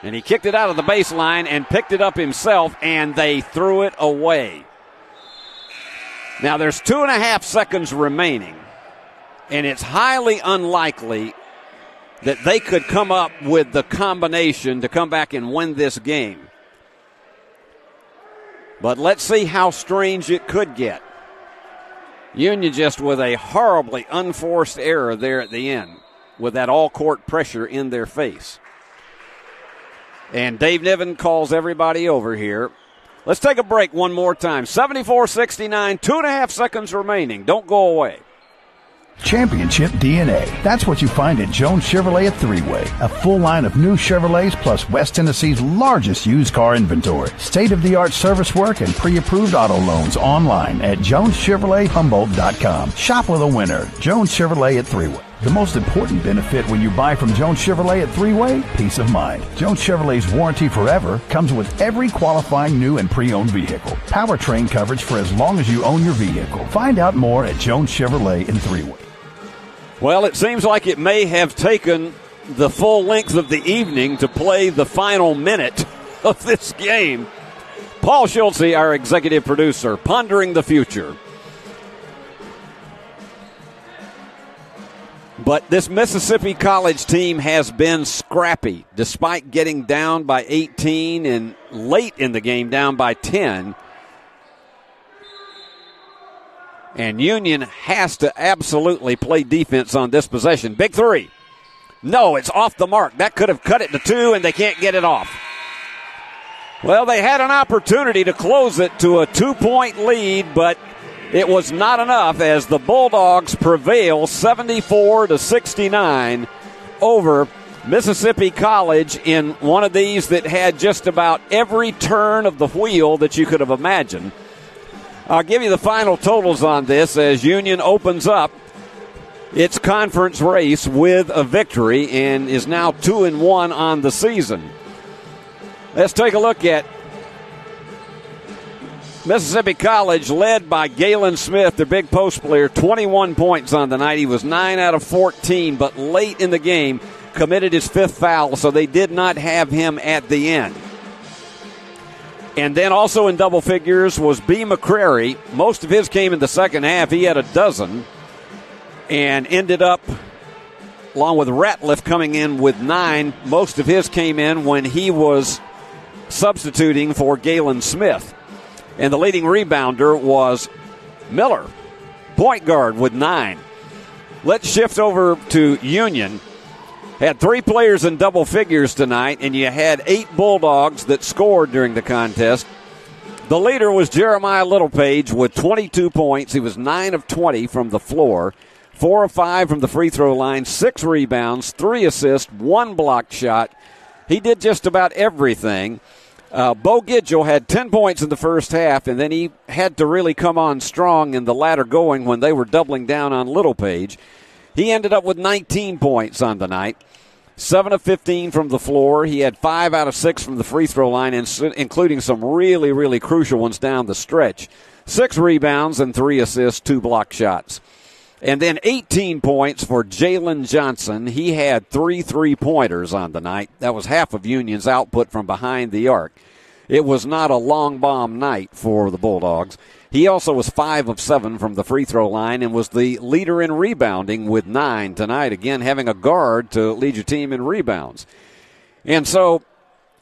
S3: And he kicked it out of the baseline and picked it up himself, and they threw it away. Now there's 2.5 seconds remaining, and it's highly unlikely that they could come up with the combination to come back and win this game. But let's see how strange it could get. Union just with a horribly unforced error there at the end, with that all-court pressure in their face. And Dave Niven calls everybody over here. Let's take a break one more time. 74-69, 2.5 seconds remaining. Don't go away.
S6: Championship DNA. That's what you find at Jones Chevrolet at Three-Way. A full line of new Chevrolets plus West Tennessee's largest used car inventory. State-of-the-art service work and pre-approved auto loans online at JonesChevroletHumboldt.com. Shop with a winner. Jones Chevrolet at Three-Way. The most important benefit when you buy from Jones Chevrolet at Three-Way? Peace of mind. Jones Chevrolet's warranty forever comes with every qualifying new and pre-owned vehicle. Powertrain coverage for as long as you own your vehicle. Find out more at Jones Chevrolet in Three-Way.
S3: Well, it seems like it may have taken the full length of the evening to play the final minute of this game. Paul Schultze, our executive producer, pondering the future. But this Mississippi College team has been scrappy, despite getting down by 18 and late in the game down by 10. And Union has to absolutely play defense on this possession. Big three. No, it's off the mark. That could have cut it to 2, and they can't get it off. Well, they had an opportunity to close it to a 2-point lead, but it was not enough as the Bulldogs prevail 74-69 over Mississippi College in one of these that had just about every turn of the wheel that you could have imagined. I'll give you the final totals on this as Union opens up its conference race with a victory and is now 2-1 on the season. Let's take a look at Mississippi College, led by Galen Smith, their big post player, 21 points on the night. He was 9 out of 14, but late in the game committed his 5th foul, so they did not have him at the end. And then also in double figures was B. McCrary. Most of his came in the second half. He had a dozen and ended up, along with Ratliff, coming in with 9. Most of his came in when he was substituting for Galen Smith. And the leading rebounder was Miller, point guard with 9. Let's shift over to Union. Had 3 players in double figures tonight, and you had 8 Bulldogs that scored during the contest. The leader was Jeremiah Littlepage with 22 points. He was 9 of 20 from the floor, 4 of 5 from the free throw line, 6 rebounds, 3 assists, 1 blocked shot. He did just about everything. Bo Gidgel had 10 points in the first half, and then he had to really come on strong in the latter going when they were doubling down on Littlepage. He ended up with 19 points on the night, 7 of 15 from the floor. He had 5 out of 6 from the free throw line, including some really, really crucial ones down the stretch. 6 rebounds and 3 assists, 2 block shots. And then 18 points for Jalen Johnson. He had 3 3-pointers on the night. That was half of Union's output from behind the arc. It was not a long bomb night for the Bulldogs. He also was 5 of 7 from the free throw line and was the leader in rebounding with 9 tonight. Again, having a guard to lead your team in rebounds. And so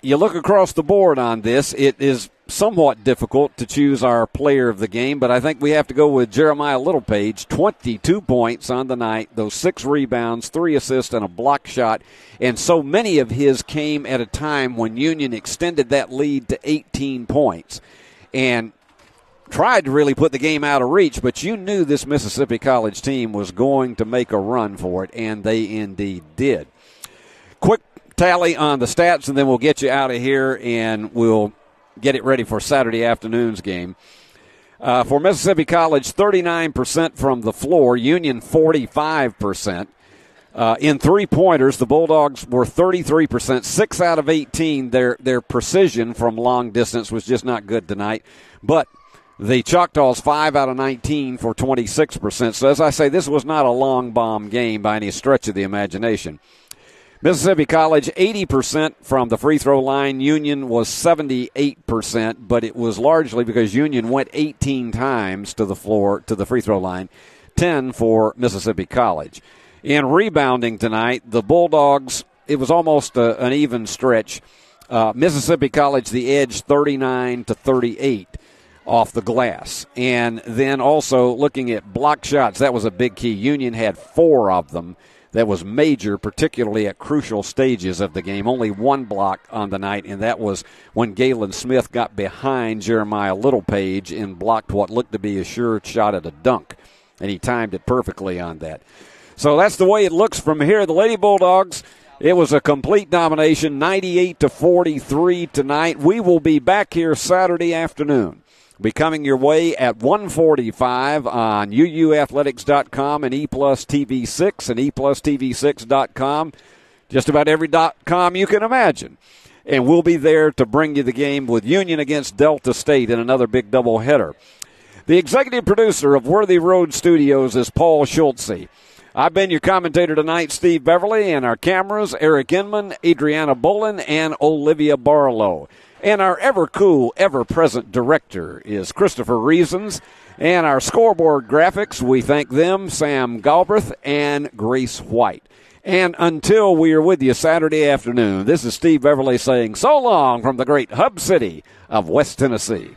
S3: you look across the board on this, it is somewhat difficult to choose our player of the game, but I think we have to go with Jeremiah Littlepage, 22 points on the night, those 6 rebounds, 3 assists, and a block shot. And so many of his came at a time when Union extended that lead to 18 points and tried to really put the game out of reach, but you knew this Mississippi College team was going to make a run for it, and they indeed did. Quick tally on the stats, and then we'll get you out of here, and we'll get it ready for Saturday afternoon's game. For Mississippi College, 39% from the floor, Union 45%. In 3-pointers, the Bulldogs were 33%, 6 out of 18. Their precision from long distance was just not good tonight. But the Choctaws 5 out of 19 for 26%. So as I say, this was not a long bomb game by any stretch of the imagination. Mississippi College, 80% from the free throw line. Union was 78%, but it was largely because Union went 18 times to the free throw line, 10 for Mississippi College. In rebounding tonight, the Bulldogs, it was almost an even stretch. Mississippi College, the edge, 39-38 off the glass. And then also looking at block shots, that was a big key. Union had 4 of them. That was major, particularly at crucial stages of the game. Only 1 block on the night, and that was when Galen Smith got behind Jeremiah Littlepage and blocked what looked to be a sure shot at a dunk. And he timed it perfectly on that. So that's the way it looks from here. The Lady Bulldogs, it was a complete domination, 98-43 tonight. We will be back here Saturday afternoon. Be coming your way at 1:45 on uuathletics.com and ePlusTV6 and ePlusTV6.com. Just about every .com you can imagine. And we'll be there to bring you the game with Union against Delta State in another big doubleheader. The executive producer of Worthy Road Studios is Paul Schultze. I've been your commentator tonight, Steve Beverly, and our cameras, Eric Inman, Adriana Bolin, and Olivia Barlow. And our ever-cool, ever-present director is Christopher Reasons. And our scoreboard graphics, we thank them, Sam Galbraith and Grace White. And until we are with you Saturday afternoon, this is Steve Beverly saying so long from the great hub city of West Tennessee.